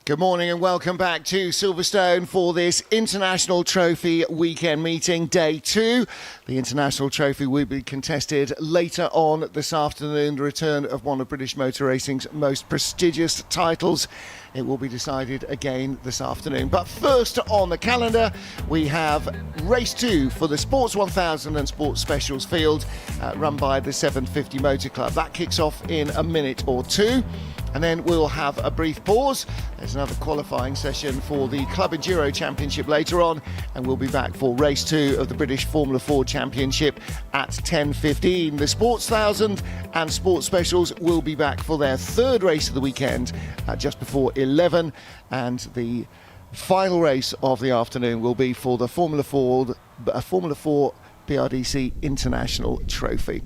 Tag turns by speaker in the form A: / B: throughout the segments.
A: Good morning and welcome back to Silverstone for this International Trophy weekend meeting, day 2. The International Trophy will be contested later on this afternoon, the return of one of British motor racing's most prestigious titles. It will be decided again this afternoon. But first on the calendar, we have race 2 for the Sports 1000 and Sports Specials field, run by the 750 Motor Club. That kicks off in a minute or two. And then we'll have a brief pause. There's another qualifying session for the Club Enduro Championship later on, and we'll be back for race 2 of the British Formula 4 Championship at 10:15. The Sports 1000 and Sports Specials will be back for their third race of the weekend just before 11, and the final race of the afternoon will be for the Formula 4 BRDC International Trophy.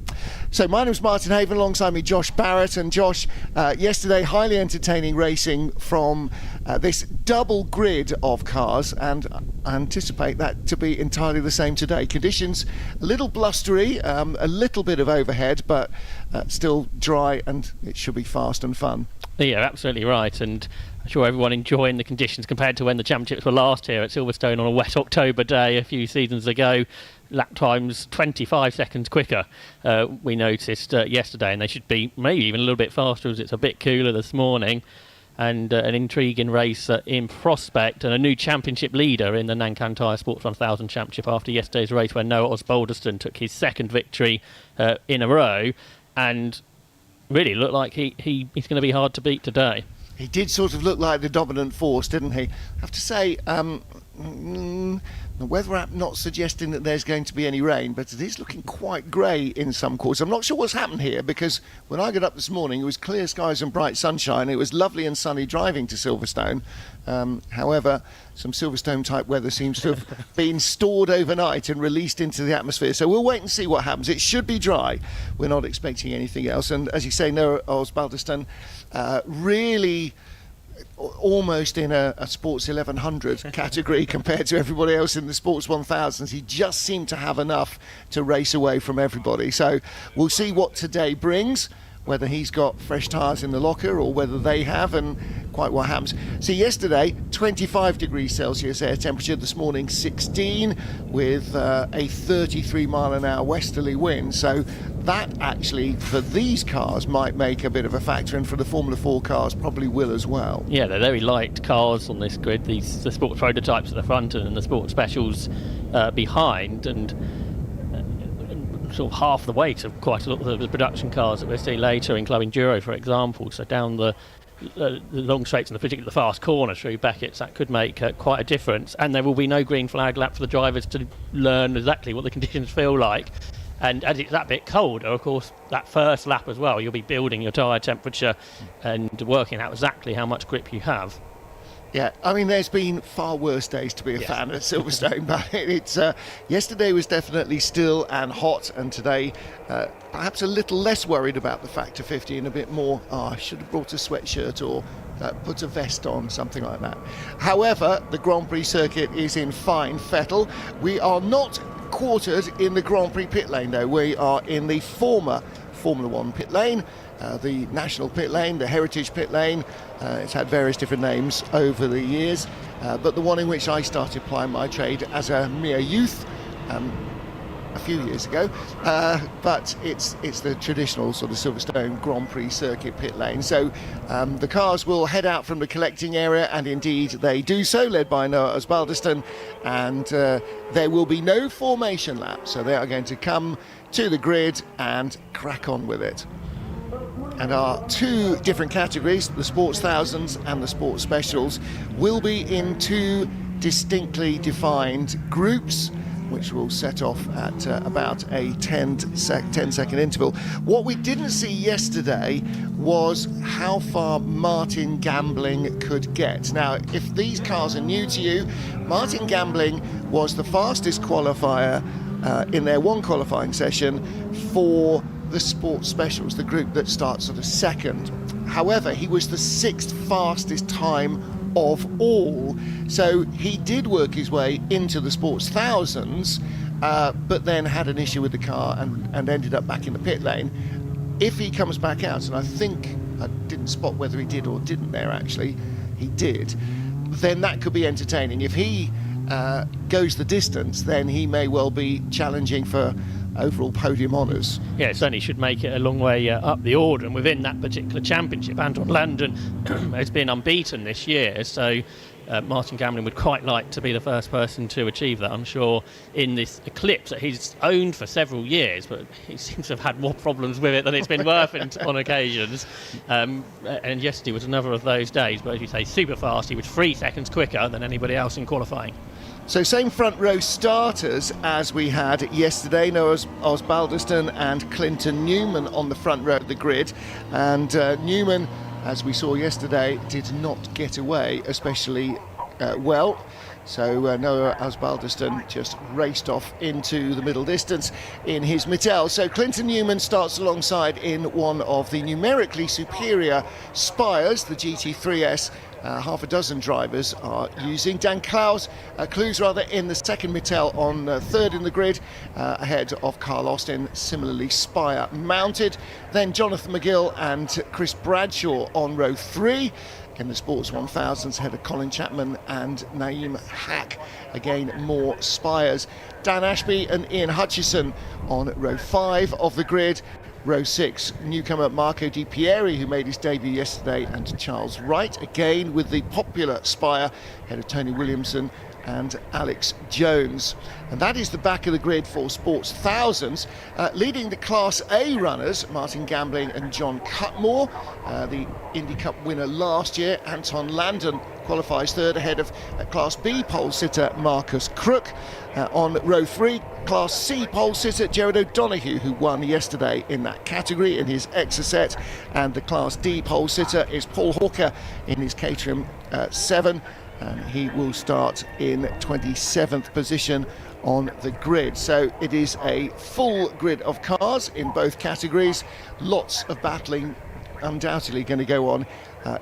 A: So my name's Martin Haven, alongside me Josh Barrett. And Josh, yesterday highly entertaining racing from this double grid of cars, and I anticipate that to be entirely the same today. Conditions a little blustery, a little bit of overhead, but still dry, and it should be fast and fun.
B: Yeah, absolutely right, and I'm sure everyone enjoying the conditions compared to when the championships were last here at Silverstone on a wet October day a few seasons ago. Lap times 25 seconds quicker, we noticed yesterday, and they should be maybe even a little bit faster as it's a bit cooler this morning. And an intriguing race in prospect, and a new championship leader in the Nankan Tyre Sports 1000 Championship after yesterday's race, where Noah Osbaldeston took his second victory in a row, and really looked like he's going to be hard to beat today.
A: He did sort of look like the dominant force, didn't he? I have to say, the weather app not suggesting that there's going to be any rain, but it is looking quite grey in some quarters. I'm not sure what's happened here, because when I got up this morning it was clear skies and bright sunshine. It was lovely and sunny driving to Silverstone. However, some Silverstone type weather seems to have been stored overnight and released into the atmosphere, so we'll wait and see what happens. It should be dry. We're not expecting anything else, and as you say, Noah Osbaldeston really almost in a Sports 1100 category compared to everybody else in the Sports 1000s. He just seemed to have enough to race away from everybody. So we'll see what today brings, whether he's got fresh tyres in the locker or whether they have, and quite what happens. See, yesterday 25 degrees Celsius air temperature, this morning 16, with a 33 mile an hour westerly wind. So that actually for these cars might make a bit of a factor, and for the Formula 4 cars probably will as well.
B: Yeah, they're very light cars on this grid, the sports prototypes at the front and the sports specials behind, and sort of half the weight of quite a lot of the production cars that we'll see later in Club Enduro, for example. So down the long straights and particularly the fast corner through Beckett's, that could make quite a difference. And there will be no green flag lap for the drivers to learn exactly what the conditions feel like. And as it's that bit colder, of course, that first lap as well, you'll be building your tyre temperature and working out exactly how much grip you have.
A: Yeah, I mean, there's been far worse days to be a fan at Silverstone, but it's yesterday was definitely still and hot, and today perhaps a little less worried about the factor 50 and a bit more, I should have brought a sweatshirt or put a vest on, something like that. However, the Grand Prix Circuit is in fine fettle. We are not quartered in the Grand Prix pit lane, though. We are in the former Formula 1 pit lane, the National Pit Lane, the Heritage Pit Lane. It's had various different names over the years, but the one in which I started plying my trade as a mere youth a few years ago, but it's the traditional sort of Silverstone Grand Prix Circuit pit lane. So the cars will head out from the collecting area, and indeed they do so, led by Noah Osbaldeston, and there will be no formation lap, so they are going to come to the grid and crack on with it. And our two different categories, the Sports Thousands and the Sports Specials, will be in two distinctly defined groups, which will set off at about a 10-second interval. What we didn't see yesterday was how far Martin Gambling could get. Now, if these cars are new to you, Martin Gambling was the fastest qualifier in their one qualifying session for the Sports Specials, the group that starts sort of second. However, he was the 6th fastest time of all, so he did work his way into the Sports Thousands, but then had an issue with the car and ended up back in the pit lane. If he comes back out, and I think I didn't spot whether he did or didn't there actually, he did, then that could be entertaining. If he goes the distance, then he may well be challenging for overall podium honours.
B: Yeah, it certainly should make it a long way up the order, and within that particular championship, Anton Landen has been unbeaten this year, so Martin Gambling would quite like to be the first person to achieve that, I'm sure, in this Eclipse that he's owned for several years, but he seems to have had more problems with it than it's been worth on occasions. And yesterday was another of those days, but as you say, super fast. He was 3 seconds quicker than anybody else in qualifying.
A: So same front row starters as we had yesterday. Noah Osbaldeston and Clinton Newman on the front row of the grid. And Newman, as we saw yesterday, did not get away especially well. So Noah Osbaldeston just raced off into the middle distance in his Mattel. So Clinton Newman starts alongside in one of the numerically superior Spires, the GT3S. Half a dozen drivers are using. Dan Clues in the second Mattel on third in the grid, ahead of Carl Austin, similarly Spire mounted. Then Jonathan McGill and Chris Bradshaw on row 3. In the Sports 1000s, ahead of Colin Chapman and Naeem Hack. Again, more Spires. Dan Ashby and Ian Hutchison on row 5 of the grid. Row 6, newcomer Marco Di Pieri, who made his debut yesterday, and Charles Wright, again with the popular Spire, ahead of Tony Williamson and Alex Jones. And that is the back of the grid for Sports Thousands. Leading the Class A runners, Martin Gambling and John Cutmore. The Indy Cup winner last year, Anton Landen, qualifies third ahead of Class B pole sitter Marcus Crook. On row 3, Class C pole sitter Gerard O'Donoghue, who won yesterday in that category in his Exocet, and the Class D pole sitter is Paul Hawker in his Caterham 7, and he will start in 27th position on the grid. So it is a full grid of cars in both categories. Lots of battling undoubtedly going to go on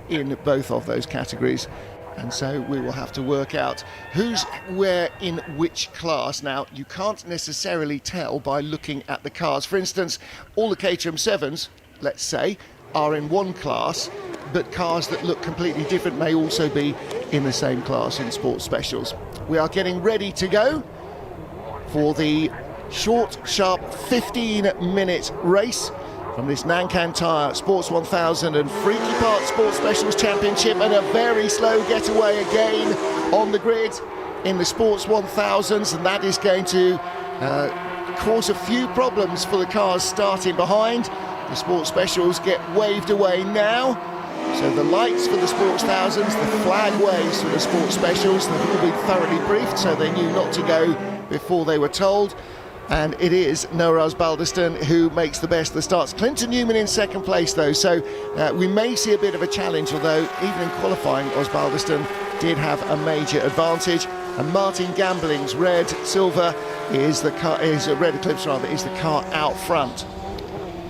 A: in both of those categories. And so we will have to work out who's where in which class. Now, you can't necessarily tell by looking at the cars. For instance, all the Caterham 7s, let's say, are in one class, but cars that look completely different may also be in the same class in Sports Specials. We are getting ready to go for the short, sharp 15-minute race from this Nankan Tyre Sports 1000 and Freaky Park Sports Specials Championship, and a very slow getaway again on the grid in the Sports 1000s, and that is going to cause a few problems for the cars starting behind. The Sports Specials get waved away now. So the lights for the Sports Thousands, the flag waves for the Sports Specials, they've all been thoroughly briefed, so they knew not to go before they were told. And it is Noah Osbaldeston who makes the best of the starts. Clinton Newman in second place, though, so we may see a bit of a challenge, although even in qualifying, Osbaldeston did have a major advantage. And Martin Gambling's red Eclipse is the car out front.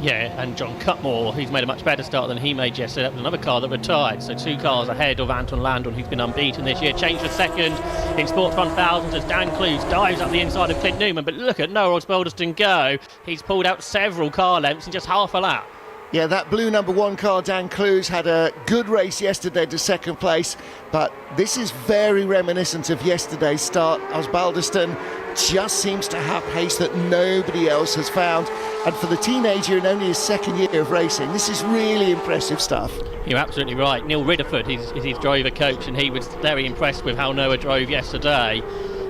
B: Yeah, and John Cutmore, who's made a much better start than he made yesterday. That was another car that retired, so 2 cars ahead of Anton Landen, who's been unbeaten this year. Changed for second in Sports 1000 as Dan Clues dives up the inside of Clint Newman. But look at Noah Osbaldeston go. He's pulled out several car lengths in just half a lap.
A: Yeah, that blue number 1 car, Dan Clues, had a good race yesterday to second place, but this is very reminiscent of yesterday's start. Osbaldeston just seems to have pace that nobody else has found, and for the teenager in only his second year of racing, this is really impressive stuff.
B: You're absolutely right. Neil Ridderford is his driver coach, and he was very impressed with how Noah drove yesterday.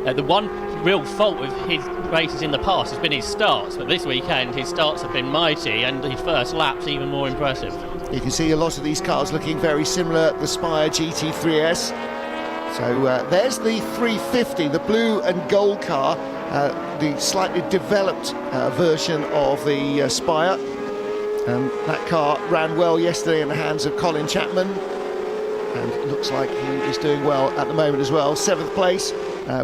B: The one real fault with his races in the past has been his starts, but this weekend his starts have been mighty, and his first lap's even more impressive. You
A: can see a lot of these cars looking very similar, the Spire GT3S. So there's the 350, the blue and gold car, the slightly developed version of the Spire. That car ran well yesterday in the hands of Colin Chapman, and it looks like he is doing well at the moment as well. 7th place.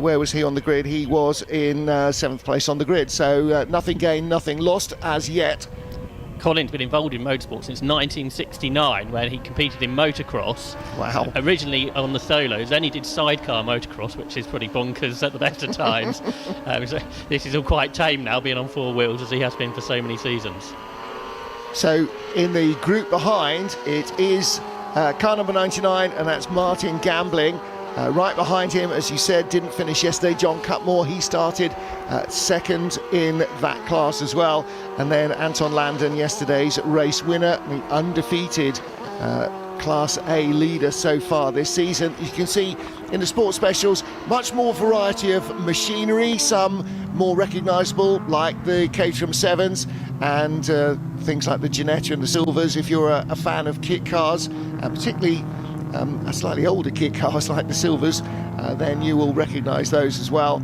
A: Where was he on the grid? He was in 7th place on the grid. So nothing gained, nothing lost as yet.
B: Colin's been involved in motorsport since 1969, when he competed in motocross.
A: Wow.
B: Originally on the solos, then he did sidecar motocross, which is pretty bonkers at the best of times. So this is all quite tame now, being on 4 wheels, as he has been for so many seasons.
A: So in the group behind, it is car number 99, and that's Martin Gambling. Right behind him, as you said, didn't finish yesterday, John Cutmore. He started second in that class as well. And then Anton Landon, yesterday's race winner, the undefeated Class A leader so far this season. You can see in the sports specials much more variety of machinery, some more recognisable like the Caterham 7s and things like the Ginetta and the Silvers. If you're a fan of kit cars, particularly slightly older kit cars like the Silvers, then you will recognise those as well.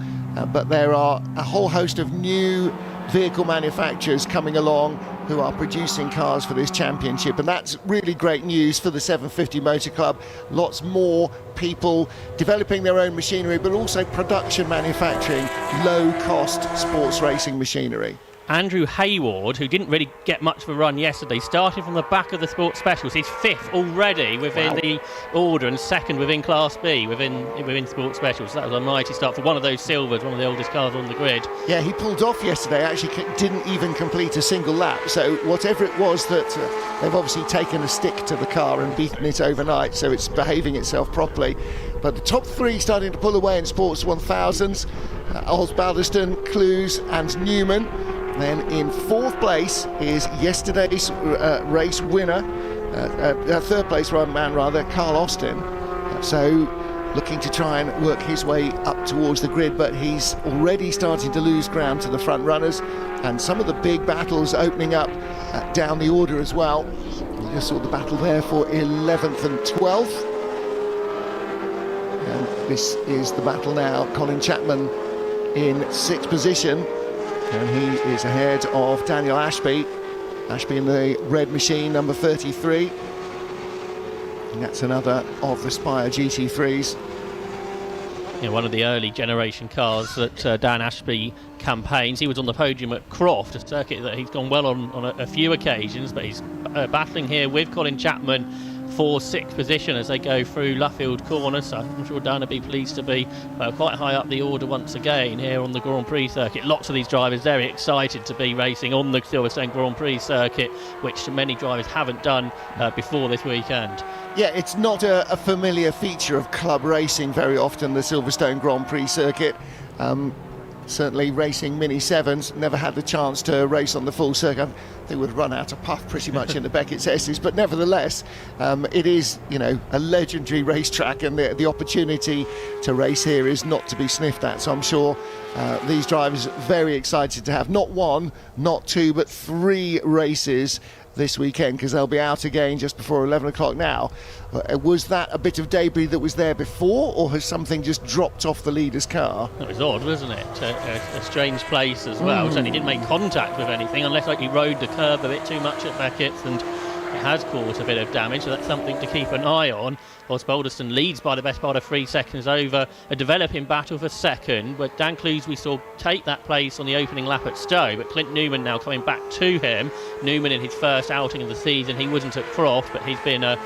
A: But there are a whole host of new vehicle manufacturers coming along who are producing cars for this championship, and that's really great news for the 750 Motor Club. Lots more people developing their own machinery, but also production manufacturing low-cost sports racing machinery.
B: Andrew Hayward, who didn't really get much of a run yesterday, started from the back of the sports specials. He's fifth already within the order and second within Class B within sports specials. So that was a mighty start for one of those Silvers, one of the oldest cars on the grid.
A: Yeah, he pulled off yesterday, actually didn't even complete a single lap. So whatever it was that they've obviously taken a stick to the car and beaten it overnight, so it's behaving itself properly. But the top three starting to pull away in Sports 1000s, Osbaldeston, Clues and Newman. Then in fourth place is yesterday's race winner, third place man rather, Carl Austin. So looking to try and work his way up towards the grid, but he's already starting to lose ground to the front runners, and some of the big battles opening up down the order as well. You just saw the battle there for 11th and 12th. And this is the battle now. Colin Chapman in sixth position. And he is ahead of Daniel Ashby. Ashby in the red machine, number 33. And that's another of the Spire GT3s.
B: Yeah, one of the early generation cars that Dan Ashby campaigns. He was on the podium at Croft, a circuit that he's gone well on a few occasions, but he's battling here with Colin Chapman for sixth position as they go through Luffield Corner, so I'm sure Dan will be pleased to be quite high up the order once again here on the Grand Prix Circuit. Lots of these drivers very excited to be racing on the Silverstone Grand Prix Circuit, which many drivers haven't done before this weekend.
A: Yeah, it's not a familiar feature of club racing very often, the Silverstone Grand Prix Circuit. Certainly racing Mini 7s, never had the chance to race on the full circuit. They would run out of puff pretty much in the Beckett's S's, but nevertheless it is, you know, a legendary racetrack, and the opportunity to race here is not to be sniffed at. So I'm sure these drivers are very excited to have not one, not two, but three races this weekend, because they'll be out again just before 11 o'clock now. Was that a bit of debris that was there before, or has something just dropped off the leader's car?
B: It was odd, wasn't it? A strange place as well. Certainly didn't make contact with anything, unless like he rode the curb a bit too much at Beckett's, and it has caused a bit of damage, so that's something to keep an eye on. Osbaldeston leads by the best part of 3 seconds over a developing battle for second, but Dan Clues we saw take that place on the opening lap at Stowe, but Clint Newman now coming back to him. Newman in his first outing of the season, he wasn't at Croft, but he's been a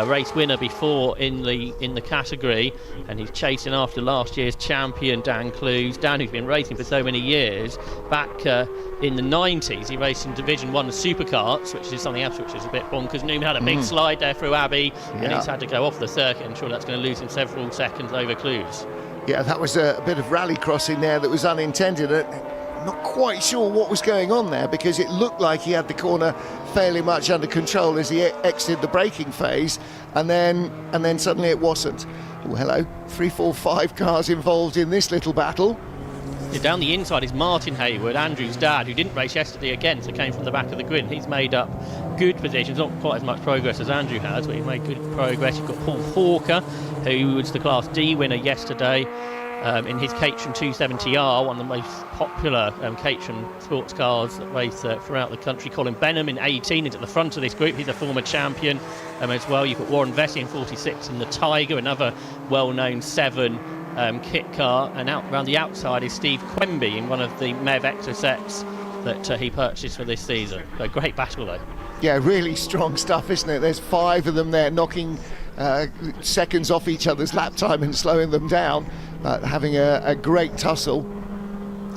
B: race winner before in the category, and he's chasing after last year's champion Dan Clues. Dan, who's been racing for so many years, back in the 90s he raced in Division 1 supercarts, which is something else which is a bit bonkers. Newman had a big slide there through Abbey, and he's had to go off the circuit. I'm sure that's going to lose him several seconds over Clues. Yeah,
A: that was a bit of rally crossing there that was unintended. Not quite sure what was going on there, because it looked like he had the corner fairly much under control as he exited the braking phase, and then suddenly it wasn't. Oh, hello, 3, 4, 5 cars involved in this little battle.
B: Yeah, down the inside is Martin Hayward, Andrew's dad, who didn't race yesterday again, so came from the back of the grid. He's made up good positions, not quite as much progress as Andrew has, but he's made good progress. You've got Paul Hawker, who was the Class D winner yesterday. In his Caterham 270R, one of the most popular Caterham sports cars that race throughout the country. Colin Benham in 18 is at the front of this group. He's a former champion as well. You've got Warren Vesey in 46 in the Tiger, another well-known 7 kit car. And out around the outside is Steve Quemby in one of the MEV Exosets that he purchased for this season. So great battle though.
A: Yeah, really strong stuff, isn't it? There's 5 of them there knocking seconds off each other's lap time and slowing them down, having a great tussle.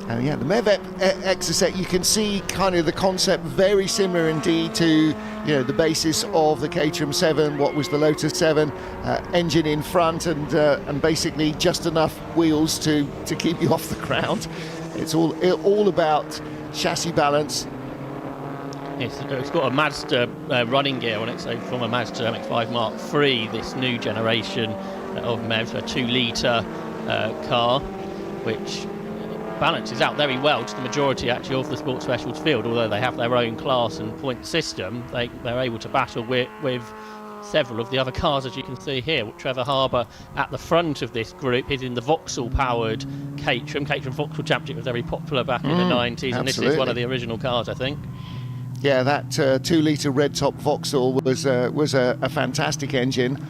A: And yeah, the MEV Exocet, you can see kind of the concept very similar indeed to, the basis of the Caterham 7, what was the Lotus 7, engine in front and basically just enough wheels to keep you off the ground. It's all about chassis balance.
B: It's got a Mazda running gear on it, so from a Mazda MX-5 Mark III, this new generation of MEVs, a 2-litre car, which balances out very well to the majority actually of the sports specials field. Although they have their own class and point system, they're able to battle with several of the other cars, as you can see here. Trevor Harbour at the front of this group is in the Vauxhall powered Caterham Vauxhall Championship, was very popular back in the 90s, and this is one of the original cars, I think.
A: Yeah, that 2-litre red top Vauxhall was a fantastic engine.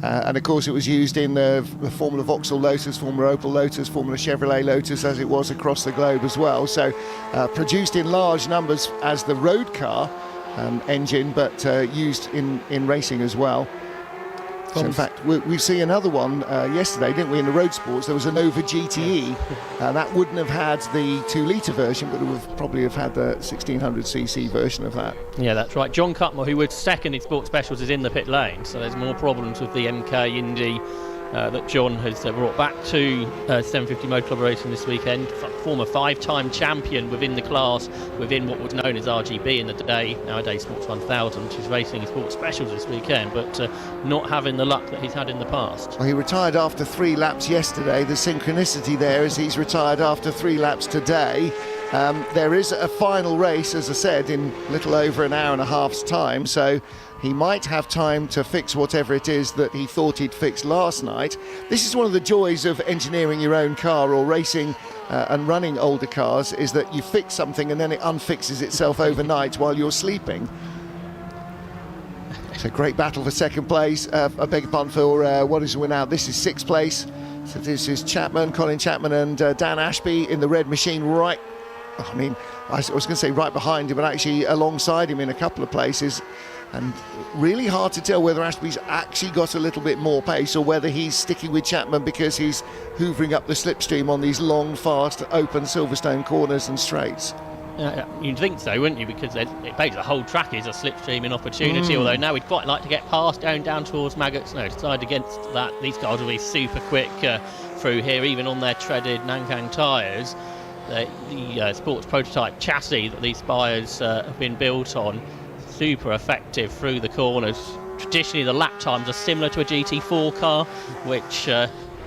A: And of course it was used in the Formula Vauxhall Lotus, Formula Opel Lotus, Formula Chevrolet Lotus, as it was across the globe as well. So produced in large numbers as the road car engine, but used in racing as well. So in fact, we see another one yesterday, didn't we, in the road sports? There was a Nova GTE. That wouldn't have had the 2-litre version, but it would probably have had the 1600cc version of that.
B: Yeah, that's right. John Cutmore, who was second in sports specials, is in the pit lane, so there's more problems with the MK Indy that John has brought back to 750 Motor Club racing this weekend. Former 5-time champion within the class, within what was known as RGB in the day, nowadays Sports 1000, which is racing in sports specials this weekend, but not having the luck that he's had in the past.
A: Well, he retired after 3 laps yesterday. The synchronicity there is he's retired after 3 laps today. There is a final race, as I said, in little over an hour and a half's time, so he might have time to fix whatever it is that he thought he'd fixed last night. This is one of the joys of engineering your own car or racing and running older cars, is that you fix something and then it unfixes itself overnight while you're sleeping. It's a great battle for second place. I beg your pardon, for what is the win out? This is 6th place. So this is Colin Chapman and Dan Ashby in the red machine, right. I mean, I was going to say right behind him, but actually alongside him in a couple of places. And really hard to tell whether Ashby's actually got a little bit more pace or whether he's sticking with Chapman because he's hoovering up the slipstream on these long, fast, open Silverstone corners and straights.
B: You'd think so, wouldn't you? Because basically the whole track is a slipstreaming opportunity, although now we'd quite like to get past down towards Maggots. No, decide against that. These cars will be super quick through here, even on their treaded Nankang tyres. The sports prototype chassis that these Spires have been built on, super effective through the corners. Traditionally the lap times are similar to a GT4 car, which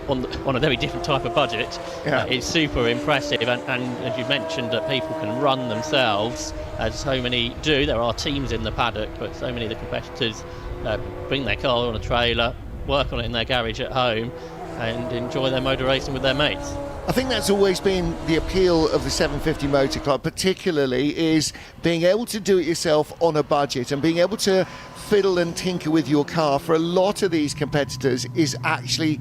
B: on a very different type of budget is super impressive, and as you mentioned, that people can run themselves, as so many do. There are teams in the paddock, but so many of the competitors bring their car on a trailer, work on it in their garage at home and enjoy their motor racing with their mates.
A: I think that's always been the appeal of the 750 Motor Club, particularly, is being able to do it yourself on a budget and being able to fiddle and tinker with your car. For a lot of these competitors is actually,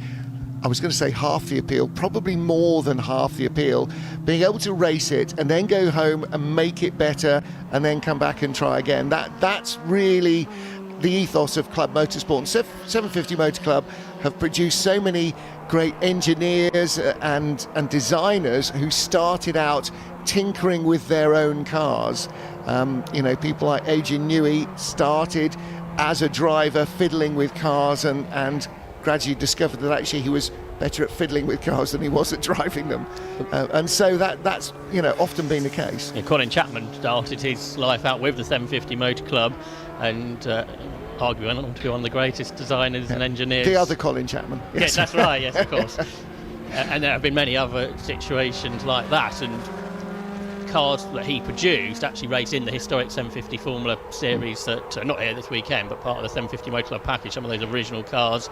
A: I was going to say half the appeal, probably more than half the appeal, being able to race it and then go home and make it better and then come back and try again. That's really the ethos of Club Motorsport. And 750 Motor Club have produced so many great engineers and designers who started out tinkering with their own cars. People like Adrian Newey started as a driver fiddling with cars and gradually discovered that actually he was better at fiddling with cars than he was at driving them. And so that's often been the case.
B: Yeah, Colin Chapman started his life out with the 750 Motor Club and arguably went on to be one of the greatest designers and engineers.
A: The other Colin Chapman. Yes.
B: Yes, that's right, yes, of course. And there have been many other situations like that, and cars that he produced actually race in the historic 750 Formula Series that not here this weekend, but part of the 750 Motor Club package. Some of those original cars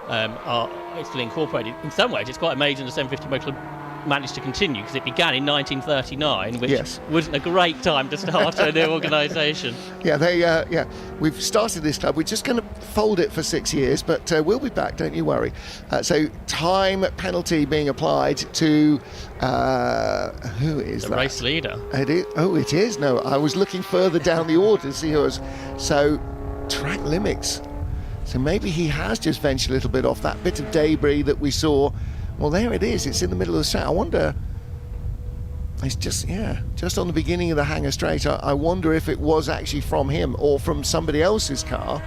B: are still incorporated. In some ways, it's quite amazing the 750 Motor Club managed to continue, because it began in 1939, which wasn't a great time to start a new organisation. We've started this club. We're just going to fold it for 6 years, but we'll be back, don't you worry. So time penalty being applied to who is the race leader?
A: It is. Oh, it is. No, I was looking further down the order to see who was. So track limits. So maybe he has just ventured a little bit off that bit of debris that we saw. Well, there it is. It's in the middle of the set. I wonder It's just on the beginning of the hangar straight. I wonder if it was actually from him or from somebody else's car.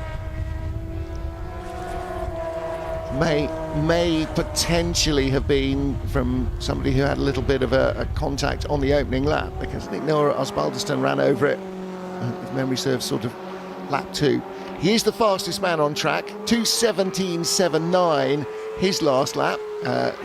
A: May potentially have been from somebody who had a little bit of a contact on the opening lap, because I think Noah Osbaldeston ran over it, if memory serves, sort of lap 2. He is the fastest man on track, 2:17.79 his last lap.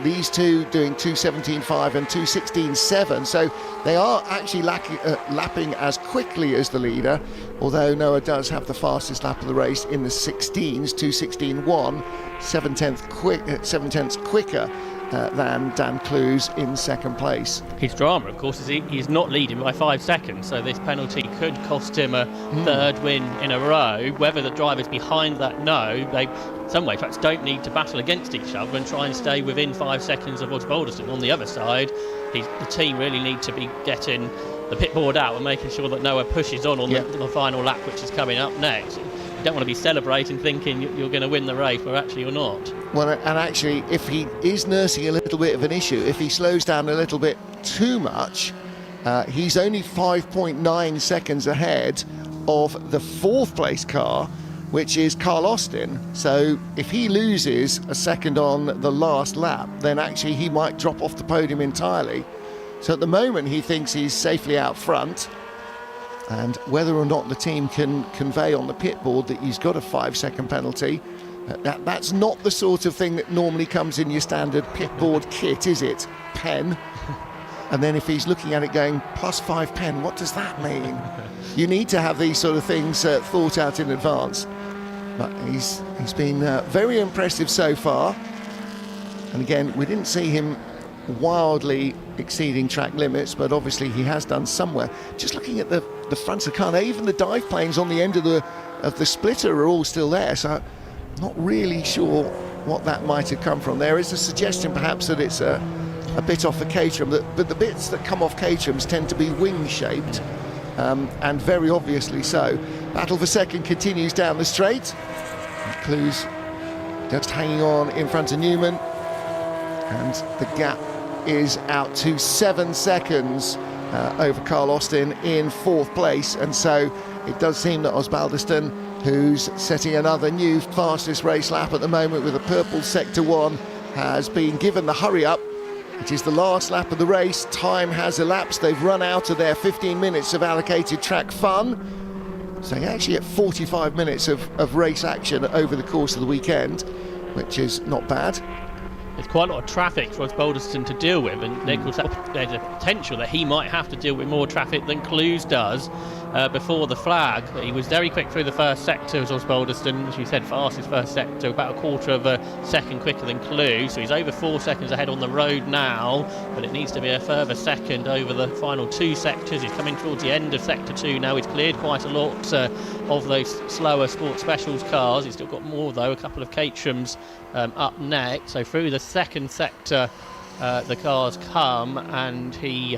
A: These two doing 2:17.5 and 2:16.7, so they are actually lapping as quickly as the leader, although Noah does have the fastest lap of the race in the 16s, 2:16.1, 7/10ths quicker than Dan Clues in second place.
B: His drama, of course, is he's not leading by 5 seconds, so this penalty could cost him a third win in a row. Whether the drivers behind that know, some way tracks don't need to battle against each other and try and stay within 5 seconds of Osbaldeston. On the other side, the team really need to be getting the pit board out and making sure that Noah pushes on the final lap, which is coming up next. You don't want to be celebrating thinking you're going to win the race, but actually you're not.
A: Well, and actually, if he is nursing a little bit of an issue, if he slows down a little bit too much, he's only 5.9 seconds ahead of the 4th place car, which is Carl Austin. So if he loses a second on the last lap, then actually he might drop off the podium entirely. So at the moment he thinks he's safely out front, and whether or not the team can convey on the pit board that he's got a 5-second penalty, that's not the sort of thing that normally comes in your standard pit board kit, is it? Pen. And then if he's looking at it going, +5 pen, what does that mean? You need to have these sort of things thought out in advance. But he's been very impressive so far. And again, we didn't see him wildly exceeding track limits, but obviously he has done somewhere. Just looking at the front of the car, even the dive planes on the end of the splitter are all still there, so I'm not really sure what that might have come from. There is a suggestion perhaps that it's a bit off the Caterham, but the bits that come off Caterhams tend to be wing-shaped, and very obviously so. Battle for second continues down the straight. Clues just hanging on in front of Newman, and the gap is out to 7 seconds over Carl Austin in 4th place, and so it does seem that Osbaldeston, who's setting another new fastest race lap at the moment with a purple sector 1, has been given the hurry up. It is the last lap of the race. Time has elapsed. They've run out of their 15 minutes of allocated track fun, so you're actually at 45 minutes of race action over the course of the weekend, which is not bad.
B: There's quite a lot of traffic for Osbaldeston to deal with, and there's a potential that he might have to deal with more traffic than Clues does before the flag. He was very quick through the first sector as Osbaldeston, as you said, fastest first sector, about a quarter of a second quicker than Clues, so he's over 4 seconds ahead on the road now, but it needs to be a further second over the final 2 sectors. He's coming towards the end of sector 2 now. He's cleared quite a lot of those slower sports specials cars. He's still got more though, a couple of Caterhams up next. So through the second sector the cars come, and he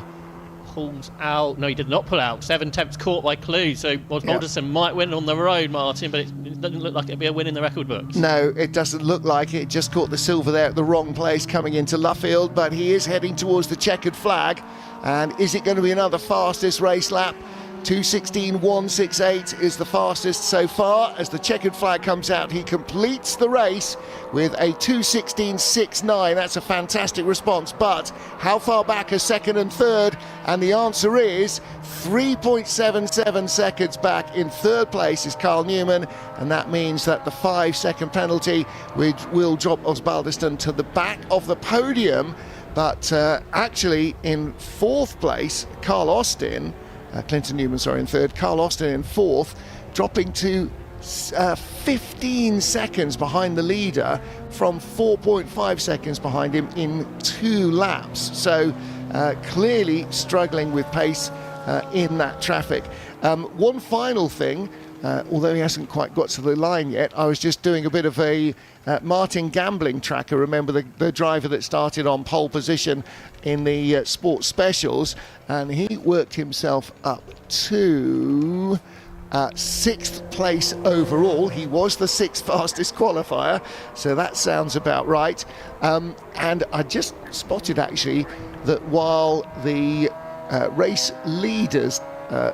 B: pulls out. No, he did not pull out. 7/10ths caught by Clues, so Osbaldeston might win on the road, Martin, but it doesn't look like it'll be a win in the record books.
A: No, it doesn't look like it. Just caught the silver there at the wrong place coming into Luffield, but he is heading towards the checkered flag. And is it going to be another fastest race lap? 2:16.168 is the fastest so far. As the checkered flag comes out, he completes the race with a 2:16.69. That's a fantastic response, but how far back are second and third? And the answer is 3.77 seconds back. In third place is Carl Newman, and that means that the 5-second penalty will drop Osbaldeston to the back of the podium. But actually in 4th place, Carl Austin, Clinton Newman, in third, Carl Austin in 4th, dropping to 15 seconds behind the leader from 4.5 seconds behind him in 2 laps. So clearly struggling with pace in that traffic. One final thing, although he hasn't quite got to the line yet, I was just doing a bit of a Martin gambling tracker. Remember the driver that started on pole position in the sports specials, and he worked himself up to 6th place overall. He was the 6th fastest qualifier, so that sounds about right. And I just spotted actually that while the race leaders'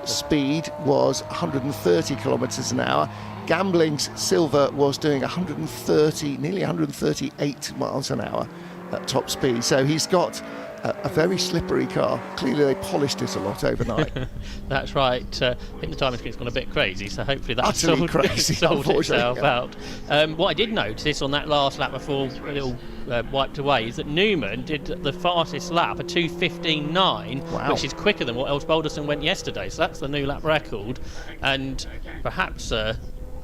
A: speed was 130 kilometres an hour. Gambling's Silver was doing 130, nearly 138 miles an hour at top speed. So he's got a very slippery car. Clearly they polished it a lot overnight.
B: That's right. I think the timing screen's gone a bit crazy, so hopefully that's
A: Utterly crazy,
B: sorted itself
A: yeah.
B: out. What I did notice on that last lap before a little wiped away is that Newman did the fastest lap, a 2:15.9,
A: Wow.
B: which is quicker than what Osbalderson went yesterday. So that's the new lap record, and perhaps a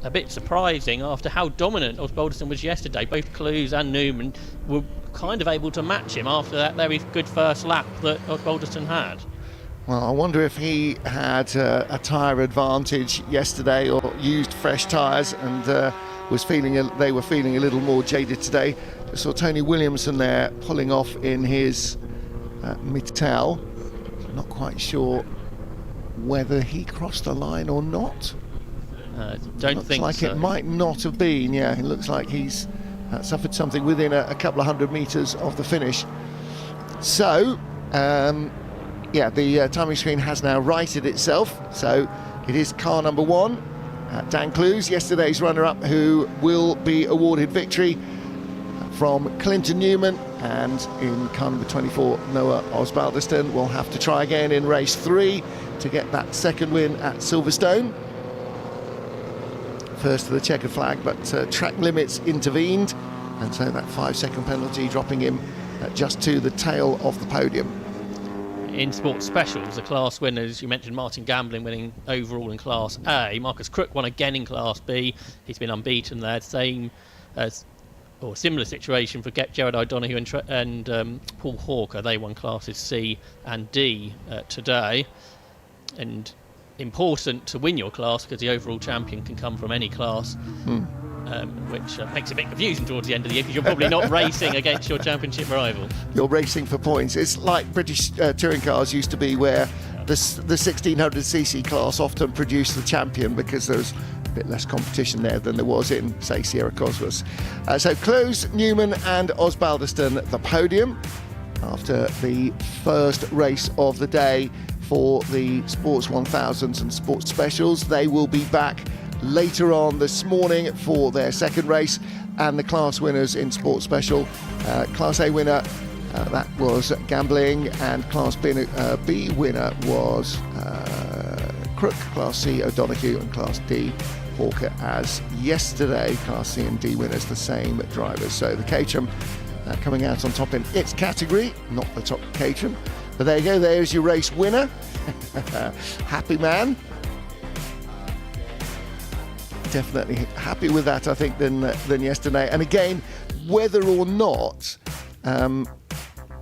B: bit surprising after how dominant Osbalderson was yesterday. Both Clues and Newman were kind of able to match him after that very good first lap that Osbalderson had.
A: Well, I wonder if he had a tyre advantage yesterday or used fresh tyres and they were feeling a little more jaded today. I saw Tony Williamson there pulling off in his Mittal. Not quite sure whether he crossed the line or not.
B: Don't
A: Looks
B: think
A: like
B: so.
A: It might not have been. Yeah, it looks like he's suffered something within a couple of hundred metres of the finish. So, the timing screen has now righted itself. So it is car number 1, Dan Clues, yesterday's runner-up, who will be awarded victory from Clinton Newman, and in car number 24, Noah Osbalderson will have to try again in race 3 to get that second win at Silverstone. First to the checkered flag, but track limits intervened, and so that 5-second penalty dropping him just to the tail of the podium.
B: In sports specials, the class winners, you mentioned Martin Gambling winning overall in Class A. Marcus Crook won again in Class B. He's been unbeaten there. Same or similar situation for Gerard O'Donoghue and Paul Hawker. They won Classes C and D today. And important to win your class because the overall champion can come from any class, which makes it a bit confusing towards the end of the year because you're probably not racing against your championship rival.
A: You're racing for points. It's like British touring cars used to be, where the 1600cc class often produced the champion because there's a bit less competition there than there was in, say, Sierra Cosmos. So Close, Newman and Osbalderson the podium after the first race of the day for the Sports 1000s and Sports Specials. They will be back later on this morning for their second race, and the class winners in Sports Special. Class A winner, that was Gambling, and Class B winner was Crook, Class C O'Donoghue, and Class D Hawker as yesterday. Class C and D winners, the same drivers. So the Caterham coming out on top in its category, not the top Caterham. But there you go, there's your race winner. Happy man. Definitely happy with that, I think, than yesterday. And again, whether or not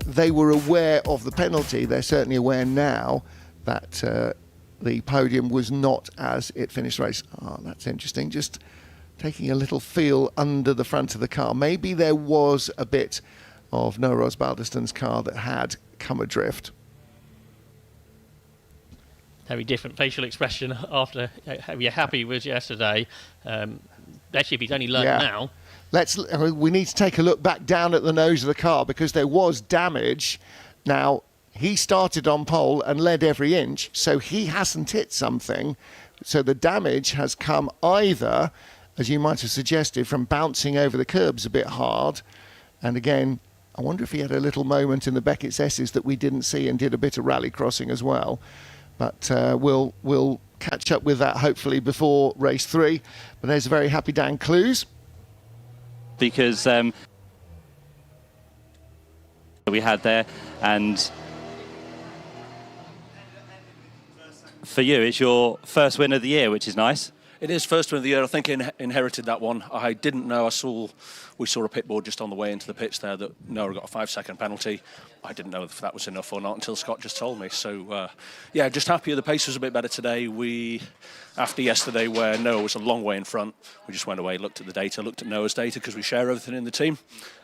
A: they were aware of the penalty, they're certainly aware now that the podium was not as it finished the race. Oh, that's interesting. Just taking a little feel under the front of the car. Maybe there was a bit of Noah Osbalderson's car that had come adrift.
B: Very different facial expression after how you're happy with yesterday. Especially if he's only learned now.
A: We need to take a look back down at the nose of the car because there was damage. Now, he started on pole and led every inch, so he hasn't hit something. So the damage has come either, as you might have suggested, from bouncing over the curbs a bit hard. And again, I wonder if he had a little moment in the Beckett's S's that we didn't see and did a bit of rally crossing as well. But we'll catch up with that hopefully before race 3. But there's a very happy Dan Clues.
C: Because we had there, and for you, it's your first win of the year, which is nice.
D: It is first win of the year. I think inherited that one. I didn't know. We saw a pit board just on the way into the pits there that Noah got a 5-second penalty. I didn't know if that was enough or not until Scott just told me. So, just happier. The pace was a bit better today. After yesterday, where Noah was a long way in front, we just went away, looked at the data, looked at Noah's data because we share everything in the team.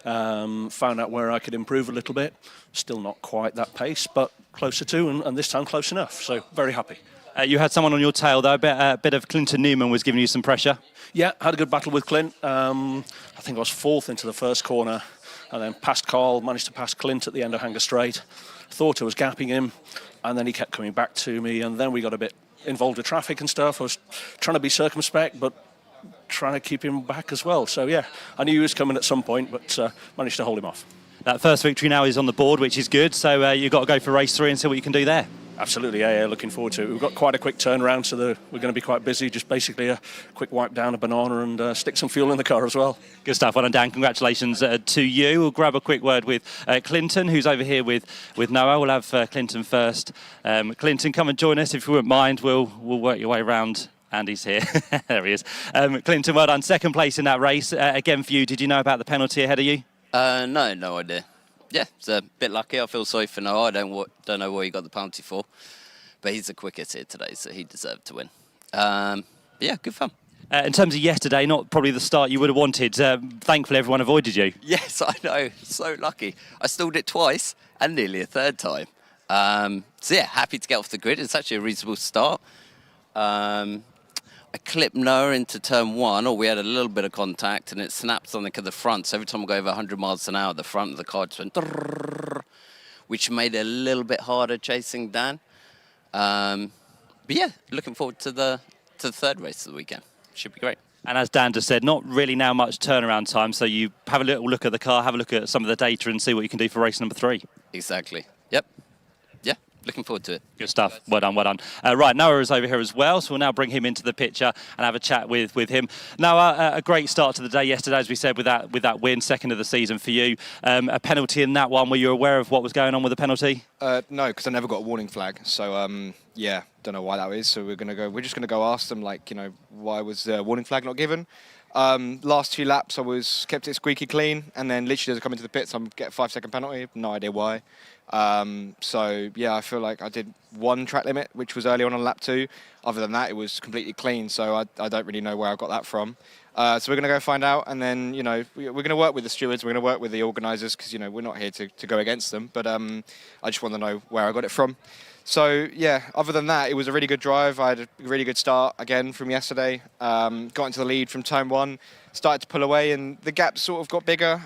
D: Found out where I could improve a little bit. Still not quite that pace, but closer to, and this time close enough. So, very happy.
C: You had someone on your tail, though. A bit of Clinton Newman was giving you some pressure.
D: Yeah, had a good battle with Clint. I think I was fourth into the first corner, and then passed Carl, managed to pass Clint at the end of Hanger Straight. thought I was gapping him, and then he kept coming back to me, and then we got a bit involved with traffic and stuff. I was trying to be circumspect, but trying to keep him back as well. So yeah, I knew he was coming at some point, but managed to hold him off.
C: That first victory now is on the board, which is good. So you've got to go for race 3 and see what you can do there.
D: Absolutely, yeah, looking forward to it. We've got quite a quick turnaround, so we're going to be quite busy. Just basically a quick wipe down, a banana, and stick some fuel in the car as well.
C: Good stuff. Well done, Dan. Congratulations to you. We'll grab a quick word with Clinton, who's over here with Noah. We'll have Clinton first. Clinton, come and join us if you wouldn't mind. We'll work your way around. Andy's here. There he is. Clinton, well done. Second place in that race. Again for you, did you know about the penalty ahead of you?
E: No idea. Yeah, it's a bit lucky. I feel sorry for Noah. I don't know what he got the penalty for, but he's the quickest here today, so he deserved to win. Yeah, good fun.
C: In terms of yesterday, not probably the start you would have wanted. Thankfully, everyone avoided you.
E: Yes, I know. So lucky. I stalled it twice and nearly a third time. So yeah, happy to get off the grid. It's actually a reasonable start. I clipped Noah into turn 1, or we had a little bit of contact, and it snapped something at the front. So every time I go over 100 miles an hour, the front of the car just went, which made it a little bit harder chasing Dan. But yeah, looking forward to the third race of the weekend. Should be great.
C: And as Dan just said, not really now much turnaround time. So you have a little look at the car, have a look at some of the data, and see what you can do for race number 3.
E: Exactly. Yep. Yeah, looking forward to it.
C: Good stuff. Well done, well done. Right, Noah is over here as well, so we'll now bring him into the picture and have a chat with him. Noah, a great start to the day yesterday, as we said, with that win, second of the season for you. A penalty in that one. Were you aware of what was going on with the penalty?
F: No, because I never got a warning flag. So yeah, don't know why that is. So we're just gonna go ask them, like, why was the warning flag not given? Last 2 laps, I kept it squeaky clean, and then literally as I come into the pits, I'm get a 5-second penalty. No idea why. So yeah, I feel like I did 1 track limit, which was early on lap 2. Other than that, it was completely clean. So I don't really know where I got that from. So we're going to go find out, and then we're going to work with the stewards, we're going to work with the organisers, because we're not here to go against them. But I just want to know where I got it from. So yeah, other than that, it was a really good drive. I had a really good start again from yesterday. Got into the lead from turn 1, started to pull away, and the gap sort of got bigger.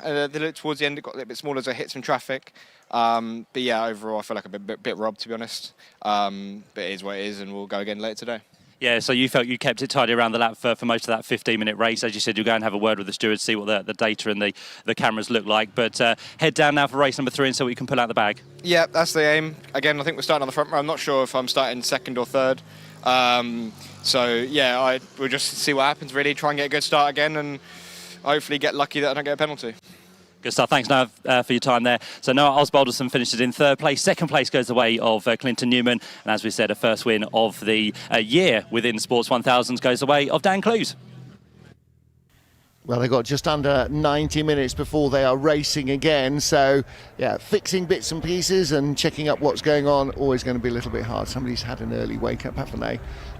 F: Towards the end, it got a little bit smaller as I hit some traffic. But yeah, overall, I feel like a bit robbed, to be honest. But it is what it is, and we'll go again later today.
C: Yeah, so you felt you kept it tidy around the lap for most of that 15-minute race. As you said, you'll go and have a word with the stewards, see what the data and the cameras look like. But head down now for race number 3 and so we can pull out the bag. Yeah,
F: that's the aim. Again, I think we're starting on the front row. I'm not sure if I'm starting second or third. So yeah, we'll just see what happens, really. Try and get a good start again, and hopefully get lucky that I don't get a penalty.
C: Good stuff. Thanks, Noah, for your time there. So Noah Osbalderson finishes in 3rd place. 2nd place goes the way of Clinton Newman. And as we said, a first win of the year within Sports 1000s goes the way of Dan Clues.
A: Well, they've got just under 90 minutes before they are racing again. So, yeah, fixing bits and pieces and checking up what's going on, always going to be a little bit hard. Somebody's had an early wake-up, haven't they?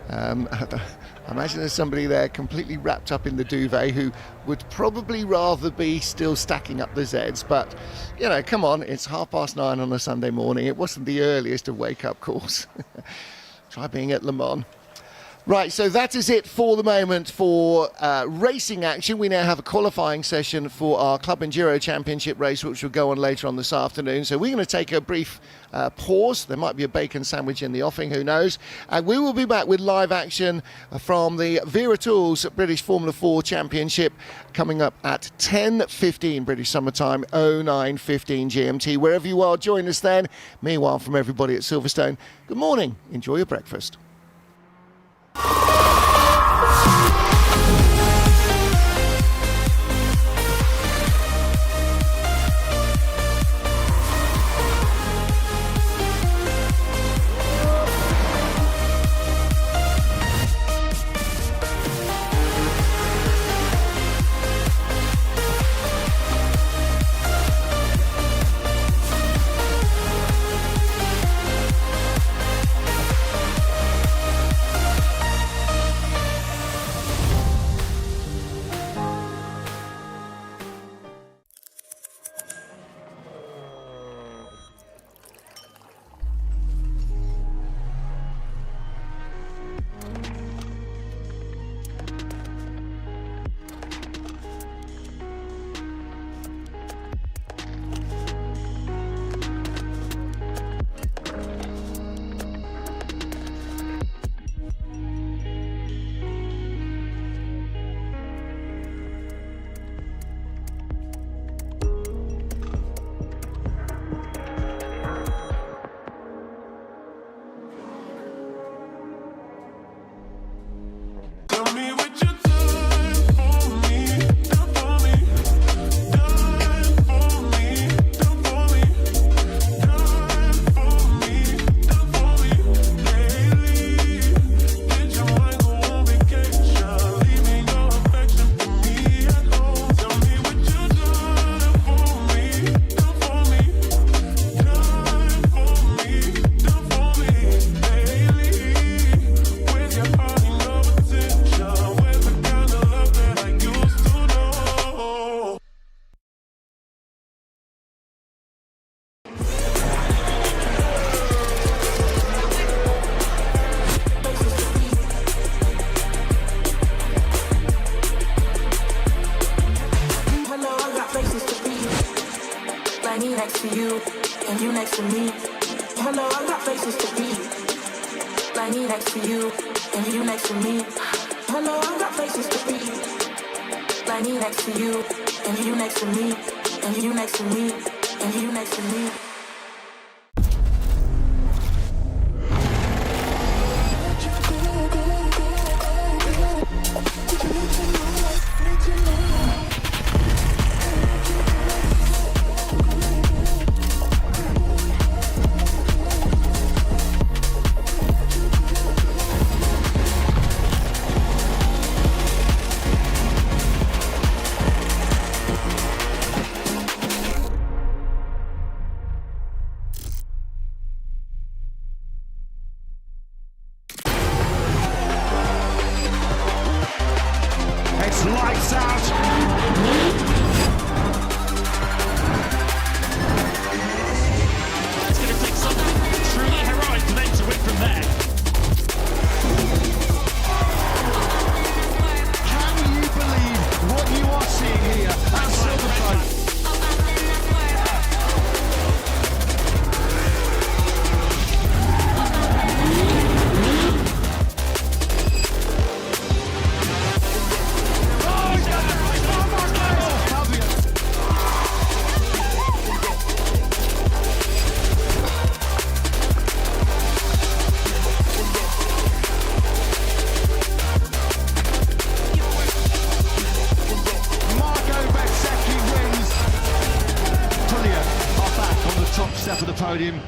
A: I imagine there's somebody there completely wrapped up in the duvet who would probably rather be still stacking up the Zeds. But, come on, it's 9:30 on a Sunday morning. It wasn't the earliest of wake-up calls. Try being at Le Mans. Right, so that is it for the moment for racing action. We now have a qualifying session for our Club Enduro Championship race, which will go on later on this afternoon. So we're going to take a brief pause. There might be a bacon sandwich in the offing, who knows. And we will be back with live action from the Vera Tools British Formula 4 Championship coming up at 10:15 British Summertime, 09:15 GMT. Wherever you are, join us then. Meanwhile, from everybody at Silverstone, good morning. Enjoy your breakfast.
G: next to you, and you next to me. Hello, I got places to be. Like me next to you, and you next to me. Hello, I got places to be. Like me next to you, and you next to me, and you next to me, and you next to me.
H: It's lights out.
I: It's going to take something truly heroic for them to win from there.
H: Can you believe what you are seeing here at Silverstone? Top step of the podium.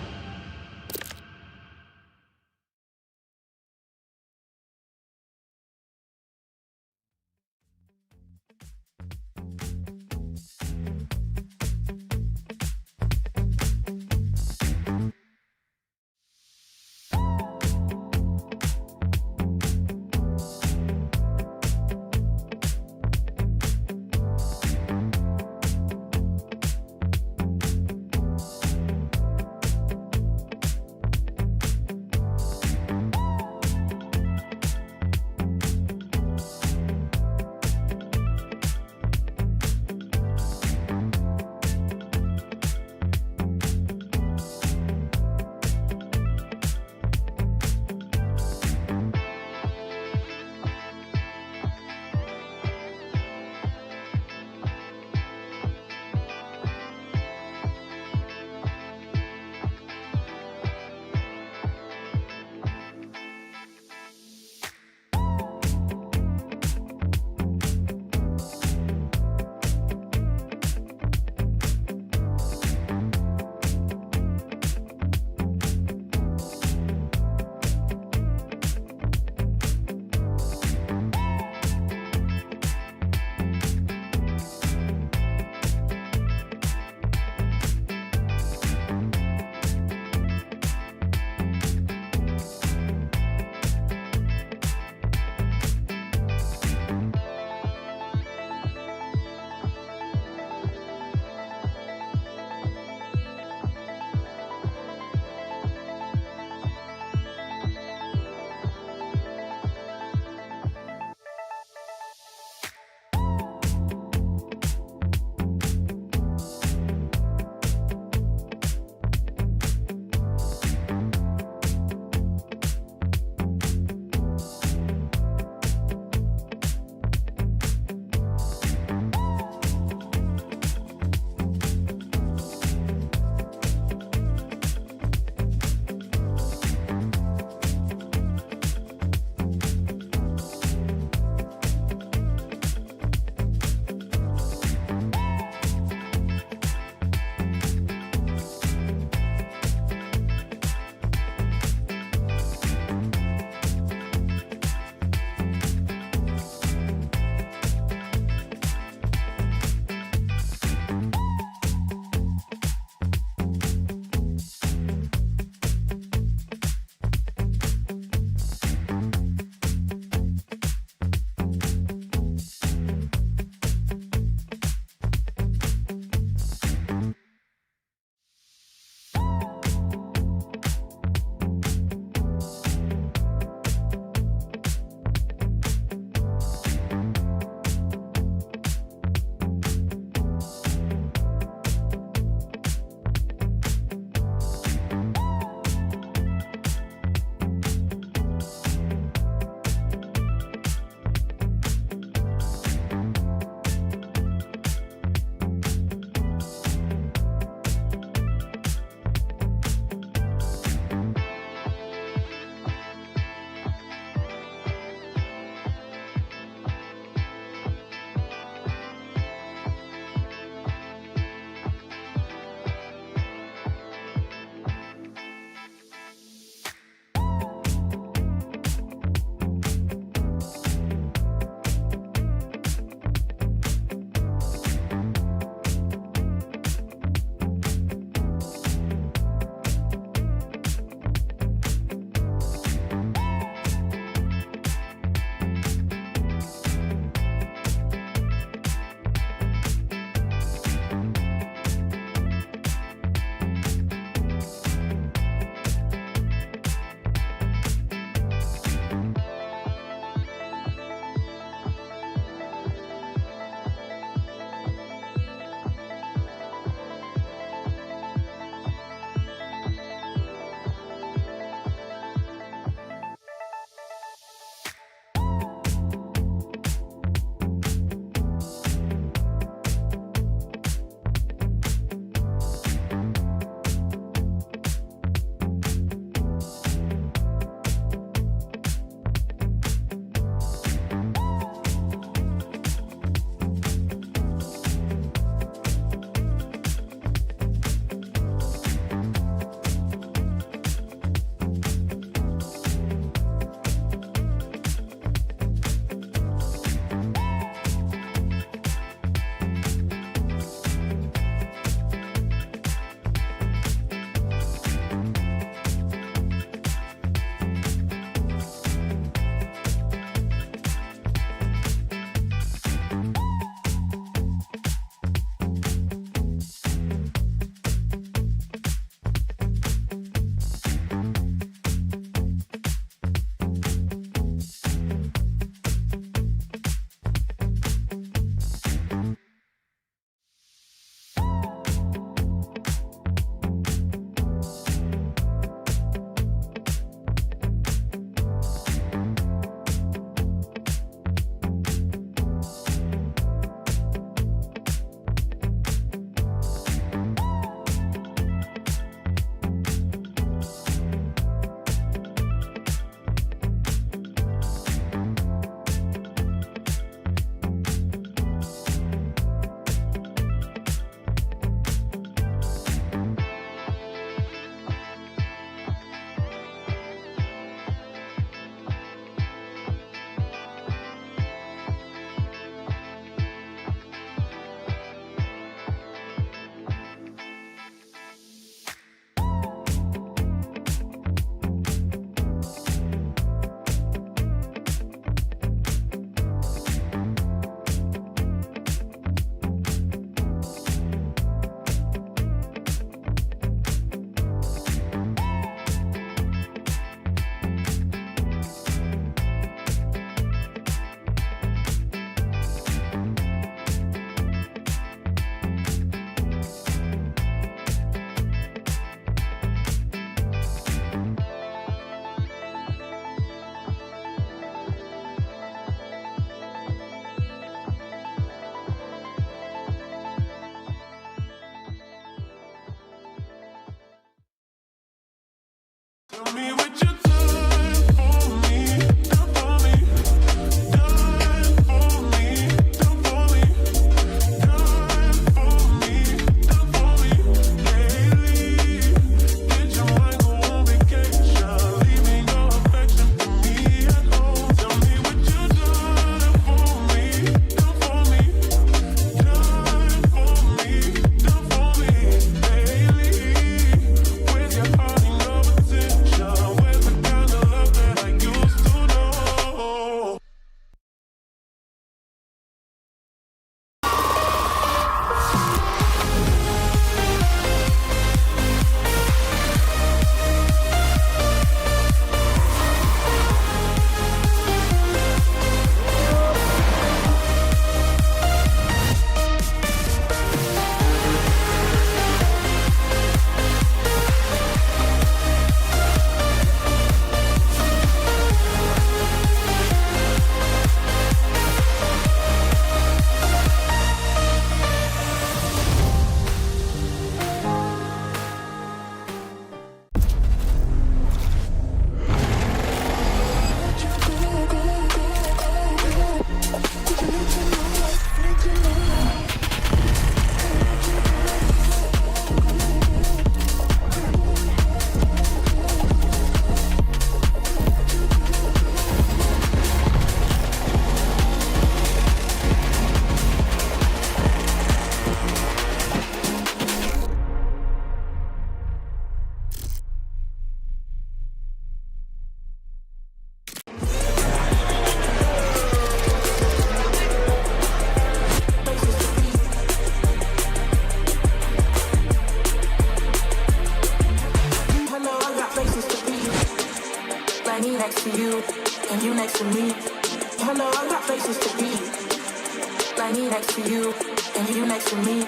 G: me next to you, and you next to me.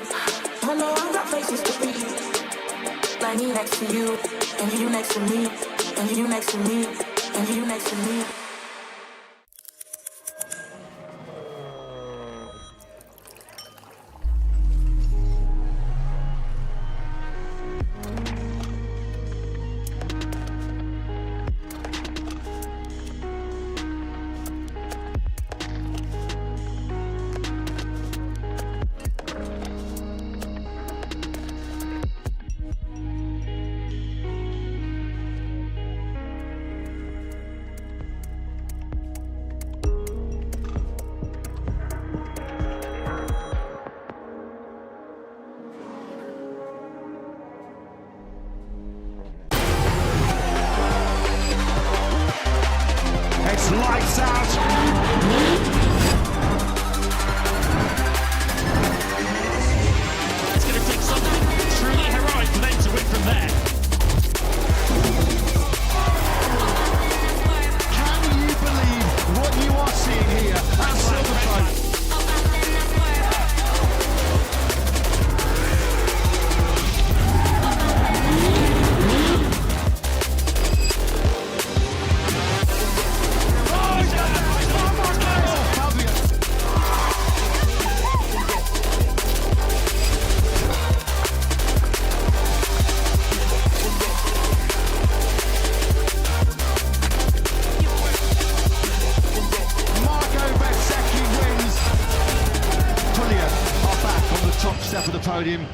G: I know I got places to be. Like me next to you, and you next to me, and you next to me, and you next to me.
H: It's lights out.
I: It's going to take something truly heroic for them to win from there.
H: Can you believe what you are seeing here at Silverstone? Top step of the podium.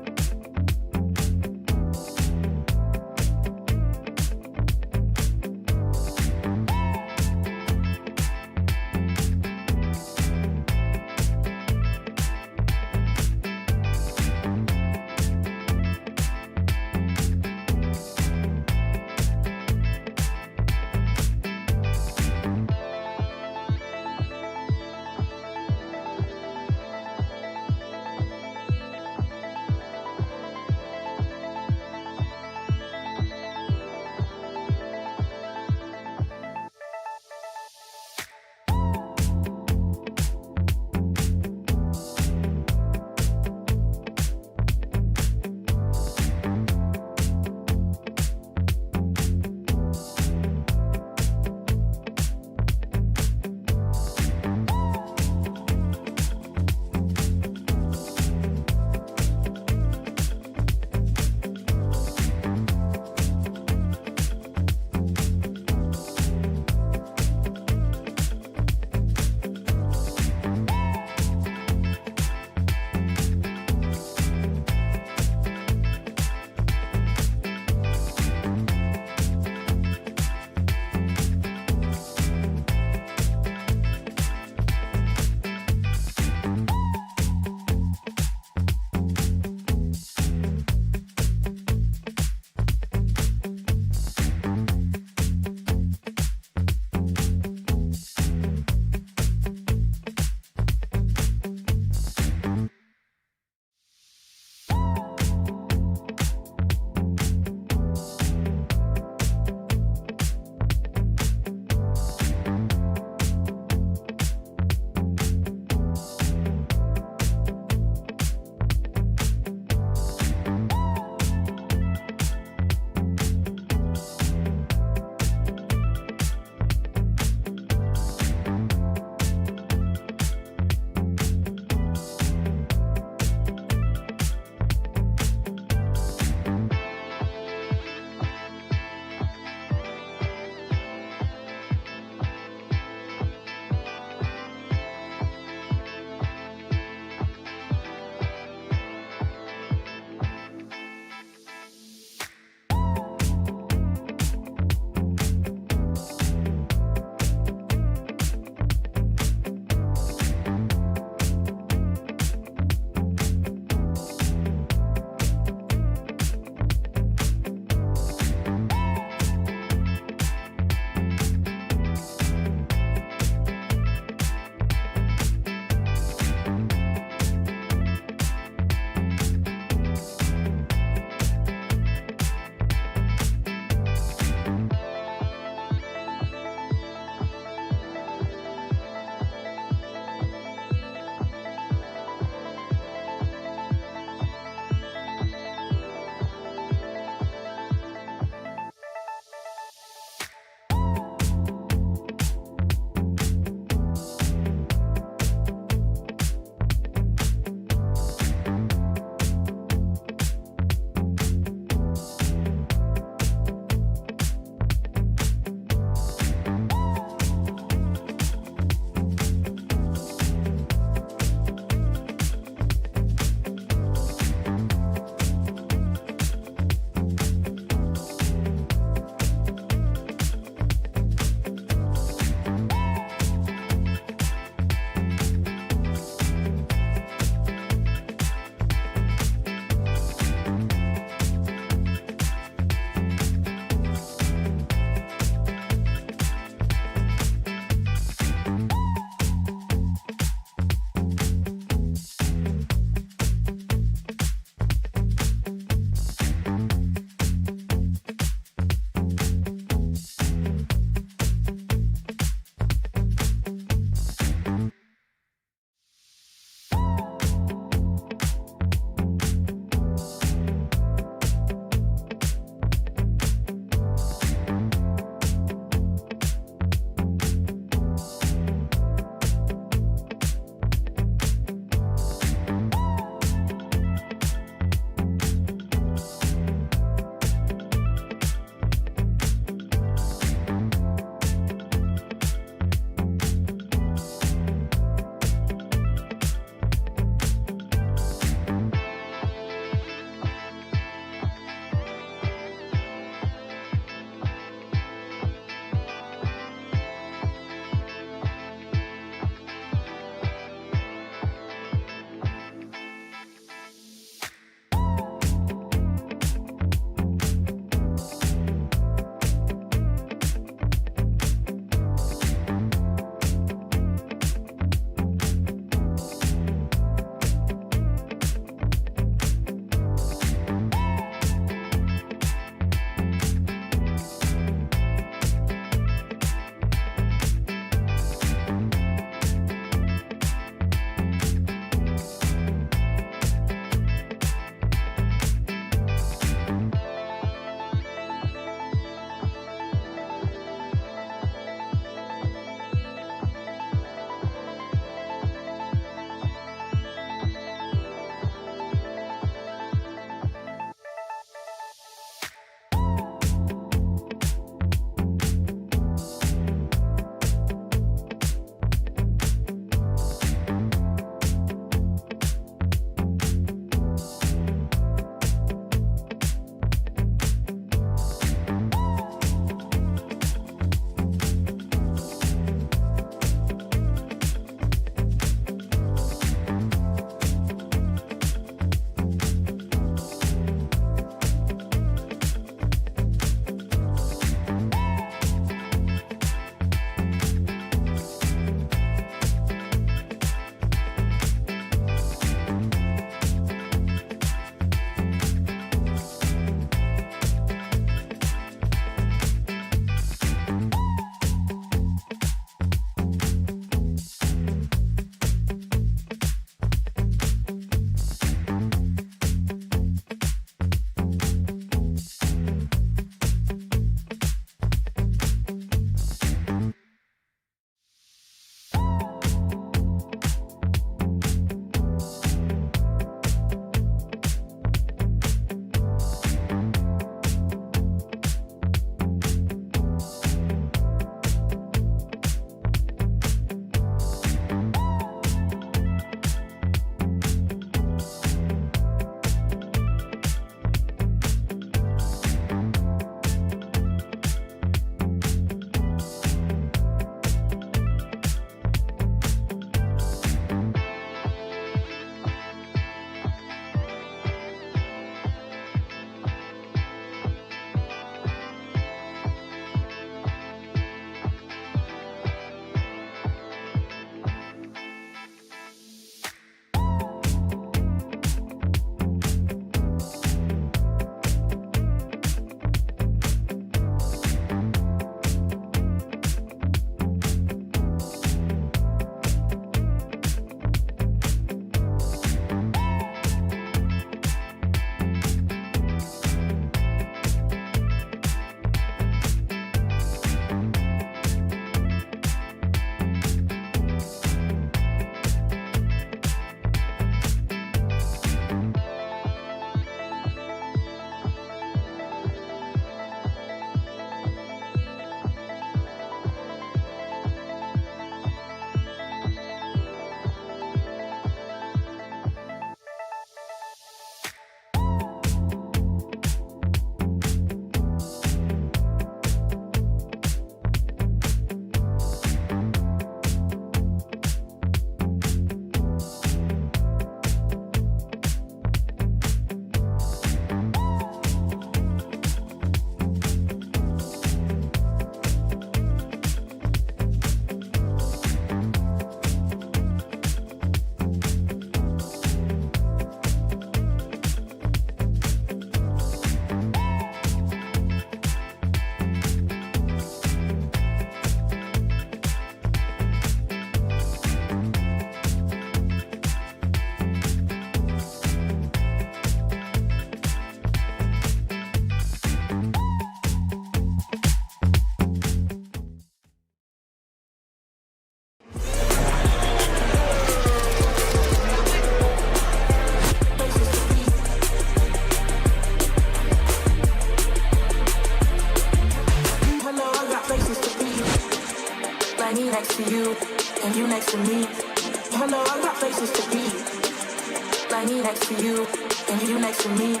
G: Like me next to you, and you next to me.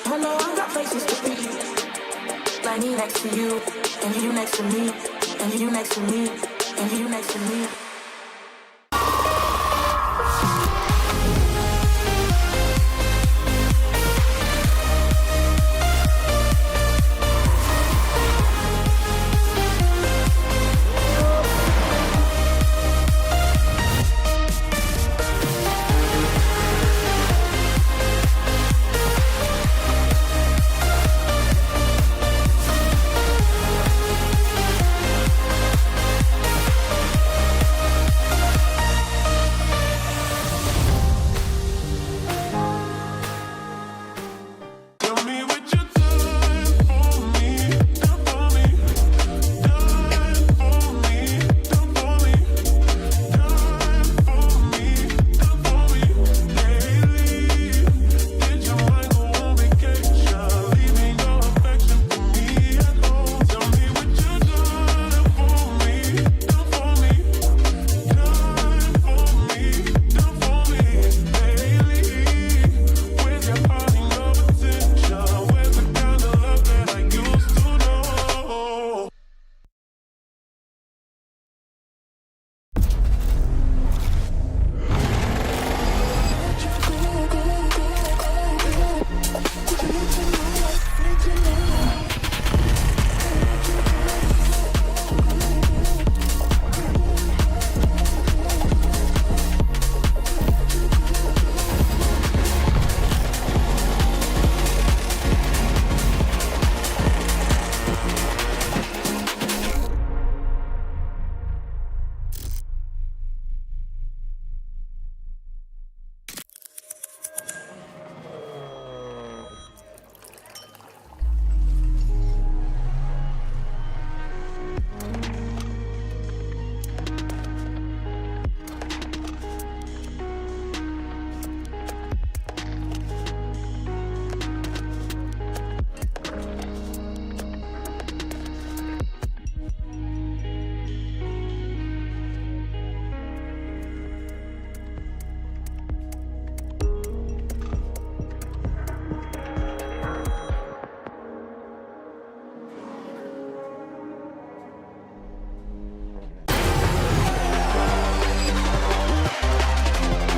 G: Hello, I got places to be. Like me next to you, and you next to me, and you next to me, and you next to me.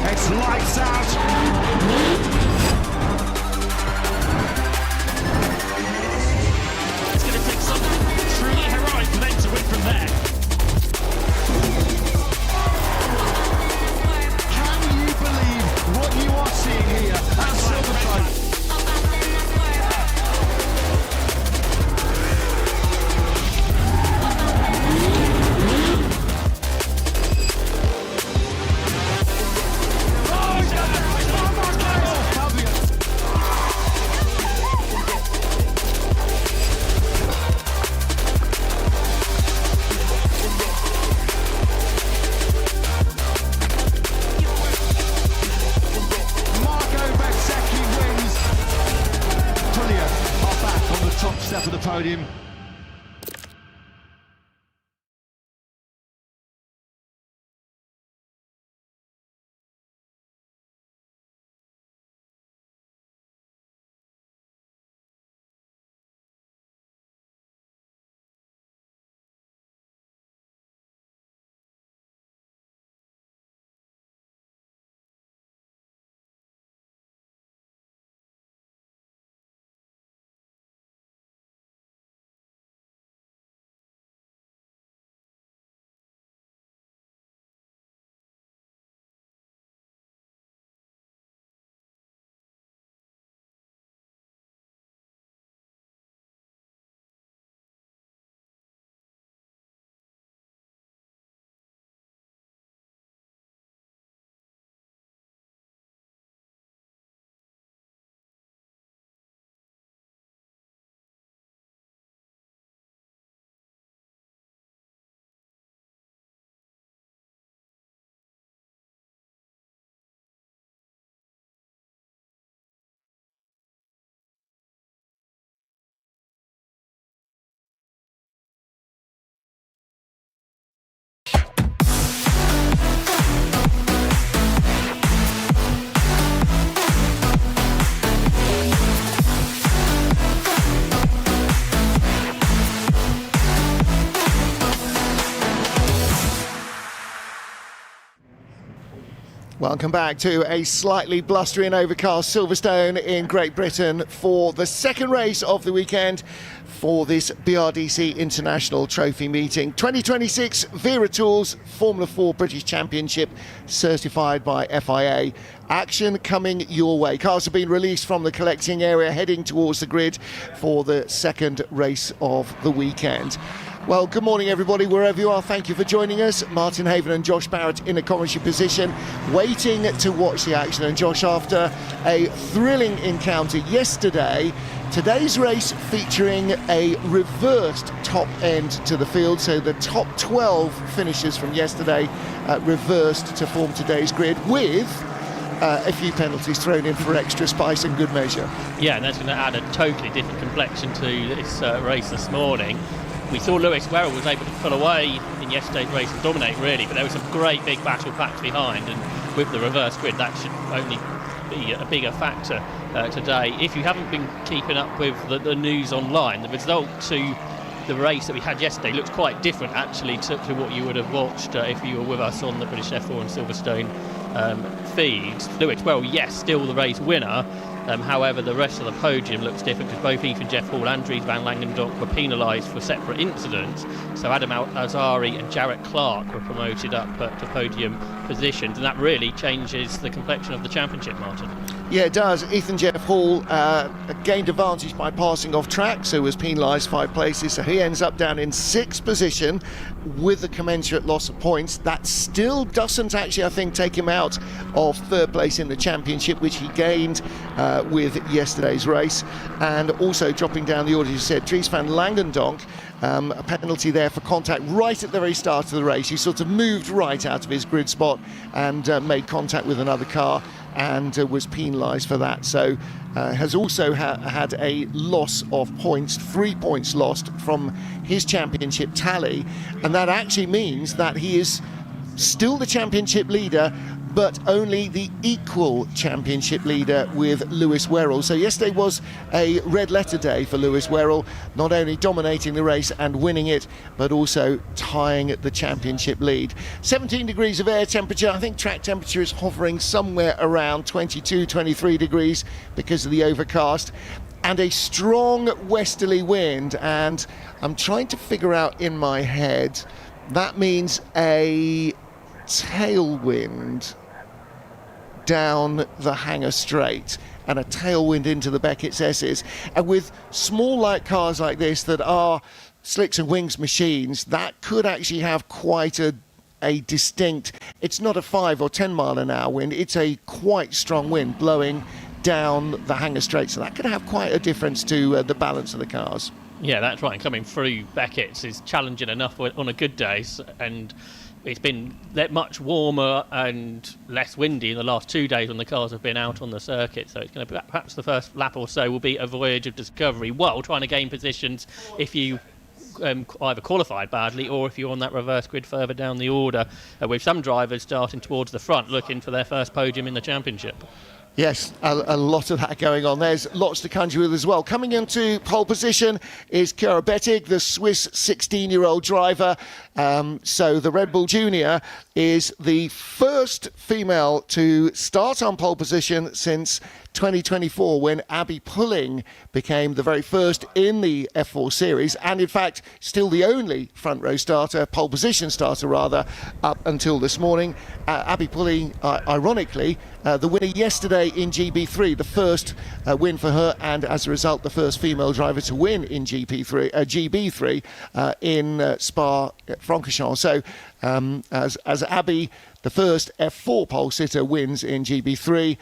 H: It's lights out.
I: It's going to take something truly heroic for them to win from there.
H: Can you believe what you are seeing here at Silverstone? Top step of the podium.
A: Welcome back to a slightly blustery and overcast Silverstone in Great Britain for the second race of the weekend for this BRDC International Trophy meeting. 2026 Vera Tools Formula 4 British Championship certified by FIA. Action coming your way. Cars have been released from the collecting area heading towards the grid for the second race of the weekend. Well, good morning everybody, wherever you are. Thank you for joining us. Martin Haven and Josh Barrett in a commentary position, waiting to watch the action. And Josh, after a thrilling encounter yesterday, today's race featuring a reversed top end to the field. So the top 12 finishers from yesterday reversed to form today's grid with a few penalties thrown in for extra spice and good measure. Yeah,
B: and that's going to add a totally different complexion to this race this morning. We saw Lewis Werrell was able to pull away in yesterday's race and dominate really, but there were some great big battle packs behind, and with the reverse grid that should only be a bigger factor today. If you haven't been keeping up with the news online, the result to the race that we had yesterday looks quite different actually to what you would have watched if you were with us on the British F4 and Silverstone feeds. Lewis Werrell, yes, still the race winner. However, the rest of the podium looks different because both Ethan Jeff Hall and Dries van Langendonk were penalised for separate incidents. So Adam Azari and Jarrett Clark were promoted up to podium positions, and that really changes the complexion of the championship, Martin.
A: Yeah, it does. Ethan Jeff Hall gained advantage by passing off track, so was penalised 5 places. So he ends up down in 6th position with the commensurate loss of points. That still doesn't actually, I think, take him out of 3rd place in the championship, which he gained with yesterday's race. And also dropping down the order, you said, Dries van Langendonk, a penalty there for contact right at the very start of the race. He sort of moved right out of his grid spot and made contact with another car and was penalised for that. So has also had a loss of points, 3 points lost from his championship tally, and that actually means that he is still the championship leader, but only the equal championship leader with Lewis Werrell. So yesterday was a red letter day for Lewis Werrell, not only dominating the race and winning it, but also tying the championship lead. 17 degrees of air temperature. I think track temperature is hovering somewhere around 22, 23 degrees because of the overcast. And a strong westerly wind, and I'm trying to figure out in my head, that means a tailwind down the Hangar Straight and a tailwind into the Beckett's S's. And with small light cars like this that are slicks and wings machines, that could actually have quite a distinct, it's not a 5 or 10 mile an hour wind, it's a quite strong wind blowing down the Hangar Straight, so that could have quite a difference to the balance of the cars.
B: Yeah, that's right. Coming through Beckett's is challenging enough on a good day, and it's been much warmer and less windy in the last 2 days when the cars have been out on the circuit. So it's going to be perhaps the first lap or so will be a voyage of discovery while trying to gain positions if you either qualified badly or if you're on that reverse grid further down the order, with some drivers starting towards the front looking for their first podium in the championship.
A: Yes, a lot of that going on. There's lots to conjure with as well. Coming into pole position is Chiara Bettig, the Swiss 16-year-old driver. So the Red Bull Junior is the first female to start on pole position since 2024, when Abby Pulling became the very first in the F4 series, and in fact still the only front row starter, pole position starter rather, up until this morning. Abby Pulling, ironically, the winner yesterday in GB3, the first win for her, and as a result the first female driver to win in GB3 in Spa-Francorchamps. So as Abby, the first F4 pole sitter, wins in GB3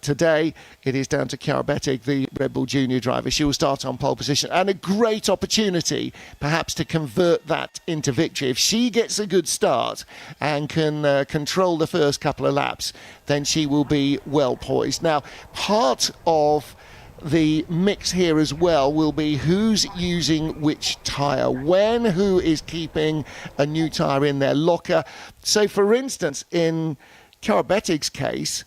A: today, it is down to Chiara Bettig, the Red Bull Junior driver. She will start on pole position, and a great opportunity perhaps to convert that into victory. If she gets a good start and can control the first couple of laps, then she will be well poised. Now, part of the mix here as well will be who's using which tyre when, who is keeping a new tyre in their locker. So for instance, in Chiara Bettig's case,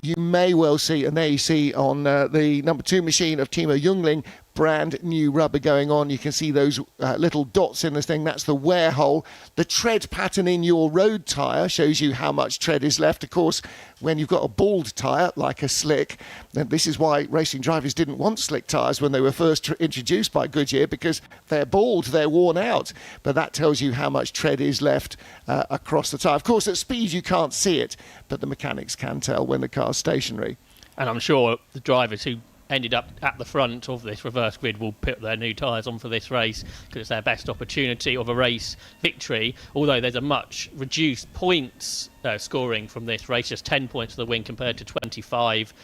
A: you may well see, and there you see on the number 2 machine of Timo Jungling, brand new rubber going on. You can see those little dots in this thing. That's the wear hole. The tread pattern in your road tyre shows you how much tread is left. Of course, when you've got a bald tyre like a slick, then this is why racing drivers didn't want slick tyres when they were first introduced by Goodyear, because they're bald, they're worn out. But that tells you how much tread is left across the tyre. Of course, at speed you can't see it, but the mechanics can tell when the car's stationary.
B: And I'm sure the drivers who ended up at the front of this reverse grid will put their new tyres on for this race because it's their best opportunity of a race victory, although there's a much reduced points scoring from this race, just 10 points to the win compared to 25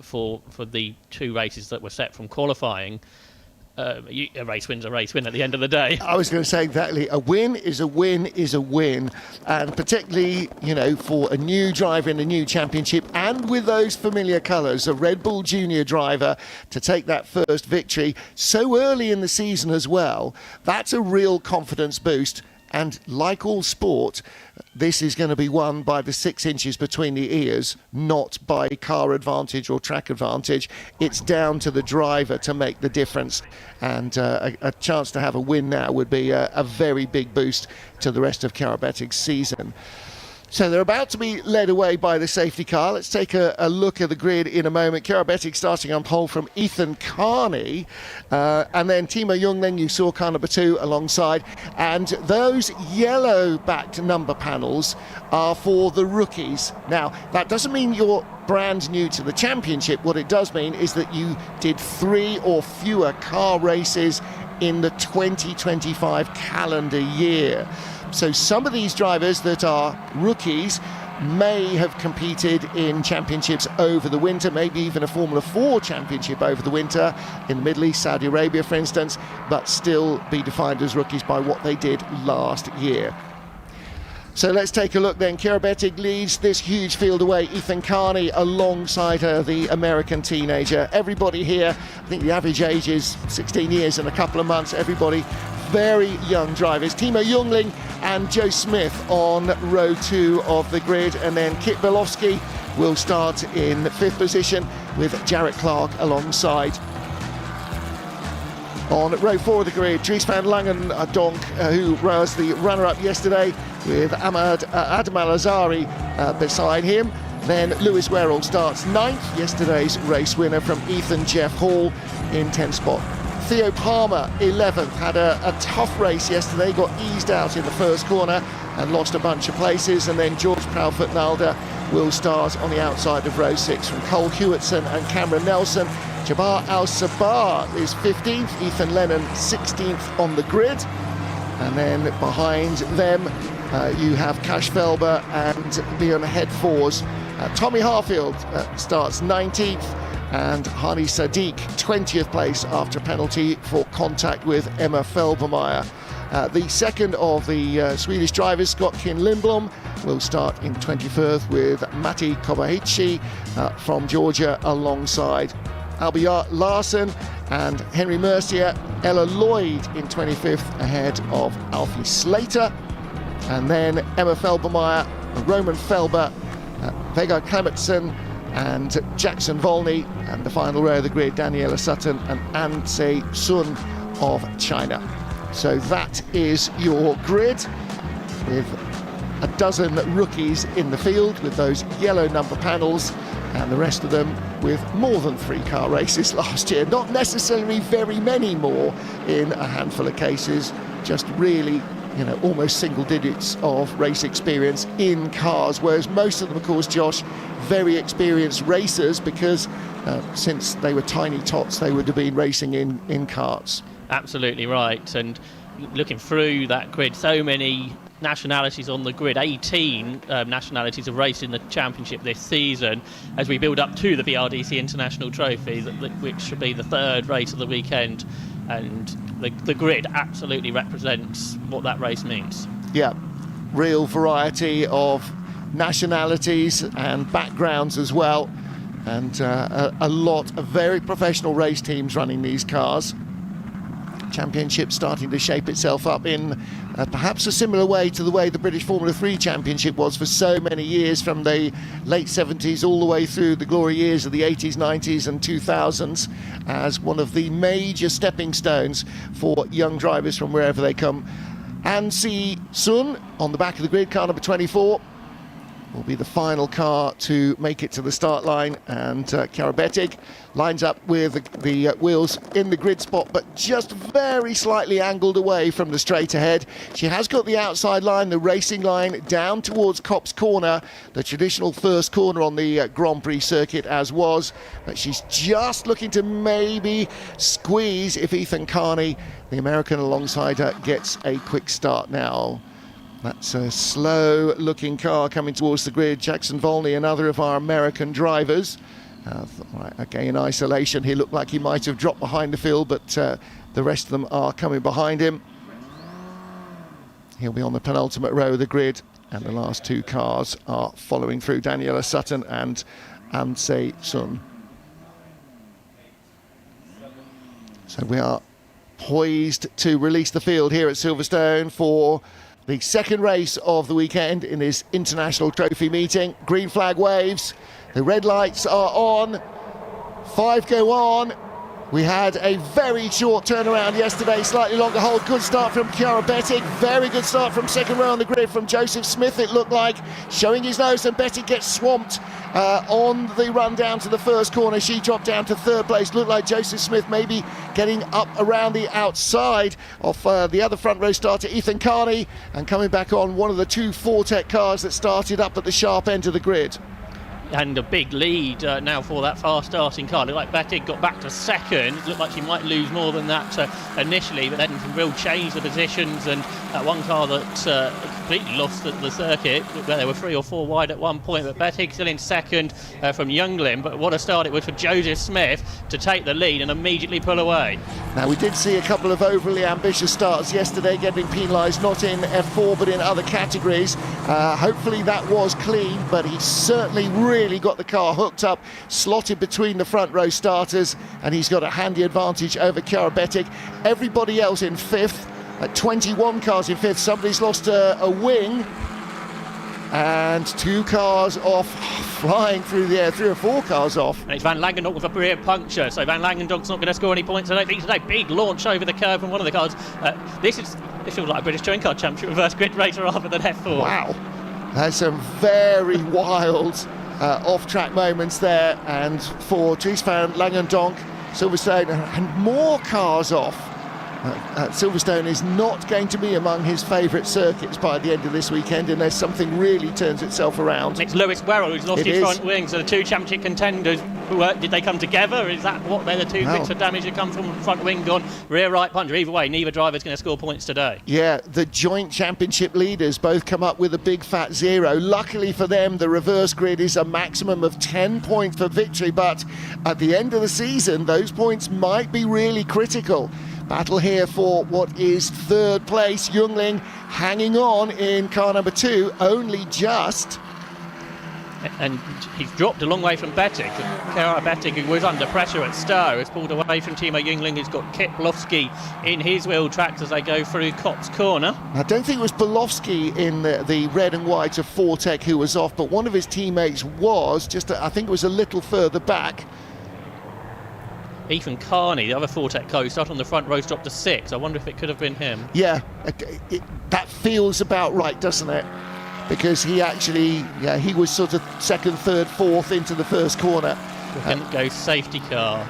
B: for the two races that were set from qualifying. A race win's a race win at the end of the day.
A: I was going to say exactly. A win is a win is a win. And particularly, you know, for a new driver in a new championship and with those familiar colours, a Red Bull Junior driver to take that first victory so early in the season as well, that's a real confidence boost. And like all sport, this is going to be won by the 6 inches between the ears, not by car advantage or track advantage. It's down to the driver to make the difference. And a chance to have a win now would be a very big boost to the rest of Karabatic's season. So they're about to be led away by the safety car. Let's take a look at the grid in a moment. Karabatic starting on pole from Ethan Carney. And then Timo Jungling, you saw car number 2 alongside. And those yellow-backed number panels are for the rookies. Now, that doesn't mean you're brand new to the championship. What it does mean is that you did 3 or fewer car races in the 2025 calendar year. So some of these drivers that are rookies may have competed in championships over the winter, maybe even a Formula 4 championship over the winter in the Middle East, Saudi Arabia, for instance, but still be defined as rookies by what they did last year. So let's take a look then. Karabatic leads this huge field away. Ethan Carney alongside her, the American teenager. Everybody here, I think the average age is 16 years and a couple of months. Everybody very young drivers. Timo Jungling and Joe Smith on row 2 of the grid, and then Kit Belowski will start in 5th position with Jarrett Clark alongside. On row 4 of the grid, Dries van Langen Donk, who was the runner-up yesterday, with Adam Al-Azari beside him. Then Lewis Werrell starts 9th, yesterday's race winner from Ethan Jeff Hall in 10th spot. Theo Palmer, 11th, had a tough race yesterday, got eased out in the first corner and lost a bunch of places. And then George Proudfoot-Nalder will start on the outside of row 6 from Cole Hewitson and Cameron Nelson. Jabbar Al-Sabah is 15th, Ethan Lennon 16th on the grid. And then behind them, you have Cash Felber and Leon Headfors. Tommy Harfield starts 19th, and Hani Sadiq 20th place after a penalty for contact with Emma Felbermeyer. The second of the Swedish drivers, Scott Kin Lindblom, will start in 21st with Matti Kobayashi from Georgia alongside Albert Larsen and Henry Mercier. Ella Lloyd in 25th ahead of Alfie Slater. And then Emma Felbermeyer, Roman Felber, Vegard Clementson and Jackson Volney, and the final row of the grid, Daniela Sutton and An Se Sun of China. So that is your grid, with a dozen rookies in the field with those yellow number panels, and the rest of them with more than 3 car races last year. Not necessarily very many more in a handful of cases, just really, you know, almost single digits of race experience in cars, whereas most of them, of course, Josh, very experienced racers, because since they were tiny tots, they would have been racing in karts.
B: Absolutely right. And looking through that grid, so many nationalities on the grid. 18 nationalities have raced in the championship this season as we build up to the BRDC International Trophy, which should be the 3rd race of the weekend. And the grid absolutely represents what that race means.
A: Yeah, real variety of nationalities and backgrounds as well, and a lot of very professional race teams running these cars. Championship starting to shape itself up in perhaps a similar way to the way the British Formula 3 Championship was for so many years, from the late 70s all the way through the glory years of the 80s, 90s and 2000s, as one of the major stepping stones for young drivers from wherever they come. Ansi Sun on the back of the grid, car number 24, will be the final car to make it to the start line, and Chiara Bettig lines up with the wheels in the grid spot, but just very slightly angled away from the straight ahead. She has got the outside line, the racing line, down towards Copse Corner, the traditional first corner on the Grand Prix circuit as was, but she's just looking to maybe squeeze if Ethan Carney, the American alongside her, gets a quick start now. That's a slow-looking car coming towards the grid. Jackson Volney, another of our American drivers. Right, again, in isolation, he looked like he might have dropped behind the field, but the rest of them are coming behind him. He'll be on the penultimate row of the grid, and the last two cars are following through, Daniela Sutton and Anse Sun. So we are poised to release the field here at Silverstone for the second race of the weekend in this International Trophy meeting. Green flag waves, the red lights are on, 5 go on. We had a very short turnaround yesterday, slightly longer hold. Good start from Chiara Bettig, very good start from second row on the grid from Joseph Smith, it looked like, showing his nose, and Bettig gets swamped on the run down to the first corner. She dropped down to third place. Looked like Joseph Smith maybe getting up around the outside of the other front row starter, Ethan Carney, and coming back on one of the two Fortec cars that started up at the sharp end of the grid.
B: And a big lead now for that fast starting car. Looked like Bettig got back to second. Looked like she might lose more than that initially, but then real change the positions, and that one car that completely lost the circuit, where they were 3 or 4 wide at one point, but Bettig still in second from Younglim. But what a start it was for Joseph Smith to take the lead and immediately pull away.
A: Now, we did see a couple of overly ambitious starts yesterday, getting penalised not in F4 but in other categories. Hopefully that was clean, but he certainly really got the car hooked up, slotted between the front row starters, and he's got a handy advantage over Chiara Bettig. Everybody else in fifth, at 21 cars in fifth. Somebody's lost a wing, and 2 cars off, flying through the air, 3 or 4 cars off.
B: And it's Van Langendonk with a rear puncture, so Van Langendonk's not going to score any points, I don't think, today. Big launch over the curve from one of the cars. This feels like a British Touring Car Championship reverse grid racer rather than F4.
A: Wow, there's some very wild off-track moments there, and for Dries Van Langendonk, Silverstone, and more cars off. Silverstone is not going to be among his favourite circuits by the end of this weekend unless something really turns itself around.
B: It's Lewis Werrell who's lost his front wing, so the two championship contenders, did they come together? Is that what they're the two bits of damage that come from front wing gone, rear right puncher? Either way, neither driver's going to score points today. Yeah, the joint championship leaders both come up with a big fat 0. Luckily for them, the reverse grid is a maximum of 10 points for victory, but at the end of the season, those points might be really critical. Battle here for what is third place. Youngling hanging on in car number 2, only just. And he's dropped a long way from Bettig. Chiara Bettig, who was under pressure at Stowe, has pulled away from Timo Youngling, who's got Kip Lofsky in his wheel tracks as they go through Copse Corner.
A: I don't think it was Bolofsky in the red and white of Fortec who was off, but one of his teammates was, I think it was a little further back.
B: Ethan Carney, the other Fortec car, who started on the front row, dropped to 6. I wonder if it could have been him. Yeah, that feels about right, doesn't it? Because he actually, he was sort of second, third, fourth into the first corner. Didn't go safety car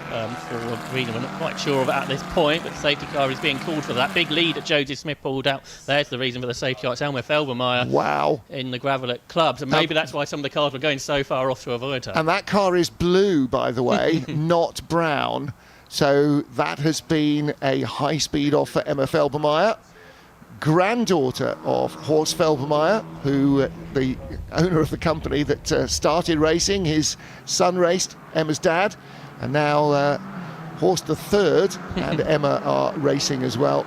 B: for Rena. We're not quite sure of it at this point, but the safety car is being called for that. Big lead that Joseph Smith pulled out. There's the reason for the safety car. It's Elmer Felbermeyer.
A: Wow.
B: In the gravel at clubs. And maybe that's why some of the cars were going so far off to avoid her. And
A: that car is blue, by the way, not brown. So that has been a high speed off for Emma Felbermeyer. Granddaughter of Horst Felbermeyer, who the owner of the company that started racing. His son raced, Emma's dad, and now Horst the third and Emma are racing as well.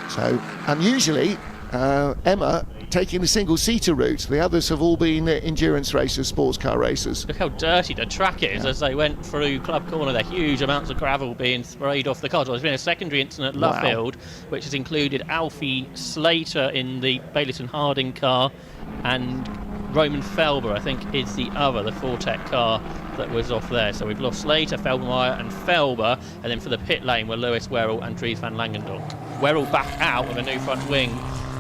A: So unusually, Emma taking the single-seater route. The others have all been endurance racers, sports car racers.
B: Look how dirty the track is as they went through Club Corner. There huge amounts of gravel being sprayed off the cars. Well, there's been a secondary incident at Luffield, which has included Alfie Slater in the Bayliss and Harding car, and Roman Felber, I think, is the other, the Fortec car that was off there. So we've lost Slater, Felbermeyer and Felber, and then for the pit lane were Lewis Werrell and Dries van Langendonk. Werrell back out with a new front wing,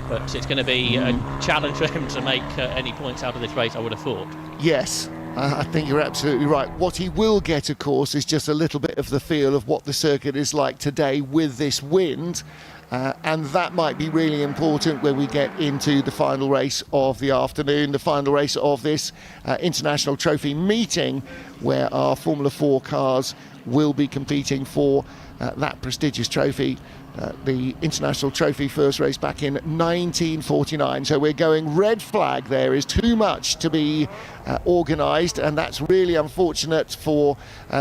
B: but it's going to be a challenge for him to make any points out of this race, I would have thought.
A: Yes, I think you're absolutely right. What he will get, of course, is just a little bit of the feel of what the circuit is like today with this wind. And that might be really important when we get into the final race of the afternoon, the final race of this International Trophy meeting, where our Formula 4 cars will be competing for that prestigious trophy. The International Trophy first race back in 1949. So we're going red flag. There is too much to be organised, and that's really unfortunate for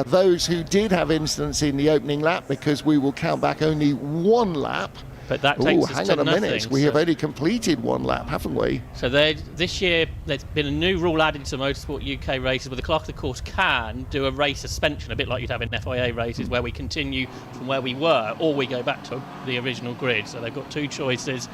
A: those who did have incidents in the opening lap, because we will count back only one lap.
B: But that takes us
A: hang
B: to
A: on a
B: nothing.
A: minute. We have only completed one lap, haven't we?
B: So this year there's been a new rule added to Motorsport UK races where the clerk of the course can do a race suspension, a bit like you'd have in FIA races, where we continue from where we were or we go back to the original grid. So they've got two choices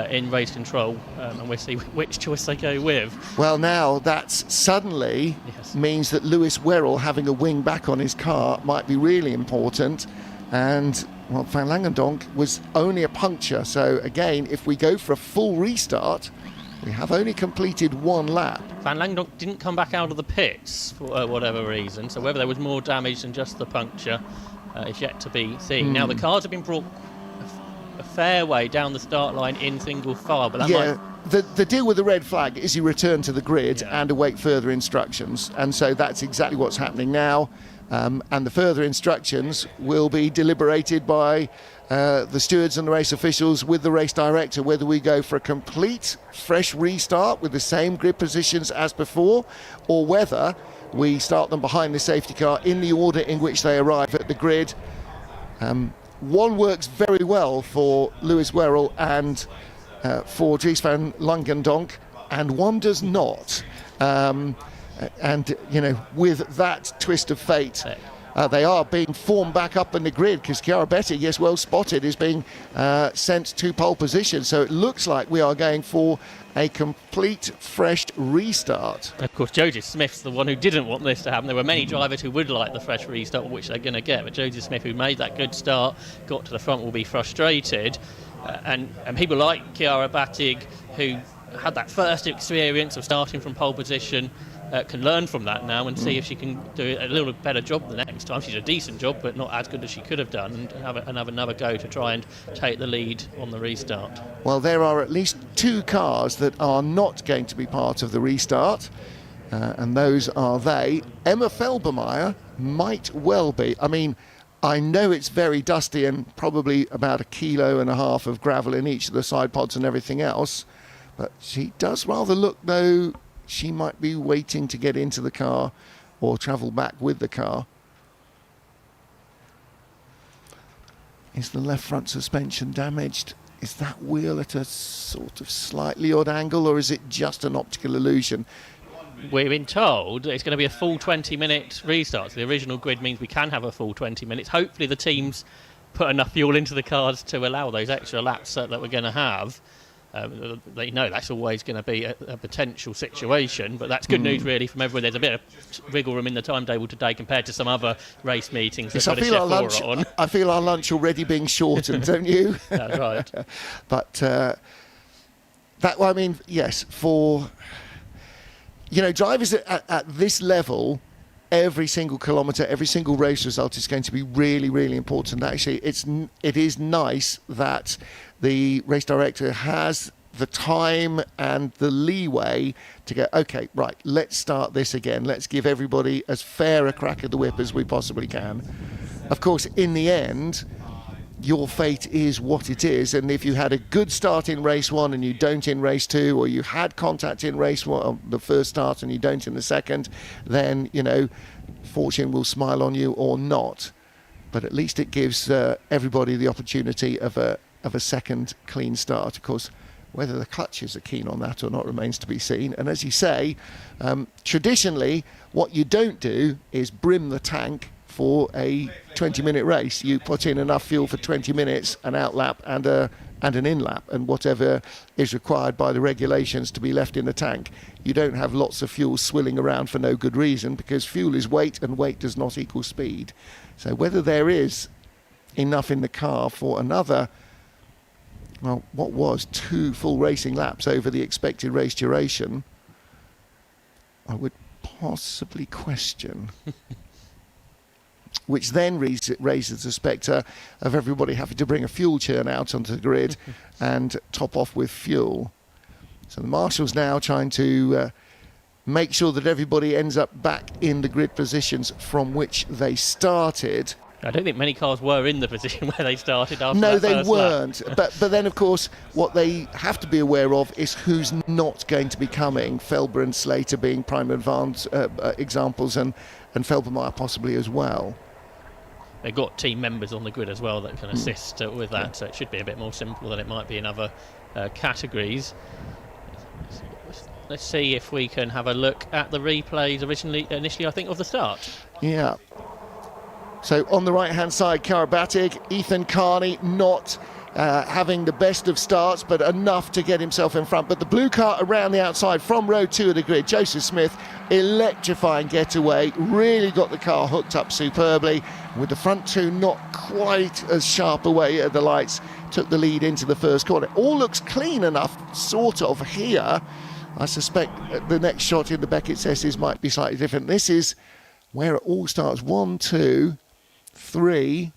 B: in race control, and we'll see which choice they go with.
A: Well, now that suddenly means that Lewis Werrell having a wing back on his car might be really important. And well, Van Langendonk was only a puncture. So again, if we go for a full restart, we have only completed one lap.
B: Van Langendonk didn't come back out of the pits for whatever reason. So whether there was more damage than just the puncture is yet to be seen. Now the cars have been brought a fair way down the start line in single file, but that
A: the deal with the red flag is you return to the grid and await further instructions, and so that's exactly what's happening now. And the further instructions will be deliberated by the stewards and the race officials with the race director, whether we go for a complete fresh restart with the same grid positions as before, or whether we start them behind the safety car in the order in which they arrive at the grid. One works very well for Lewis Werrell and for Dries van Langendonk, and one does not. And, you know, with that twist of fate, they are being formed back up in the grid, because Chiara Betti, yes, well spotted, is being sent to pole position. So it looks like we are going for a complete fresh restart.
B: Of course, Joseph Smith's the one who didn't want this to happen. There were many drivers who would like the fresh restart, which they're going to get. But Joseph Smith, who made that good start, got to the front, will be frustrated. And people like Chiara Battig, who had that first experience of starting from pole position, can learn from that now and see if she can do a little better job the next time. She's a decent job, but not as good as she could have done, and have another go to try and take the lead on the restart.
A: Well, there are at least two cars that are not going to be part of the restart, and those are they. Emma Felbermeyer might well be. I mean, I know it's very dusty and probably about 1.5 kilos of gravel in each of the side pods and everything else, but she does rather look, though, she might be waiting to get into the car or travel back with the car. Is the left front suspension damaged? Is that wheel at a sort of slightly odd angle, or is it just an optical illusion?
B: We've been told it's going to be a full 20-minute restart. So the original grid means we can have a full 20 minutes. Hopefully the teams put enough fuel into the cars to allow those extra laps that we're going to have. They know that's always going to be a potential situation, but that's good news really from everyone. There's a bit of wiggle room in the timetable today compared to some other race meetings that
A: I feel our lunch already being shortened, don't you?
B: That's right.
A: But I mean, yes, for drivers at this level, every single kilometre, every single race result is going to be really, really important. Actually, it is nice that the race director has the time and the leeway to go, okay, right, let's start this again. Let's give everybody as fair a crack at the whip as we possibly can. Of course, in the end, your fate is what it is, and if you had a good start in race one and you don't in race two, or you had contact in race one, the first start, and you don't in the second, then fortune will smile on you or not. But at least it gives everybody the opportunity of a second clean start. Of course, Whether the clutches are keen on that or not remains to be seen. And as you say, traditionally, what you don't do is brim the tank for a 20-minute race. You put in enough fuel for 20 minutes, an outlap and an in-lap, and whatever is required by the regulations to be left in the tank. You don't have lots of fuel swilling around for no good reason, because fuel is weight and weight does not equal speed. So whether there is enough in the car for another, well, what was 2 full racing laps over the expected race duration, I would possibly question. Which then raises the spectre of everybody having to bring a fuel churn out onto the grid and top off with fuel. So the marshals now trying to make sure that everybody ends up back in the grid positions from which they started.
B: I don't think many cars were in the position where they started after
A: No,
B: that
A: they
B: first
A: weren't.
B: lap.
A: But then, of course, what they have to be aware of is who's not going to be coming. Felber and Slater being prime examples, and Felbermeyer possibly as well.
B: They've got team members on the grid as well that can assist with that, so it should be a bit more simple than it might be in other categories. Let's see if we can have a look at the replays initially, I think, of the start.
A: Yeah. So on the right-hand side, Karabatic, Ethan Carney not having the best of starts, but enough to get himself in front. But the blue car around the outside from row 2 of the grid, Joseph Smith, electrifying getaway, really got the car hooked up superbly. With the front 2 not quite as sharp away at the lights, took the lead into the first corner. All looks clean enough, sort of, here. I suspect the next shot in the Beckett's S's might be slightly different. This is where it all starts. 1, 2, 3.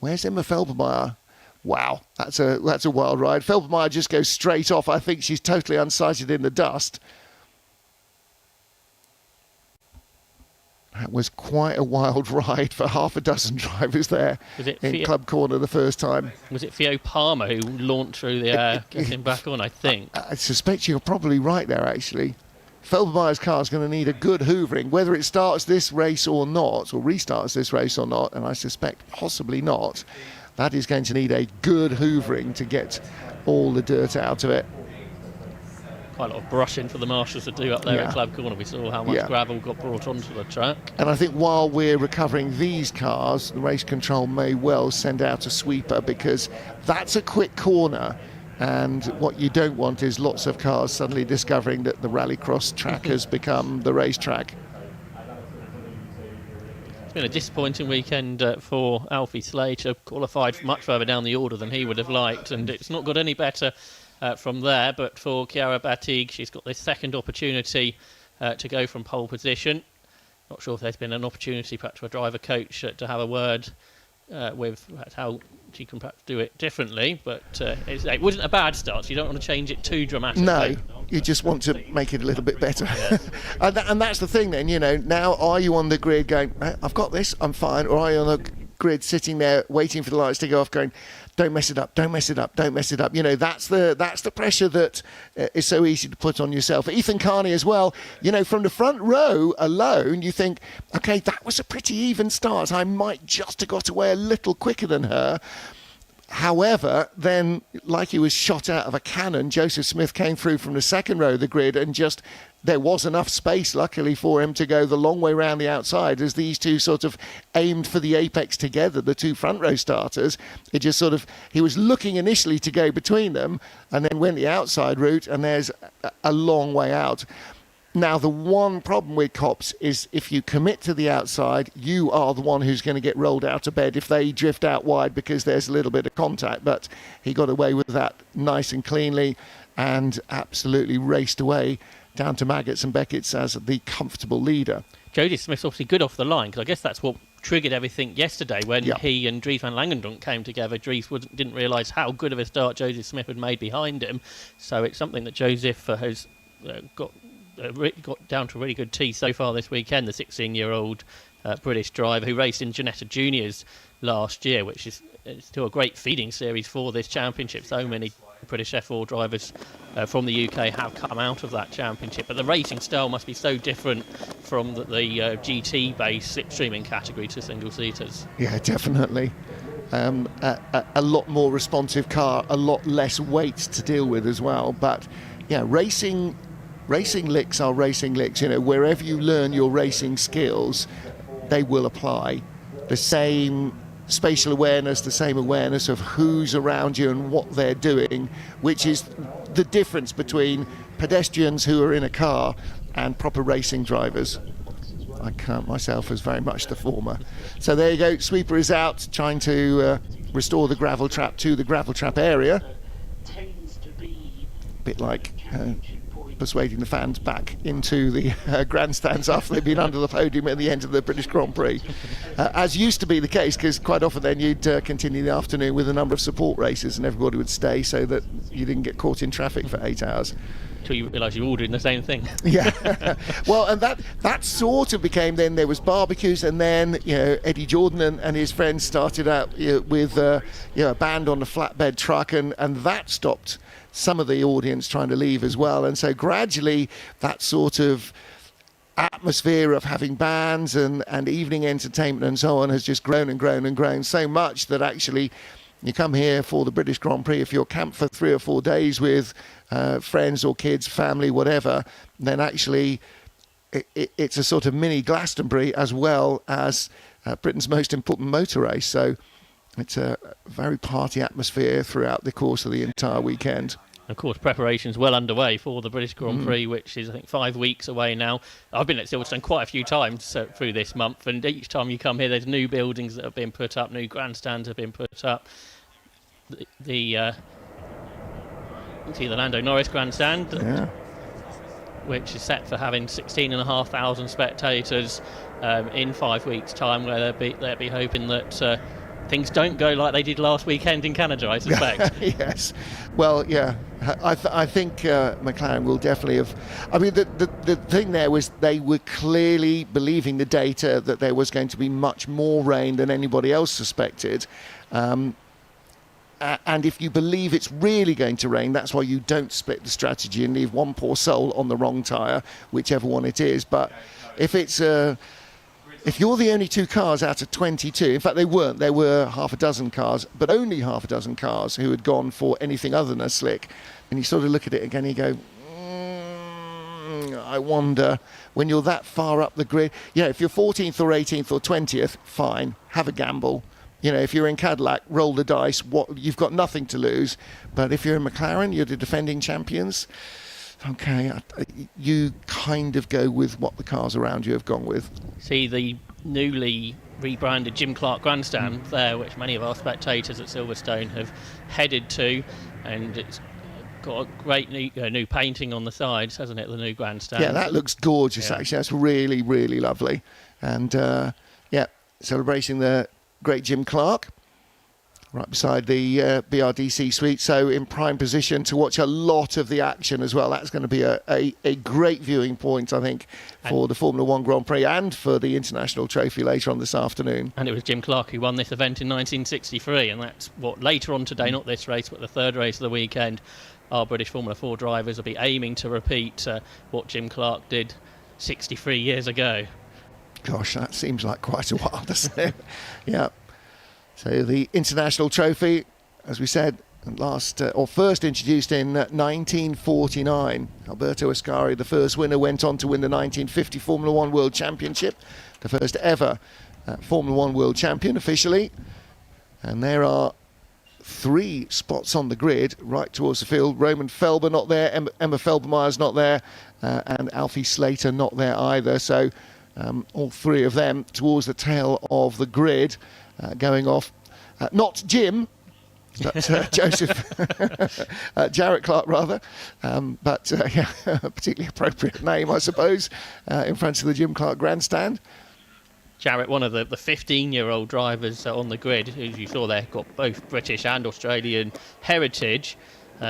A: Where's Emma Felbermeyer? Wow, that's a wild ride. Felbermeyer just goes straight off. I think she's totally unsighted in the dust. That was quite a wild ride for half a dozen drivers there in Club Corner the first time.
B: Was it Theo Palmer who launched through the air, getting back on, I think?
A: I suspect you're probably right there, actually. Felbermeyer's car is going to need a good hoovering, whether it starts this race or not, or restarts this race or not, and I suspect possibly not. That is going to need a good hoovering to get all the dirt out of it.
B: Quite a lot of brushing for the marshals to do up there at Club Corner. We saw how much gravel got brought onto the track.
A: And I think while we're recovering these cars, the race control may well send out a sweeper, because that's a quick corner. And what you don't want is lots of cars suddenly discovering that the rallycross track has become the racetrack.
B: It's been a disappointing weekend for Alfie Slater, qualified much further down the order than he would have liked, and it's not got any better from there. But for Chiara Batig, she's got this second opportunity to go from pole position. Not sure if there's been an opportunity perhaps for a driver coach to have a word with how she can perhaps do it differently, but it wasn't a bad start, so you don't want to change it too dramatically.
A: No, you just want to make it a little bit better. And that's the thing then, now are you on the grid going, I've got this, I'm fine, or are you on the grid sitting there waiting for the lights to go off going, don't mess it up, don't mess it up, don't mess it up. That's the pressure that is so easy to put on yourself. Ethan Carney as well, from the front row alone, you think, okay, that was a pretty even start. I might just have got away a little quicker than her. However, then, like he was shot out of a cannon, Joseph Smith came through from the second row of the grid, and just there was enough space, luckily, for him to go the long way round the outside as these two sort of aimed for the apex together, the two front row starters. It just sort of, he was looking initially to go between them and then went the outside route, and there's a long way out. Now, the one problem with cops is if you commit to the outside, you are the one who's going to get rolled out of bed if they drift out wide because there's a little bit of contact. But he got away with that nice and cleanly and absolutely raced away down to Maggots and Beckett's as the comfortable leader.
B: Jody Smith's obviously good off the line, because I guess that's what triggered everything yesterday when he and Dries van Langendonk came together. Dries didn't realise how good of a start Joseph Smith had made behind him. So it's something that Joseph has got down to a really good tee so far this weekend. The 16-year-old British driver who raced in Ginetta Juniors last year, which is still a great feeding series for this championship. So many British F4 drivers from the UK have come out of that championship, but the racing style must be so different from the GT-based slipstreaming category to single-seaters.
A: Yeah, definitely. a lot more responsive car, a lot less weight to deal with as well. But yeah, racing licks are racing licks. You know, wherever you learn your racing skills, they will apply. The same spatial awareness, the same awareness of who's around you and what they're doing, which is the difference between pedestrians who are in a car and proper racing drivers. I count myself as very much the former. So there you go, sweeper is out, trying to restore the gravel trap to the gravel trap area. A bit like persuading the fans back into the grandstands after they've been under the podium at the end of the British Grand Prix. As used to be the case, because quite often then you'd continue the afternoon with a number of support races and everybody would stay so that you didn't get caught in traffic for 8 hours.
B: Until you realise you're all doing the same thing.
A: Yeah. Well, and that sort of became, then there was barbecues, and then, you know, Eddie Jordan and his friends started out, you know, with a band on a flatbed truck, and that stopped some of the audience trying to leave as well. And so gradually that sort of atmosphere of having bands and evening entertainment and so on has just grown and grown and grown so much that actually you come here for the British Grand Prix, if you're camped for 3 or 4 days with friends or kids, family, whatever, then actually it's a sort of mini Glastonbury as well as Britain's most important motor race. So it's a very party atmosphere throughout the course of the entire weekend.
B: Of course, preparations well underway for the British Grand Prix, which is, I think, 5 weeks away now. I've been at Silverstone quite a few times through this month, and each time you come here, there's new buildings that have been put up, new grandstands have been put up. You see the Lando Norris grandstand, which is set for having 16,500 spectators in 5 weeks' time, where they'll be hoping that things don't go like they did last weekend in Canada, I suspect.
A: Yes. Well, yeah. I think McLaren will definitely have... I mean, the thing there was they were clearly believing the data that there was going to be much more rain than anybody else suspected. And if you believe it's really going to rain, that's why you don't split the strategy and leave one poor soul on the wrong tyre, whichever one it is. But if it's... if you're the only 2 cars out of 22, in fact they weren't, there were half a dozen cars, but only half a dozen cars who had gone for anything other than a slick, and you sort of look at it again and you go, I wonder, when you're that far up the grid, you know, if you're 14th or 18th or 20th, fine, have a gamble. You know, if you're in Cadillac, roll the dice, you've got nothing to lose. But if you're in McLaren, you're the defending champions, okay, you kind of go with what the cars around you have gone with. See
B: the newly rebranded Jim Clark grandstand there, which many of our spectators at Silverstone have headed to, and it's got a great new painting on the sides, hasn't it, the new grandstand? Yeah, that looks gorgeous, actually. That's really, really lovely. And, celebrating the great Jim Clark, right beside the BRDC suite, so in prime position to watch a lot of the action as well. That's going to be a great viewing point, I think, for the Formula 1 Grand Prix and for the International Trophy later on this afternoon. And it was Jim Clark who won this event in 1963, and that's what later on today, not this race, but the third race of the weekend, our British Formula 4 drivers will be aiming to repeat what Jim Clark did 63 years ago. Gosh, that seems like quite a while, doesn't it? Yeah. So the International Trophy, as we said, first introduced in 1949. Alberto Ascari, the first winner, went on to win the 1950 Formula 1 World Championship, the first ever Formula 1 World Champion officially. And there are 3 spots on the grid right towards the field. Roman Felber not there, Emma Felbermeyer's not there, and Alfie Slater not there either. So all 3 of them towards the tail of the grid, going off. Not Jim, but Joseph, Jarrett Clark rather, but a particularly appropriate name, I suppose, in front of the Jim Clark grandstand. Jarrett, one of the 15-year-old drivers on the grid, who you saw there, got both British and Australian heritage.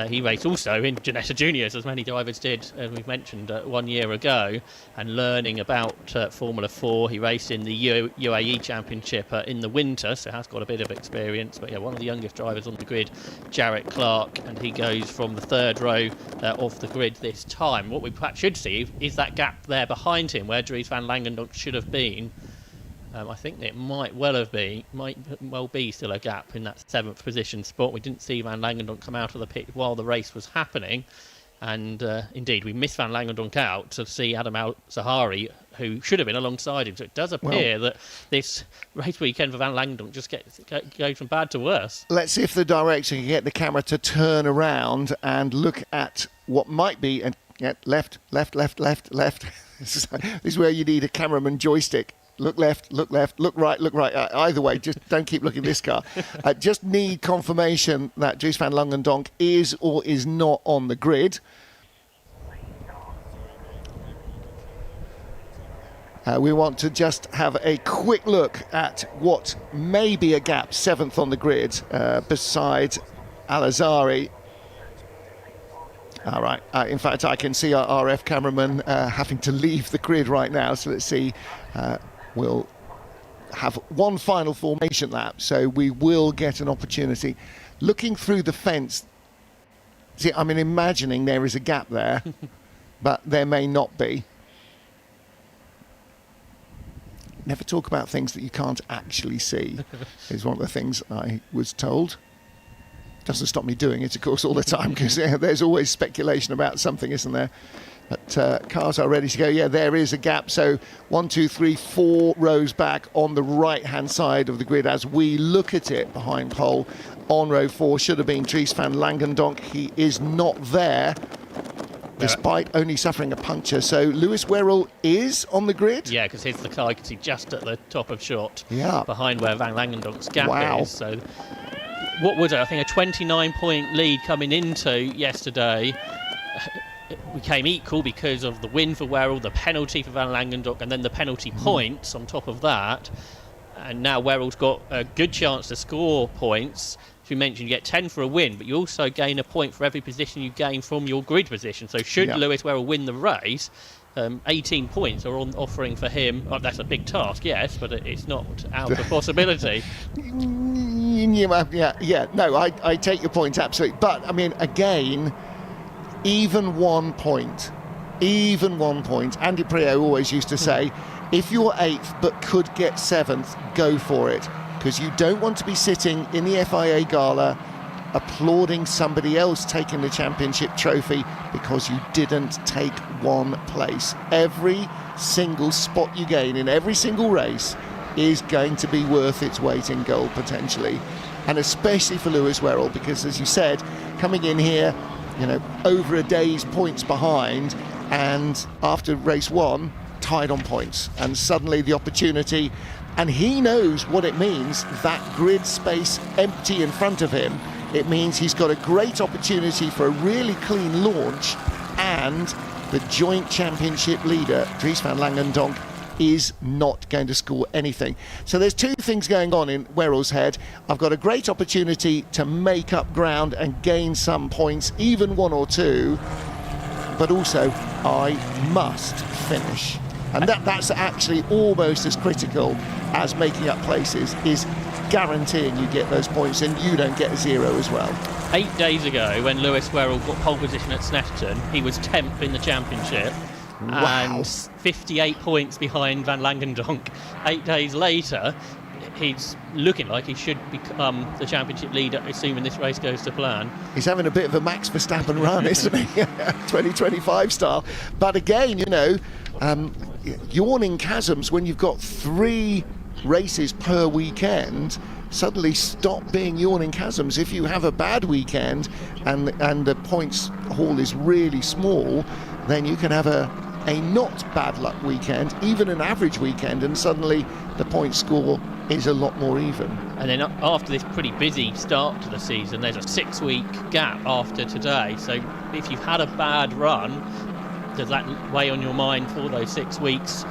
B: He raced also in Janetta Juniors, as many drivers did, as we've mentioned, 1 year ago, and learning about Formula 4. He raced in the UAE Championship in the winter, so has got a bit of experience. But yeah, one of the youngest drivers on the grid, Jarrett Clark, and he goes from the 3rd row of the grid this time. What we perhaps should see is that gap there behind him, where Dries van Langendoek should have been. I think it might well be still a gap in that 7th position spot. We didn't see Van Langendonk come out of the pit while the race was happening, and indeed we missed Van Langendonk out to see Adam Al-Zahari, who should have been alongside him. So it does appear that this race weekend for Van Langendonk just goes from bad to worse. Let's see
A: if the director can get the camera to turn around and look at what might be left. This is where you need a cameraman joystick. Look left, look right, look right. Either way, just don't keep looking at this car. Just need confirmation that Dries Van Langendonk is or is not on the grid. We want to just have a quick look at what may be a gap, 7th on the grid, beside Al-Zahari. All right. In fact, I can see our RF cameraman having to leave the grid right now. So let's see. We'll have one final formation lap, so we will get an opportunity. Looking through the fence, see, I'm imagining there is a gap there, but there may not be. Never talk about things that you can't actually see, is one of the things I was told. Doesn't stop me doing it, of course, all the time, because there's always speculation about something, isn't there? But cars are ready to go. Yeah, there is a gap. So 1, 2, 3, 4 rows back on the right-hand side of the grid as we look at it behind pole. On row 4 should have been Dries Van Langendonk. He is not there, despite only suffering a puncture. So Lewis Werrell is on the grid?
B: Yeah, because here's the car you can see just at the top of shot,
A: yeah,
B: behind where Van Langendonk's gap is. So what was it? I think a 29-point lead coming into yesterday. It became equal because of the win for Werrell, the penalty for Van Langendonk, and then the penalty points on top of that. And now Werrell's got a good chance to score points. As you mentioned, you get 10 for a win, but you also gain a point for every position you gain from your grid position. So should Lewis Werrell win the race, 18 points are offering for him. Oh, that's a big task, yes, but it's not out of possibility.
A: Yeah, no, I take your point, absolutely. But, I mean, again, even 1 point. Andy Priaulx always used to say, if you're 8th but could get 7th, go for it. Because you don't want to be sitting in the FIA gala applauding somebody else taking the championship trophy because you didn't take 1 place. Every single spot you gain in every single race is going to be worth its weight in gold potentially. And especially for Lewis Werrell, because as you said, coming in here, over a day's points behind, and after race 1, tied on points, and suddenly the opportunity, and he knows what it means, that grid space empty in front of him. It means he's got a great opportunity for a really clean launch, and the joint championship leader, Dries Van Langendonk, is not going to score anything. So there's 2 things going on in Werrell's head. I've got a great opportunity to make up ground and gain some points, even 1 or 2, but also I must finish. And that's actually almost as critical as making up places, is guaranteeing you get those points and you don't get a 0 as well.
B: 8 days ago, when Lewis Werrell got pole position at Snetterton, he was 10th in the championship.
A: Wow.
B: And 58 points behind Van Langendonk. 8 days later, he's looking like he should become the championship leader, assuming this race goes to plan.
A: He's having a bit of a Max Verstappen run, isn't he? 2025 style. But again, yawning chasms when you've got 3 races per weekend suddenly stop being yawning chasms. If you have a bad weekend and the points haul is really small, then you can have a not bad luck weekend, even an average weekend, and suddenly the point score is a lot more even.
B: And then after this pretty busy start to the season, there's a 6-week gap after today. So if you've had a bad run, does that weigh on your mind for those 6 weeks,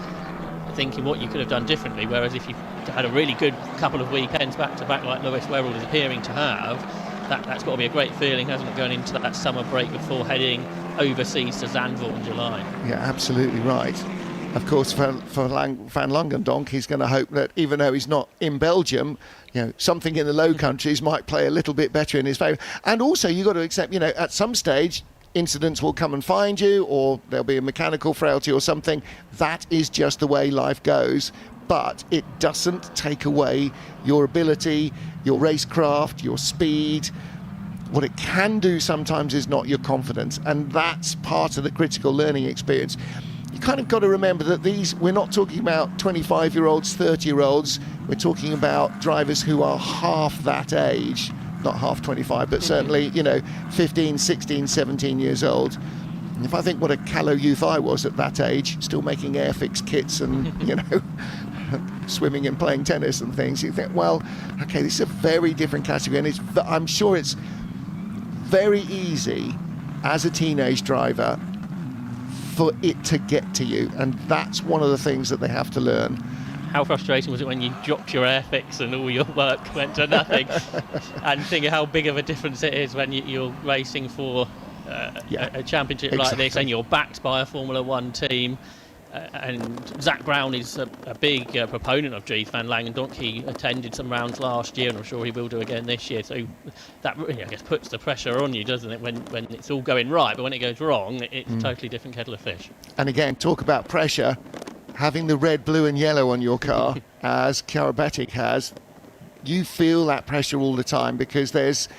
B: thinking what you could have done differently? Whereas if you've had a really good couple of weekends back to back like Lewis Werrell is appearing to have, that's got to be a great feeling, hasn't it, going into that summer break before heading overseas to Zandvoort in July?
A: Yeah, absolutely right. Of course, for Van Langendonk, he's going to hope that even though he's not in Belgium, something in the Low Countries might play a little bit better in his favour. And also, you've got to accept, at some stage, incidents will come and find you, or there'll be a mechanical frailty or something. That is just the way life goes. But it doesn't take away your ability, your racecraft, your speed. What it can do sometimes is not your confidence, and that's part of the critical learning experience. You kind of got to remember that we're not talking about 25-year-olds, 30-year-olds. We're talking about drivers who are half that age, not half 25, but certainly, 15, 16, 17 years old. And if I think what a callow youth I was at that age, still making Airfix kits and, swimming and playing tennis and things, you think, well, okay, this is a very different category, and I'm sure it's very easy as a teenage driver for it to get to you, and that's one of the things that they have to learn.
B: How frustrating was it when you dropped your Airfix and all your work went to nothing? And think of how big of a difference it is when you're racing for a championship like this, and you're backed by a Formula One team. And Zach Brown is a big proponent of Dries van Langendonk. He attended some rounds last year, and I'm sure he will do again this year. So that really, I guess, puts the pressure on you, doesn't it, when it's all going right, but when it goes wrong, it's a totally different kettle of fish.
A: And again, talk about pressure. Having the red, blue and yellow on your car, as Chiara Bettig has, you feel that pressure all the time, because there's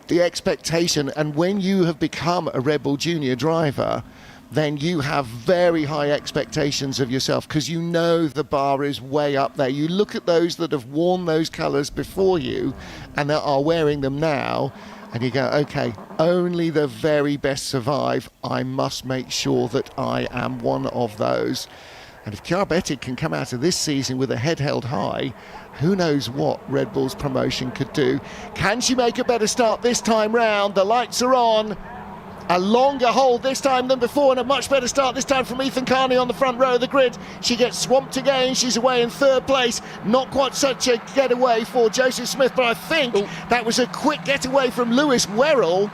A: the expectation, and when you have become a Red Bull Junior driver, then you have very high expectations of yourself, because you know the bar is way up there. You look at those that have worn those colours before you and that are wearing them now, and you go, okay, only the very best survive. I must make sure that I am one of those. And if Chiara Bettig can come out of this season with a head held high, who knows what Red Bull's promotion could do. Can she make a better start this time round? The lights are on. A longer hold this time than before, and a much better start this time from Ethan Carney on the front row of the grid. She gets swamped again. She's away in third place. Not quite such a getaway for Joseph Smith, but I think that was a quick getaway from Lewis Werrell.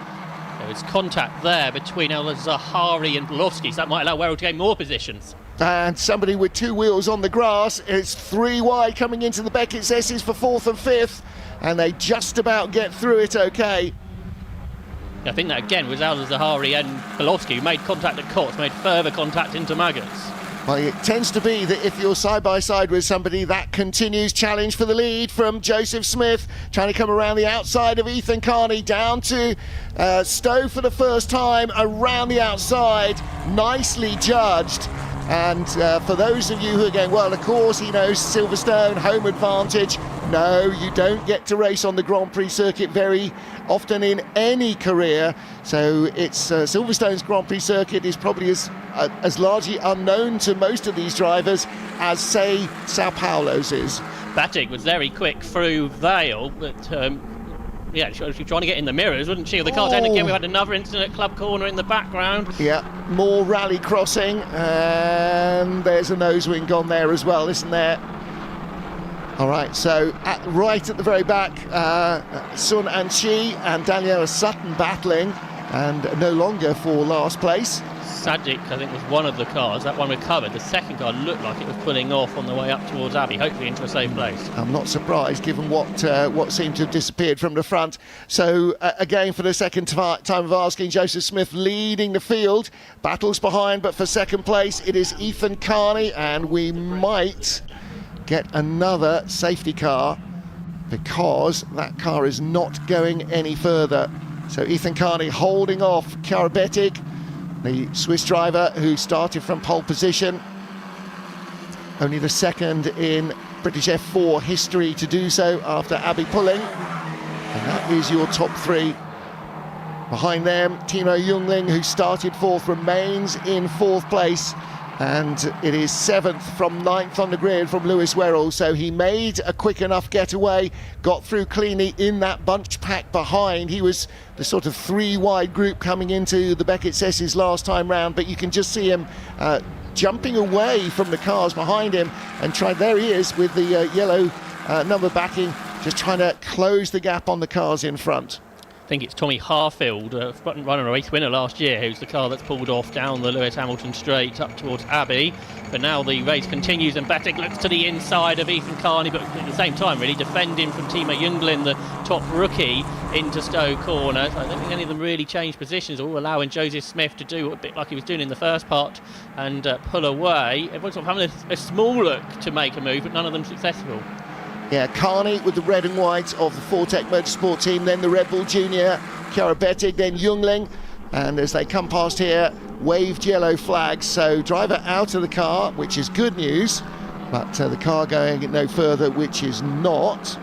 B: There was contact there between Zahari and Blowski, so that might allow Werrell to gain more positions.
A: And somebody with two wheels on the grass. It's 3 wide coming into the Beckett's S's for 4th and 5th, and they just about get through it okay.
B: I think that again was Al Zahari and Belowski, who made contact at Cots, made further contact into Maggots.
A: Well, it tends to be that if you're side by side with somebody, that continues challenge for the lead from Joseph Smith, trying to come around the outside of Ethan Carney, down to Stowe for the first time, around the outside, nicely judged. And for those of you who are going, well, of course he knows Silverstone, home advantage. No, you don't get to race on the Grand Prix Circuit very often in any career. So it's Silverstone's Grand Prix Circuit is probably as largely unknown to most of these drivers as, say, Sao Paulo's is.
B: Bettig was very quick through Vale, but she was trying to get in the mirrors, wasn't she? The car's end again. We had another incident at Club Corner in the background.
A: Yeah, more rally crossing, and there's a nose wing gone there as well, isn't there? All right, so right at the very back, Sun and Chi and Daniela Sutton battling, and no longer for last place.
B: Sajic, I think, was one of the cars. That one recovered. The second car looked like it was pulling off on the way up towards Abbey, hopefully into a safe place.
A: I'm not surprised, given what seemed to have disappeared from the front. So, again, for the second time of asking, Joseph Smith leading the field. Battles behind, but for second place, it is Ethan Carney, and we might get another safety car, because that car is not going any further. So Ethan Carney holding off Chiara Bettig, the Swiss driver who started from pole position. Only the second in British F4 history to do so after Abbey pulling. And that is your top three. Behind them, Timo Jungling, who started fourth, remains in fourth place. And it is 7th from 9th on the grid from Lewis Werrell. So he made a quick enough getaway, got through cleanly in that bunch pack behind. He was the sort of 3 wide group coming into the Beckett's S's last time round, but you can just see him jumping away from the cars behind him and there he is with the yellow number backing, just trying to close the gap on the cars in front.
B: think it's Tommy Harfield, front runner, race winner last year, who's the car that's pulled off down the Lewis Hamilton straight up towards Abbey. But now the race continues, and Bettig looks to the inside of Ethan Carney, but at the same time really defending from Timo Jungling, the top rookie, into Stowe Corner. So I don't think any of them really changed positions, all allowing Joseph Smith to do a bit like he was doing in the first part and pull away. Everyone's sort of having a small look to make a move, but none of them successful.
A: Yeah, Carney with the red and white of the Fortec Motorsport team, then the Red Bull Junior, Chiara Bettig, then Jungling. And as they come past here, waved yellow flags. So driver out of the car, which is good news, but the car going no further, which is not.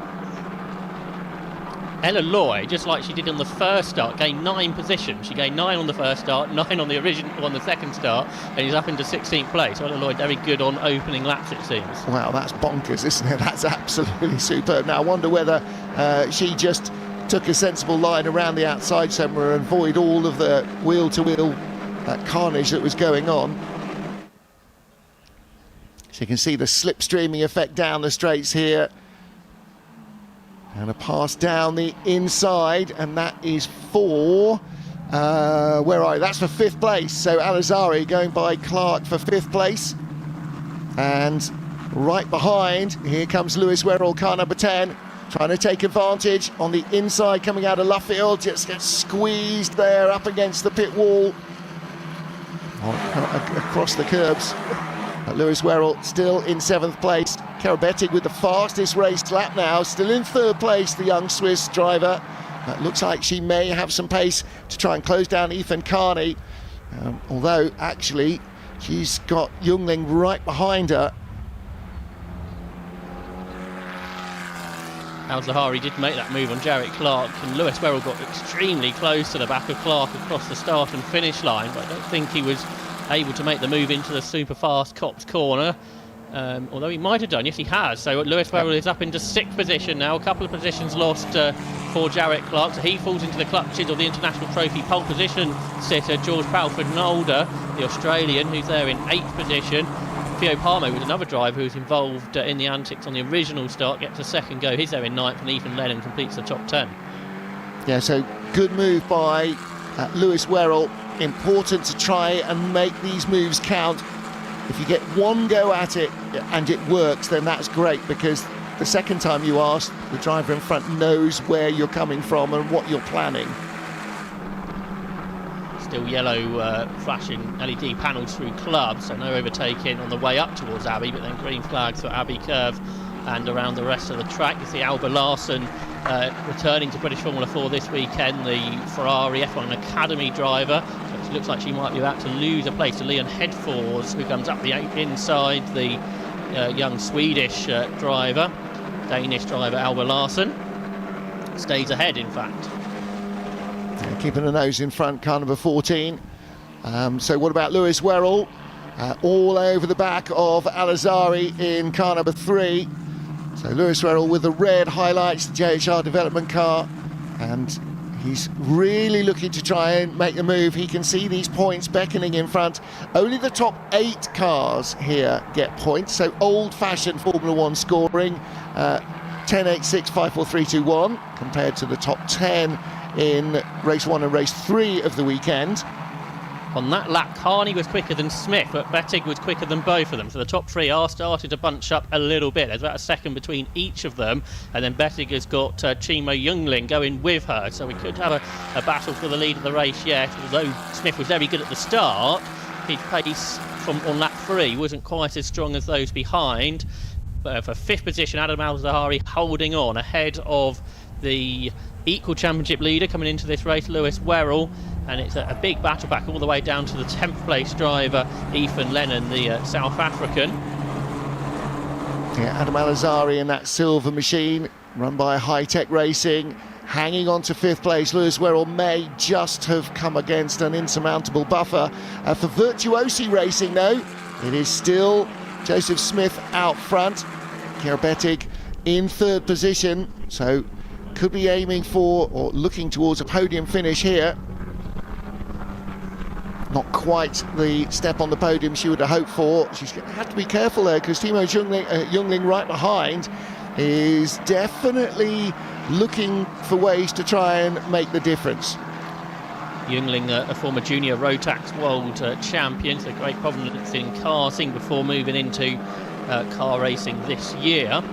B: Ella Loy, just like she did on the first start, gained 9 positions. She gained 9 on the first start, 9 on the second start, and he's up into 16th place. Ella Loy very good on opening laps, it seems.
A: Wow, that's bonkers, isn't it? That's absolutely superb. Now I wonder whether she just took a sensible line around the outside somewhere and avoid all of the wheel-to-wheel carnage that was going on. So you can see the slipstreaming effect down the straights here. And a pass down the inside, and that is for, where are you? That's for 5th place. So Alizari going by Clark for 5th place. And right behind, here comes Lewis Werrell, car number 10, trying to take advantage on the inside, coming out of Luffield, just gets squeezed there up against the pit wall, across the curbs. Lewis Werrell still in 7th place. Chiara Bettig with the fastest race lap now, still in 3rd place, the young Swiss driver. Looks like she may have some pace to try and close down Ethan Carney, although actually she's got Jungling right behind her.
B: Al Zahari did make that move on Jarrett Clark, and Lewis Werrell got extremely close to the back of Clark across the start and finish line, but I don't think he was able to make the move into the super fast Copse Corner, although he might have done. Yes, he has. So Lewis Werrell is up into 6th position now, a couple of positions lost for Jarrett Clark, so he falls into the clutches of the International Trophy pole position sitter George Balford-Nolder, the Australian, who's there in 8th position. Theo Palmer, with another driver who's involved in the antics on the original start, gets a second go. He's there in 9th, and Ethan Lennon completes the top 10.
A: Yeah, so good move by Lewis Werrell. Important to try and make these moves count. If you get one go at it and it works, then that's great, because the second time you ask, the driver in front knows where you're coming from and what you're planning.
B: Still yellow flashing LED panels through clubs, so no overtaking on the way up towards Abbey, but then green flags for Abbey Curve and around the rest of the track. You see Alba Larson returning to British Formula 4 this weekend, the Ferrari F1 Academy driver. So it looks like she might be about to lose a place to Leon Hedfors, who comes up the inside, the young Swedish driver. Danish driver Alba Larson stays ahead, in fact.
A: Keeping a nose in front, car number 14. So what about Lewis Werrell? All over the back of Alizari in car number 3. So Lewis Werrell with the red highlights, the JHR development car, and he's really looking to try and make the move. He can see these points beckoning in front. Only the top 8 cars here get points, so old-fashioned Formula 1 scoring, 10, 8, 6, 5, 4, 3, 2, 1, compared to the top 10 in race 1 and race 3 of the weekend.
B: On that lap, Carney was quicker than Smith, but Bettig was quicker than both of them. So the top 3 are starting to bunch up a little bit. There's about a second between each of them, and then Bettig has got Timo Jungling going with her. So we could have a battle for the lead of the race yet. Although Smith was very good at the start, his pace on lap 3 wasn't quite as strong as those behind. But for 5th position, Adam Al-Zahari holding on ahead of the equal championship leader coming into this race, Lewis Werrell, and it's a big battle back all the way down to the 10th place driver, Ethan Lennon, the South African.
A: Yeah, Adam Al-Zahari in that silver machine, run by High Tech Racing, hanging on to 5th place. Lewis Werrell may just have come against an insurmountable buffer. For Virtuosi Racing, though, it is still Joseph Smith out front. Chiara Bettig in 3rd position, so could be aiming for or looking towards a podium finish here. Not quite the step on the podium she would have hoped for. She's going to have to be careful there, because Timo Jungling right behind is definitely looking for ways to try and make the difference.
B: Jungling, a former junior Rotax world champion, so great provenance in karting before moving into car racing this year.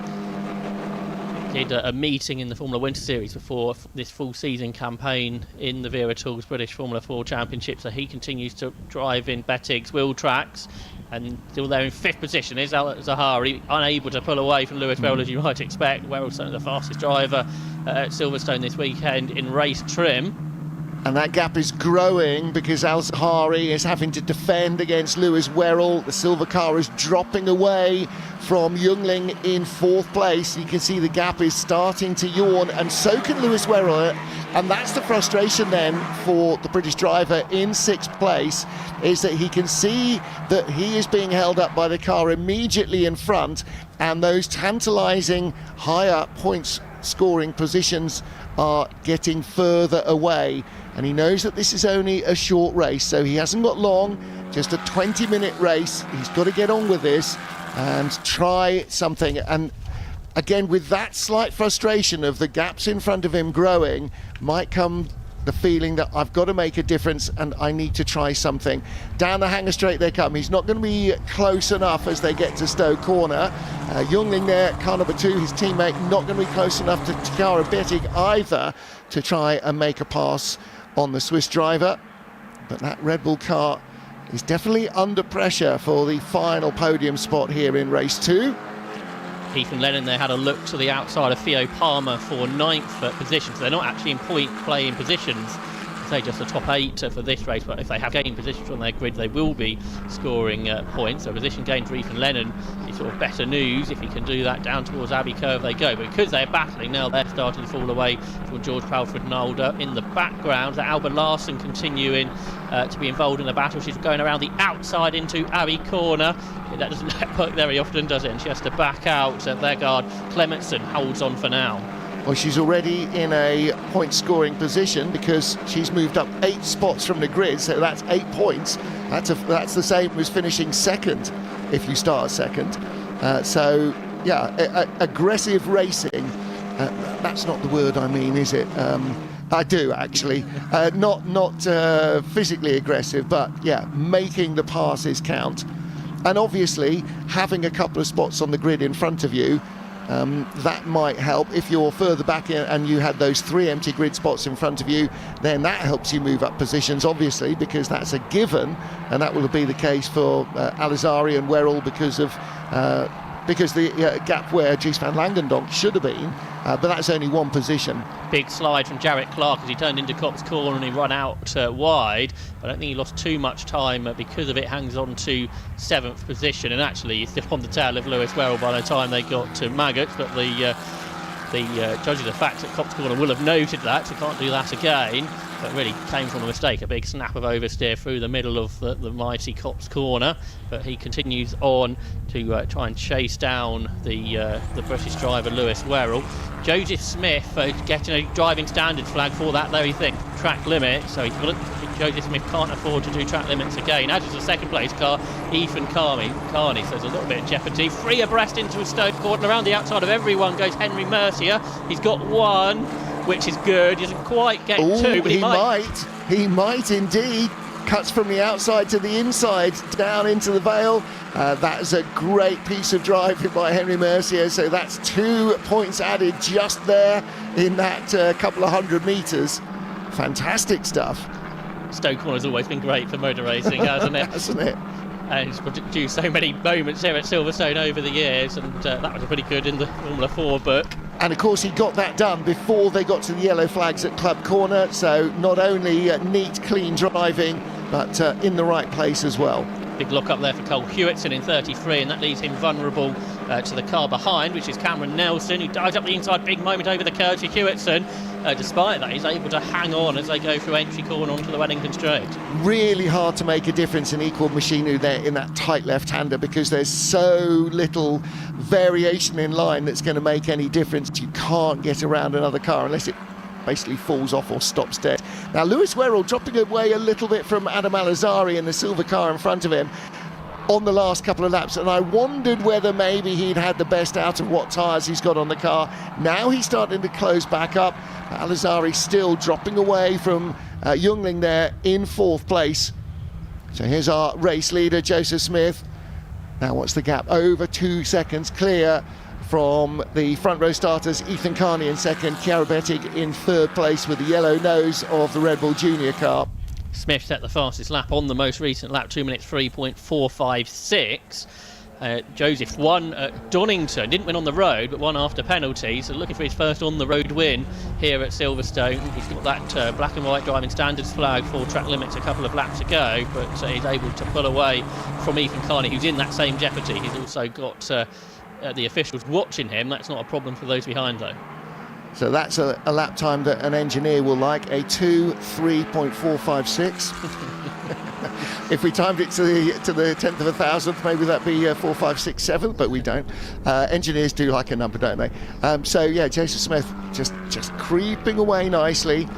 B: Did a meeting in the Formula Winter Series before this full season campaign in the Vera Tools British Formula 4 Championship, so he continues to drive in Bettig's wheel tracks, and still there in 5th position is Al Zahari, unable to pull away from Lewis Werrell as you might expect. Werrell's certainly the fastest driver at Silverstone this weekend in race trim.
A: And that gap is growing because Al Zahari is having to defend against Lewis Werrell. The silver car is dropping away from Jungling in 4th place. You can see the gap is starting to yawn, and so can Lewis Werrell. And that's the frustration then for the British driver in 6th place, is that he can see that he is being held up by the car immediately in front, and those tantalising higher points scoring positions are getting further away. And he knows that this is only a short race, so he hasn't got long, just a 20-minute race. He's got to get on with this and try something. And again, with that slight frustration of the gaps in front of him growing, might come the feeling that I've got to make a difference and I need to try something. Down the hanger straight they come. He's not going to be close enough as they get to Stowe Corner. Jungling there, car number 2, his teammate, not going to be close enough to Takara Bettig either to try and make a pass on the Swiss driver. But that Red Bull car is definitely under pressure for the final podium spot here in race 2.
B: Heath and Lennon there had a look to the outside of Theo Palmer for 9th position, so they're not actually in point playing positions. Say just the top 8 for this race, but if they have gained positions on their grid, they will be scoring points. So position gain for Ethan Lennon is sort of better news. If he can do that, down towards Abbey Curve they go. But because they're battling now, they're starting to fall away from George Palford and Alder in the background. Alba Larson continuing to be involved in the battle. She's going around the outside into Abbey Corner. That doesn't work very often, does it? And she has to back out. Their guard Clementson holds on for now.
A: Well, she's already in a point-scoring position because she's moved up 8 spots from the grid, so that's 8 points. That's the same as finishing 2nd if you start 2nd. So, yeah, aggressive racing. That's not the word I mean, is it? I do, actually. Not physically aggressive, but, yeah, making the passes count. And obviously, having a couple of spots on the grid in front of you, that might help. If you're further back in and you had those 3 empty grid spots in front of you, then that helps you move up positions, obviously, because that's a given, and that will be the case for Alizari and Werrell because the gap where Dries van Langendonk should have been, but that's only 1 position.
B: Big slide from Jarrett Clark as he turned into Cops Corner and he run out wide. I don't think he lost too much time because of it. Hangs on to 7th position, and actually he's still on the tail of Lewis Werrell by the time they got to Maggots, but the judges of facts at Cops Corner will have noted that, so can't do that again. But really came from a mistake, a big snap of oversteer through the middle of the mighty Cops Corner. But he continues on to try and chase down the British driver Lewis Werrell. Joseph Smith getting a driving standards flag for that very thing, track limit. So Joseph Smith can't afford to do track limits again. As is the 2nd place car, Ethan Carney. So there's a little bit of jeopardy. 3 abreast into a Stowe Corner. Around the outside of everyone goes Henry Mercier. He's got 1, which is good. He doesn't quite get 2, but he might.
A: He might indeed. Cuts from the outside to the inside, down into the Vale. That is a great piece of driving by Henry Mercier. So that's 2 points added just there in that couple of 100 metres. Fantastic stuff.
B: Stowe Corner's always been great for motor racing, hasn't it?
A: Hasn't it?
B: And it's produced so many moments here at Silverstone over the years, and that was pretty good in the Formula 4 book.
A: And of course he got that done before they got to the yellow flags at Club Corner, so not only neat, clean driving, but in the right place as well.
B: Big lock up there for Cole Hewitson in 33, and that leaves him vulnerable to the car behind, which is Cameron Nelson, who dives up the inside. Big moment over the curve for Hewitson. Despite that, he's able to hang on as they go through entry corner onto the Wellington Straight. Really
A: hard to make a difference in equal machinery there in that tight left-hander, because there's so little variation in line that's going to make any difference. You can't get around another car unless it basically falls off or stops dead. Now Lewis Werrell dropping away a little bit from Adam Alizari in the silver car in front of him. on the last couple of laps, and I wondered whether maybe he'd had the best out of what tyres he's got on the car. Now he's starting to close back up. Al-Azhari still dropping away from Jungling there in 4th place. So here's our race leader, Joseph Smith. Now what's the gap? Over 2 seconds clear from the front row starters. Ethan Carney in 2nd, Chiara Bettig in 3rd place with the yellow nose of the Red Bull Junior car.
B: Smith set the fastest lap on the most recent lap, 2 minutes 3.456. Joseph won at Donington, didn't win on the road, but won after penalties. So looking for his first on-the-road win here at Silverstone. He's got that black and white driving standards flag for track limits a couple of laps ago, but he's able to pull away from Ethan Carney, who's in that same jeopardy. He's also got the officials watching him. That's not a problem for those behind, though.
A: So that's a lap time that an engineer will like, a 2:3.456. If we timed it to the 10th of a thousandth, maybe that'd be 4.567, but we don't. Engineers do like a number, don't they? So yeah, Joseph Smith just creeping away nicely.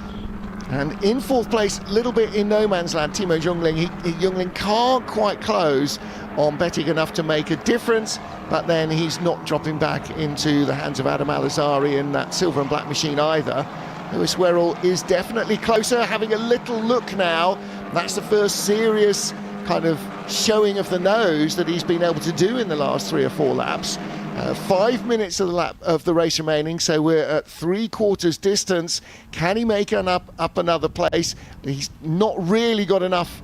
A: And in 4th place, a little bit in no man's land, Timo Jungling. Jungling can't quite close on Bettig enough to make a difference, but then he's not dropping back into the hands of Adam Al-Azhari in that silver and black machine either. Lewis Werrell is definitely closer, having a little look now. That's the first serious kind of showing of the nose that he's been able to do in the last 3 or 4 laps. 5 minutes of the race remaining, so we're at 3/4 distance. Can he make up another place? He's not really got enough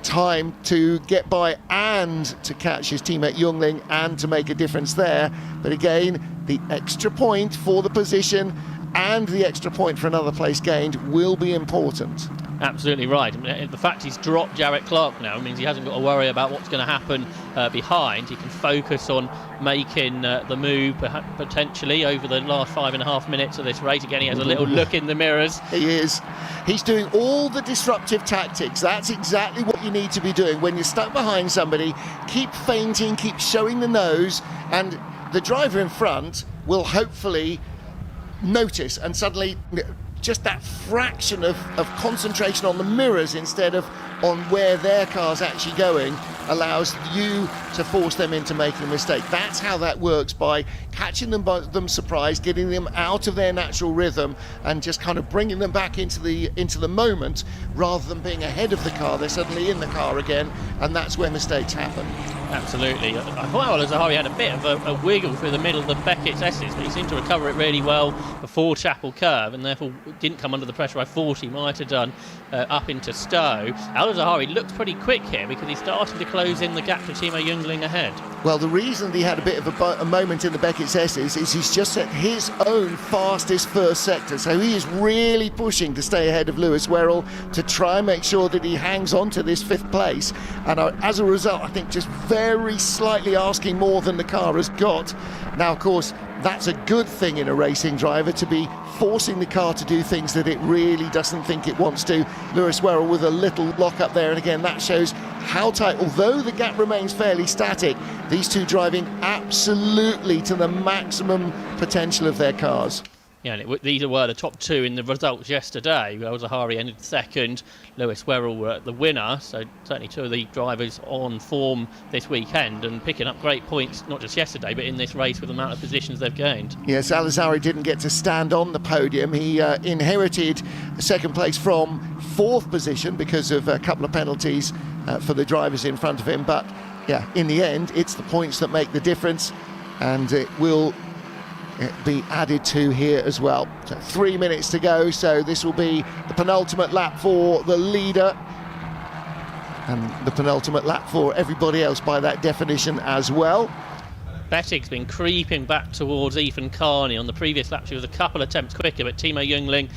A: time to get by and to catch his teammate Jungling and to make a difference there. But again, the extra point for the position and the extra point for another place gained will be important.
B: Absolutely right. I mean, the fact he's dropped Jarrett Clark now means he hasn't got to worry about what's going to happen behind. He can focus on making the move potentially over the last 5.5 minutes of this race. Again, he has a little look in the mirrors.
A: He is. He's doing all the disruptive tactics. That's exactly what you need to be doing. When you're stuck behind somebody, keep feinting, keep showing the nose, and the driver in front will hopefully notice, and suddenly just that fraction of concentration on the mirrors instead of on where their car's actually going allows you to force them into making a mistake. That's how that works, by catching them surprised, getting them out of their natural rhythm and just kind of bringing them back into the moment. Rather than being ahead of the car, they're suddenly in the car again, and that's where mistakes happen.
B: Absolutely. I thought Al-Azhari had a bit of a wiggle through the middle of the Beckett's S's, but he seemed to recover it really well before Chapel Curve, and therefore didn't come under the pressure I thought he might have done up into Stowe. Al-Azhari looked pretty quick here because he's starting to close in the gap to Timo Jungling ahead.
A: Well, the reason he had a bit of a moment in the Beckett's S's is he's just set his own fastest first sector, so he is really pushing to stay ahead of Lewis Werrell to try and make sure that he hangs on to this 5th place, and as a result I think just very slightly asking more than the car has got. Now of course that's a good thing in a racing driver, to be forcing the car to do things that it really doesn't think it wants to. Lewis Werrell with a little lock up there, and again that shows how tight, although the gap remains fairly static, these two driving absolutely to the maximum potential of their cars.
B: Yeah, and these were the top 2 in the results yesterday. Al-Azhari ended 2nd, Lewis Werrell the winner, so certainly 2 of the drivers on form this weekend and picking up great points, not just yesterday, but in this race with the amount of positions they've gained.
A: Yes, Al-Azhari didn't get to stand on the podium. He inherited 2nd place from 4th position because of a couple of penalties for the drivers in front of him, but yeah, in the end, it's the points that make the difference, and it will be added to here as well. So 3 minutes to go, so this will be the penultimate lap for the leader and the penultimate lap for everybody else by that definition as well.
B: Bettig's been creeping back towards Ethan Carney. On the previous lap she was a couple attempts quicker, but Timo Jungling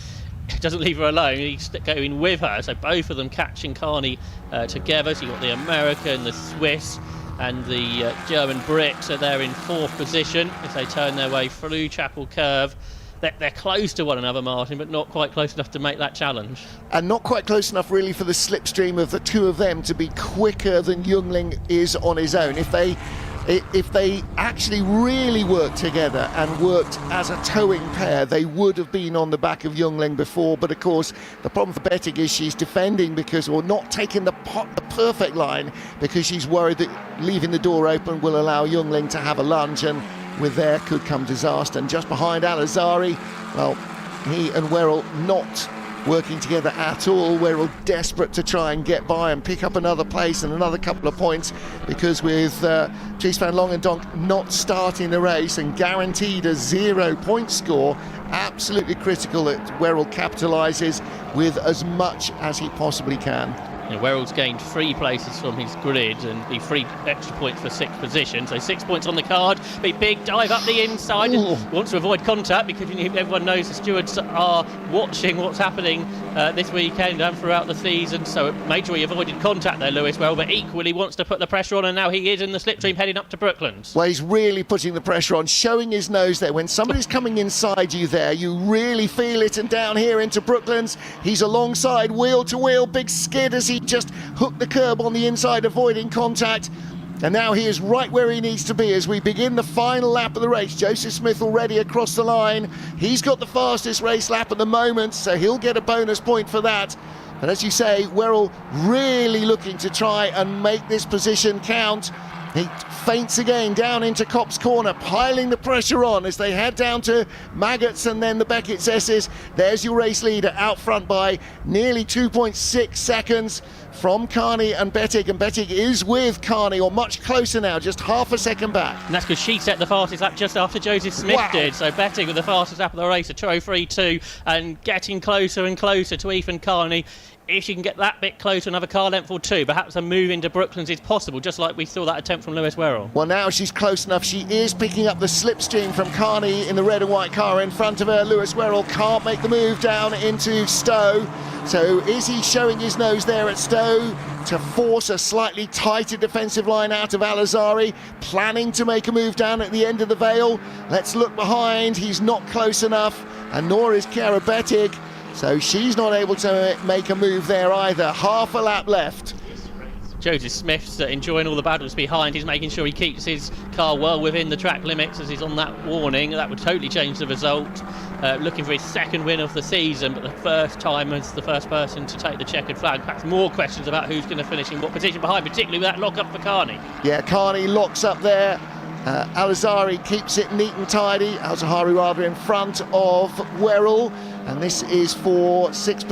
B: doesn't leave her alone, he's going with her, so both of them catching Carney together. So you've got the American, the Swiss and the German Brits are there in 4th position as they turn their way through Chapel Curve. They're close to one another, Martin, but not quite close enough to make that challenge.
A: And not quite close enough really for the slipstream of the 2 of them to be quicker than Jungling is on his own. If they If they actually really worked together and worked as a towing pair, they would have been on the back of Youngling before. But of course, the problem for Bettig is she's defending or not taking the perfect line, because she's worried that leaving the door open will allow Youngling to have a lunge, and with there could come disaster. And just behind Al-Azhari, well, he and Werrell not working together at all. Werrell desperate to try and get by and pick up another place and another couple of points, because with Dries van Longendonk not starting the race and guaranteed a 0-point score, absolutely critical that Werrell capitalises with as much as he possibly can.
B: Werrell's gained 3 places from his grid and be 3 extra points for 6th position. So 6 points on the card. Big dive up the inside. Wants to avoid contact, because everyone knows the stewards are watching what's happening this weekend and throughout the season. So made sure he avoided contact there, Lewis Werrell, but equally wants to put the pressure on, and now he is in the slipstream heading up to Brooklands.
A: Well, he's really putting the pressure on, showing his nose there. When somebody's coming inside you there, you really feel it. And down here into Brooklands, he's alongside, wheel to wheel, big skid as he just hooked the curb on the inside, avoiding contact. And now he is right where he needs to be as we begin the final lap of the race. Joseph Smith already across the line. He's got the fastest race lap at the moment, so he'll get a bonus point for that. But as you say, Werrell really looking to try and make this position count. He feints again down into Kopp's corner, piling the pressure on as they head down to Maggots and then the Beckett's S's. There's your race leader out front by nearly 2.6 seconds from Carney and Bettig. And Bettig is with Carney, or much closer now, just half a second back.
B: And that's because she set the fastest lap just after Joseph Smith did. So Bettig with the fastest lap of the race, a 2:03.2, and getting closer and closer to Ethan Carney. If she can get that bit closer, another car length or 2, perhaps a move into Brooklands is possible, just like we saw that attempt from Lewis Werrell.
A: Well, now she's close enough. She is picking up the slipstream from Carney in the red and white car in front of her. Lewis Werrell can't make the move down into Stowe. So is he showing his nose there at Stowe to force a slightly tighter defensive line out of Al-Azhari, planning to make a move down at the end of the Vale? Let's look behind. He's not close enough, and nor is Chiara Bettig. So she's not able to make a move there either. Half a lap left.
B: Joseph Smith's enjoying all the battles behind. He's making sure he keeps his car well within the track limits as he's on that warning. That would totally change the result. Looking for his 2nd win of the season, but the first time as the first person to take the checkered flag. Perhaps more questions about who's going to finish in what position behind, particularly with that lock-up for Carney.
A: Yeah, Carney locks up there. Al-Azhari keeps it neat and tidy. Al-Azhari rather in front of Werrell. And this is for 5th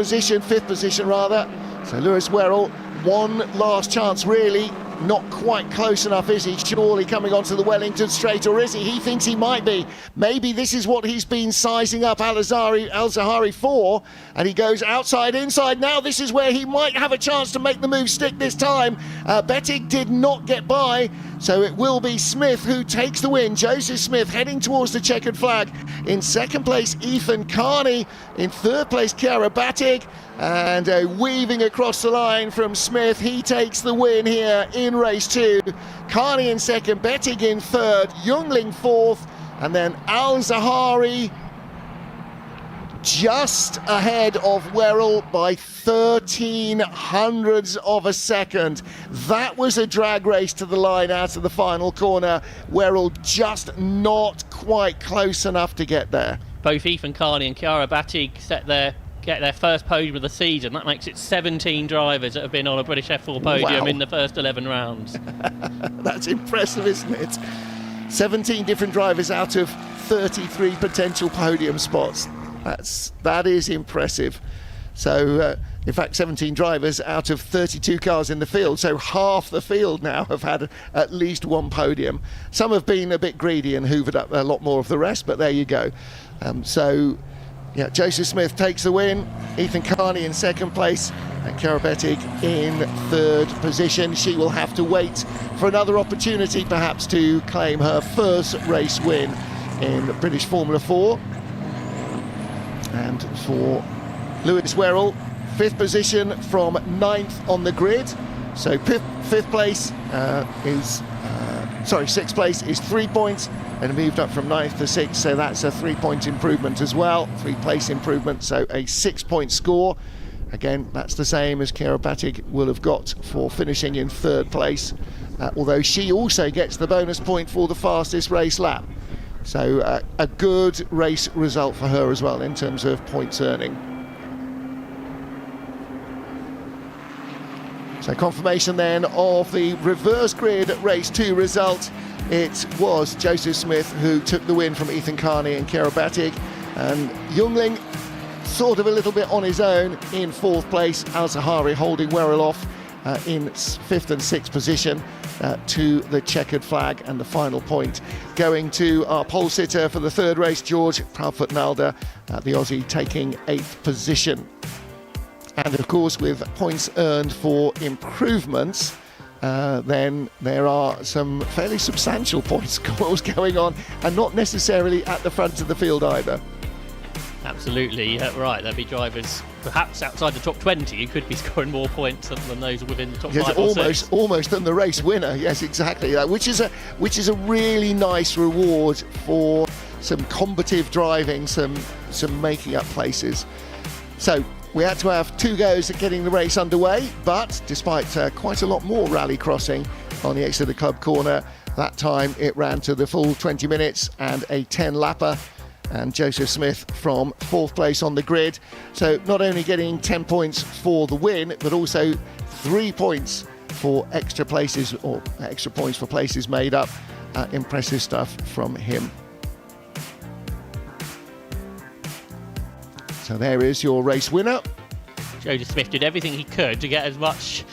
A: position rather. So Lewis Werrell, one last chance really. Not quite close enough, is he? Surely coming onto the Wellington straight, or is he? He thinks he might be. Maybe this is what he's been sizing up Al-Azhari for, and he goes outside, inside. Now this is where he might have a chance to make the move stick this time. Bettig did not get by, so it will be Smith who takes the win. Joseph Smith heading towards the checkered flag. In 2nd place, Ethan Carney. In 3rd place, Chiara Bettig. And weaving across the line from Smith, he takes the win here in race 2. Carney in 2nd, Bettig in 3rd, Youngling 4th, and then Al-Azhari just ahead of Werrell by 13 hundredths of a second. That was a drag race to the line out of the final corner. Werrell just not quite close enough to get there.
B: Both Ethan Carney and Chiara Bettig get their first podium of the season. That makes it 17 drivers that have been on a British F4 podium in the first 11 rounds.
A: That's impressive, isn't it? 17 different drivers out of 33 potential podium spots. That is impressive. So, in fact, 17 drivers out of 32 cars in the field. So half the field now have had at least one podium. Some have been a bit greedy and hoovered up a lot more of the rest, but there you go. Yeah, Joseph Smith takes the win, Ethan Carney in 2nd place, and Chiara Bettig in 3rd position. She will have to wait for another opportunity perhaps to claim her first race win in British Formula 4. And for Lewis Werrell, 5th position from 9th on the grid. So 6th place is 3 points, and moved up from 9th to 6th, so that's a 3-point improvement as well, 3-place improvement, so a 6-point score. Again, that's the same as Chiara Bettig will have got for finishing in 3rd place. although she also gets the bonus point for the fastest race lap. So a good race result for her as well in terms of points earning. So confirmation then of the reverse grid race 2 result. It was Joseph Smith who took the win from Ethan Carney and Kira Batig, and Jungling sort of a little bit on his own in 4th place. Al Sahari holding Werrell off in 5th and 6th position to the checkered flag, and the final point going to our pole sitter for the 3rd race, George Proudfoot Nalder, the Aussie taking 8th position. And of course, with points earned for improvements, then there are some fairly substantial point scores going on, and not necessarily at the front of the field either.
B: Absolutely right. There'll be drivers perhaps outside the top 20 who could be scoring more points than those within the top 5 or 6.
A: Almost than the race winner. Yes, exactly. Which is a really nice reward for some combative driving, some making up places. So we had to have 2 goes at getting the race underway, but despite quite a lot more rally crossing on the Exeter Club corner, that time it ran to the full 20 minutes and a 10-lapper. And Joseph Smith from 4th place on the grid. So not only getting 10 points for the win, but also 3 points for extra places, or extra points for places made up. Impressive stuff from him. So there is your race winner.
B: Joseph Smith did everything he could to get as much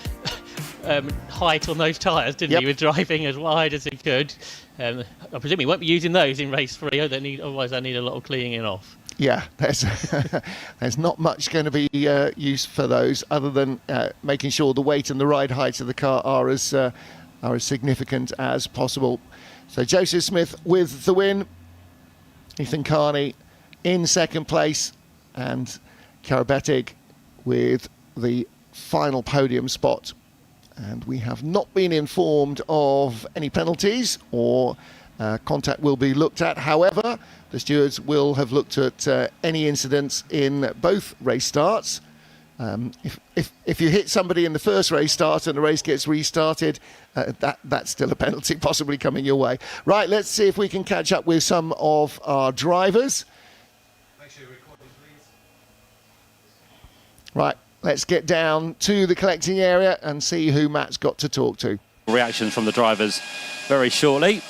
B: height on those tyres, didn't he? With driving as wide as he could. I presume he won't be using those in race 3. Otherwise, they need a lot of cleaning off.
A: Yeah, there's not much going to be used for those, other than making sure the weight and the ride height of the car are as significant as possible. So Joseph Smith with the win, Ethan Carney in 2nd place, and Kira Batig with the final podium spot. And we have not been informed of any penalties, or contact will be looked at. However, the stewards will have looked at any incidents in both race starts. If you hit somebody in the first race start and the race gets restarted, that's still a penalty possibly coming your way. Right, let's see if we can catch up with some of our drivers.
H: Make sure you record this, please.
A: Right. Let's get down to the collecting area and see who Matt's got to talk to.
C: Reactions from the drivers very shortly.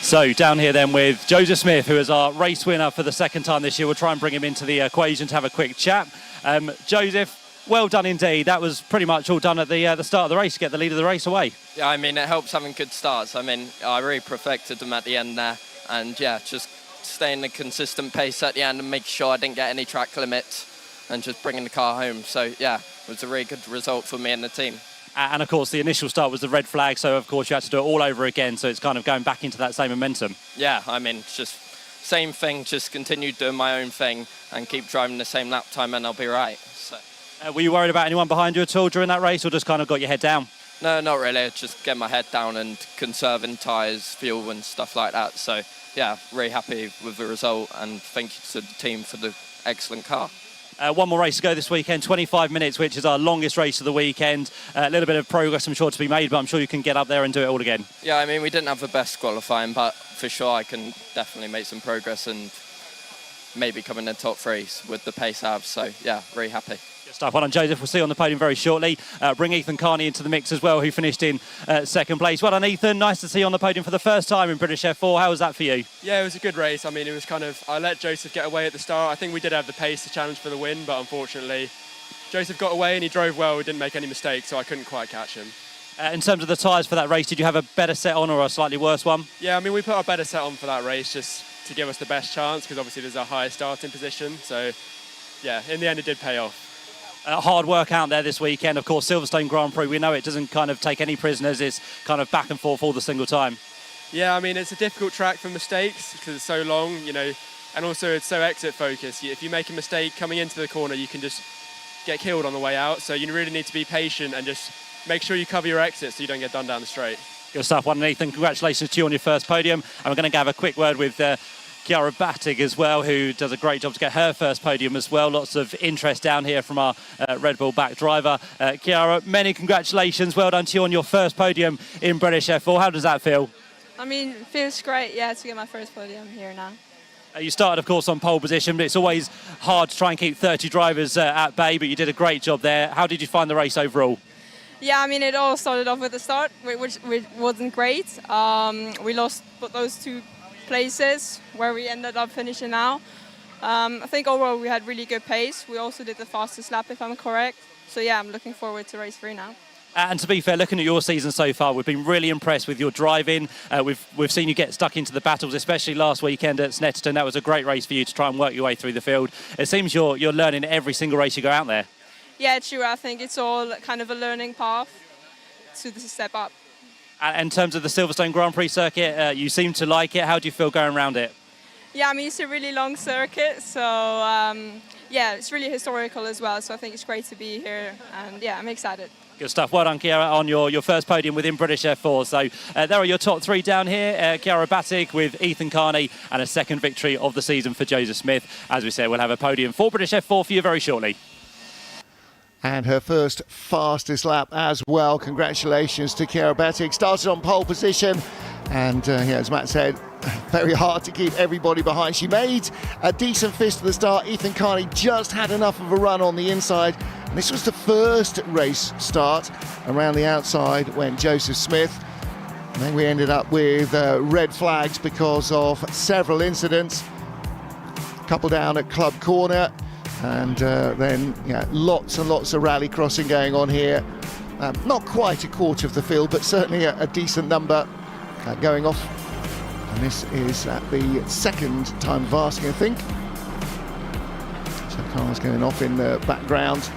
C: So down here then with Joseph Smith, who is our race winner for the 2nd time this year. We'll try and bring him into the equation to have a quick chat. Joseph, well done indeed. That was pretty much all done at the start of the race to get the lead of the race away.
J: Yeah, I mean, it helps having good starts. I mean, I really perfected them at the end there. And yeah, just staying a consistent pace at the end and making sure I didn't get any track limits and just bringing the car home. So yeah, it was a really good result for me and the team.
C: And of course the initial start was the red flag, so of course you had to do it all over again, so it's kind of going back into that same momentum.
J: Yeah, I mean, it's just same thing, just continue doing my own thing and keep driving the same lap time and I'll be right. So.
C: Were you worried about anyone behind you at all during that race, or just kind of got your head down?
J: No, not really, just get my head down and conserving tyres, fuel and stuff like that. So yeah, really happy with the result, and thank you to the team for the excellent car.
C: One more race to go this weekend, 25 minutes, which is our longest race of the weekend. A little bit of progress, I'm sure, to be made, but I'm sure you can get up there and do it all again.
J: Yeah, I mean, we didn't have the best qualifying, but for sure I can definitely make some progress and maybe come in the top 3 with the pace I have. So yeah, really happy.
C: Good stuff. Well done, Joseph. We'll see you on the podium very shortly. Bring Ethan Carney into the mix as well, who finished in 2nd place. Well done, Ethan. Nice to see you on the podium for the first time in British F4. How was that for you?
K: Yeah, it was a good race. I mean, it was kind of, I let Joseph get away at the start. I think we did have the pace to challenge for the win, but unfortunately, Joseph got away and he drove well. He didn't make any mistakes, so I couldn't quite catch him.
C: In terms of the tyres for that race, did you have a better set on or a slightly worse one?
K: Yeah, I mean, we put our better set on for that race just to give us the best chance, because obviously there's a higher starting position. So yeah, in the end, it did pay off.
C: Hard work out there this weekend. Of course, Silverstone Grand Prix, we know it doesn't kind of take any prisoners. It's kind of back and forth all the single time.
K: Yeah, I mean, it's a difficult track for mistakes because it's so long, you know, and also it's so exit focused. If you make a mistake coming into the corner, you can just get killed on the way out. So you really need to be patient and just make sure you cover your exit so you don't get done down the straight.
C: Good stuff. Well, Nathan, congratulations to you on your first podium. And we're going to have a quick word with Chiara Battig as well, who does a great job to get her first podium as well. Lots of interest down here from our Red Bull back driver. Chiara, many congratulations. Well done to you on your first podium in British F4. How does that feel?
L: I mean, it feels great, yeah, to get my first podium here now.
C: You started, of course, on pole position, but it's always hard to try and keep 30 drivers at bay, but you did a great job there. How did you find the race overall?
L: Yeah, I mean, it all started off with the start, which wasn't great. We lost those 2 places where we ended up finishing now. I think overall we had really good pace. We also did the fastest lap, if I'm correct. So yeah, I'm looking forward to race 3 now.
C: And to be fair, looking at your season so far, we've been really impressed with your driving. We've seen you get stuck into the battles, especially last weekend at Snetterton. That was a great race for you to try and work your way through the field. It seems you're learning every single race you go out there.
L: Yeah, true. I think it's all kind of a learning path to the step up.
C: And in terms of the Silverstone Grand Prix Circuit, you seem to like it. How do you feel going around it?
L: Yeah, I mean, it's a really long circuit, so yeah, it's really historical as well. So I think it's great to be here, and yeah, I'm excited.
C: Good stuff. Well done, Chiara, on your first podium within British F4. So there are your top 3 down here. Chiara Battig with Ethan Carney, and a second victory of the season for Joseph Smith. As we said, we'll have a podium for British F4 for you very shortly.
A: And her first fastest lap as well. Congratulations to Chiara Battig. Started on pole position, and yeah, as Matt said, very hard to keep everybody behind. She made a decent fist at the start. Ethan Carney just had enough of a run on the inside. And this was the first race start. Around the outside went Joseph Smith. And then we ended up with red flags because of several incidents. A couple down at Club Corner. And then lots and lots of rally crossing going on here. Not quite a quarter of the field, but certainly a decent number going off. And this is at the second time of asking, I think. So cars going off in the background.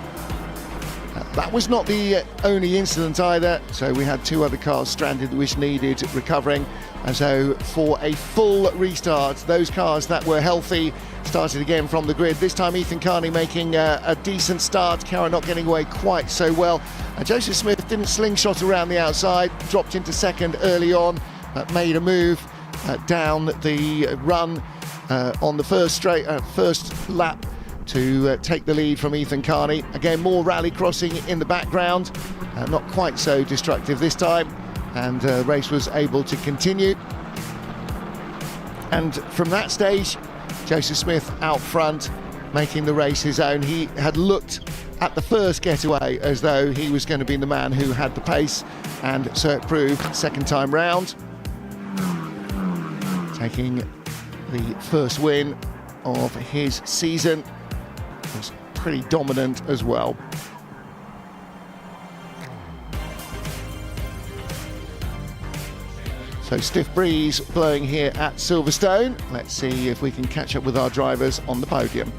A: That was not the only incident either. So we had 2 other cars stranded which needed recovering. And so for a full restart, those cars that were healthy started again from the grid. This time Ethan Carney making a decent start. Chiara not getting away quite so well. Joseph Smith didn't slingshot around the outside, dropped into second early on, but made a move down the run on the first lap to take the lead from Ethan Carney. Again, more rally crossing in the background, not quite so destructive this time, and the race was able to continue. And from that stage, Joseph Smith out front, making the race his own. He had looked at the first getaway as though he was going to be the man who had the pace, and so it proved second time round. Taking the first win of his season. Was pretty dominant as well. So stiff breeze blowing here at Silverstone. Let's see if we can catch up with our drivers on the podium.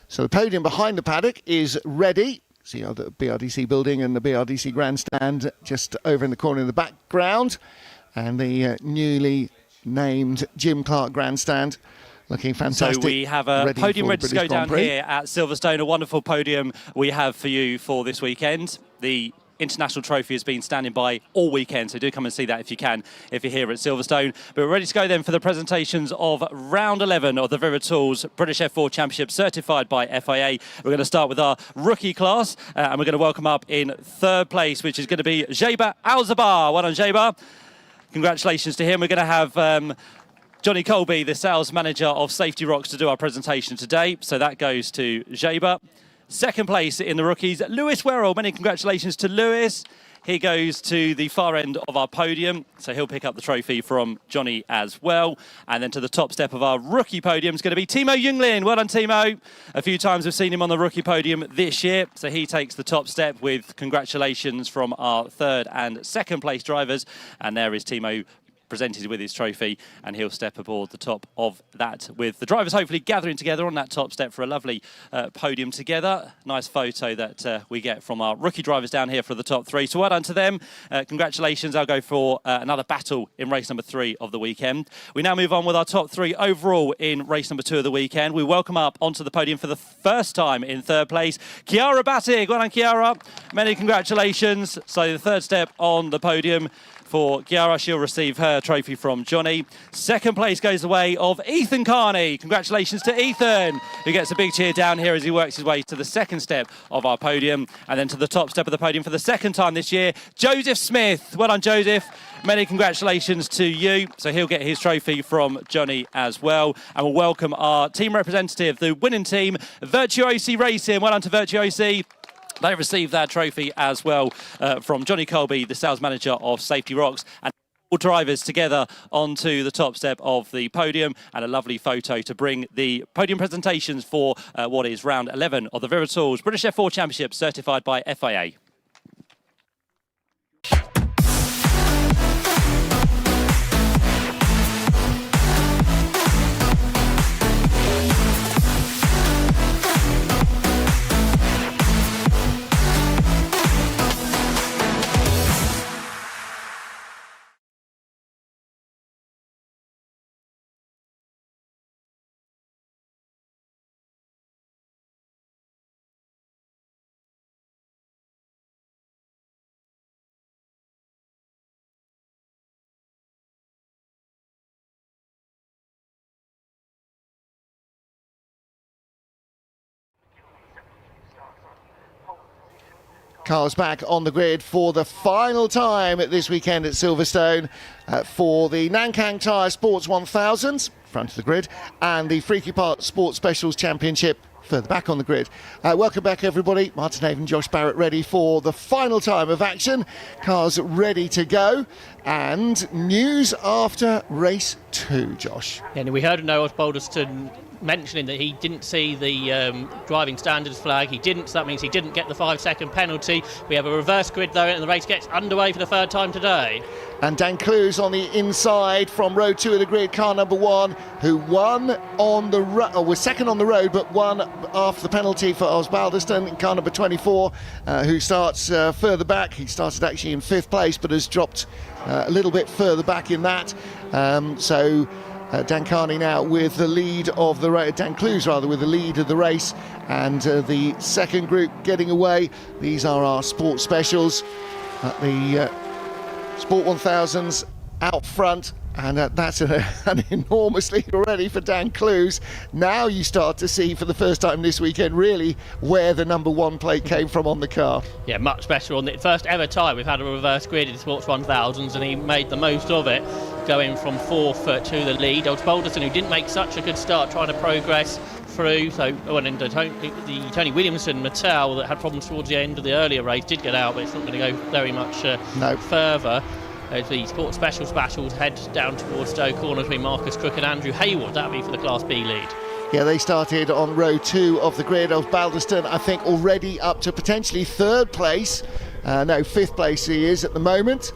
A: So the podium behind the paddock is ready. See the BRDC building and the BRDC grandstand just over in the corner in the background. And the newly named Jim Clark grandstand looking fantastic.
C: So we have a podium ready to go down here at Silverstone, a wonderful podium we have for you for this weekend. The International Trophy has been standing by all weekend, so do come and see that if you can, if you're here at Silverstone. But we're ready to go then for the presentations of round 11 of the Vivid Tools British F4 Championship, certified by FIA. We're going to start with our rookie class, and we're going to welcome up in 3rd place, which is going to be Jeba Alzabar. Well done, Jeba. Congratulations to him. We're going to have Johnny Colby, the sales manager of Safety Rocks, to do our presentation today. So that goes to Jeba. 2nd place in the rookies, Lewis Werrell. Many congratulations to Lewis. He goes to the far end of our podium, so he'll pick up the trophy from Johnny as well. And then to the top step of our rookie podium is going to be Timo Junglin. Well done, Timo. A few times we've seen him on the rookie podium this year, so he takes the top step with congratulations from our 3rd and 2nd place drivers. And there is Timo presented with his trophy, and he'll step aboard the top of that with the drivers hopefully gathering together on that top step for a lovely podium together. Nice photo that we get from our rookie drivers down here for the top three. So well done to them. Congratulations. I'll go for another battle in race number 3 of the weekend. We now move on with our top 3 overall in race number 2 of the weekend. We welcome up onto the podium for the first time in 3rd place, Chiara Battig. Well done, Chiara. Many congratulations. So the 3rd step on the podium for Chiara. She'll receive her trophy from Johnny. 2nd place goes the way of Ethan Carney. Congratulations to Ethan, who gets a big cheer down here as he works his way to the 2nd step of our podium, and then to the top step of the podium for the 2nd time this year, Joseph Smith. Well done, Joseph. Many congratulations to you. So he'll get his trophy from Johnny as well. And we'll welcome our team representative, the winning team, Virtuosi Racing. Well done to Virtuosi. They received that trophy as well from Johnny Colby, the sales manager of Safety Rocks, and all drivers together onto the top step of the podium, and a lovely photo to bring the podium presentations for what is round 11 of the Viritools British F4 Championship, certified by FIA.
A: Cars back on the grid for the final time this weekend at Silverstone for the Nankang Tyre Sports 1000, front of the grid, and the Freaky Part Sports Specials Championship further back on the grid. Welcome back, everybody. Martin Haven, Josh Barrett ready for the final time of action. Cars ready to go. And news after race 2, Josh.
B: Yeah, and we heard Noah Balderston mentioning that he didn't see the driving standards flag. He didn't, so that means he didn't get the 5-second penalty. We have a reverse grid though, and the race gets underway for the 3rd time today.
A: And Dan Clues on the inside from row 2 of the grid, car number 1, who won on the was second on the road, but won after the penalty for Osbaldeston. Car number 24, who starts further back. He started actually in 5th place, but has dropped a little bit further back in that. Dan Carney now with the lead of the race, Dan Clues rather, with the lead of the race, and the second group getting away. These are our sports specials. The Sport 1000s out front, and that's an enormous lead already for Dan Clues. Now you start to see for the first time this weekend really where the number 1 plate came from on the car.
B: Yeah, much better on the first ever time we've had a reverse grid in Sports 1000s, and he made the most of it, going from 4th to the lead. Osbaldeston, who didn't make such a good start trying to progress through, so and the Tony Williamson Mattel that had problems towards the end of the earlier race did get out, but it's not going to go very much further. As the sports specials battles head down towards Stowe Corner between Marcus Crook and Andrew Hayward. That'll be for the Class B lead.
A: Yeah, they started on row 2 of the grid. Osbaldeston, I think, already up to potentially 3rd place. No, 5th place he is at the moment.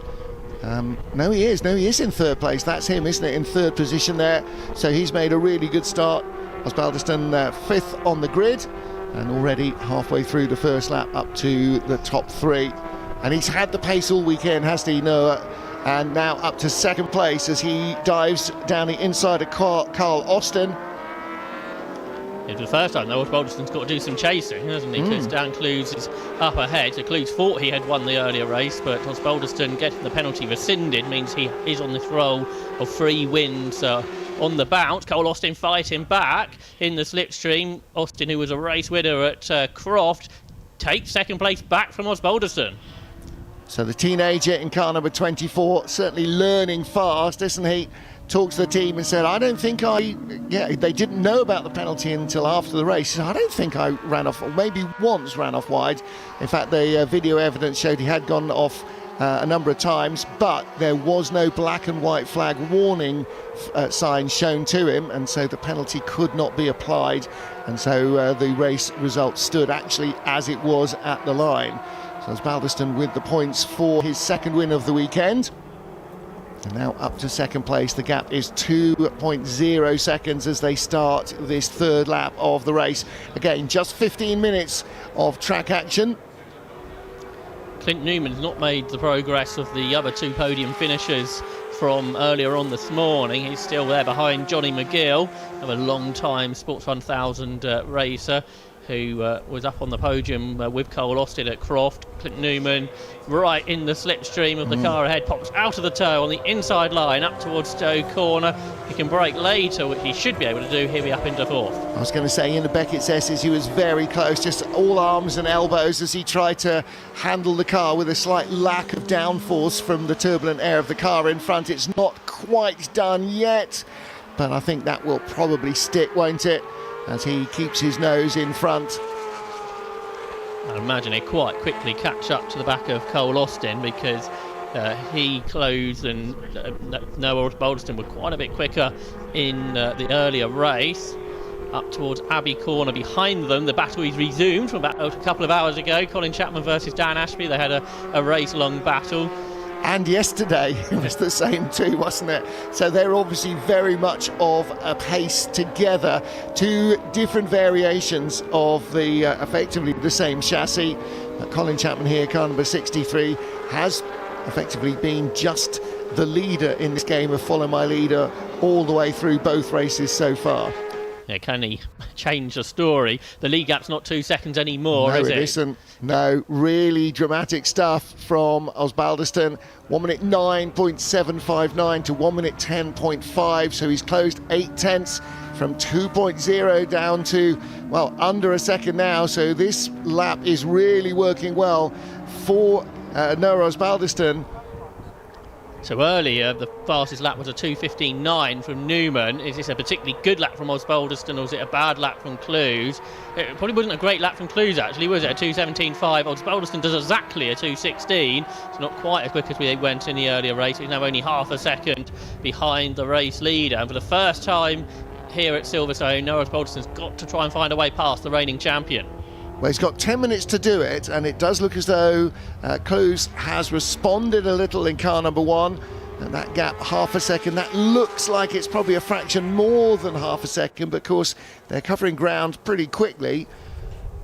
A: No, he is in 3rd place. That's him, isn't it, in 3rd position there. So he's made a really good start. Osbaldeston 5th on the grid, and already halfway through the first lap up to the top 3. And he's had the pace all weekend, hasn't he, Noah? And now up to 2nd place as he dives down the inside of Carl Austin.
B: Yeah, for the first time, though, Osbaldeston's got to do some chasing, hasn't he? Because Dan Clues is up ahead. So Clues thought he had won the earlier race, but Osbaldeston getting the penalty rescinded means he is on this roll of 3 wins on the bounce. Cole Austin fighting back in the slipstream. Austin, who was a race winner at Croft, takes 2nd place back from Osbaldeston.
A: So the teenager in car number 24 certainly learning fast, isn't he? Talked to the team and said, I don't think they didn't know about the penalty until after the race. He said, I don't think I ran off, or maybe once ran off wide. In fact, the video evidence showed he had gone off a number of times, but there was no black and white flag warning sign shown to him, and so the penalty could not be applied. And so the race result stood actually as it was at the line. So Osbaldeston with the points for his 2nd win of the weekend. And now up to second place. The gap is 2.0 seconds as they start this third lap of the race. Again, just 15 minutes of track action.
B: Clint Newman's not made the progress of the other two podium finishers from earlier on this morning. He's still there behind Johnny McGill, a long-time Sports 1000 racer who was up on the podium with Cole Austin at Croft. Clint Newman right in the slipstream of the car ahead, pops out of the toe on the inside line up towards Stowe Corner. He can brake later, which he should be able to do. He'll be up into fourth.
A: I was going to say, in the Beckett's S's, he was very close, just all arms and elbows as he tried to handle the car with a slight lack of downforce from the turbulent air of the car in front. It's not quite done yet, but I think that will probably stick, won't it, as he keeps his nose in front.
B: I imagine he'll quite quickly catch up to the back of Cole Austin, because he closed and Noah Osbaldeston were quite a bit quicker in the earlier race. Up towards Abbey Corner behind them, the battle is resumed from about a couple of hours ago. Colin Chapman versus Dan Ashby, they had a race-long battle.
A: And yesterday it was the same too, wasn't it? So they're obviously very much of a pace together. Two different variations of the effectively the same chassis. Colin Chapman here, car number 63, has effectively been just the leader in this game of Follow My Leader all the way through both races so far.
B: Yeah, can he change the story? The lead gap's not 2 seconds anymore,
A: no,
B: is
A: it isn't. No, really dramatic stuff from Osbaldeston. 1 minute 9.759 to 1 minute 10.5. So he's closed 8 tenths from 2.0 down to, well, under a second now. So this lap is really working well for Noah Osbaldeston.
B: So earlier, the fastest lap was a 2:15.9 from Newman. Is this a particularly good lap from Osbaldeston, or is it a bad lap from Clues? It probably wasn't a great lap from Clues, actually, was it? A 2:17.5. Osbaldeston does exactly a 2:16. It's not quite as quick as we went in the earlier race. It's now only half a second behind the race leader. And for the first time here at Silverstone, Noah Osbaldeston's got to try and find a way past the reigning champion.
A: Well, he's got 10 minutes to do it, and it does look as though Clues has responded a little in car number 1, and that gap, half a second, that looks like it's probably a fraction more than half a second, but of course they're covering ground pretty quickly.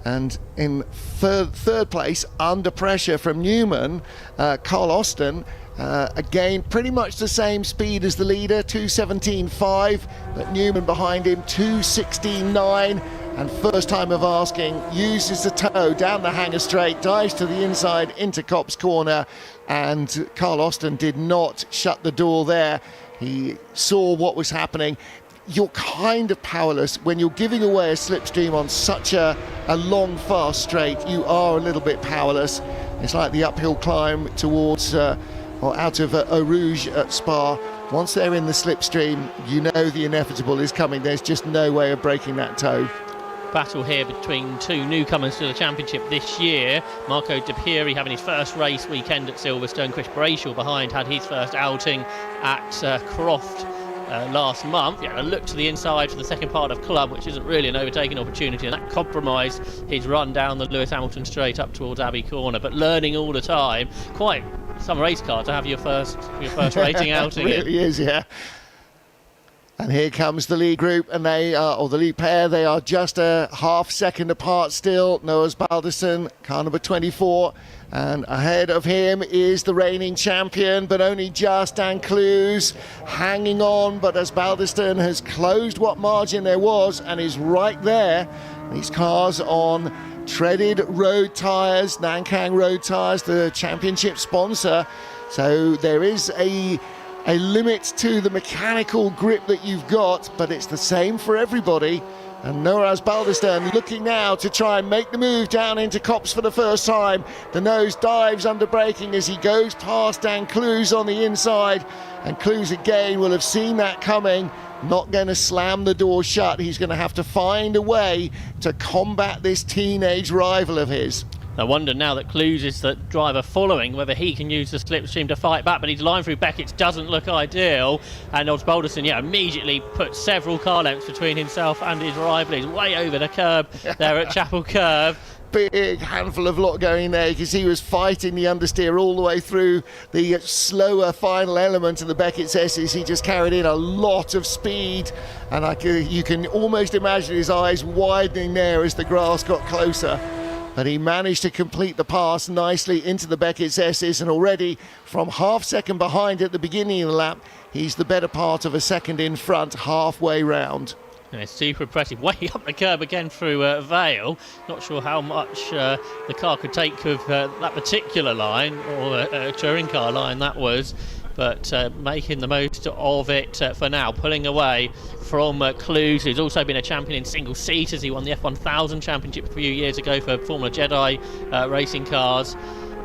A: And in third place, under pressure from Newman, Carl Austin, again pretty much the same speed as the leader, 2:17.5, but Newman behind him, 2:16.9. And first time of asking, uses the toe down the hanger straight, dives to the inside into Copse Corner, and Carl Austin did not shut the door there. He saw what was happening. You're kind of powerless when you're giving away a slipstream on such a long, fast straight. You are a little bit powerless. It's like the uphill climb towards or out of Eau Rouge at Spa. Once they're in the slipstream, you know the inevitable is coming. There's just no way of breaking that toe.
B: Battle here between two newcomers to the championship this year. Marco De Pieri having his first race weekend at Silverstone. Chris Brayshaw behind had his first outing at Croft last month. Yeah, a look to the inside for the second part of Club, which isn't really an overtaking opportunity, and that compromised his run down the Lewis Hamilton straight up towards Abbey Corner. But learning all the time, quite some race car to have your first racing outing.
A: It really is, yeah. And here comes the lead group, and they are, or the lead pair, they are just a half second apart still. Noah Osbaldeston, car number 24, and ahead of him is the reigning champion, but only just, Dan Clues hanging on, but Osbaldeston has closed what margin there was and is right there. These cars on treaded road tyres, Nankang road tyres, the championship sponsor, so there is a limit to the mechanical grip that you've got, but it's the same for everybody. And Noah Osbaldeston looking now to try and make the move down into Copse for the first time. The nose dives under braking as he goes past Dan Clues on the inside, and Clues again will have seen that coming. Not going to slam the door shut. He's going to have to find a way to combat this teenage rival of his.
B: I wonder now that Clues is the driver following, whether he can use the slipstream to fight back, but his line through Beckett's doesn't look ideal, and Osbaldeston immediately put several car lengths between himself and his rival. He's way over the curb there at Chapel Curve.
A: big handful of lot going there because he was fighting the understeer all the way through the slower final element of the Beckett's S's. He just carried in a lot of speed, and you can almost imagine his eyes widening there as the grass got closer. But he managed to complete the pass nicely into the Beckett's S's, and already from half second behind at the beginning of the lap, he's the better part of a second in front halfway round.
B: And it's super impressive. Way up the curb again through Vale. Not sure how much the car could take of that particular line, or a touring car line that was, but making the most of it for now, pulling away from Clues, who's also been a champion in single seaters. He won the F1000 championship a few years ago for Formula Jedi racing cars,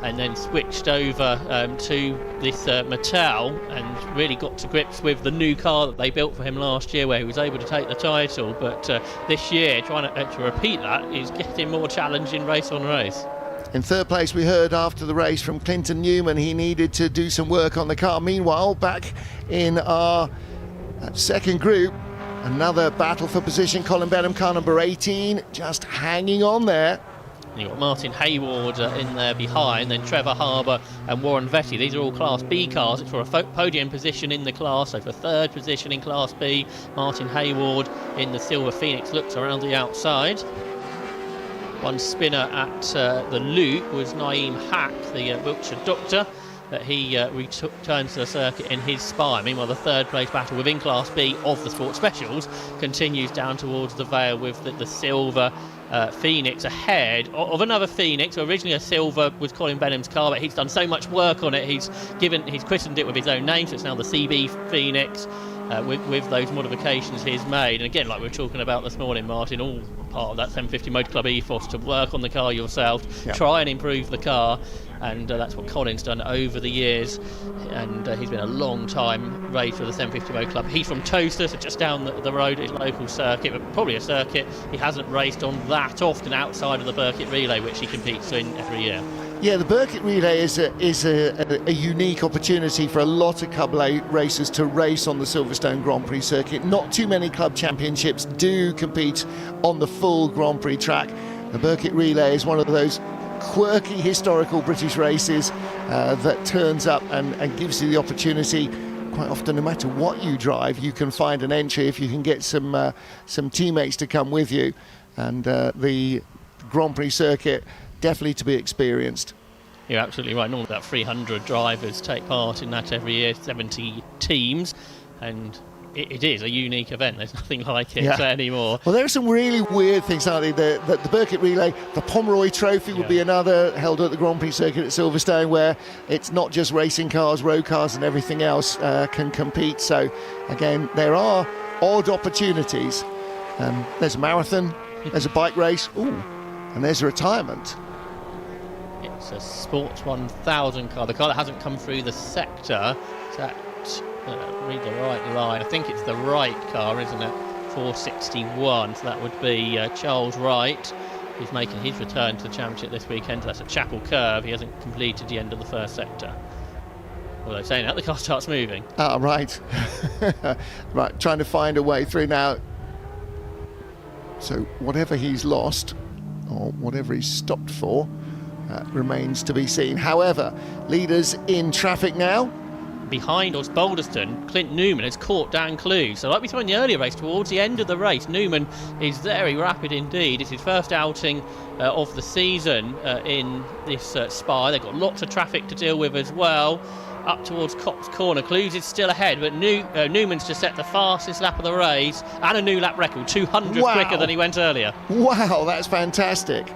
B: and then switched over to this Mattel and really got to grips with the new car that they built for him last year, where he was able to take the title. But this year, trying to repeat that is getting more challenging race on race.
A: In third place, we heard after the race from Clinton Newman he needed to do some work on the car. Meanwhile, back in our second group, another battle for position. Colin Benham, car number 18, just hanging on there.
B: You've got Martin Hayward in there behind, then Trevor Harbour and Warren Vetty. These are all Class B cars. It's for a podium position in the class, so for third position in Class B. Martin Hayward in the Silver Phoenix looks around the outside. One spinner at the loop was Naeem Hack, the Wiltshire doctor. That he returns to the circuit in his Spy. Meanwhile, the third place battle within Class B of the Sports Specials continues down towards the Vale with the Silver Phoenix ahead of another Phoenix. Originally a Silver was Colin Benham's car, but he's done so much work on it, he's christened it with his own name, so it's now the CB Phoenix. With those modifications he's made, and again, like we were talking about this morning, Martin, all part of that 750 Motor Club ethos to work on the car yourself, try and improve the car, and that's what Colin's done over the years, and he's been a long time racer of the 750 Motor Club. He's from Toaster, so just down the road, his local circuit, but probably a circuit he hasn't raced on that often outside of the Burkitt Relay, which he competes in every year.
A: Yeah, the Burkitt Relay is a unique opportunity for a lot of Club racers to race on the Silverstone Grand Prix Circuit. Not too many club championships do compete on the full Grand Prix track. The Burkitt Relay is one of those quirky historical British races that turns up and gives you the opportunity. Quite often, no matter what you drive, you can find an entry if you can get some teammates to come with you. And the Grand Prix Circuit, definitely to be experienced.
B: You're absolutely right. Normally about 300 drivers take part in that every year, 70 teams, and it is a unique event. There's nothing like it anymore.
A: Well, there are some really weird things, aren't there? The Burkitt Relay, the Pomeroy Trophy would be another, held at the Grand Prix Circuit at Silverstone, where it's not just racing cars, road cars and everything else can compete. So again, there are odd opportunities. There's a marathon, there's a bike race, and there's a retirement.
B: It's a Sports 1000 car, the car that hasn't come through the sector. Is that, read the right line, I think it's the Wright car, isn't it? 461, so that would be Charles Wright, who's making his return to the championship this weekend. That's a Chapel Curve. He hasn't completed the end of the first sector. Although saying that, the car starts moving.
A: Right. Right, trying to find a way through now. So whatever he's lost, or whatever he's stopped for, remains to be seen. However, leaders in traffic now.
B: Behind Osbaldeston, Clint Newman has caught Dan Clues. So like we saw in the earlier race, towards the end of the race, Newman is very rapid indeed. It's his first outing of the season in this Spy. They've got lots of traffic to deal with as well. Up towards Cops Corner, Clues is still ahead, but Newman's just set the fastest lap of the race and a new lap record, 200 quicker than he went earlier.
A: Wow, that's fantastic.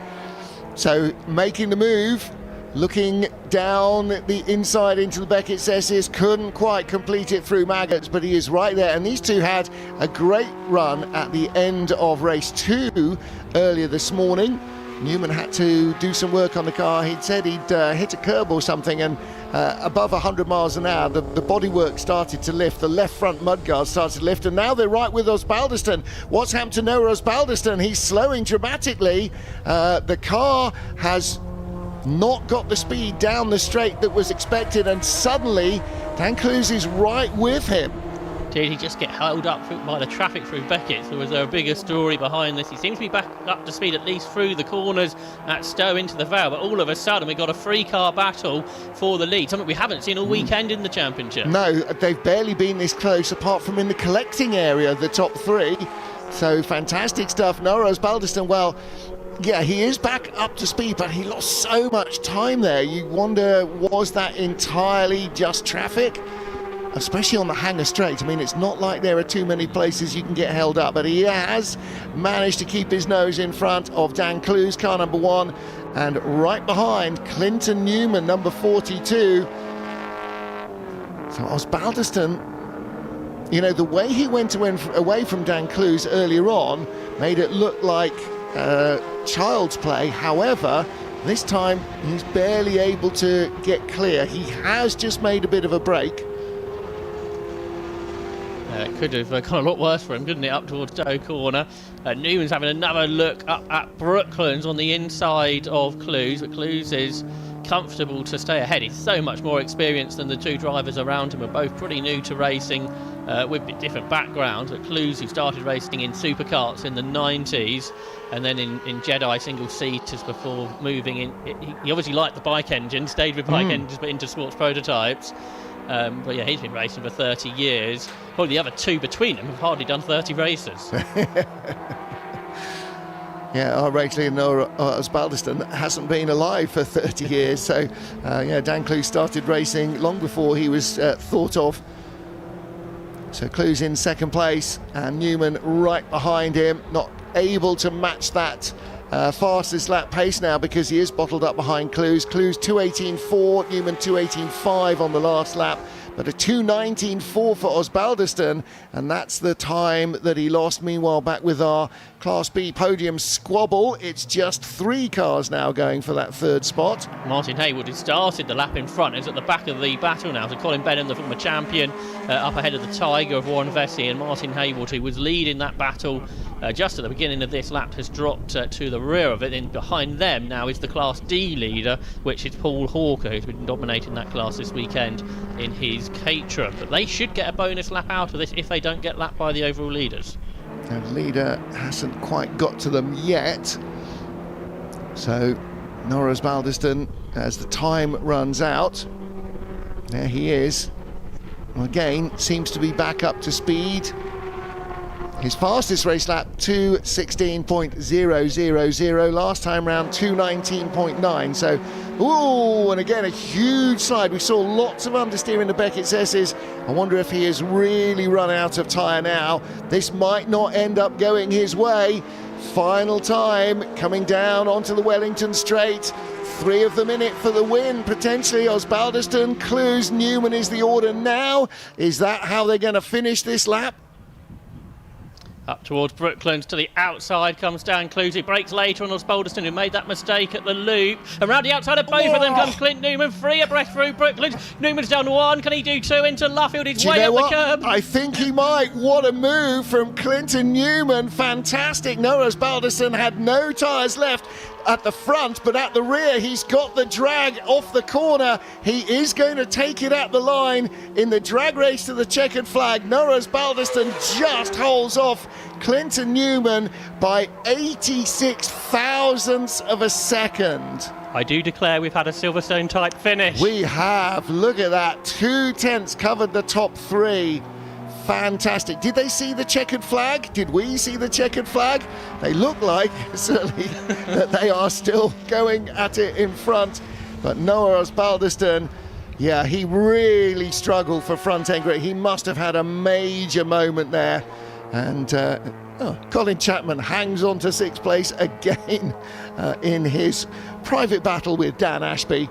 A: So making the move, looking down the inside into the Beckett's S's, couldn't quite complete it through Maggots, but he is right there. And these two had a great run at the end of race 2 earlier this morning. Newman had to do some work on the car. He'd said he'd hit a curb or something, and above 100 miles an hour, the bodywork started to lift. The left front mudguard started to lift, and now they're right with Osbaldeston. What's happened to Noah Osbaldeston? He's slowing dramatically. The car has not got the speed down the straight that was expected, and suddenly Dan Clues is right with him.
B: Did he just get held up by the traffic through Beckett? So was there a bigger story behind this? He seems to be back up to speed, at least through the corners at Stowe into the Vale, but all of a sudden we got a three-car battle for the lead, something we haven't seen all weekend in the championship.
A: No, they've barely been this close, apart from in the collecting area, the top three. So fantastic stuff. Noah Osbaldiston, well, yeah, he is back up to speed, but he lost so much time there. You wonder, was that entirely just traffic? Especially on the Hanger Straight. I mean, it's not like there are too many places you can get held up, but he has managed to keep his nose in front of Dan Clues, car number 1, and right behind Clinton Newman, number 42. So Osbaldiston, you know, the way he went away from Dan Clues earlier on made it look like child's play. However, this time he's barely able to get clear. He has just made a bit of a break.
B: It could have gone a lot worse for him, couldn't it, up towards Stowe Corner. Newman's having another look up at Brooklands on the inside of Clues, but Clues is comfortable to stay ahead. He's so much more experienced than the two drivers around him, are both pretty new to racing with different backgrounds. But Clues, who started racing in supercarts in the 90s and then in Jedi single seaters before moving in. He obviously liked the bike engine, stayed with bike engines but into sports prototypes. But yeah, he's been racing for 30 years. Probably the other two between them have hardly done 30 races.
A: Yeah, our Racheley and Noah Osbaldiston hasn't been alive for 30 years. So, yeah, Dan Clues started racing long before he was thought of. So Clues in second place and Newman right behind him, not able to match that fastest lap pace now because he is bottled up behind Clues. Clues 2:18.4, Newman 2:18.5 on the last lap, but a 2:19.4 for Osbaldiston, and that's the time that he lost. Meanwhile, back with our Class B podium squabble, it's just 3 cars now going for that third spot.
B: Martin Hayward, who started the lap in front, is at the back of the battle now. So Colin Benham, the former champion, up ahead of the Tiger of Warren Vesey, and Martin Hayward, who was leading that battle just at the beginning of this lap, has dropped to the rear of it. And behind them now is the Class D leader, which is Paul Hawker, who's been dominating that class this weekend in his Caterham. But they should get a bonus lap out of this if they don't get lapped by the overall leaders.
A: The leader hasn't quite got to them yet. So Noah Osbaldiston, as the time runs out, there he is. Well, again, seems to be back up to speed. His fastest race lap, 2:16.000. Last time round, 2:19.9. So, ooh, and again, a huge slide. We saw lots of understeer in the Beckett's S's. I wonder if he has really run out of tyre now. This might not end up going his way. Final time, coming down onto the Wellington Straight. 3 of them in it for the win, potentially. Osbaldiston, Clues, Newman is the order now. Is that how they're going to finish this lap?
B: Up towards Brooklands, to the outside comes Dan Clues, who breaks later on Osbaldiston, who made that mistake at the loop. And round the outside of both of them comes Clint Newman, 3 abreast through Brooklands. Newman's down 1, can he do 2 into Luffield? He's way up the curb.
A: I think he might. What a move from Clinton Newman, fantastic. Noah Osbaldiston had no tyres left at the front, but at the rear he's got the drag off the corner. He is going to take it at the line in the drag race to the checkered flag. Noah Osbaldiston just holds off Clinton Newman by 86 thousandths of a second.
B: I do declare we've had a Silverstone type finish.
A: We have. Look at that. 2 tenths covered the top 3. Fantastic. Did they see the checkered flag? Did we see the checkered flag? They look like, certainly, that they are still going at it in front. But Noah Osbaldiston, yeah, he really struggled for front end grip. He must have had a major moment there. And Colin Chapman hangs on to 6th place again in his private battle with Dan Ashby.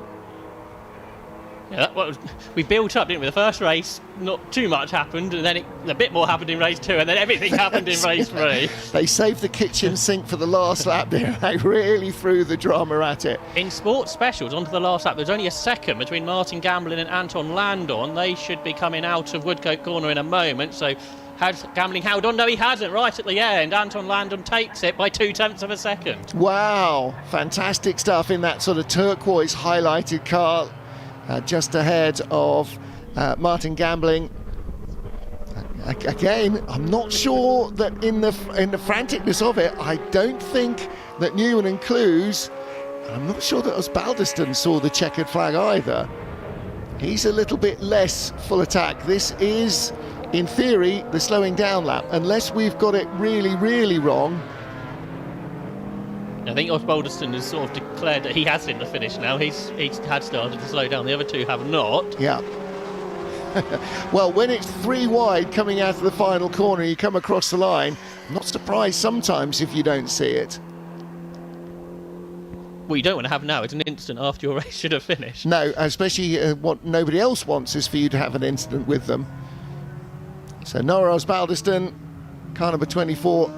B: Yeah, we built up, didn't we? The first race, not too much happened, and then a bit more happened in race 2, and then everything happened in race 3.
A: They saved the kitchen sink for the last lap there. They really threw the drama at it.
B: In sports specials, onto the last lap, there's only a second between Martin Gamblin and Anton Landon. They should be coming out of Woodcote Corner in a moment, so has Gambling held on? No, he hasn't. Right at the end, Anton Landon takes it by 2 tenths of a second.
A: Wow, fantastic stuff in that sort of turquoise highlighted car. Just ahead of Martin Gambling. Again, I'm not sure that in the franticness of it, I don't think that Newman and Clues, I'm not sure that Osbaldiston saw the checkered flag either. He's a little bit less full attack. This is, in theory, the slowing down lap, unless we've got it really, really wrong.
B: I think Osbaldiston has sort of declared that he has seen the finish now. He's had started to slow down. The other two have not.
A: Yeah. Well, when it's 3 wide coming out of the final corner, you come across the line. I'm not surprised sometimes if you don't see it.
B: What you don't want to have now is an instant after your race should have finished.
A: No, especially what nobody else wants is for you to have an incident with them. So Noah Osbaldiston, car number 24,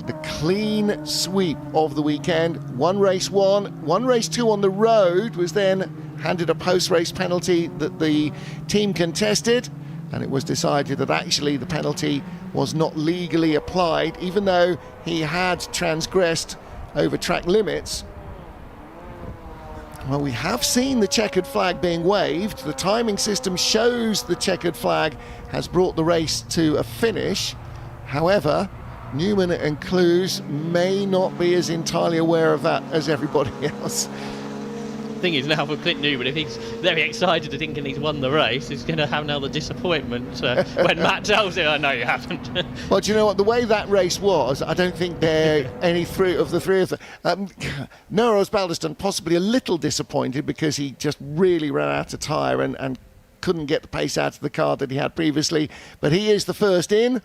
A: the clean sweep of the weekend. One race 2 on the road, was then handed a post-race penalty that the team contested, and it was decided that actually the penalty was not legally applied, even though he had transgressed over track limits. Well, we have seen the checkered flag being waved. The timing system shows the checkered flag has brought the race to a finish. However, Newman and Clues may not be as entirely aware of that as everybody else.
B: The thing is now for Clint Newman, if he's very excited and thinking he's won the race, he's going to have now the disappointment when Matt tells him, "Oh no, you haven't."
A: Well, do you know what? The way that race was, I don't think they're any three of them. Noah Osbaldiston possibly a little disappointed because he just really ran out of tyre and couldn't get the pace out of the car that he had previously. But he is the first in.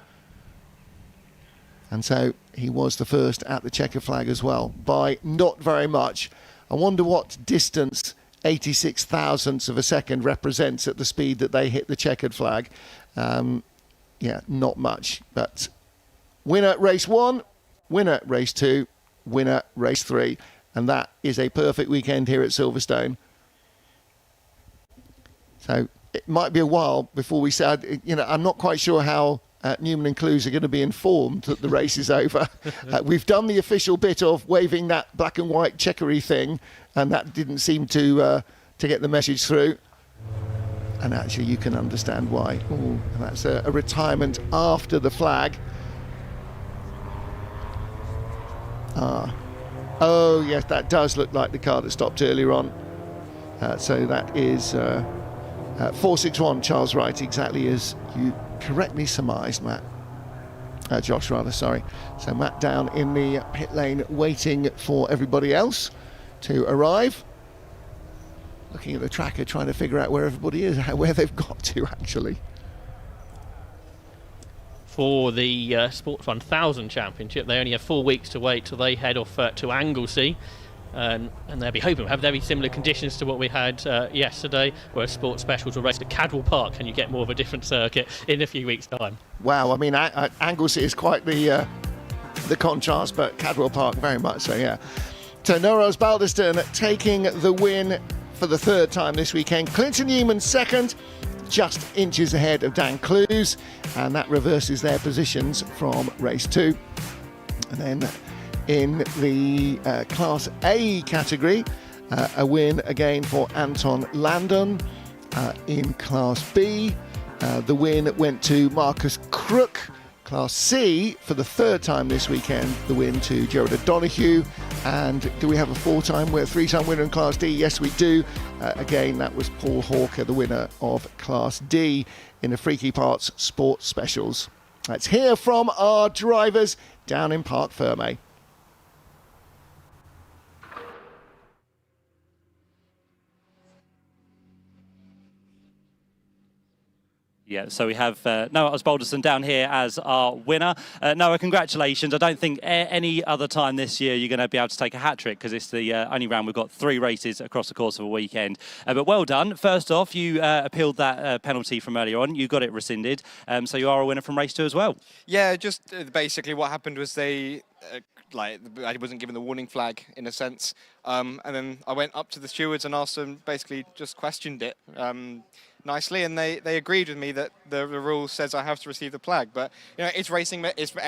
A: And so he was the first at the checker flag as well, by not very much. I wonder what distance 86 thousandths of a second represents at the speed that they hit the checkered flag. Yeah, not much. But winner race 1, winner race 2, winner race 3. And that is a perfect weekend here at Silverstone. So it might be a while before we said, I'm not quite sure how Newman and Clues are going to be informed that the race is over. We've done the official bit of waving that black and white checkery thing, and that didn't seem to get the message through. And actually, you can understand why. Ooh, that's a retirement after the flag. Oh yes, that does look like the car that stopped earlier on. So that is 461 Charles Wright, exactly as you correctly surmised, Matt. Josh, rather, sorry. So Matt down in the pit lane waiting for everybody else to arrive. Looking at the tracker, trying to figure out where everybody is, where they've got to, actually.
B: For the Sports 1000 Championship, they only have 4 weeks to wait till they head off to Anglesey. And they'll be hoping to have very similar conditions to what we had yesterday, where Sports Specials will race at Cadwell Park, and you get more of a different circuit in a few weeks' time.
A: Wow, I mean, Anglesey is quite the contrast, but Cadwell Park very much so, yeah. So Noah Osbaldiston taking the win for the 3rd time this weekend. Clinton Newman second, just inches ahead of Dan Clues, and that reverses their positions from race 2. And then in the Class A category, a win again for Anton Landon. In Class B, the win went to Marcus Crook. Class C, for the 3rd time this weekend, the win to Gerard O'Donoghue. And do we have a 3-time winner in Class D? Yes, we do. Again, that was Paul Hawker, the winner of Class D in the Freaky Parts Sports Specials. Let's hear from our drivers down in Parc Fermé.
C: Yeah, so we have Noah Osbaldiston down here as our winner. Noah, congratulations. I don't think any other time this year you're going to be able to take a hat-trick, because it's the only round we've got 3 races across the course of a weekend. But well done. First off, you appealed that penalty from earlier on. You got it rescinded. So you are a winner from race 2 as well.
F: Yeah, just basically what happened was they... I wasn't given the warning flag in a sense, and then I went up to the stewards and asked them, basically just questioned it nicely, and they agreed with me that the rule says I have to receive the flag. But it's racing,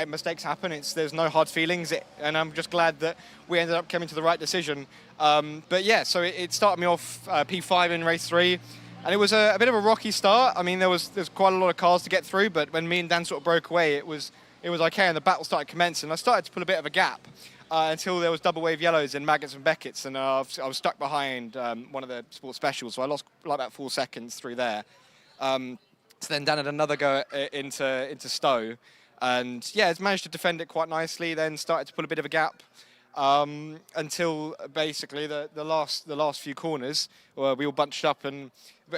F: mistakes happen. There's no hard feelings, and I'm just glad that we ended up coming to the right decision. But yeah, so it started me off P5 in race 3. And it was a bit of a rocky start. I mean, there's quite a lot of cars to get through, but when me and Dan sort of broke away, it was okay, and the battle started commencing. I started to pull a bit of a gap until there was double wave yellows in Maggots and Beckett's, and I was stuck behind one of the sports specials, so I lost like about 4 seconds through there. So then Dan had another go into Stowe, and yeah, it's managed to defend it quite nicely. Then started to pull a bit of a gap until basically the last few corners, we all bunched up and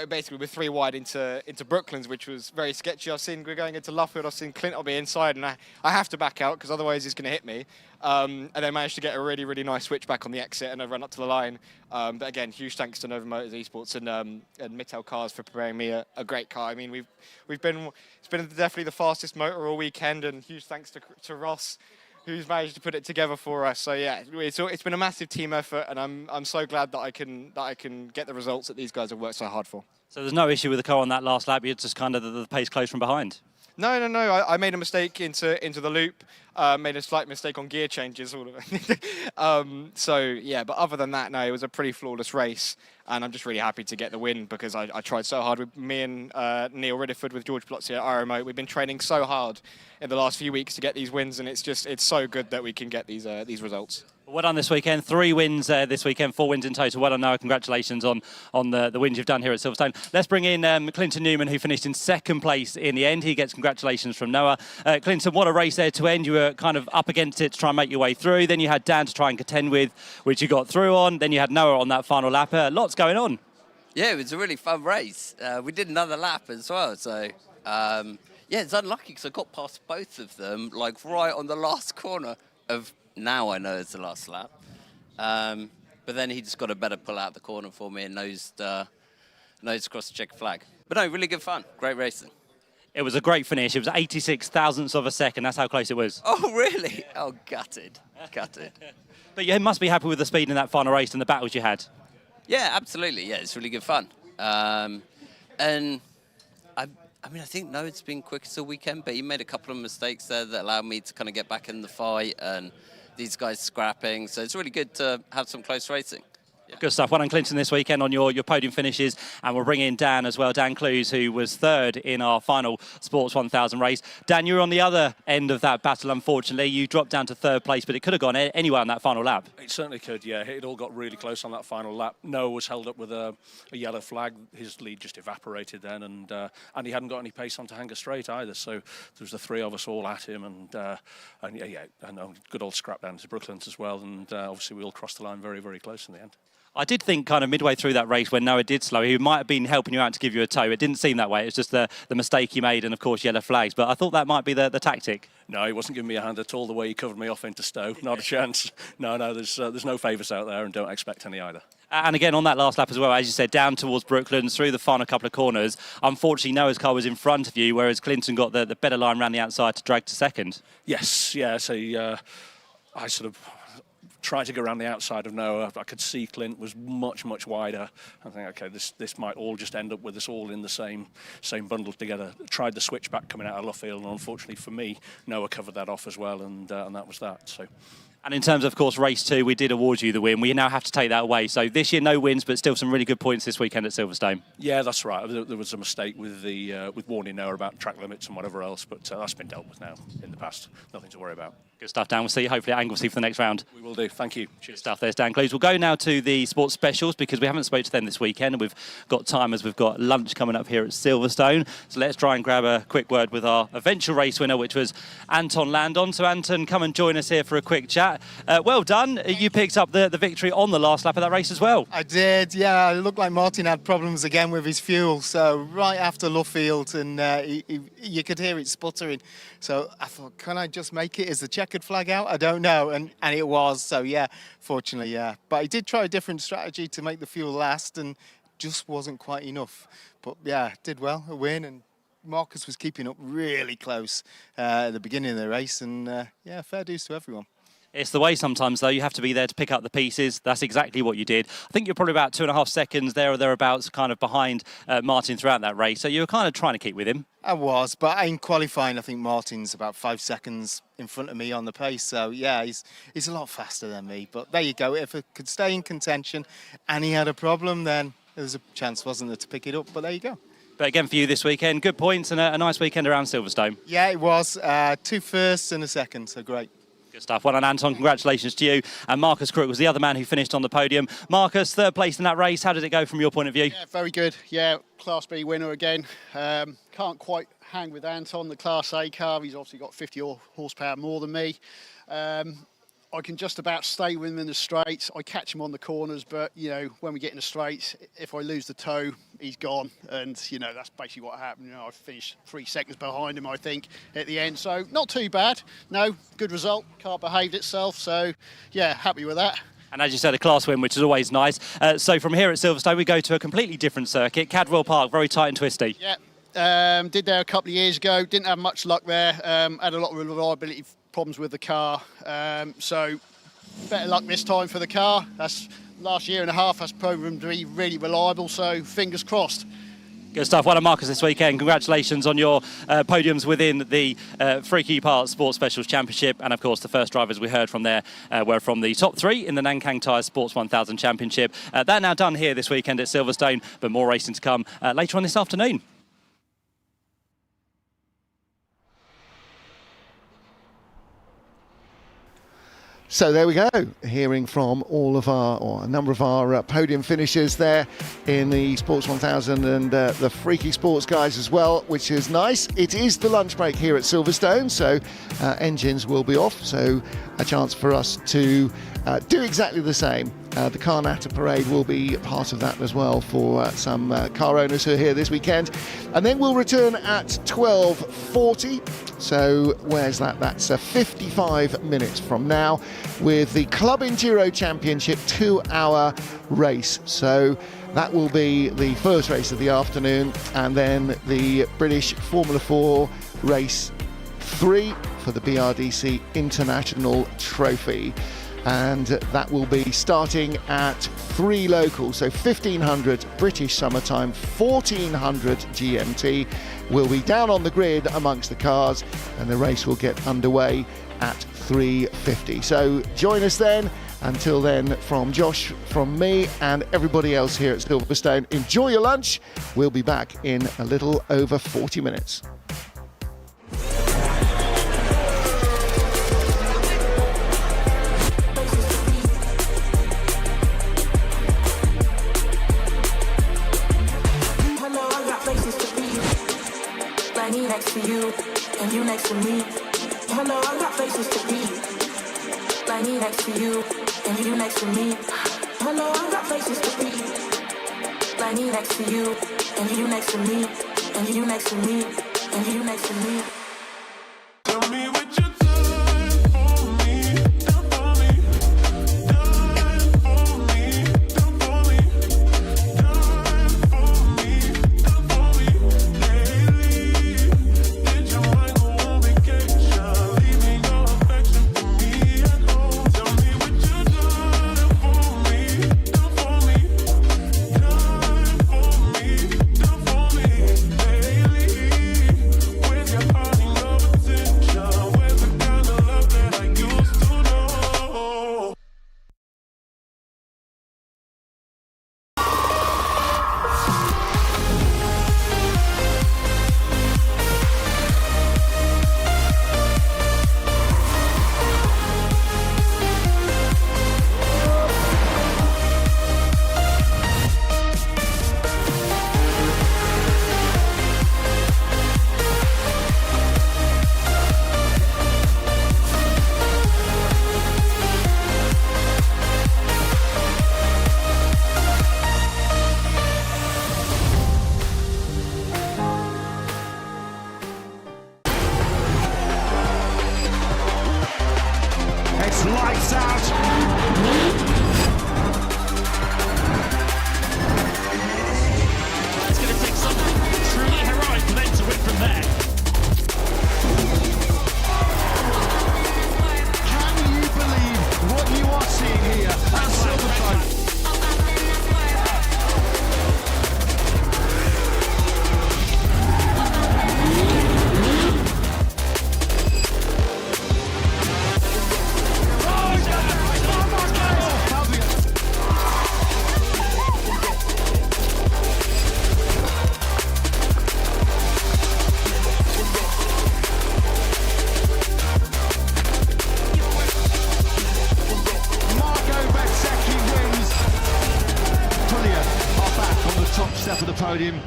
F: basically we're 3 wide into Brooklands, which was very sketchy. We're going into Luffield. I've seen Clint will be inside, and I have to back out because otherwise he's going to hit me. And then managed to get a really, really nice switch back on the exit and I run up to the line. But again, huge thanks to Nova Motors Esports and Mittel Cars for preparing me a great car. I mean, it's been definitely the fastest motor all weekend, and huge thanks to Ross, who's managed to put it together for us. So yeah, it's been a massive team effort, and I'm so glad that I can get the results that these guys have worked so hard for.
C: So there's no issue with the car on that last lap. You just kind of the pace close from behind.
F: No. I made a mistake into the loop. Made a slight mistake on gear changes, all of it. So yeah, but other than that, no, it was a pretty flawless race, and I'm just really happy to get the win because I tried so hard with me and Neil Riddiford with George Plotzy at RMO. We've been training so hard in the last few weeks to get these wins, and it's so good that we can get these results.
C: Well done this weekend. 3 wins this weekend, 4 wins in total. Well done, Noah. Congratulations on the wins you've done here at Silverstone. Let's bring in Clinton Newman, who finished in 2nd place in the end. He gets congratulations from Noah. Clinton, what a race there to end. You were kind of up against it to try and make your way through. Then you had Dan to try and contend with, which you got through on. Then you had Noah on that final lap. Lots going on.
E: Yeah, it was a really fun race. We did another lap as well, so yeah, it's unlucky because I got past both of them, like right on the last corner of, now I know it's the last lap. But then he just got a better pull out the corner for me and nosed across the checker flag. But no, really good fun, great racing.
C: It was a great finish. It was 86 thousandths of a second. That's how close it was.
E: Oh, really? Oh, gutted.
C: But you must be happy with the speed in that final race and the battles you had.
E: Yeah, absolutely. Yeah, it's really good fun. And I mean, I think Noah's been quickest all weekend, but he made a couple of mistakes there that allowed me to kind of get back in the fight, and these guys scrapping. So it's really good to have some close racing. Yeah.
C: Good stuff. Well done, Clinton, this weekend on your podium finishes. And we'll bring in Dan as well, Dan Clues, who was 3rd in our final Sports 1000 race. Dan, you were on the other end of that battle, unfortunately. You dropped down to 3rd place, but it could have gone anywhere on that final lap.
D: It certainly could, yeah. It all got really close on that final lap. Noah was held up with a yellow flag. His lead just evaporated then, and he hadn't got any pace onto Hanger Straight either. So there was the 3 of us all at him, and good old scrap down to Brooklands as well. And obviously we all crossed the line very, very close in the end.
C: I did think kind of midway through that race when Noah did slow, he might have been helping you out to give you a tow. It didn't seem that way. It was just the mistake he made and, of course, yellow flags. But I thought that might be the tactic.
D: No, he wasn't giving me a hand at all the way he covered me off into Stowe. Not a chance. No, there's no favours out there, and don't expect any either.
C: And again, on that last lap as well, as you said, down towards Brooklands, through the final couple of corners. Unfortunately, Noah's car was in front of you, whereas Clinton got the better line around the outside to drag to 2nd.
D: Yes, yeah. So I sort of tried to go around the outside of Noah. I could see Clint was much, much wider. I think, okay, this might all just end up with us all in the same bundle together. Tried the switchback coming out of Luffield, and unfortunately for me, Noah covered that off as well, and that was that. So.
C: And in terms of course, race 2, we did award you the win. We now have to take that away. So this year, no wins, but still some really good points this weekend at Silverstone.
D: Yeah, that's right. There was a mistake with with warning Noah about track limits and whatever else, but that's been dealt with now in the past. Nothing to worry about.
C: Good stuff, Dan. We'll see you hopefully at Anglesey for the next round.
D: We will do. Thank you.
C: Good stuff. There's Dan Clues. We'll go now to the sports specials because we haven't spoke to them this weekend, and we've got time as we've got lunch coming up here at Silverstone. So let's try and grab a quick word with our eventual race winner, which was Anton Landon. So Anton, come and join us here for a quick chat. Well done. You picked up the victory on the last lap of that race as well.
M: I did, yeah. It looked like Martin had problems again with his fuel. So right after Luffield, and you could hear it sputtering. So I thought, can I just make it? Is the checkered flag out? I don't know. And it was. So yeah, fortunately, yeah. But I did try a different strategy to make the fuel last, and just wasn't quite enough. But yeah, did well, a win, and Marcus was keeping up really close at the beginning of the race, and yeah, fair dues to everyone.
C: It's the way sometimes, though. You have to be there to pick up the pieces. That's exactly what you did. I think you're probably about 2.5 seconds there or thereabouts kind of behind Martin throughout that race. So you were kind of trying to keep with him.
M: I was, but in qualifying, I think Martin's about 5 seconds in front of me on the pace. So, yeah, he's a lot faster than me. But there you go. If it could stay in contention and he had a problem, then there was a chance, wasn't there, to pick it up, but there you go.
C: But again, for you this weekend, good points and a nice weekend around Silverstone.
M: Yeah, it was. 2 firsts and a second, so great.
C: Good stuff. Well done, Anton. Congratulations to you. And Marcus Crook was the other man who finished on the podium. Marcus, third place in that race. How did it go from your point of view?
N: Yeah, very good. Yeah, Class B winner again. Can't quite hang with Anton, the Class A car. He's obviously got 50 horsepower more than me. I can just about stay with him in the straights. I catch him on the corners, but, you know, when we get in the straights, if I lose the toe, he's gone. And, you know, that's basically what happened. You know, I finished 3 seconds behind him, I think, at the end. So not too bad. No, good result. Car behaved itself. So, yeah, happy with that.
C: And as you said, a class win, which is always nice. So from here at Silverstone, we go to a completely different circuit. Cadwell Park, very tight and twisty.
N: Yeah, did there a couple of years ago. Didn't have much luck there. Had a lot of reliability problems with the car. So better luck this time for the car. That's last year and a half has proven to be really reliable. So fingers crossed.
C: Good stuff. Well done, Marcus, this weekend. Congratulations on your podiums within the Freaky Park Sports Specials Championship. And, of course, the first drivers we heard from there were from the top 3 in the Nankang Tyres Sports 1000 Championship. They're now done here this weekend at Silverstone, but more racing to come later on this afternoon.
A: So there we go, hearing from all of our, or a number of our podium finishers there in the Sports 1000 and the Freaky Sports guys as well, which is nice. It is the lunch break here at Silverstone, so engines will be off, so a chance for us to do exactly the same. The Car Natter Parade will be part of that as well for some car owners who are here this weekend. And then we'll return at 12:40. So where's that? That's 55 minutes from now with the Club Enduro Championship 2-hour race. So that will be the first race of the afternoon, and then the British Formula 4 race 3 for the BRDC International Trophy. And that will be starting at 3 local, so 1500 British summertime, 1400 GMT. We'll be down on the grid amongst the cars, and the race will get underway at 3:50. So join us then. Until then, from Josh, from me, and everybody else here at Silverstone, enjoy your lunch. We'll be back in a little over 40 minutes.
G: Next to you, and you next to me. Hello, I got places to be. Like me next to you, and you next to me. Hello, I got places to be. Like me next to you, and you next to me. And you next to me, and you next to me. Tell me what you with your heart.
H: top step of the podium.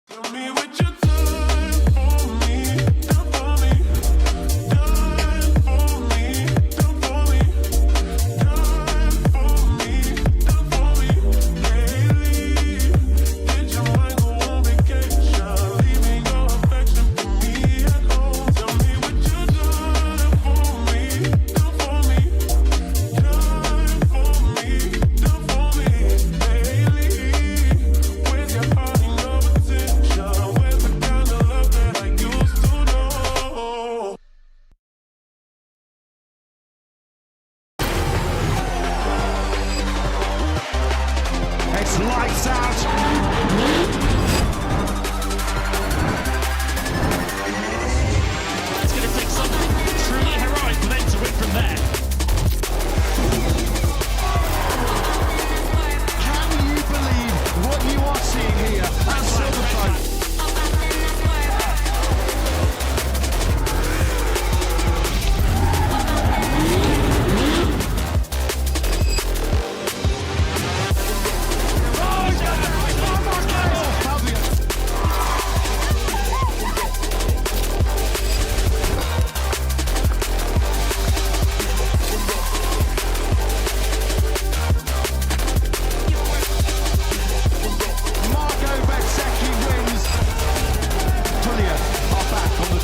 O: Tell me what you done for me, done for me, done for me, done for me, done for me, done for me. Lately, get your mind go on vacation, leaving your affection for me at home. Tell me what you done for me, done for me, done for me, done for me. Lately, where's your heart and your attention? Where's the kind of love that I used to know?
H: It's lights out.
I: It's going to take something truly heroic for them to win from there.
H: Can you believe what you are seeing here at Silverstone?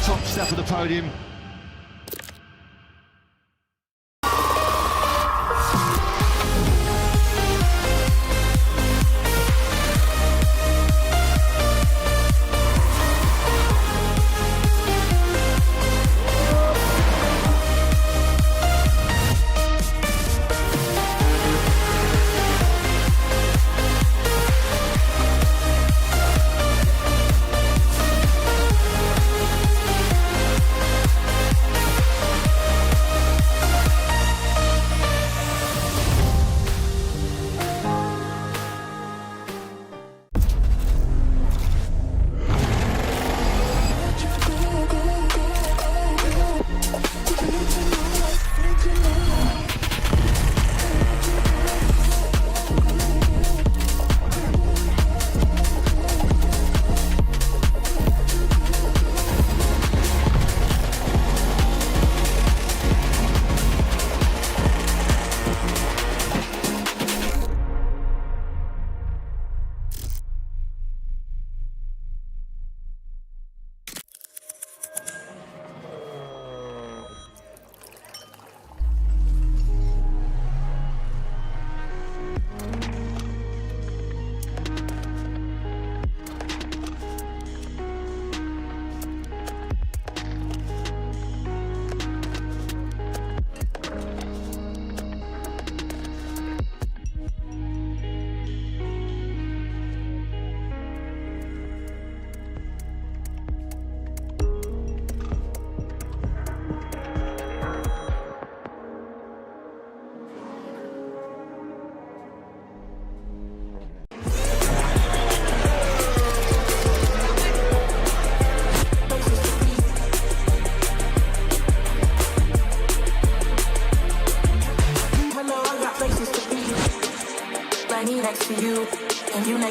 H: Top step of the podium.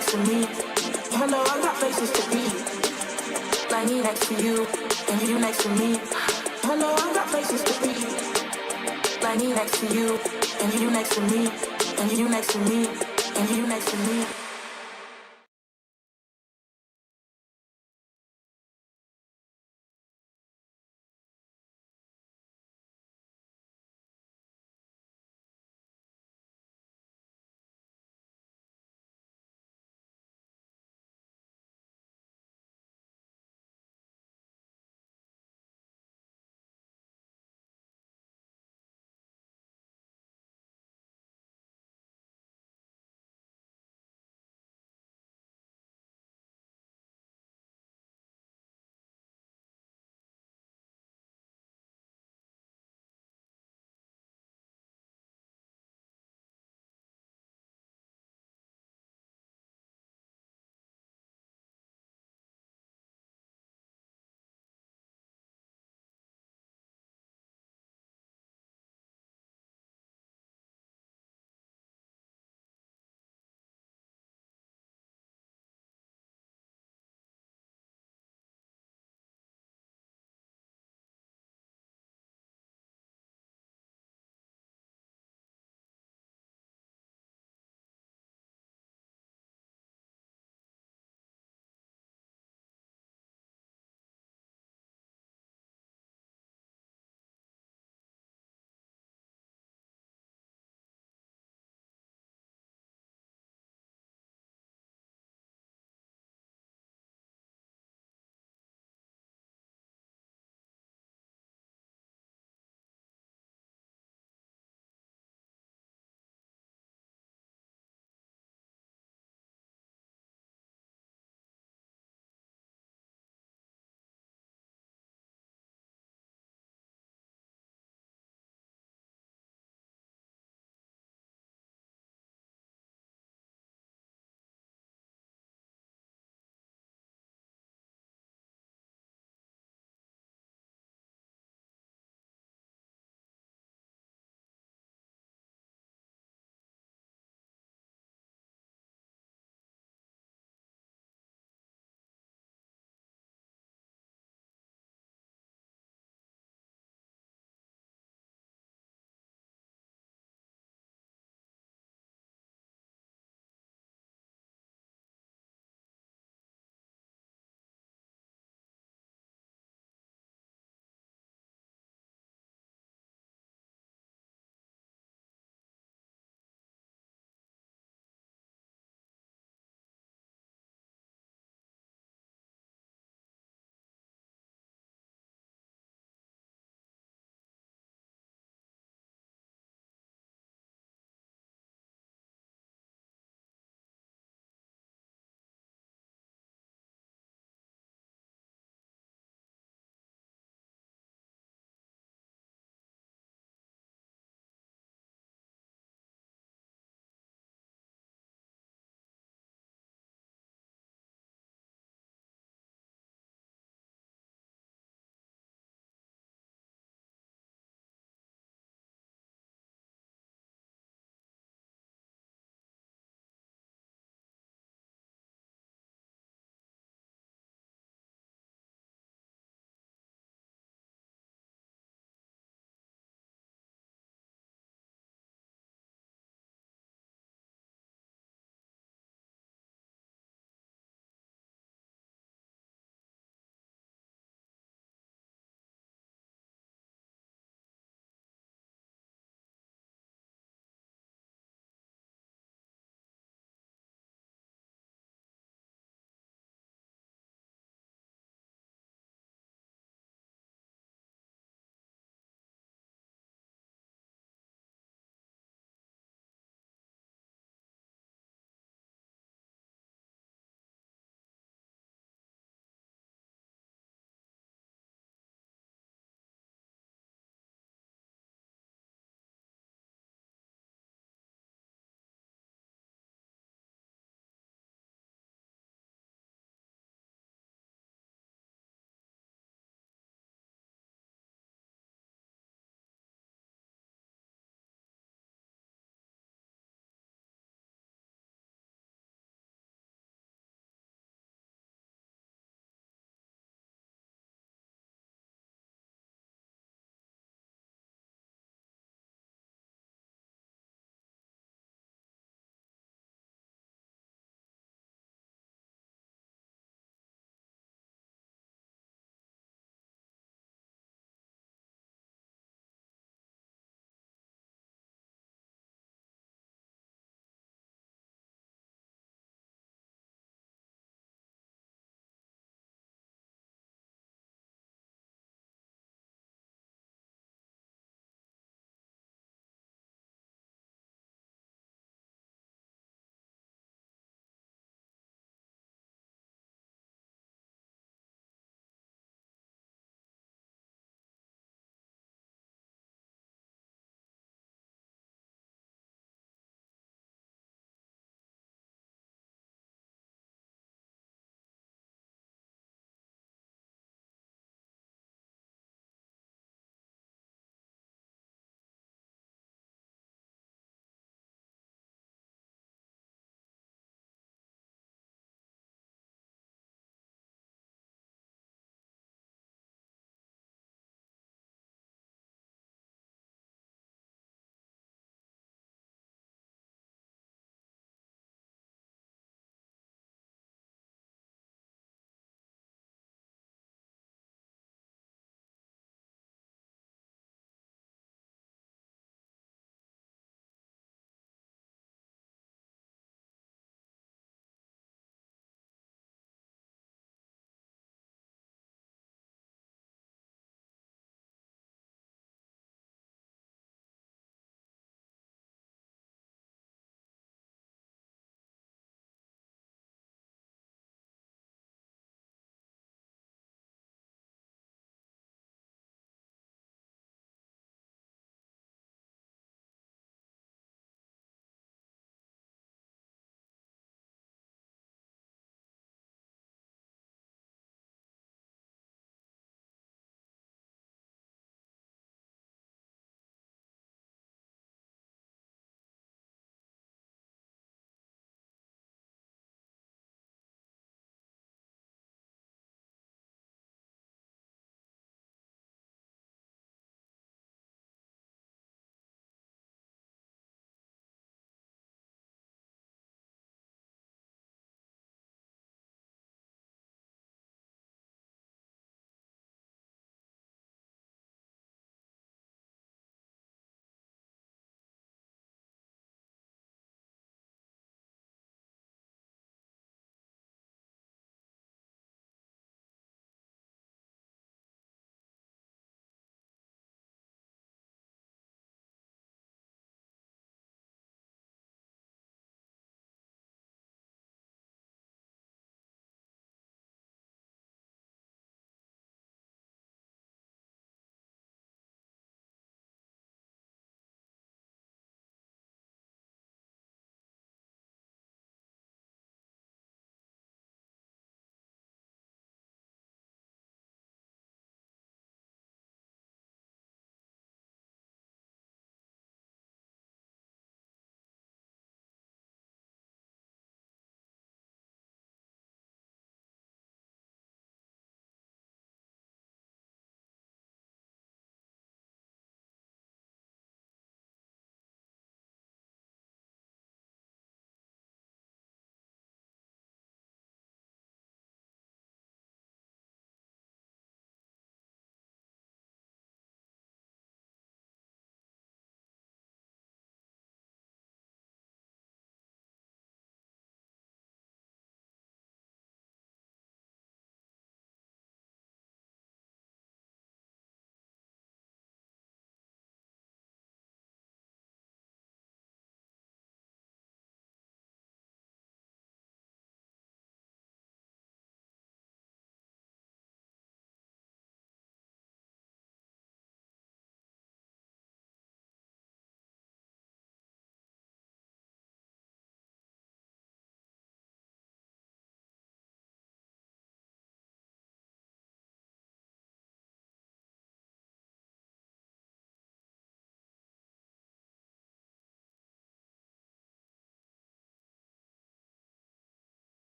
G: next to me. Hello, I got places to be. Like me next to you, and you next to me. Hello, I got places to be. Like me next to you, and you next to me, and you next to me, and you next to me.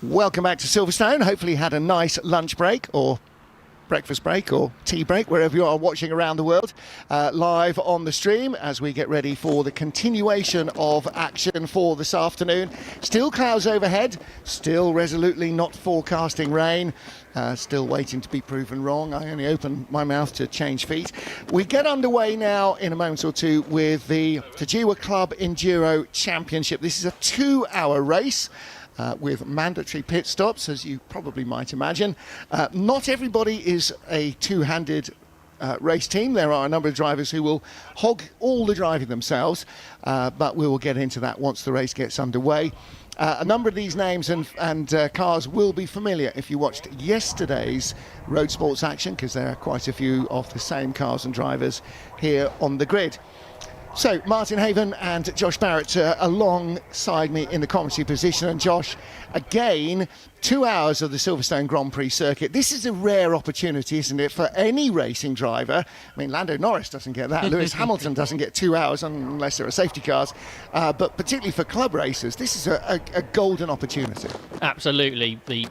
A: Welcome back to Silverstone. Hopefully you had a nice lunch break or breakfast break or tea break, wherever you are watching around the world, live on the stream as we get ready for the continuation of action for this afternoon. Still clouds overhead, still resolutely not forecasting rain, still waiting to be proven wrong. I only open my mouth to change feet. We get underway now in a moment or two with the Tajiwa Club Enduro Championship. This is a 2-hour race. With mandatory pit stops, as you probably might imagine. Not everybody is a two-handed race team. There are a number of drivers who will hog all the driving themselves, but we will get into that once the race gets underway. A number of these names and cars will be familiar if you watched yesterday's Road Sports action, because there are quite a few of the same cars and drivers here on the grid. So, Martin Haven and Josh Barrett alongside me in the commentary position. And Josh, again, 2 hours of the Silverstone Grand Prix Circuit. This is a rare opportunity, isn't it, for any racing driver? I mean, Lando Norris doesn't get that. Lewis Hamilton doesn't get 2 hours unless there are safety cars. But particularly for club racers, this is a golden opportunity.
B: Absolutely. The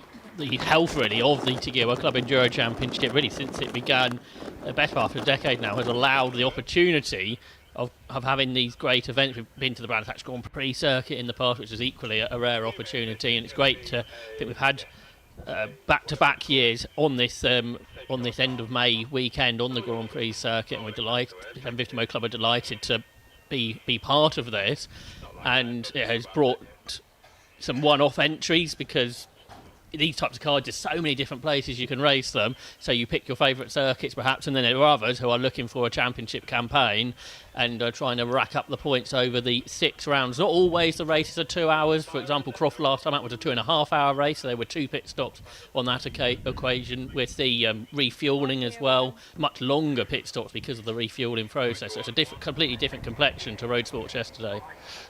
B: health, really, of the Tajiwa Club Enduro Championship, really, since it began the best part of a decade now, has allowed the opportunity of having these great events. We've been to the BRDC Grand Prix Circuit in the past, which is equally a rare opportunity, and it's great to I think we've had back-to-back years on this end of May weekend on the Grand Prix Circuit, and we're delighted. The 750 Club are delighted to be part of this, and it has brought some one-off entries because these types of cars, there's so many different places you can race them, so you pick your favourite circuits perhaps, and then there are others who are looking for a championship campaign and are trying to rack up the points over the 6 rounds. Not always the races are 2 hours. For example, Croft last time out was a 2.5-hour race, so there were 2 pit stops on that equation, with the refuelling as well, much longer pit stops because of the refuelling process. So it's a completely different complexion to Road Sports yesterday.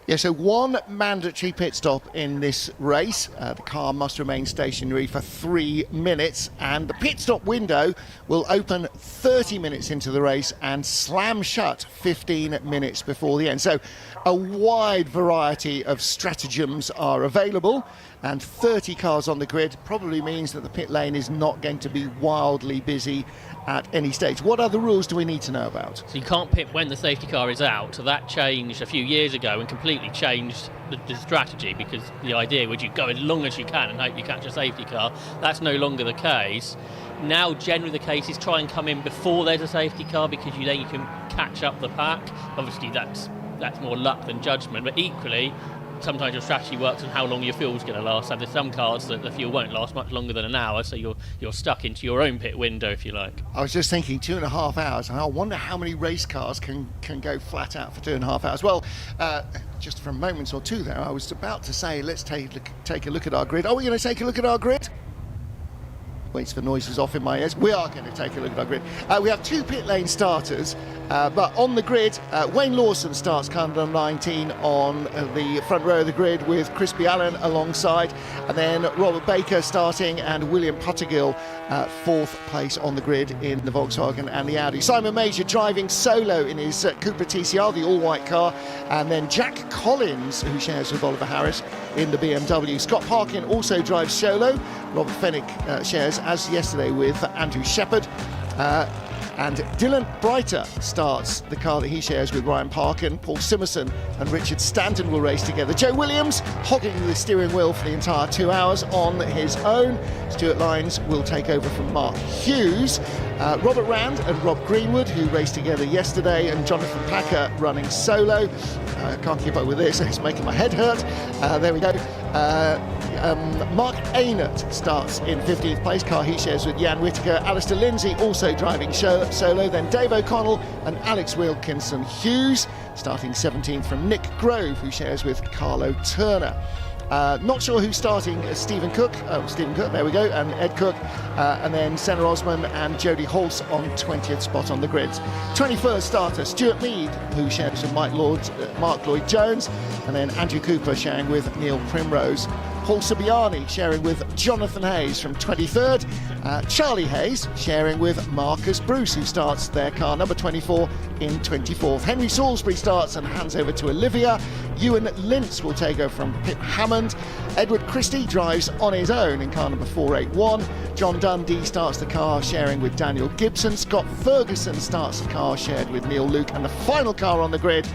A: Yeah, so 1 mandatory pit stop in this race. The car must remain stationary for 3 minutes, and the pit stop window will open 30 minutes into the race and slam shut 15 minutes before the end. So a wide variety of stratagems are available, and 30 cars on the grid probably means that the pit lane is not going to be wildly busy at any stage. What other rules do we need to know about?
B: So you can't pit when the safety car is out. So that changed a few years ago and completely changed the strategy, because the idea was you go as long as you can and hope you catch a safety car. That's no longer the case. Now generally the case is try and come in before there's a safety car, because then you can catch up the pack. Obviously that's more luck than judgment, but equally sometimes your strategy works on how long your fuel's going to last. So there's some cars that the fuel won't last much longer than an hour, so you're stuck into your own pit window, if you like.
A: I was just thinking 2.5 hours, and I wonder how many race cars can go flat out for 2.5 hours. Well, just for a moment or two there, I was about to say let's take a look at our grid. Are we going to take a look at our grid? Waits for noises off in my ears. We are going to take a look at our grid. We have 2 pit lane starters, but on the grid, Wayne Lawson starts car number 19 on the front row of the grid with Crispy Allen alongside, and then Robert Baker starting and William Puttergill 4th place on the grid in the Volkswagen and the Audi. Simon Major driving solo in his Cooper TCR, the all-white car, and then Jack Collins, who shares with Oliver Harris, in the BMW. Scott Parkin also drives solo. Robert Fennick shares, as yesterday, with Andrew Shepherd. And Dylan Breiter starts the car that he shares with Ryan Parkin. Paul Simerson and Richard Stanton will race together. Joe Williams hogging the steering wheel for the entire 2 hours on his own. Stuart Lyons will take over from Mark Hughes. Robert Rand and Rob Greenwood, who raced together yesterday, and Jonathan Packer running solo. Can't keep up with this, it's making my head hurt. There we go. Mark Aynert starts in 15th place, car he shares with Jan Whittaker. Alistair Lindsay also driving solo, then Dave O'Connell and Alex Wilkinson Hughes, starting 17th from Nick Grove, who shares with Carlo Turner. Not sure who's starting. Stephen Cook, there we go, and Ed Cook, and then Senna Osman and Jody Holtz on 20th spot on the grids. 21st starter, Stuart Mead, who shares with Mark Lloyd-Jones, and then Andrew Cooper sharing with Neil Primrose. Paul Sabiani sharing with Jonathan Hayes from 23rd. Charlie Hayes sharing with Marcus Bruce, who starts their car number 24 in 24th. Henry Salisbury starts and hands over to Olivia. Ewan Lintz will take over from Pip Hammond. Edward Christie drives on his own in car number 481. John Dundee starts the car sharing with Daniel Gibson. Scott Ferguson starts the car shared with Neil Luke. And the final car on the grid,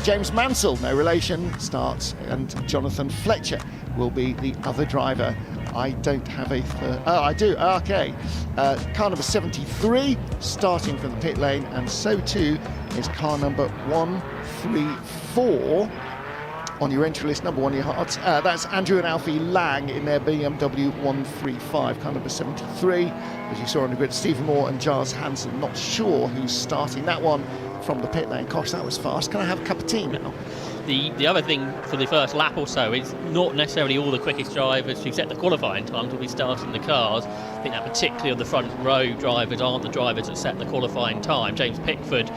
A: James Mansell, no relation, starts, and Jonathan Fletcher will be the other driver. I don't have a I do, okay. Car number 73 starting from the pit lane, and so too is car number 134 on your entry list, number 1 your hearts. That's Andrew and Alfie Lang in their BMW 135, car number 73. As you saw on the grid, Stephen Moore and Giles Hansen. Not sure who's starting that one from the pit lane. Gosh, that was fast. Can I have a cup of tea now?
B: The other thing for the first lap or so is not necessarily all the quickest drivers who set the qualifying times will be starting the cars. I think that particularly on the front row drivers aren't the drivers that set the qualifying time. James Pickford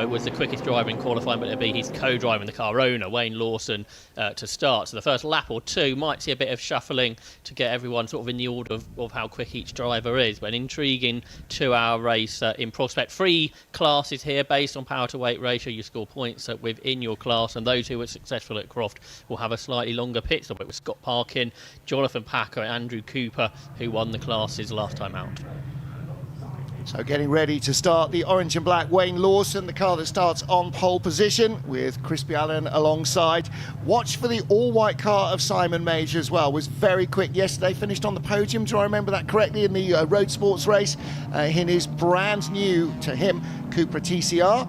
B: was the quickest driver in qualifying, but it'll be his co-driver, the car owner, Wayne Lawson, to start. So the first lap or two might see a bit of shuffling to get everyone sort of in the order of how quick each driver is. But an intriguing 2-hour race in prospect. 3 classes here based on power to weight ratio. You score points within your class, and those who were successful at Croft will have a slightly longer pit stop. It was Scott Parkin, Jonathan Packer and Andrew Cooper who won the classes last time out.
A: So getting ready to start the orange and black, Wayne Lawson, the car that starts on pole position with Crispy Allen alongside. Watch for the all-white car of Simon Major as well. Was very quick yesterday, finished on the podium, do I remember that correctly, in the road sports race in his brand new, to him, Cupra TCR.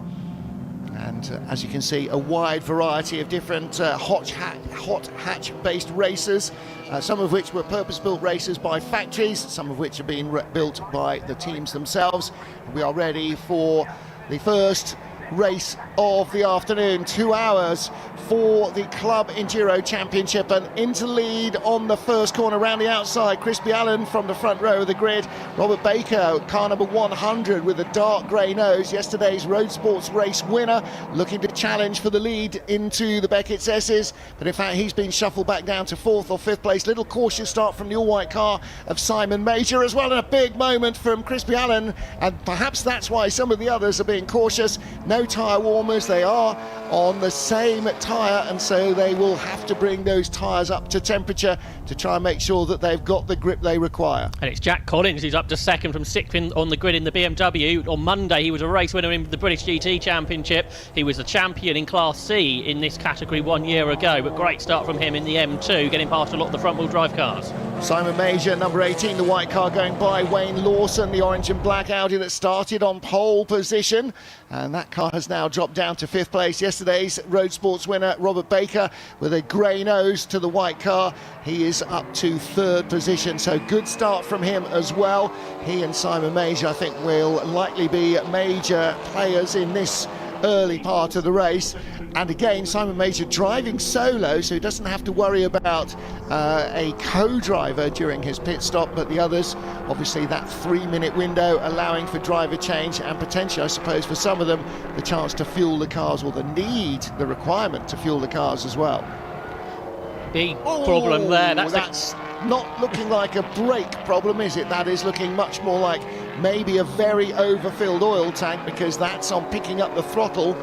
A: And as you can see, a wide variety of different hot hatch-based racers, some of which were purpose-built racers by factories, some of which are being built by the teams themselves. We are ready for the first race of the afternoon. 2 hours for the Club Enduro Championship, and into lead on the first corner round the outside, Crispy Allen from the front row of the grid. Robert Baker, car number 100 with a dark grey nose, yesterday's road sports race winner, looking to challenge for the lead into the Beckett's S's, but in fact he's been shuffled back down to 4th or 5th place. Little cautious start from the all-white car of Simon Major as well, and a big moment from Crispy Allen, and perhaps that's why some of the others are being cautious. No tyre warmers, they are on the same tyre, and so they will have to bring those tyres up to temperature to try and make sure that they've got the grip they require.
B: And it's Jack Collins who's up to second from 6th on the grid in the BMW. On Monday he was a race winner in the British GT Championship. He was the champion in Class C in this category 1 year ago, but great start from him in the M2, getting past a lot of the front wheel drive cars.
A: Simon Major, number 18, the white car going by. Wayne Lawson, the orange and black Audi that started on pole position, and that car has now dropped down to 5th place. Yesterday's road sports winner Robert Baker with a grey nose to the white car, he is up to 3rd position, so good start from him as well. He and Simon Major I think will likely be major players in this early part of the race. And again, Simon Major driving solo, so he doesn't have to worry about a co-driver during his pit stop, but the others, obviously that 3-minute window allowing for driver change, and potentially, I suppose, for some of them, the chance to fuel the cars, or the requirement to fuel the cars as well.
B: Big problem there.
A: That's not looking like a brake problem, is it? That is looking much more like maybe a very overfilled oil tank, because that's on picking up the throttle.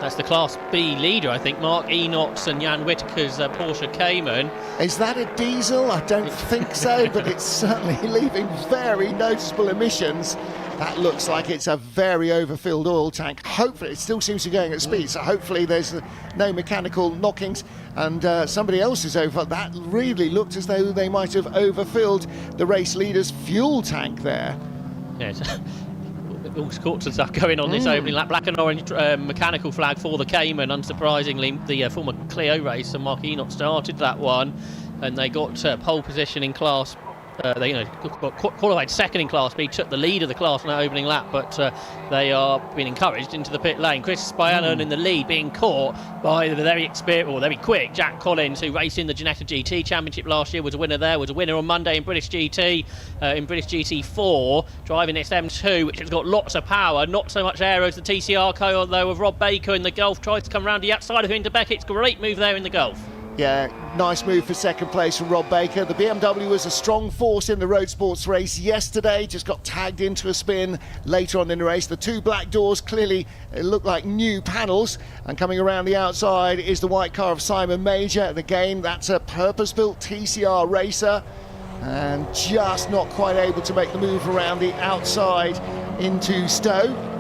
B: That's the Class B leader, I think, Mark Enoch's and Jan Whittaker's Porsche Cayman.
A: Is that a diesel? I don't think so, but it's certainly leaving very noticeable emissions. That looks like it's a very overfilled oil tank. Hopefully, it still seems to be going at speed, so hopefully there's no mechanical knockings, and somebody else is over. That really looked as though they might have overfilled the race leader's fuel tank there.
B: Yes. All sorts of stuff going on this opening lap. Black and orange mechanical flag for the Cayman. Unsurprisingly, the former Clio racer Mark Enoch started that one, and they got pole position in Class They got qualified second in Class B, took the lead of the class on that opening lap, but they are being encouraged into the pit lane. Chris Spyallen in the lead, being caught by the very quick Jack Collins, who raced in the Ginetta GT Championship last year, was a winner there, was a winner on Monday in British GT, in British GT4, driving its M2, which has got lots of power, not so much aero as the TCR car, though, of Rob Baker in the Gulf, tries to come round the outside of him into Beckett's great move there in the Gulf.
A: Yeah, nice move for second place from Rob Baker. The BMW was a strong force in the road sports race yesterday, just got tagged into a spin later on in the race. The two black doors clearly look like new panels, and coming around the outside is the white car of Simon Major. And again, that's a purpose-built TCR racer, and just not quite able to make the move around the outside into Stowe.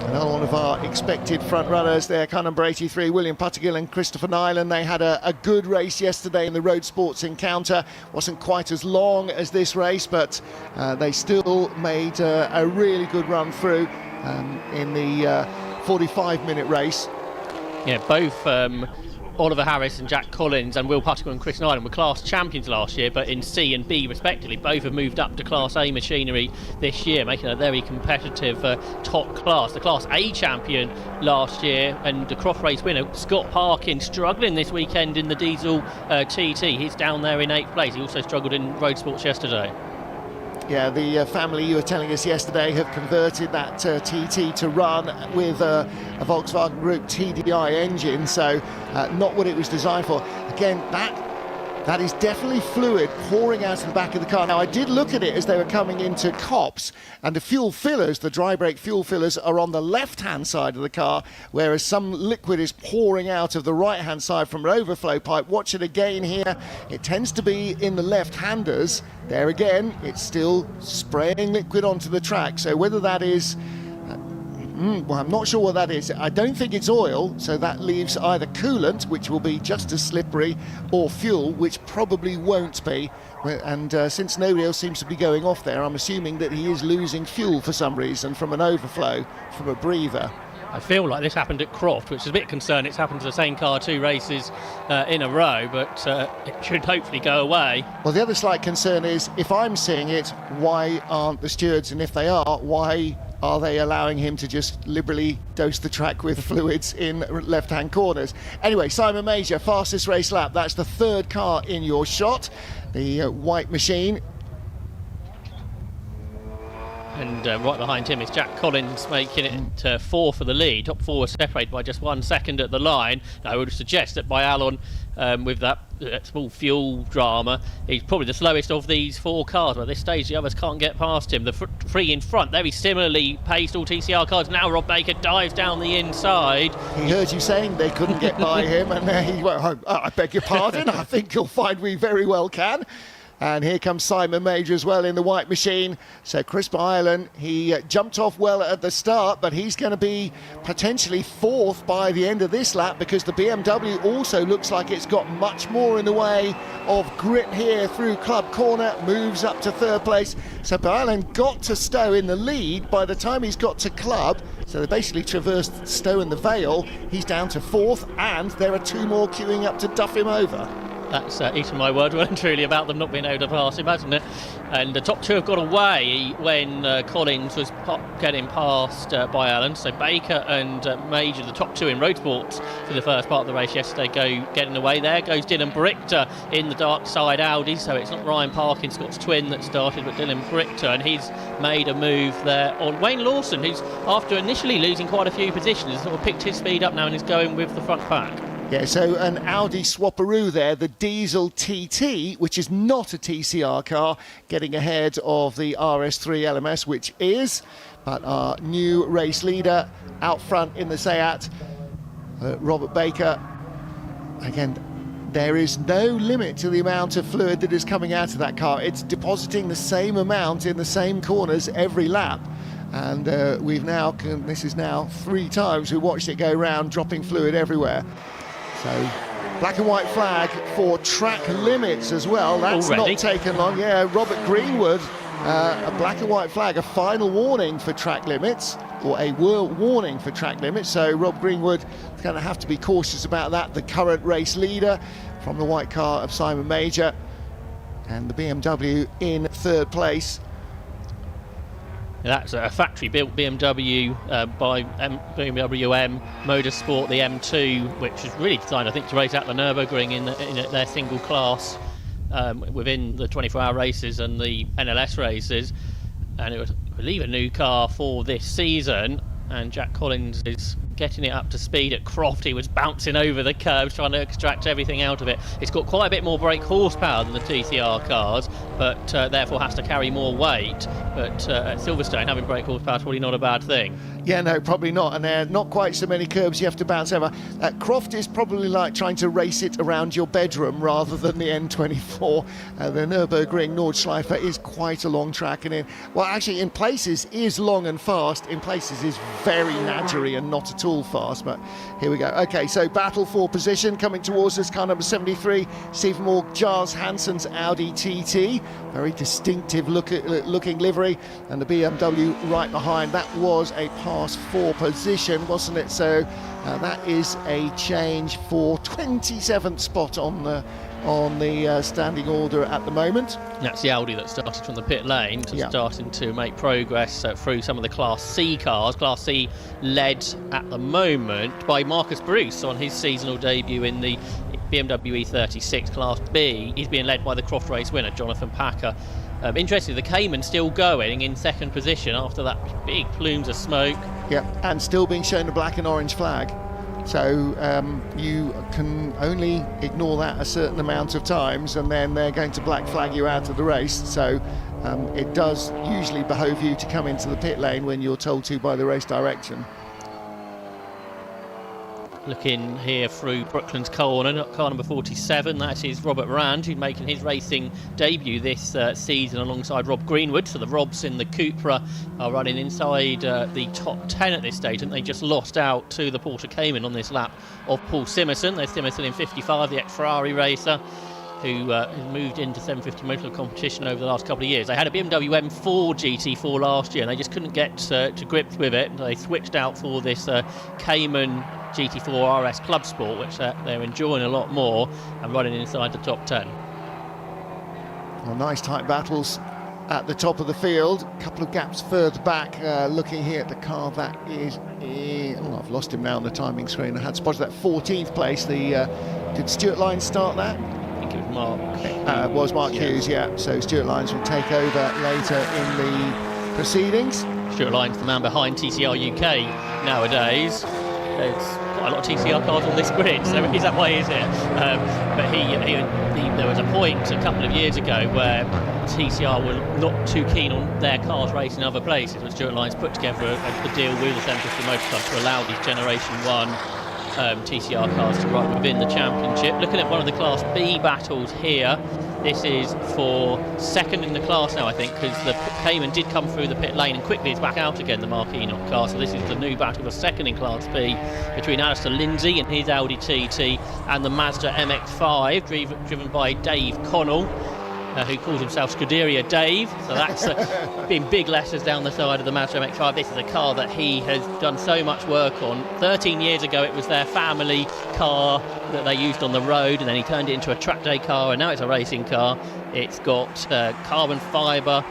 A: Another one of our expected front runners there, car number 83, William Puttergill and Christopher Nyland. They had a good race yesterday in the road sports encounter. Wasn't quite as long as this race, but they still made a really good run through in the 45-minute race.
B: Yeah, both Oliver Harris and Jack Collins and Will Puttigan and Chris Nyland were class champions last year, but in C and B respectively. Both have moved up to Class A machinery this year, making a very competitive top class. The Class A champion last year and the cross race winner, Scott Parkin, struggling this weekend in the diesel TT. He's down there in 8th place. He also struggled in road sports yesterday.
A: Yeah, the family, you were telling us yesterday, have converted that TT to run with a Volkswagen Group TDI engine, so not what it was designed for. Again, that is definitely fluid pouring out of the back of the car. Now, I did look at it as they were coming into COPS, and the fuel fillers, the dry brake fuel fillers, are on the left-hand side of the car, whereas some liquid is pouring out of the right-hand side from an overflow pipe. Watch it again here. It tends to be in the left-handers. There again, it's still spraying liquid onto the track. So whether that is... well, I'm not sure what that is. I don't think it's oil, so that leaves either coolant, which will be just as slippery, or fuel, which probably won't be. And since nobody else seems to be going off there, I'm assuming that he is losing fuel for some reason from an overflow, from a breather.
B: I feel like this happened at Croft, which is a bit concerned. It's happened to the same car 2 races in a row, but it should hopefully go away.
A: Well, the other slight concern is, if I'm seeing it, why aren't the stewards? And if they are, why are they allowing him to just liberally dose the track with fluids in left-hand corners? Anyway, Simon Major, fastest race lap. That's the 3rd car in your shot. The white machine.
B: And right behind him is Jack Collins, making it 4 for the lead. Top 4 were separated by just 1 second at the line. I would suggest that by Alon, with that small fuel drama, he's probably the slowest of these 4 cars. But at this stage, the others can't get past him. The 3 in front, very similarly paced, all TCR cars. Now Rob Baker dives down the inside.
A: He heard you saying they couldn't get by him, and he went, I beg your pardon, I think you'll find we very well can. And here comes Simon Major as well in the white machine. So Chris Ireland, he jumped off well at the start, but he's going to be potentially 4th by the end of this lap, because the BMW also looks like it's got much more in the way of grip here through Club Corner, moves up to 3rd place. So Ireland got to Stowe in the lead by the time he's got to Club. So they basically traversed Stowe and the Vale. He's down to 4th, and there are 2 more queuing up to duff him over.
B: That's eaten my word well and truly about them not being able to pass him, hasn't it? And the top 2 have got away when Collins was getting passed by Allen. So Baker and Major, the top 2 in road sports for the first part of the race yesterday, go getting away. There goes Dylan Brichter in the dark side Audi. So it's not Ryan Parkin, Scott's twin, that started, but Dylan Brichter. And he's made a move there on Wayne Lawson, who's, after initially losing quite a few positions, has sort of picked his speed up now and is going with the front pack.
A: Yeah, so an Audi swapperoo there, the diesel TT, which is not a TCR car, getting ahead of the RS3 LMS, which is, but our new race leader out front in the Seat, Robert Baker. Again, there is no limit to the amount of fluid that is coming out of that car. It's depositing the same amount in the same corners every lap. And this is now 3 times we watched it go round, dropping fluid everywhere. So, black and white flag for track limits as well. That's
B: already
A: not taken long. Yeah, Robert Greenwood, a black and white flag, a final warning for track limits, or a warning for track limits. So Rob Greenwood is going to have to be cautious about that. The current race leader from the white car of Simon Major. and the BMW in 3rd place.
B: That's a factory-built BMW by BMW M Motorsport, the M2, which is really designed, I think, to race out the Nürburgring in their single class within the 24-hour races and the NLS races. And it was, I believe, a new car for this season. And Jack Collins is getting it up to speed at Croft. He was bouncing over the curbs, trying to extract everything out of it. It's got quite a bit more brake horsepower than the TCR cars, but therefore has to carry more weight. But at Silverstone, having brake horsepower is probably not a bad thing.
A: Yeah, no, probably not. And there are not quite so many curbs you have to bounce over. Croft is probably like trying to race it around your bedroom rather than the N24. The Nürburgring Nordschleife is quite a long track. And actually, in places is long and fast. In places is very nattery and not at all fast. But here we go. Okay, so battle for position coming towards us. Car number 73, Stephen Moore, Giles Hansen's Audi TT. Very distinctive looking livery. And the BMW right behind. That was a pass 4 position, wasn't it? So that is a change for 27th spot on the standing order at the moment.
B: That's the Audi that started from the pit lane, starting to make progress through some of the Class C cars. Class C led at the moment by Marcus Bruce on his seasonal debut in the BMW E36 Class B. He's being led by the Croft race winner, Jonathan Packer. Interestingly, the Cayman still going in 2nd position after that big plumes of smoke.
A: Yeah, and still being shown a black and orange flag. So you can only ignore that a certain amount of times, and then they're going to black flag you out of the race. So it does usually behove you to come into the pit lane when you're told to by the race direction.
B: Looking here through Brooklands corner, car number 47, that is Robert Rand, who's making his racing debut this season alongside Rob Greenwood. So the Robs in the Cupra are running inside the top 10 at this stage, and they just lost out to the Porsche Cayman on this lap of Paul Simerson. There's Simerson in 55, the ex-Ferrari racer, who has moved into 750 motor competition over the last couple of years. They had a BMW M4 GT4 last year and they just couldn't get to grips with it. They switched out for this Cayman GT4 RS Club Sport, which they're enjoying a lot more and running inside the top 10.
A: Well, nice tight battles at the top of the field. A couple of gaps further back. Looking here at the car, that is I've lost him now on the timing screen. I had spotted that 14th place. Did Stuart Lyons start that?
B: I think it was Mark.
A: It was Mark Hughes, yeah. So Stuart Lyons will take over later in the proceedings.
B: Stuart Lyons, the man behind TCR UK nowadays. There's quite a lot of TCR cars on this grid, so is that why he's here? But there was a point a couple of years ago where TCR were not too keen on their cars racing other places, when Stuart Lyons put together a deal with the 750 Motor Club to allow these Generation 1 TCR cars to run within the championship. Looking at one of the Class B battles here, this is for 2nd in the class now, I think, because the Cayman did come through the pit lane and quickly is back out again, the Mark Enoch car. So this is the new battle for 2nd in Class B between Alistair Lindsay and his Audi TT and the Mazda MX-5 driven by Dave Connell, who calls himself Scuderia Dave. So that's been big letters down the side of the Mazda MX-5. This is a car that he has done so much work on. 13 years ago it was their family car that they used on the road, and then he turned it into a track day car, and now it's a racing car. It's got carbon fibre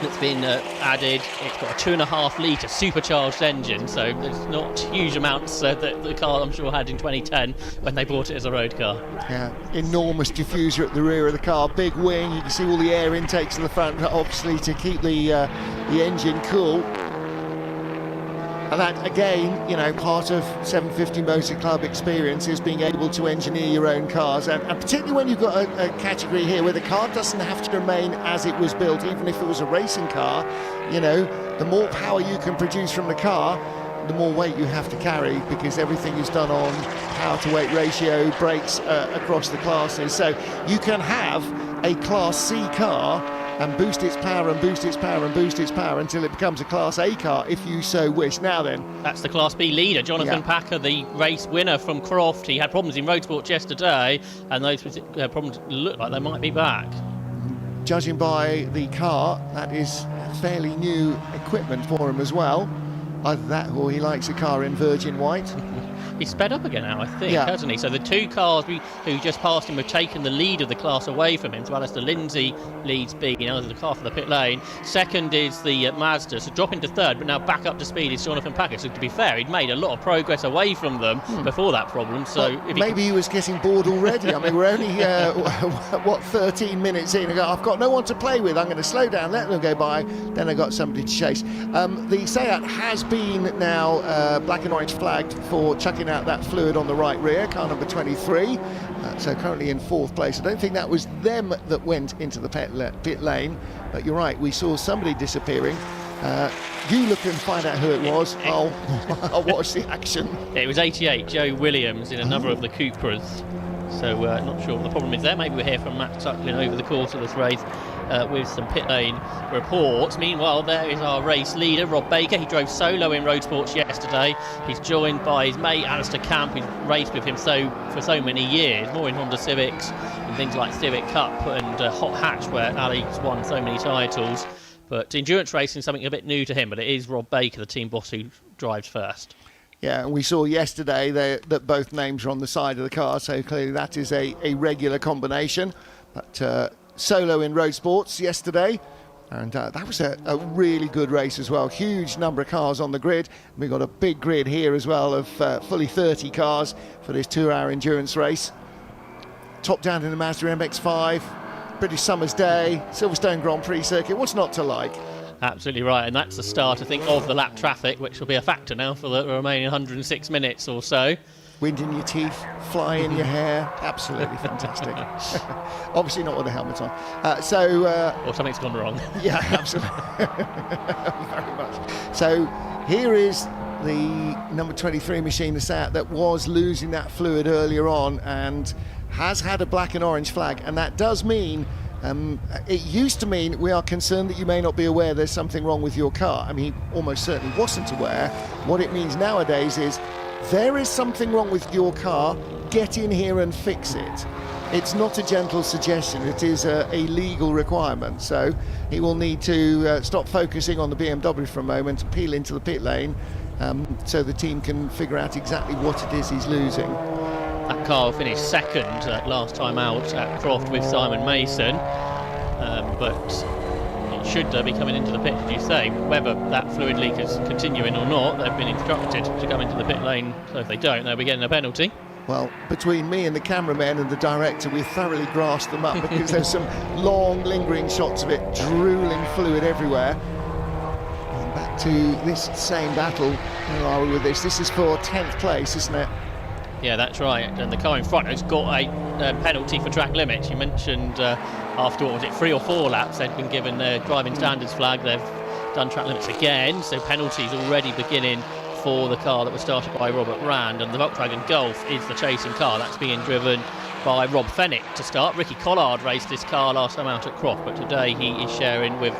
B: that's been added. It's got a 2.5 litre supercharged engine, so there's not huge amounts that the car, I'm sure, had in 2010 when they bought it as a road car.
A: Yeah, enormous diffuser at the rear of the car, big wing. You can see all the air intakes in the front, obviously to keep the engine cool. And that, again, you know, part of 750 Motor Club experience is being able to engineer your own cars, and particularly when you've got a category here where the car doesn't have to remain as it was built. Even if it was a racing car, you know, the more power you can produce from the car, the more weight you have to carry, because everything is done on power to weight ratio, brakes across the classes. So you can have a Class C car and boost its power and boost its power and boost its power until it becomes a Class A car, if you so wish. Now then,
B: that's the Class B leader, Jonathan Packer, the race winner from Croft. He had problems in road sports yesterday, and those problems look like they might be back.
A: Judging by the car, that is fairly new equipment for him as well. Either that or he likes a car in virgin white.
B: He's sped up again now, I think,
A: Yeah.
B: hasn't he? So the two cars who just passed him have taken the lead of the class away from him. So Alistair Lindsay leads B, now there's the car for the pit lane. Second is the Mazda, so dropping to third, but now back up to speed is Jonathan Packard. So to be fair, he'd made a lot of progress away from them before that problem. So
A: Well, maybe he was getting bored already. I mean, we're only 13 minutes in. I go, I've got no one to play with. I'm going to slow down, let them go by. Then I got somebody to chase. The Seat has been now black and orange flagged for chucking out that fluid on the right rear, car number 23. So currently in fourth place. I don't think that was them that went into the pit lane. But you're right, we saw somebody disappearing. You look and find out who it was. I'll watch the action.
B: it was 88, Joe Williams in another of the Cupras. So not sure what the problem is there. Maybe we'll hear from Matt Suckling over the course of this race with some pit lane reports. Meanwhile, there is our race leader, Rob Baker. He drove solo in Road Sports yesterday. He's joined by his mate, Alistair Camp, who's raced with him for so many years, more in Honda Civics and things like Civic Cup and Hot Hatch, where Ali's won so many titles. But endurance racing is something a bit new to him, but it is Rob Baker, the team boss, who drives first.
A: Yeah, and we saw yesterday that both names are on the side of the car, so clearly that is a regular combination. But solo in Road Sports yesterday, and that was a really good race as well. Huge number of cars on the grid. We've got a big grid here as well of fully 30 cars for this 2-hour endurance race. Top down in the Mazda MX-5, British Summer's Day, Silverstone Grand Prix Circuit. What's not to like?
B: Absolutely right, and that's the start, I think, of the lap traffic, which will be a factor now for the remaining 106 minutes or so.
A: Wind in your teeth, fly in your hair, absolutely fantastic. Obviously not with a helmet on.
B: Or something's gone wrong.
A: Yeah, absolutely. Very much. So here is the number 23 machine, the Seat, that was losing that fluid earlier on and has had a black and orange flag, and that does mean it used to mean we are concerned that you may not be aware there's something wrong with your car. I mean, he almost certainly wasn't aware. What it means nowadays is there is something wrong with your car, get in here and fix it. It's not a gentle suggestion, it is a legal requirement. So he will need to stop focusing on the BMW for a moment, peel into the pit lane, so the team can figure out exactly what it is he's losing.
B: That car finished second last time out at Croft with Simon Mason, but it should be coming into the pit, as you say. Whether that fluid leak is continuing or not, they've been instructed to come into the pit lane, so if they don't, they'll be getting a penalty.
A: Well, between me and the cameraman and the director, we've thoroughly grasped them up because there's some long, lingering shots of it drooling fluid everywhere. And back to this same battle. Where are we with this? This is for 10th place, isn't it?
B: Yeah, that's right. And the car in front has got a penalty for track limits. You mentioned after, what was it, 3 or 4 laps, they'd been given their driving standards flag. They've done track limits again, so penalties already beginning for the car that was started by Robert Rand, and the Volkswagen Golf is the chasing car. That's being driven by Rob Fennick to start. Ricky Collard raced this car last time out at Croft, but today he is sharing with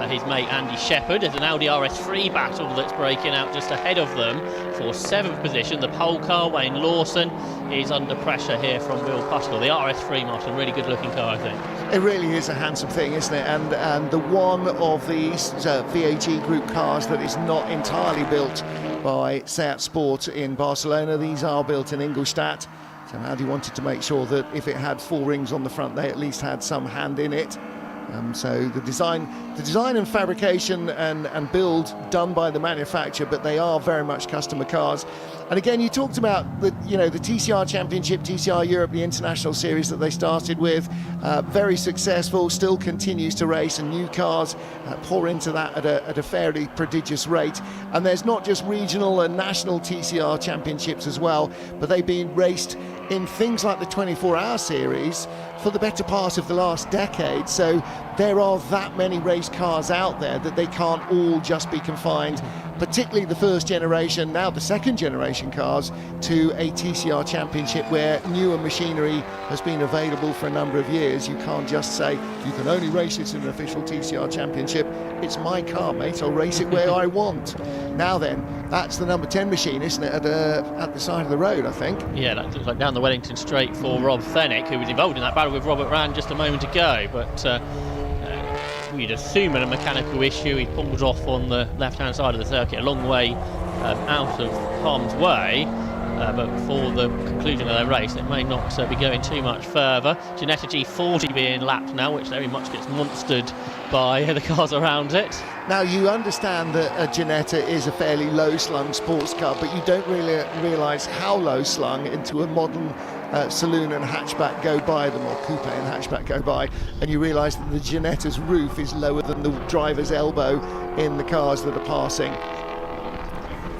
B: his mate Andy Shepherd. There's an Audi RS3 battle that's breaking out just ahead of them for 7th position. The pole car, Wayne Lawson, is under pressure here from Will Puskell. The RS3, Martin, really good looking car, I think.
A: It really is a handsome thing, isn't it? And the one of these VAG group cars that is not entirely built by Seat Sport in Barcelona. These are built in Ingolstadt. So Audi wanted to make sure that if it had 4 rings on the front, they at least had some hand in it. So the design and fabrication and build done by the manufacturer, but they are very much customer cars. And again, you talked about the TCR Championship, TCR Europe, the International Series that they started with, very successful, still continues to race, and new cars pour into that at a fairly prodigious rate. And there's not just regional and national TCR championships as well, but they've been raced in things like the 24-hour series for the better part of the last decade. So there are that many race cars out there that they can't all just be confined, particularly the first generation, now the second generation cars, to a TCR championship where newer machinery has been available for a number of years. You can't just say you can only race it in an official TCR championship. It's my car, mate, I'll race it where I want. Now then, that's the number 10 machine, isn't it, at the side of the road, I think.
B: Yeah, that looks like down the Wellington Straight for Rob Fennick, who was involved in that battle with Robert Rand just a moment ago, but we'd assume a mechanical issue. He pulled off on the left-hand side of the circuit, a long way out of harm's way. but for the conclusion of their race, it may not be going too much further. Ginetta G40 being lapped now, which very much gets monstered by the cars around it.
A: Now, you understand that a Ginetta is a fairly low-slung sports car, but you don't really realise how low-slung into a modern saloon and hatchback go by them, or coupe and hatchback go by, and you realise that the Ginetta's roof is lower than the driver's elbow in the cars that are passing.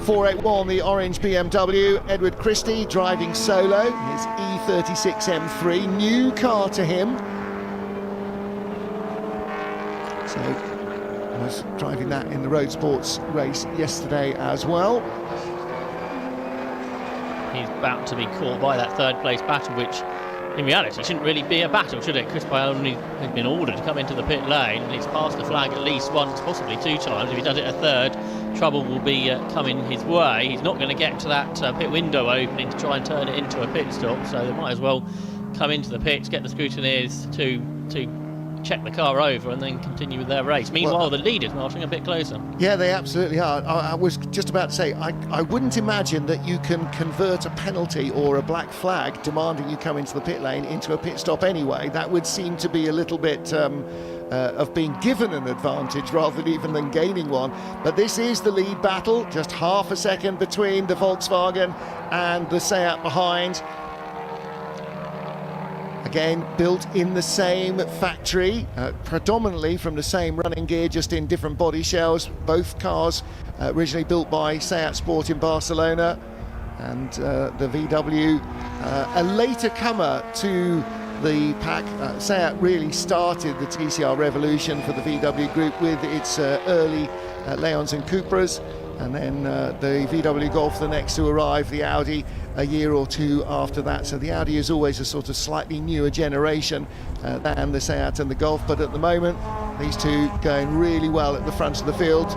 A: 481, the orange BMW, Edward Christie driving solo, his E36 M3, new car to him. So, was driving that in the road sports race yesterday as well.
B: He's about to be caught by that third place battle, which in reality shouldn't really be a battle, should it? Chris Bialoni has been ordered to come into the pit lane, and he's passed the flag at least once, possibly 2 times. If he does it a third, trouble will be coming his way. He's not going to get to that pit window opening to try and turn it into a pit stop, so they might as well come into the pits, get the scrutineers to check the car over and then continue with their race. Meanwhile, the leaders marching a bit closer.
A: Yeah, they absolutely are. I was just about to say, I wouldn't imagine that you can convert a penalty or a black flag demanding you come into the pit lane into a pit stop anyway. That would seem to be a little bit of being given an advantage rather than even than gaining one. But this is the lead battle, just half a second between the Volkswagen and the Seat behind. Again, built in the same factory, predominantly from the same running gear, just in different body shells. Both cars originally built by Seat Sport in Barcelona, and the VW, a later comer to the pack. Seat really started the TCR revolution for the VW group with its early Leons and Cupras, and then the VW Golf the next to arrive, the Audi a year or two after that. So the Audi is always a sort of slightly newer generation than the Seat and the Golf, but at the moment these two going really well at the front of the field.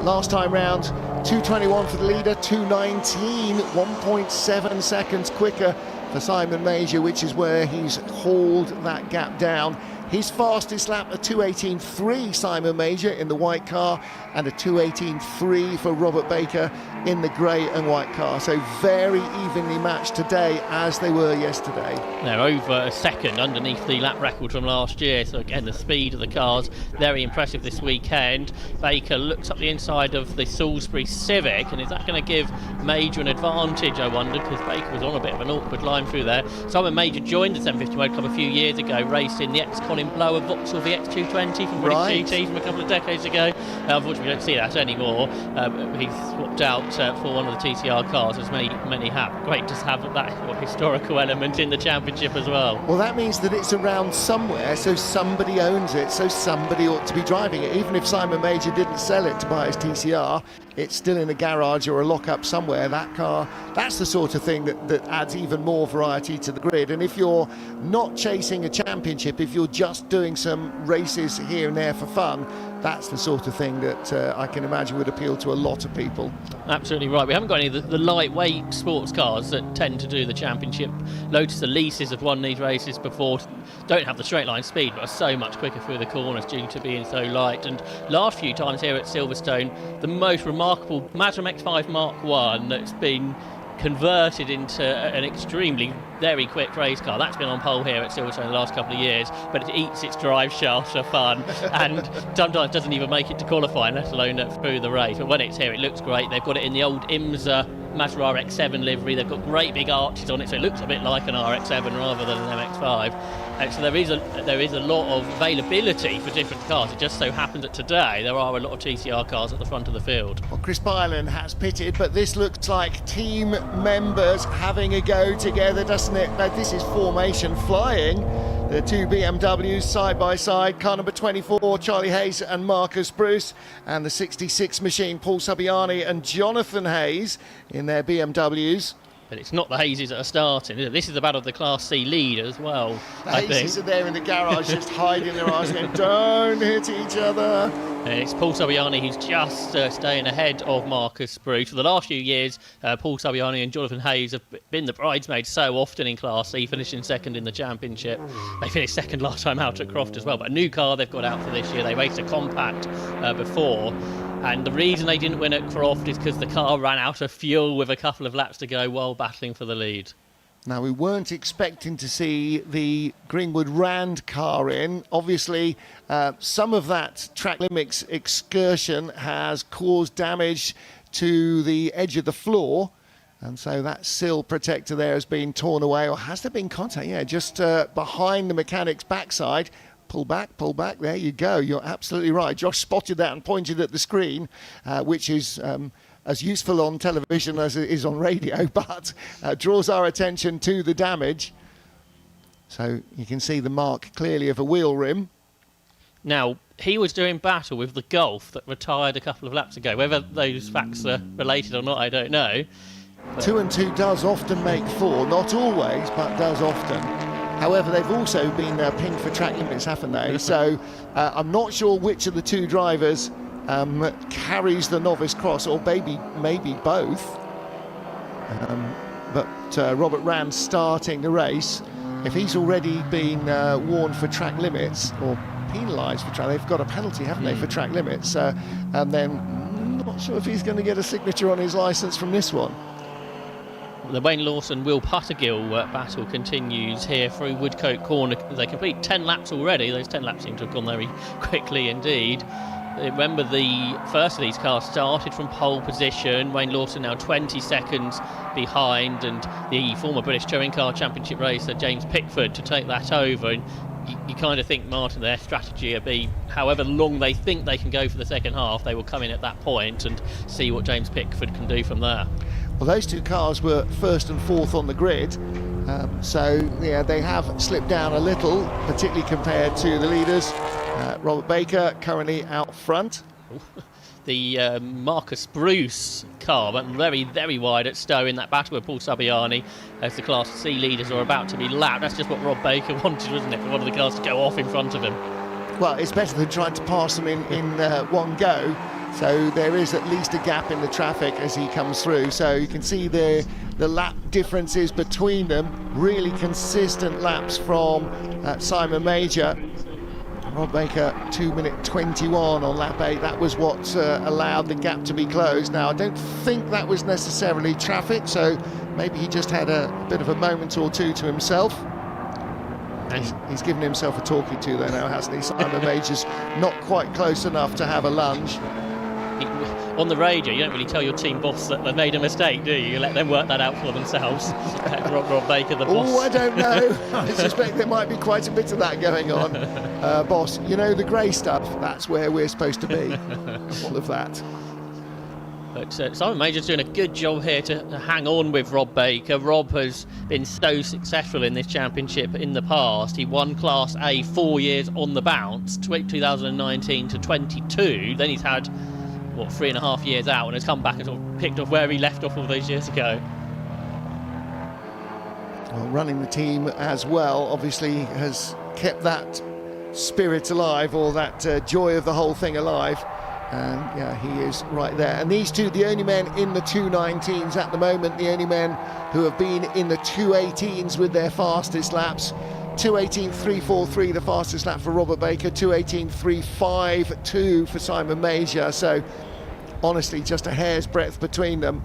A: Last time round, 2:21 for the leader, 2:19, 1.7 seconds quicker for Simon Major, which is where he's hauled that gap down. His fastest lap, a 2:18.3, Simon Major in the white car, and a 2:18.3 for Robert Baker in the grey and white car. So very evenly matched today, as they were yesterday.
B: They're over a second underneath the lap record from last year, so again the speed of the cars very impressive this weekend. Baker looks up the inside of the Salisbury Civic, and is that going to give Major an advantage, I wonder, because Baker was on a bit of an awkward line through there. Simon Major joined the 750 Motor Club a few years ago, raced in the ex-Colin Blower Vauxhall VX220 from British GT from a couple of decades ago. Unfortunately, we don't see that anymore. He's swapped out for one of the TCR cars, as many have. Great to have that historical element in the championship as well.
A: Well, that means that it's around somewhere, so somebody owns it, so somebody ought to be driving it. Even if Simon Major didn't sell it to buy his TCR, it's still in a garage or a lock-up somewhere. That car, that's the sort of thing that adds even more variety to the grid. And if you're not chasing a championship, if you're just doing some races here and there for fun, that's the sort of thing that I can imagine would appeal to a lot of people.
B: Absolutely right. We haven't got any of the lightweight sports cars that tend to do the championship. Lotus Elises have won these races before, don't have the straight line speed, but are so much quicker through the corners due to being so light. And last few times here at Silverstone, the most remarkable Mazda MX-5 Mark 1 that's been converted into an extremely very quick race car. That's been on pole here at Silverstone the last couple of years, but it eats its drive shaft for fun and sometimes doesn't even make it to qualifying, let alone through the race. But when it's here, it looks great. They've got it in the old IMSA Mazda RX-7 livery. They've got great big arches on it, so it looks a bit like an RX-7 rather than an MX-5. And so there is a lot of availability for different cars. It just so happens that today there are a lot of TCR cars at the front of the field.
A: Well, Chris Byland has pitted, but this looks like team members having a go together, doesn't it? Now, this is formation flying. The two BMWs side by side, car number 24, Charlie Hayes and Marcus Bruce, and the 66 machine, Paul Sabiani and Jonathan Hayes in their BMWs.
B: But it's not the Hazeys that are starting, is it? This is the battle of the Class C lead as well,
A: The
B: I think.
A: Hazeys are there in the garage just hiding their eyes going, don't hit each other.
B: And it's Paul Sabiani who's just staying ahead of Marcus Bruce. For the last few years, Paul Sabiani and Jonathan Hayes have been the bridesmaids so often in Class C, finishing second in the championship. They finished second last time out at Croft as well, but a new car they've got out for this year. They raced a compact before. And the reason they didn't win at Croft is because the car ran out of fuel with a couple of laps to go while battling for the lead.
A: Now, we weren't expecting to see the Greenwood Rand car in. Obviously, some of that track limits excursion has caused damage to the edge of the floor. And so that sill protector there has been torn away. Or has there been contact? Yeah, just behind the mechanic's backside. Pull back, there you go. You're absolutely right. Josh spotted that and pointed at the screen, which is as useful on television as it is on radio, but draws our attention to the damage. So you can see the mark clearly of a wheel rim.
B: Now, he was doing battle with the Golf that retired a couple of laps ago. Whether those facts are related or not, I don't know.
A: 2 and 2 does often make 4, not always, but does often. However, they've also been pinged for track limits, haven't they? So I'm not sure which of the two drivers carries the novice cross, or maybe both. But Robert Rand starting the race. If he's already been warned for track limits or penalised for track, they've got a penalty, haven't they, for track limits? And then I'm not sure if he's going to get a signature on his licence from this one.
B: The Wayne Lawson-Will Puttergill battle continues here through Woodcote Corner. They complete 10 laps already. Those 10 laps seem to have gone very quickly indeed. Remember, the first of these cars started from pole position. Wayne Lawson now 20 seconds behind, and the former British Touring Car Championship racer James Pickford to take that over. And you kind of think, Martin, their strategy will be however long they think they can go for the second half, they will come in at that point and see what James Pickford can do from there.
A: Well, those two cars were first and fourth on the grid, so yeah, they have slipped down a little, particularly compared to the leaders. Robert Baker currently out front.
B: The Marcus Bruce car went very, very wide at Stowe in that battle with Paul Sabiani as the Class C leaders are about to be lapped. That's just what Rob Baker wanted, wasn't it, for one of the cars to go off in front of him.
A: Well, it's better than trying to pass them in one go. So there is at least a gap in the traffic as he comes through. So you can see the lap differences between them. Really consistent laps from Simon Major. Rob Baker 2:21 on lap 8. That was what allowed the gap to be closed. Now, I don't think that was necessarily traffic, so maybe he just had a bit of a moment or two to himself. He's given himself a talking to there now, hasn't he? Simon Major's not quite close enough to have a lunge.
B: On the radio, you don't really tell your team boss that they've made a mistake, do you? You let them work that out for themselves. Rob Baker, the boss.
A: Oh, I don't know. I suspect there might be quite a bit of that going on. Boss, you know, the grey stuff, that's where we're supposed to be. All of that.
B: But Simon Major's doing a good job here to hang on with Rob Baker. Rob has been so successful in this championship in the past. He won Class A 4 years on the bounce, 2019 to 22. Then he's had 3.5 years out and has come back and sort of picked up where he left off all those years ago.
A: Well, running the team as well obviously has kept that spirit alive, or that joy of the whole thing alive. And yeah, he is right there. And these two, the only men in the 219s at the moment, the only men who have been in the 218s with their fastest laps. 2:18.343 the fastest lap for Robert Baker, 2:18.352 for Simon Major. So honestly, just a hair's breadth between them,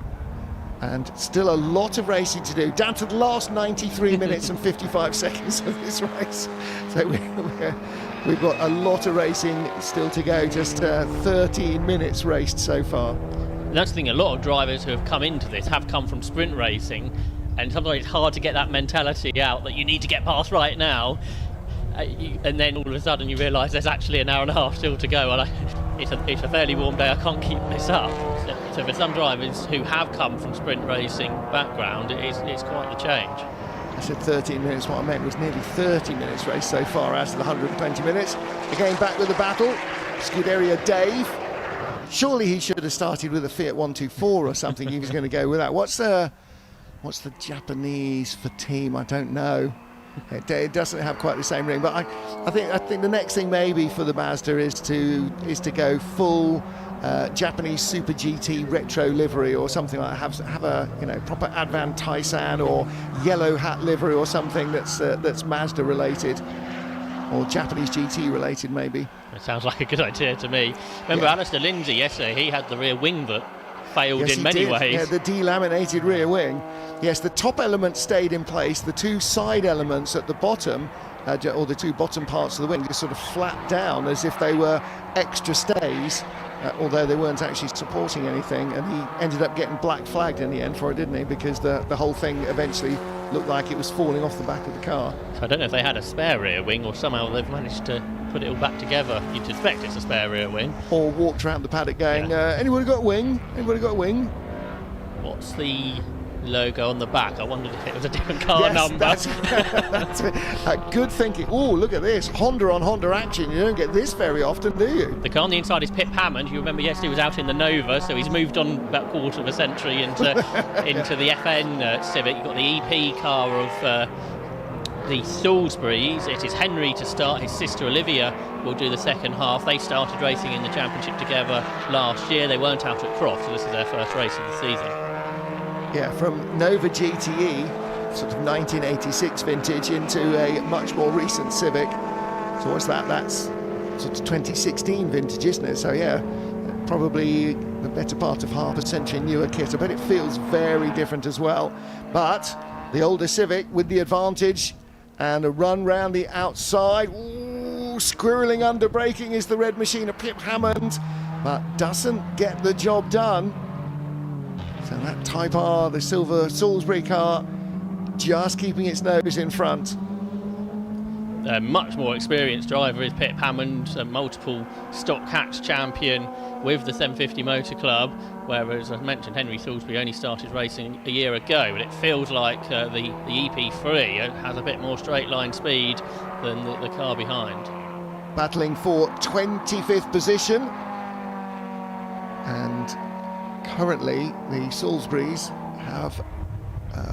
A: and still a lot of racing to do, down to the last 93 minutes and 55 seconds of this race. So we've got a lot of racing still to go, just 13 minutes raced so far.
B: And that's the thing, a lot of drivers who have come into this have come from sprint racing, and sometimes it's hard to get that mentality out that you need to get past right now, and then all of a sudden you realise there's actually an hour and a half still to go. And it's a fairly warm day, I can't keep this up. So for some drivers who have come from sprint racing background, it's quite the change.
A: I said 13 minutes, what I meant was nearly 30 minutes race so far out of the 120 minutes. Again, back with the battle, Scuderia Dave. Surely he should have started with a Fiat 124 or something. He was going to go with that. What's the Japanese for team? I don't know. It doesn't have quite the same ring, but I think the next thing maybe for the Mazda is to go full Japanese Super GT retro livery or something like that. Have a proper Advan Taisan or yellow hat livery or something that's Mazda related. or Japanese GT related maybe.
B: It sounds like a good idea to me. Remember Alistair Lindsay yesterday, he had the rear wing that failed
A: Yes,
B: in
A: he
B: many
A: did.
B: ways.
A: Yeah, the delaminated rear wing. Yes, the top element stayed in place. The two side elements at the bottom, or the two bottom parts of the wing, just sort of flapped down as if they were extra stays, although they weren't actually supporting anything. And he ended up getting black flagged in the end for it, didn't he? Because the whole thing eventually looked like it was falling off the back of the car.
B: So I don't know if they had a spare rear wing or somehow they've managed to put it all back together. You'd suspect it's a spare rear wing.
A: Or walked around the paddock going, anybody got a wing? Anybody got a wing?
B: What's the logo on the back? I wondered if it was a different car number.
A: That's good thinking. Oh, look at this. Honda on Honda action. You don't get this very often, do you?
B: The car on the inside is Pip Hammond. You remember yesterday he was out in the Nova, so he's moved on about a quarter of a century into the FN Civic. You've got the EP car of the Salisburys. It is Henry to start. His sister Olivia will do the second half. They started racing in the championship together last year. They weren't out at Croft, so this is their first race of the season.
A: Yeah, from Nova GTE, sort of 1986 vintage, into a much more recent Civic. So what's that? That's sort of 2016 vintage, isn't it? So yeah, probably the better part of half a century newer kit. I bet it feels very different as well. But the older Civic with the advantage, and a run round the outside. Ooh, squirreling under braking is the red machine of Pip Hammond, but doesn't get the job done. So that Type R, the silver Salisbury car, just keeping its nose in front.
B: A much more experienced driver is Pip Hammond, a multiple stock catch champion with the 750 Motor Club, whereas, as I mentioned, Henry Salisbury only started racing a year ago, but it feels like the EP3 has a bit more straight line speed than the car behind.
A: Battling for 25th position, and currently the Salisburys have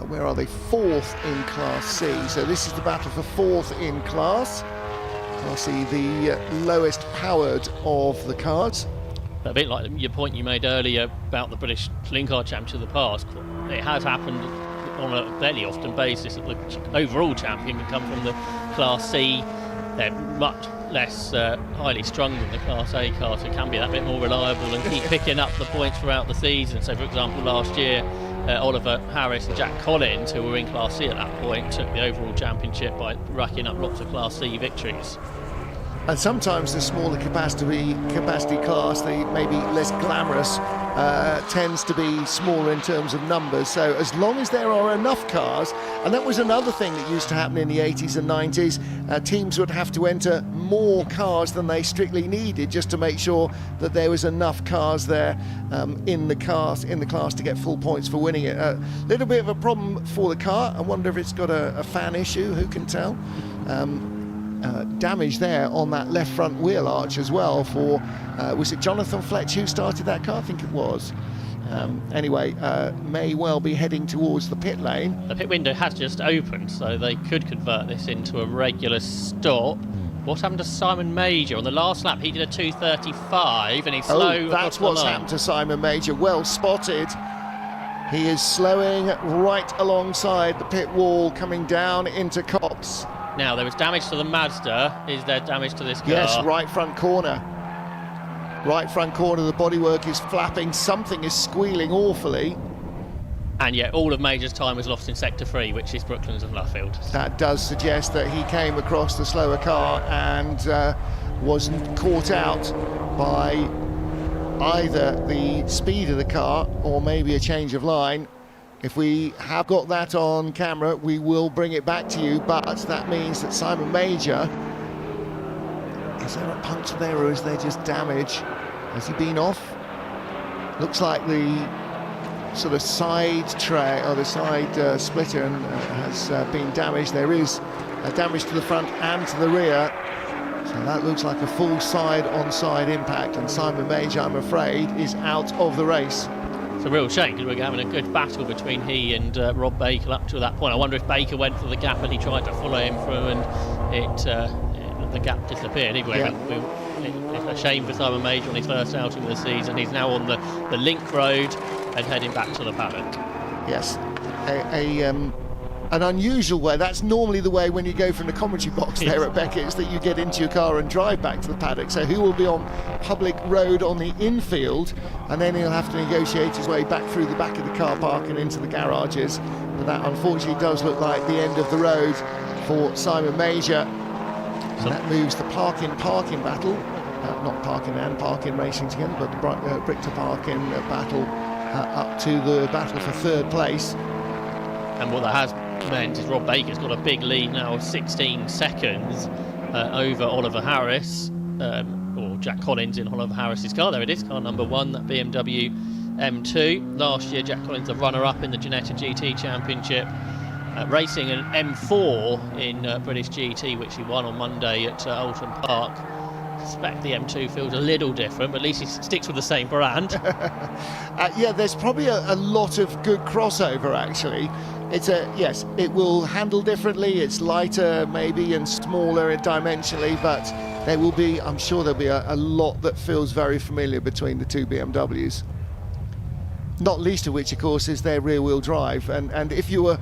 A: where are they? 4th in Class C. So this is the battle for 4th in class. Class C, the lowest powered of the cars.
B: A bit like your point you made earlier about the British Saloon Car Championship of the past. It has happened on a fairly often basis that the overall champion can come from the Class C. They're much less highly strung than the Class A cars, so it can be that bit more reliable and keep picking up the points throughout the season. So, for example, last year, Oliver Harris and Jack Collins, who were in Class C at that point, took the overall championship by racking up lots of Class C victories.
A: And sometimes the smaller capacity class, the maybe less glamorous, tends to be smaller in terms of numbers. So as long as there are enough cars, and that was another thing that used to happen in the 80s and 90s, teams would have to enter more cars than they strictly needed just to make sure that there was enough cars there in the class to get full points for winning it. A little bit of a problem for the car. I wonder if it's got a fan issue, who can tell? Damage there on that left front wheel arch as well for, was it Jonathan Fletch who started that car? I think it was. Anyway, may well be heading towards the pit lane.
B: The pit window has just opened, so they could convert this into a regular stop. What happened to Simon Major? On the last lap, he did a 2:35 and he's slow.
A: Oh, that's what's happened to Simon Major. Well spotted. He is slowing right alongside the pit wall, coming down into Copse.
B: Now, there was damage to the Mazda. Is there damage to this car?
A: Yes, right front corner. Right front corner, the bodywork is flapping. Something is squealing awfully.
B: And yet all of Major's time was lost in Sector 3, which is Brooklands and Luffield.
A: That does suggest that he came across the slower car and was caught out by either the speed of the car or maybe a change of line. If we have got that on camera, we will bring it back to you, but that means that Simon Major, is there a puncture there or is there just damage? Has he been off? Looks like the sort of side tray or the side splitter has been damaged. There is damage to the front and to the rear. So that looks like a full side-on-side impact, and Simon Major, I'm afraid, is out of the race.
B: It's a real shame because we're having a good battle between he and Rob Baker up to that point. I wonder if Baker went for the gap and he tried to follow him through and the gap disappeared. Anyway, it's a shame for Simon Major on his first outing of the season. He's now on the link road and heading back to the paddock.
A: Yes, an unusual way. That's normally the way when you go from the commentary box there at Beckett's, that you get into your car and drive back to the paddock. So he will be on public road on the infield, and then he'll have to negotiate his way back through the back of the car park and into the garages. But that unfortunately does look like the end of the road for Simon Major. And that moves the parking battle, not parking and parking racing together, but the brick to parking battle up to the battle for third place.
B: And what that has meant is Rob Baker's got a big lead now of 16 seconds over Oliver Harris, or Jack Collins in Oliver Harris's car. There it is, car number 1, that BMW M2. Last year, Jack Collins, the runner-up in the Ginetta GT Championship, racing an M4 in British GT, which he won on Monday at Oulton Park. I suspect the M2 feels a little different, but at least he sticks with the same brand.
A: Yeah, there's probably a lot of good crossover, actually. Yes, it will handle differently. It's lighter, maybe, and smaller dimensionally, but I'm sure there'll be a lot that feels very familiar between the two BMWs. Not least of which, of course, is their rear-wheel drive. And if you were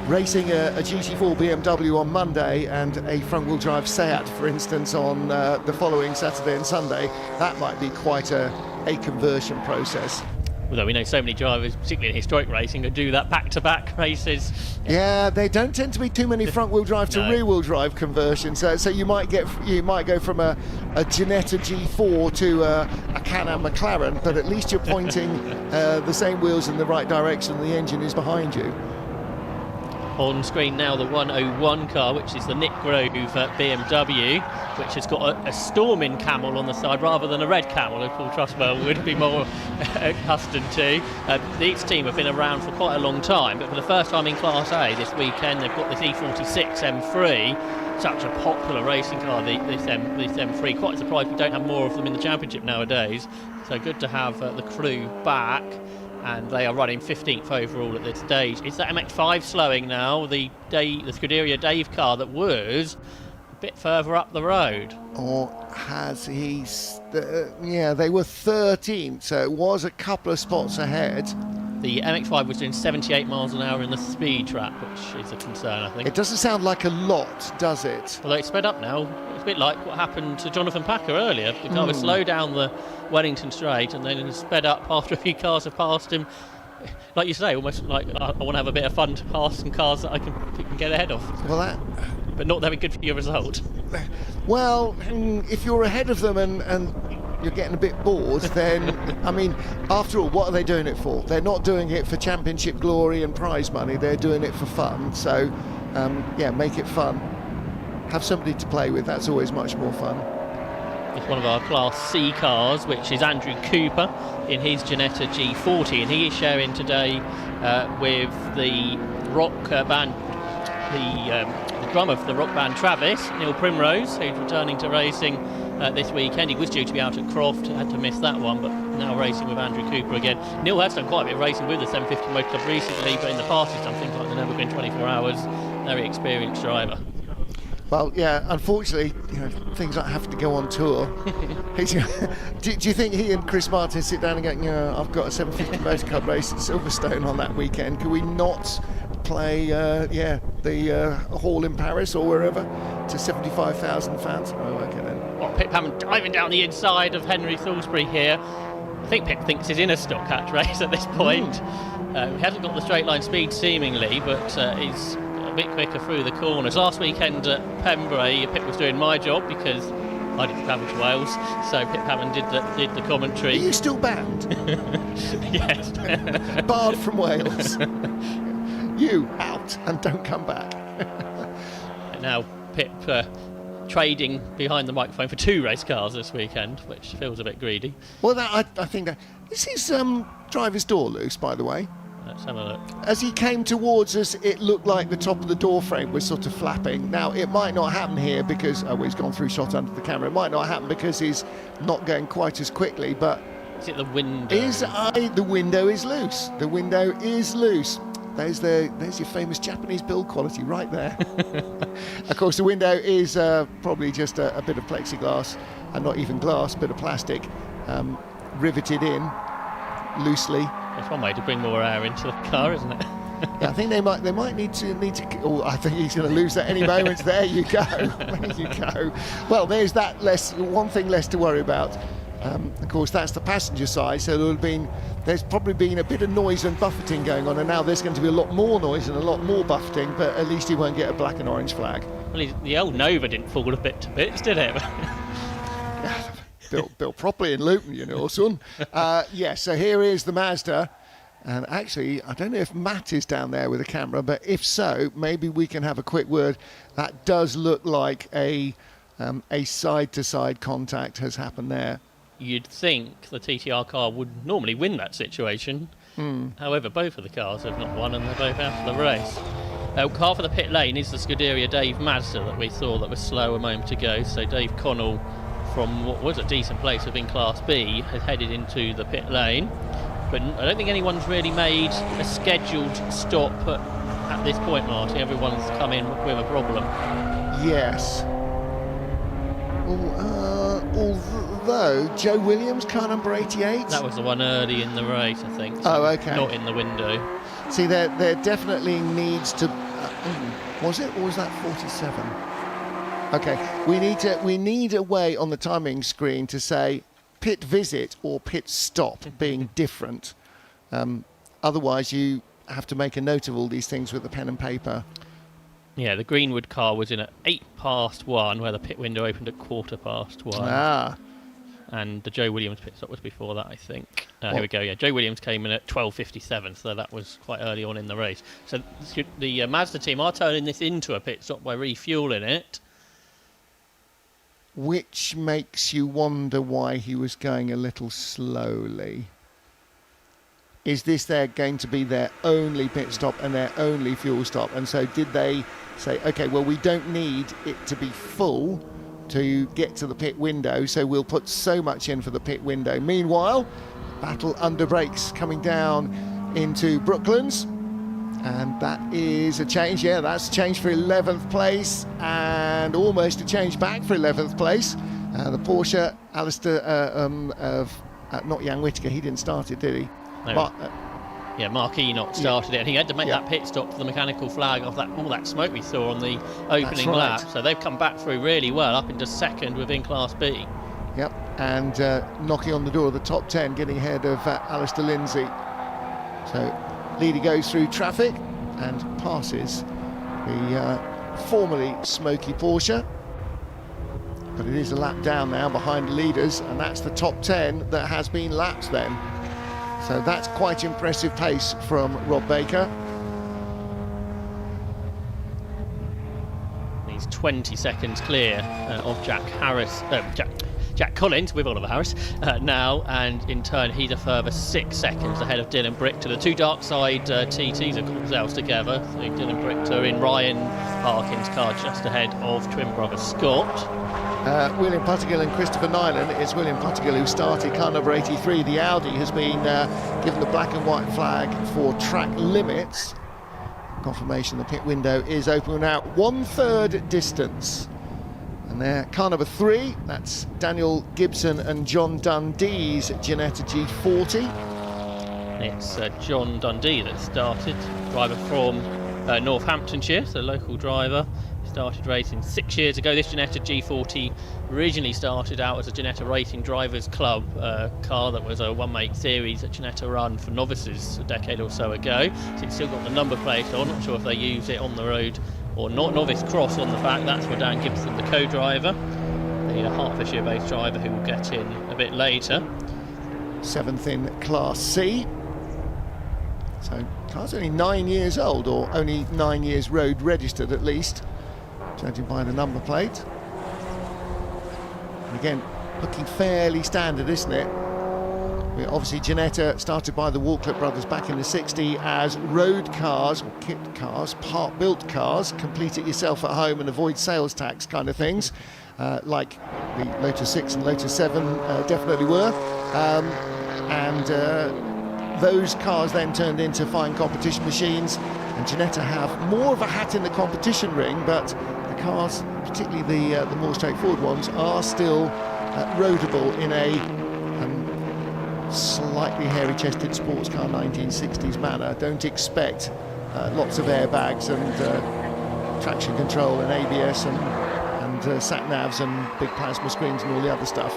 A: racing a GT4 BMW on Monday and a front-wheel drive Seat, for instance, on the following Saturday and Sunday, that might be quite a conversion process.
B: Although we know so many drivers, particularly in historic racing, that do that back-to-back races.
A: Yeah, they don't tend to be too many front-wheel drive to rear-wheel drive conversions. So you might go from a Ginetta G4 to a Can-Am McLaren, but at least you're pointing the same wheels in the right direction. The engine is behind you.
B: On screen now the 101 car, which is the Nick Grove BMW, which has got a storming camel on the side rather than a red camel, as Paul Trustwell would be more accustomed to. These team have been around for quite a long time, but for the first time in Class A this weekend they've got this E46 M3, such a popular racing car, this M3. Quite surprised we don't have more of them in the championship nowadays, so good to have the crew back. And they are running 15th overall at this stage. Is that MX-5 slowing now? The Scuderia Dave car that was a bit further up the road.
A: Or has he? Yeah, they were 13th, so it was a couple of spots ahead.
B: The MX-5 was doing 78 miles an hour in the speed trap, which is a concern, I think.
A: It doesn't sound like a lot, does it?
B: Although it's sped up now. It's a bit like what happened to Jonathan Packer earlier. The car was slow down the Wellington Straight and then sped up after a few cars have passed him. Like you say, almost like I want to have a bit of fun to pass some cars that I can get ahead of.
A: Well,
B: but not very good for your result.
A: Well, if you're ahead of them and you're getting a bit bored, then, I mean, after all, what are they doing it for? They're not doing it for championship glory and prize money. They're doing it for fun. So, yeah, make it fun. Have somebody to play with. That's always much more fun.
B: It's one of our Class C cars, which is Andrew Cooper in his Ginetta G40, and he is sharing today with the rock band, the drummer for the rock band Travis, Neil Primrose, who's returning to racing this weekend. He was due to be out at Croft, had to miss that one, but now racing with Andrew Cooper again. Neil has done quite a bit of racing with the 750 Motor Club recently, but in the past he's done things like the Nürburgring 24 Hours. Very experienced driver.
A: Well, yeah, unfortunately, things like have to go on tour. Do you think he and Chris Martin sit down and go, I've got a 750 Motor Club race at Silverstone on that weekend. Can we not play, the hall in Paris or wherever to 75,000 fans? Oh, okay then.
B: Well, Pip Hammond diving down the inside of Henry Salisbury here. I think Pip thinks he's in a stock catch race at this point. He hasn't got the straight line speed seemingly, but he's a bit quicker through the corners. Last weekend at Pembrey, Pip was doing my job because I didn't travel to Wales, so Pip Hammond did the commentary.
A: Are you still banned?
B: Yes.
A: Barred from Wales. You out and don't come back.
B: Now Pip trading behind the microphone for 2 race cars this weekend, which feels a bit greedy.
A: Well, I think that is his driver's door loose, by the way.
B: Let's have a look.
A: As he came towards us, it looked like the top of the door frame was sort of flapping. Now, it might not happen here because, he's gone through shot under the camera. It might not happen because he's not going quite as quickly, but...
B: Is it the window?
A: The window is loose. The window is loose. There's your famous Japanese build quality right there. Of course, the window is probably just a bit of plexiglass, and not even glass, bit of plastic, riveted in loosely.
B: That's one way to bring more air into the car, isn't it?
A: Yeah, I think they might need to. Oh, I think he's going to lose at any moment. There you go. There you go. Well, there's one thing less to worry about. Of course, that's the passenger side. So there's probably been a bit of noise and buffeting going on, and now there's going to be a lot more noise and a lot more buffeting. But at least he won't get a black and orange flag.
B: Well, the old Nova didn't fall a bit to bits, did it?
A: Built properly in Luton, you know, son. So here is the Mazda. And actually, I don't know if Matt is down there with the camera, but if so, maybe we can have a quick word. That does look like a side-to-side contact has happened there.
B: You'd think the TTR car would normally win that situation. However, both of the cars have not won, and they're both out of the race. Car for the pit lane is the Scuderia Dave Mazda that we saw that was slow a moment ago. So Dave Connell, from what was a decent place within Class B, has headed into the pit lane. But I don't think anyone's really made a scheduled stop at this point, Martin. Everyone's come in with a problem.
A: Yes. Although Joe Williams, car number 88.
B: That was the one early in the race, I think.
A: So okay.
B: Not in the window.
A: See, there definitely needs to. Was it, or was that 47? Okay, we need a way on the timing screen to say pit visit or pit stop being different. Otherwise, you have to make a note of all these things with a pen and paper.
B: Yeah, the Greenwood car was in at 1:08, where the pit window opened at 1:15.
A: Ah.
B: And the Joe Williams pit stop was before that, I think. Here we go. Yeah, Joe Williams came in at 12:57, so that was quite early on in the race. So the Mazda team are turning this into a pit stop by refueling it.
A: Which makes you wonder why he was going a little slowly. Is this going to be their only pit stop and their only fuel stop? And so did they say, okay, well, we don't need it to be full to get to the pit window, so we'll put so much in for the pit window. Meanwhile, battle under brakes coming down into Brooklands. And that is a change. Yeah, that's a change for 11th place and almost a change back for 11th place. The Porsche, Alistair, not Jan Whittaker, he didn't start it, did he?
B: No. Mark Enoch started it, and he had to make that pit stop for the mechanical flag of all that smoke we saw on the opening lap. So they've come back through really well, up into second within Class B.
A: Yep, and knocking on the door of the top 10, getting ahead of Alistair Lindsay. So leader goes through traffic and passes the formerly smoky Porsche. But it is a lap down now behind the leaders, and that's the top 10 that has been lapped then. So that's quite impressive pace from Rob Baker.
B: He's 20 seconds clear of Jack Collins with Oliver Harris now, and in turn he's a further 6 seconds ahead of Dylan Brichter. The two dark side TTs have got themselves together. So Dylan Brichter in Ryan Parkin's car just ahead of twin brother Scott.
A: William Puttigill and Christopher Nyland. It's William Puttigill who started car number 83. The Audi has been given the black and white flag for track limits. Confirmation the pit window is open now, 1/3 distance. And there, car number 3, that's Daniel Gibson and John Dundee's Ginetta G40.
B: It's John Dundee that started, driver from Northamptonshire, so local driver. Started racing 6 years ago. This Ginetta G40 originally started out as a Ginetta Racing Drivers Club car that was a one-make series that Ginetta run for novices a decade or so ago. So it's still got the number plate on. Not sure if they use it on the road or not. Novice Cross on the back. That's for Dan Gibson, the co-driver, the Hertfordshire-based driver who will get in a bit later.
A: 7th in Class C. So car's only 9 years old, or only 9 years road registered at least, judging by the number plate. And again, looking fairly standard, isn't it? Obviously, Ginetta started by the Walcott brothers back in the 60s as road cars, or kit cars, part-built cars, complete it yourself at home and avoid sales tax kind of things, like the Lotus 6 and Lotus 7 definitely were. Those cars then turned into fine competition machines, and Ginetta have more of a hat in the competition ring, but the cars, particularly the more straightforward ones, are still roadable in a slightly hairy-chested sports car 1960s manner. Don't expect lots of airbags and traction control and ABS and sat-navs and big plasma screens and all the other stuff.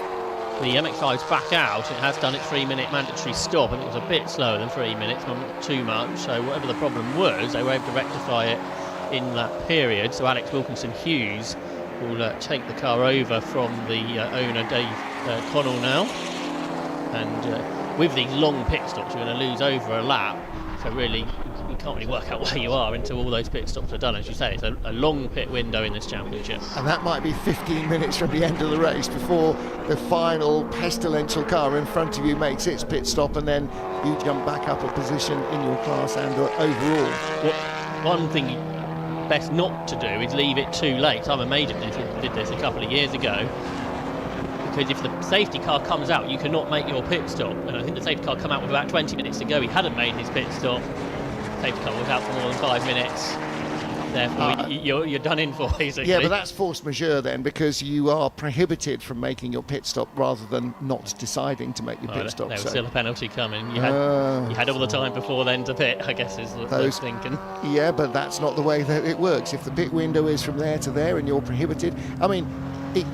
B: The MX-5's back out. It has done its 3-minute mandatory stop, and it was a bit slower than 3 minutes, not too much. So whatever the problem was, they were able to rectify it in that period. So Alex Wilkinson-Hughes will take the car over from the owner, Dave Connell, now. And with these long pit stops, you're going to lose over a lap. So really, you can't really work out where you are until all those pit stops are done. As you say, it's a long pit window in this championship.
A: And that might be 15 minutes from the end of the race before the final pestilential car in front of you makes its pit stop, and then you jump back up a position in your class and overall.
B: One thing best not to do is leave it too late. Simon Major did this a couple of years ago, because if the safety car comes out, you cannot make your pit stop. And I think the safety car come out with about 20 minutes to go. He hadn't made his pit stop. Safety car was out for more than 5 minutes. Therefore, you're done in for, basically.
A: Yeah, but that's force majeure then, because you are prohibited from making your pit stop rather than not deciding to make your pit stop.
B: There was still a penalty coming. You had all the time before then to pit, I guess, is what I was thinking.
A: Yeah, but that's not the way that it works. If the pit window is from there to there and you're prohibited, I mean,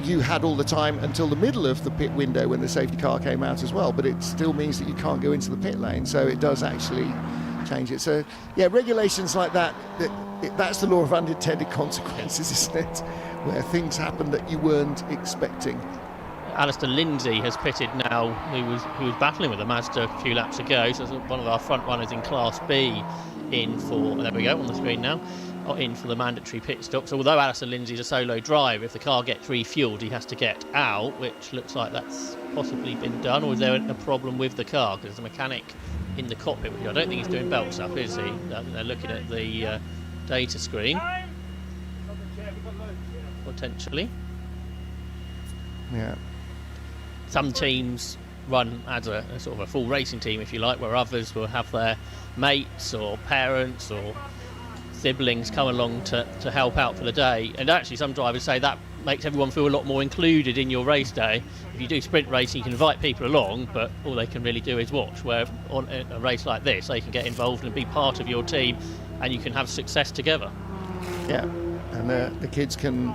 A: you had all the time until the middle of the pit window when the safety car came out as well, but it still means that you can't go into the pit lane, so it does actually change it. So yeah, regulations like that, that's the law of unintended consequences, isn't it? Where things happen that you weren't expecting.
B: Alistair Lindsay has pitted now, who was battling with a Mazda a few laps ago, so one of our front runners in Class B in for, there we go, on the screen now, in for the mandatory pit stops. Although Alistair Lindsay's a solo driver, if the car gets refueled, he has to get out, which looks like that's possibly been done. Or is there a problem with the car? Because there's a mechanic in the cockpit. I don't think he's doing belt stuff, is he? They're looking at the data screen. Potentially.
A: Yeah.
B: Some teams run as a sort of a full racing team, if you like, where others will have their mates or parents or siblings come along to help out for the day. And actually some drivers say that makes everyone feel a lot more included in your race day. If you do sprint racing, you can invite people along, but all they can really do is watch, where on a race like this they can get involved and be part of your team, and you can have success together.
A: Yeah, and the kids can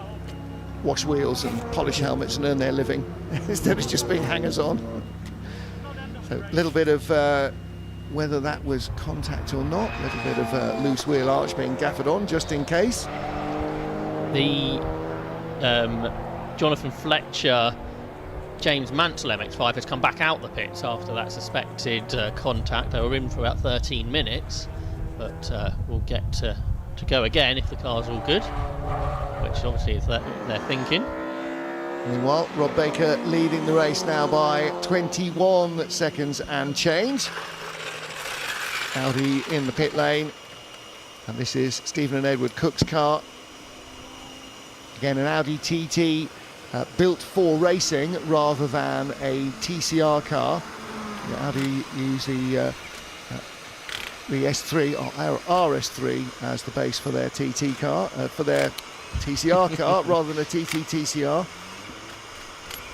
A: wash wheels and polish helmets and earn their living instead of just being hangers on. So a little bit of whether that was contact or not, a little bit of loose wheel arch being gaffered on just in case.
B: The Jonathan Fletcher James Mansell MX-5 has come back out the pits after that suspected contact. They were in for about 13 minutes, but we'll get to go again if the car's all good, which obviously is their thinking.
A: Meanwhile, Rob Baker leading the race now by 21 seconds and change. Audi in the pit lane, and this is Stephen and Edward Cook's car. Again, an Audi TT built for racing rather than a TCR car. Audi use the S3 or RS3 as the base for their TT car, for their TCR car rather than a TT TCR.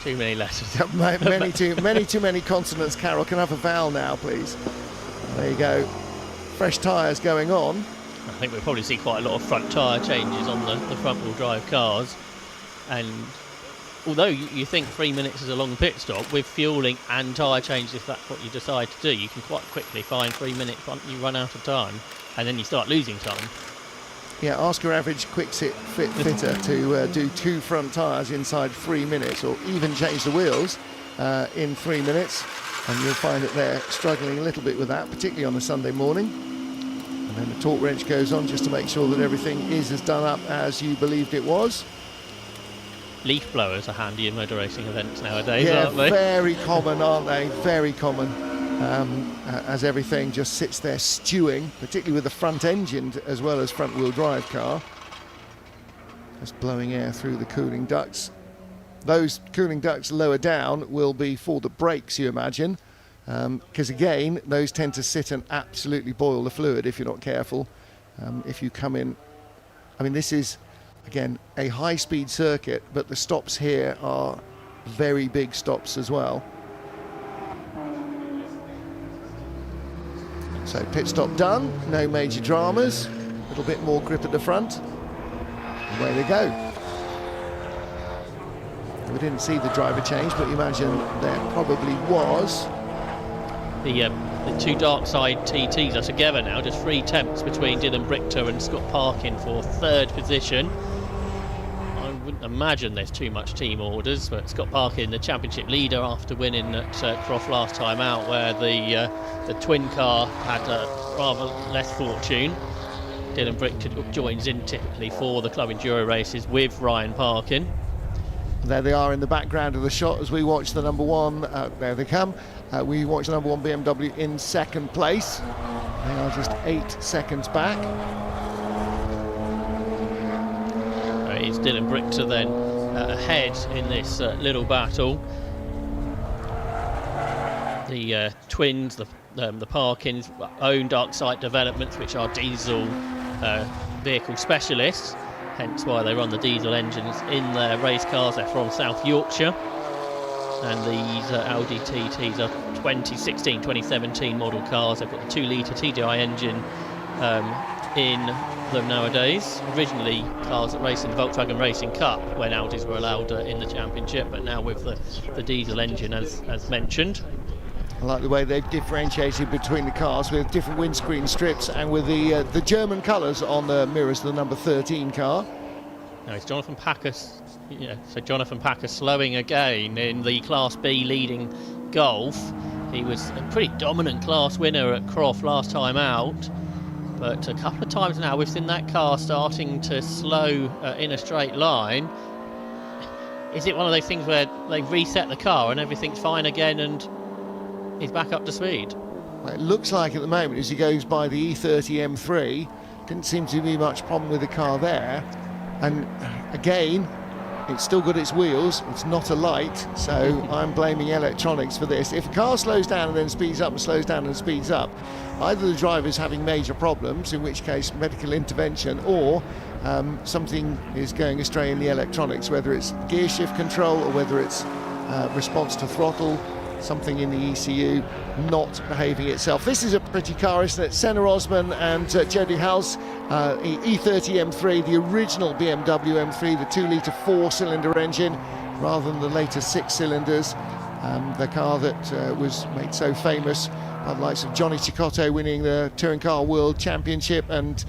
B: Too many letters.
A: many too many consonants. Carol, can I have a vowel now, please? There you go. Fresh tyres going on.
B: I think we'll probably see quite a lot of front tyre changes on the front-wheel drive cars. And although you think 3 minutes is a long pit stop, with fuelling and tyre changes, if that's what you decide to do, you can quite quickly find 3 minutes you run out of time, and then you start losing time.
A: Yeah, ask your average fitter to do 2 front tyres inside 3 minutes, or even change the wheels in 3 minutes, and you'll find that they're struggling a little bit with that, particularly on a Sunday morning. And then the torque wrench goes on just to make sure that everything is as done up as you believed it was.
B: Leaf blowers are handy in motor racing events nowadays,
A: Yeah,
B: aren't they?
A: very common, aren't they? Very common. As everything just sits there stewing, particularly with the front engine as well as front wheel drive car. Just blowing air through the cooling ducts. Those cooling ducts lower down will be for the brakes, you imagine, because again, those tend to sit and absolutely boil the fluid if you're not careful. If you come in, I mean, this is, again, a high-speed circuit, but the stops here are very big stops as well. So pit stop done, no major dramas, a little bit more grip at the front. Away they go. We didn't see the driver change, but you imagine there probably was.
B: The two dark side TTs are together now, just 3 tenths between Dylan Brichter and Scott Parkin for 3rd position. I wouldn't imagine there's too much team orders, but Scott Parkin, the championship leader after winning at Croft last time out, where the twin car had rather less fortune. Dylan Brichter joins in typically for the club enduro races with Ryan Parkin.
A: There they are in the background of the shot as we watch the number 1. There they come. We watch the number 1 BMW in 2nd place. They are just 8 seconds back.
B: It's Dylan Brichter then ahead in this little battle. The twins, the Parkins, own dark side developments, which are diesel vehicle specialists. Hence why they run the diesel engines in their race cars. They're from South Yorkshire. And these Audi TTs are 2016, 2017 model cars. They've got the 2-litre TDI engine in them nowadays. Originally cars that race in the Volkswagen Racing Cup when Audis were allowed in the championship, but now with the diesel engine as mentioned.
A: I like the way they've differentiated between the cars with different windscreen strips and with the German colours on the mirrors of the number 13 car.
B: Now it's Jonathan Packer. Yeah, so Jonathan Packer slowing again in the Class B leading Golf. He was a pretty dominant class winner at Croft last time out, but a couple of times now we've seen that car starting to slow in a straight line. Is it one of those things where they reset the car and everything's fine again and he's back up to speed?
A: Well, it looks like at the moment as he goes by the E30 M3, didn't seem to be much problem with the car there. And again, it's still got its wheels, it's not a light, so I'm blaming electronics for this. If a car slows down and then speeds up and slows down and speeds up, either the driver's having major problems, in which case medical intervention, or something is going astray in the electronics, whether it's gear shift control or whether it's response to throttle, something in the ECU not behaving itself. This is a pretty car, isn't it? Senna Osman and Jody House, E30 M3, the original BMW M3, the 2-litre 4-cylinder engine rather than the later 6 cylinders. The car that was made so famous by the likes of Johnny Cicotto winning the Touring Car World Championship and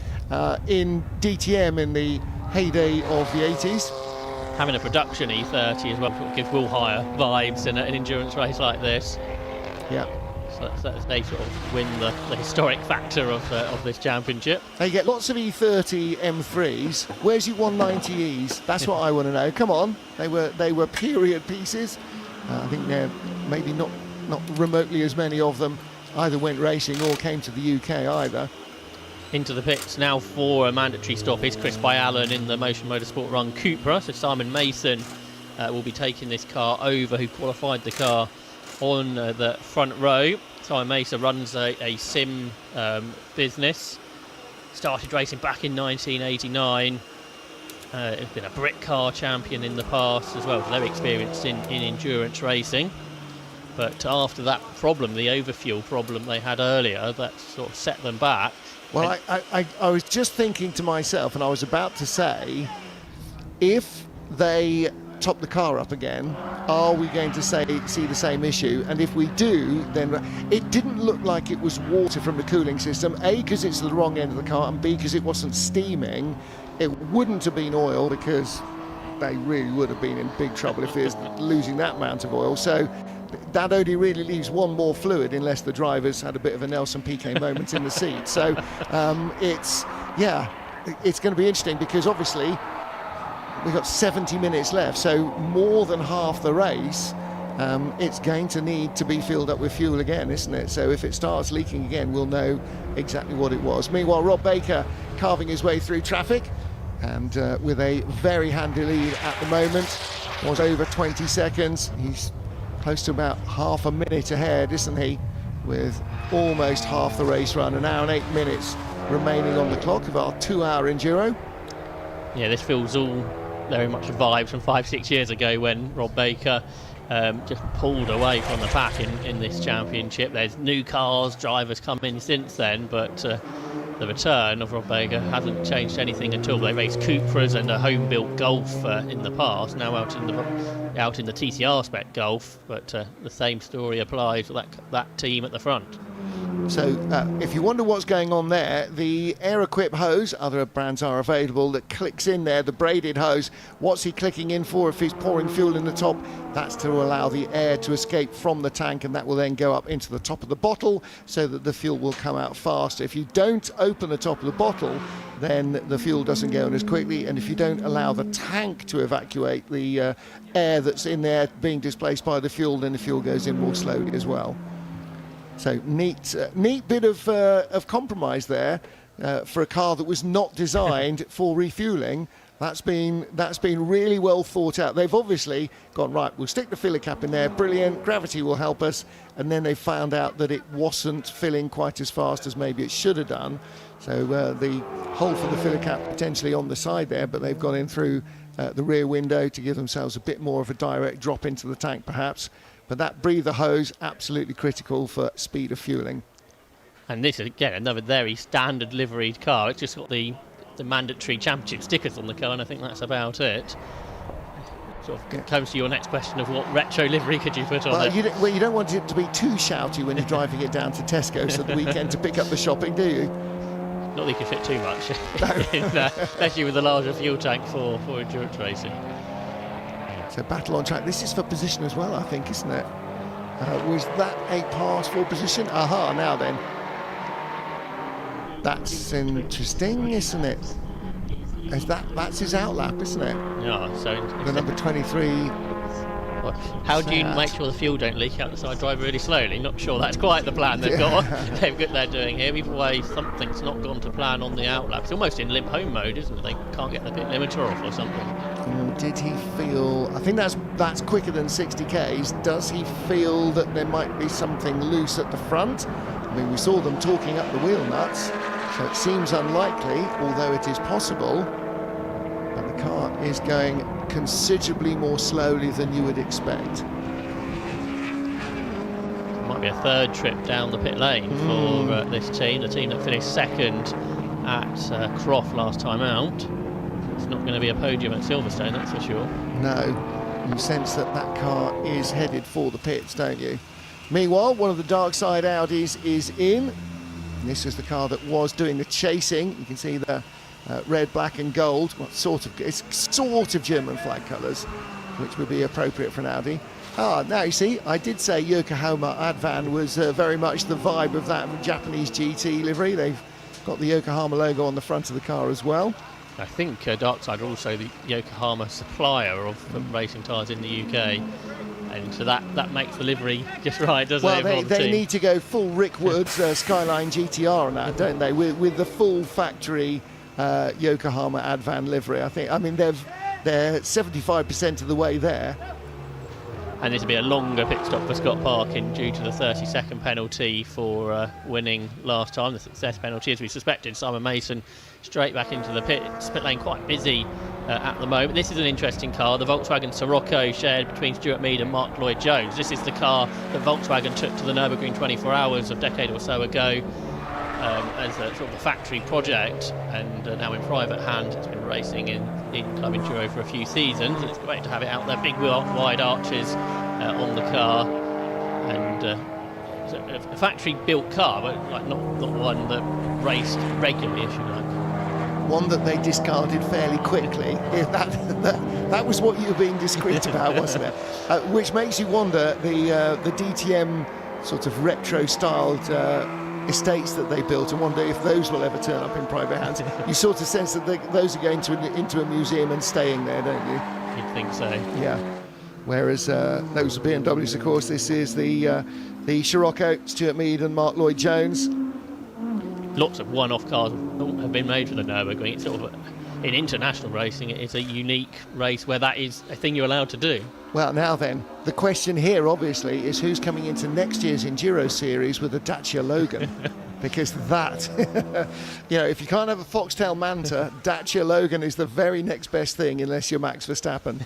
A: in DTM in the heyday of the 80s.
B: Having a production E30 as well gives Will Hire vibes in an endurance race like this.
A: Yeah.
B: So they sort of win the historic factor of this championship.
A: They get lots of E30 M3s. Where's your 190Es? That's what I want to know. Come on. They were period pieces. I think there maybe not remotely as many of them either went racing or came to the UK either.
B: Into the pits now for a mandatory stop is Chris Byallen in the Motion Motorsport Run Cupra. So Simon Mason will be taking this car over, who qualified the car on the front row. Simon Mason runs a sim business. Started racing back in 1989. Has been a Brit car champion in the past as well. Very experienced in endurance racing. But after that problem, the overfuel problem they had earlier, that sort of set them back.
A: Well, I was just thinking to myself, and I was about to say, if they top the car up again, are we going to see the same issue? And if we do, then it didn't look like it was water from the cooling system, A, because it's the wrong end of the car, and B, because it wasn't steaming. It wouldn't have been oil, because they really would have been in big trouble if they're losing that amount of oil. So that only really leaves one more fluid, unless the drivers had a bit of a Nelson Piquet moment in the seat. So it's going to be interesting, because obviously we've got 70 minutes left, so more than half the race it's going to need to be filled up with fuel again, isn't it? So if it starts leaking again, we'll know exactly what it was. Meanwhile, Rob Baker carving his way through traffic, and with a very handy lead at the moment. Was over 20 seconds. He's close to about half a minute ahead, isn't he? With almost half the race run, an hour and 8 minutes remaining on the clock of our 2-hour enduro.
B: Yeah, this feels all very much vibes from 5-6 years ago when Rob Baker just pulled away from the pack in this championship. There's new cars, drivers come in since then, but the return of Rob Baker hasn't changed anything at all. They raced Cupras and a home-built Golf in the past, now out in the TCR spec Golf, but the same story applies to that team at the front.
A: So if you wonder what's going on there, the Air Equip hose, other brands are available, that clicks in there, the braided hose, what's he clicking in for if he's pouring fuel in the top? That's to allow the air to escape from the tank, and that will then go up into the top of the bottle so that the fuel will come out faster. If you don't open the top of the bottle, then the fuel doesn't go in as quickly, and if you don't allow the tank to evacuate the air that's in there being displaced by the fuel, then the fuel goes in more slowly as well. So neat bit of compromise there for a car that was not designed for refueling. That's been really well thought out. They've obviously gone, right, we'll stick the filler cap in there, brilliant, gravity will help us, and then they found out that it wasn't filling quite as fast as maybe it should have done. So the hole for the filler cap potentially on the side there, but they've gone in through the rear window to give themselves a bit more of a direct drop into the tank perhaps. But that breather hose, absolutely critical for speed of fueling.
B: And this is, again, another very standard liveried car. It's just got the mandatory championship stickers on the car, and I think that's about it. Sort of comes to your next question of what retro livery could you put on it?
A: You don't want it to be too shouty when you're driving it down to Tesco's at the weekend to pick up the shopping, do you?
B: Not that you can fit too much, especially with a larger fuel tank for endurance racing.
A: So battle on track. This is for position as well, I think, isn't it? Was that a pass for position? Aha, now then. That's interesting, isn't it? That's his outlap, isn't it?
B: Yeah, so...
A: The number 23...
B: How do you make sure the fuel don't leak out the side drive really slowly? Not sure that's quite the plan they're doing here. Either way, something's not gone to plan on the outlap. It's almost in limp home mode, isn't it? They can't get the pit limiter off or something.
A: Did he feel... I think that's quicker than 60 Ks. Does he feel that there might be something loose at the front? I mean, we saw them talking up the wheel nuts, so it seems unlikely, although it is possible. But the car is going considerably more slowly than you would expect.
B: Might be a third trip down the pit lane for this team, the team that finished second at Croft last time out. It's not going to be a podium at Silverstone, that's for sure.
A: No, you sense that car is headed for the pits, don't you? Meanwhile, one of the dark side Audis is in. This is the car that was doing the chasing. You can see the red, black and gold. It's sort of German flag colours, which would be appropriate for an Audi. Now you see, I did say Yokohama Advan was very much the vibe of that Japanese GT livery. They've got the Yokohama logo on the front of the car as well.
B: I think Darkside are also the Yokohama supplier of racing tyres in the UK. And so that makes the livery just right, doesn't it?
A: Well, they need to go full Rick Woods Skyline GTR on that, don't they? With the full factory Yokohama Advan livery, I think. I mean, they're 75% of the way there.
B: And this will be a longer pit stop for Scott Parkin due to the 30-second penalty for winning last time. The success penalty, as we suspected. Simon Mason straight back into the pit lane, quite busy at the moment. This is an interesting car, the Volkswagen Sirocco, shared between Stuart Mead and Mark Lloyd-Jones. This is the car that Volkswagen took to the Nürburgring 24 Hours a decade or so ago as a sort of a factory project, and now in private hand. It's been racing in Club Enduro for a few seasons, and it's great to have it out there. Big wide arches on the car, and it's a factory built car, but like not one that raced regularly, if you like.
A: One that they discarded fairly quickly. That was what you were being discreet about, wasn't it? Which makes you wonder the DTM sort of retro-styled estates that they built, and wonder if those will ever turn up in private hands. You sort of sense that those are going into a museum and staying there, don't you?
B: You'd think so.
A: Yeah. Whereas those are BMWs, of course. This is the Scirocco, Stuart Mead and Mark Lloyd-Jones.
B: Lots of one-off cars have been made for the Nürburgring. It's sort of in international racing, it's a unique race where that is a thing you're allowed to do.
A: Well, now then, the question here, obviously, is who's coming into next year's Enduro Series with a Dacia Logan? because that, if you can't have a foxtail manta, Dacia Logan is the very next best thing, unless you're Max Verstappen.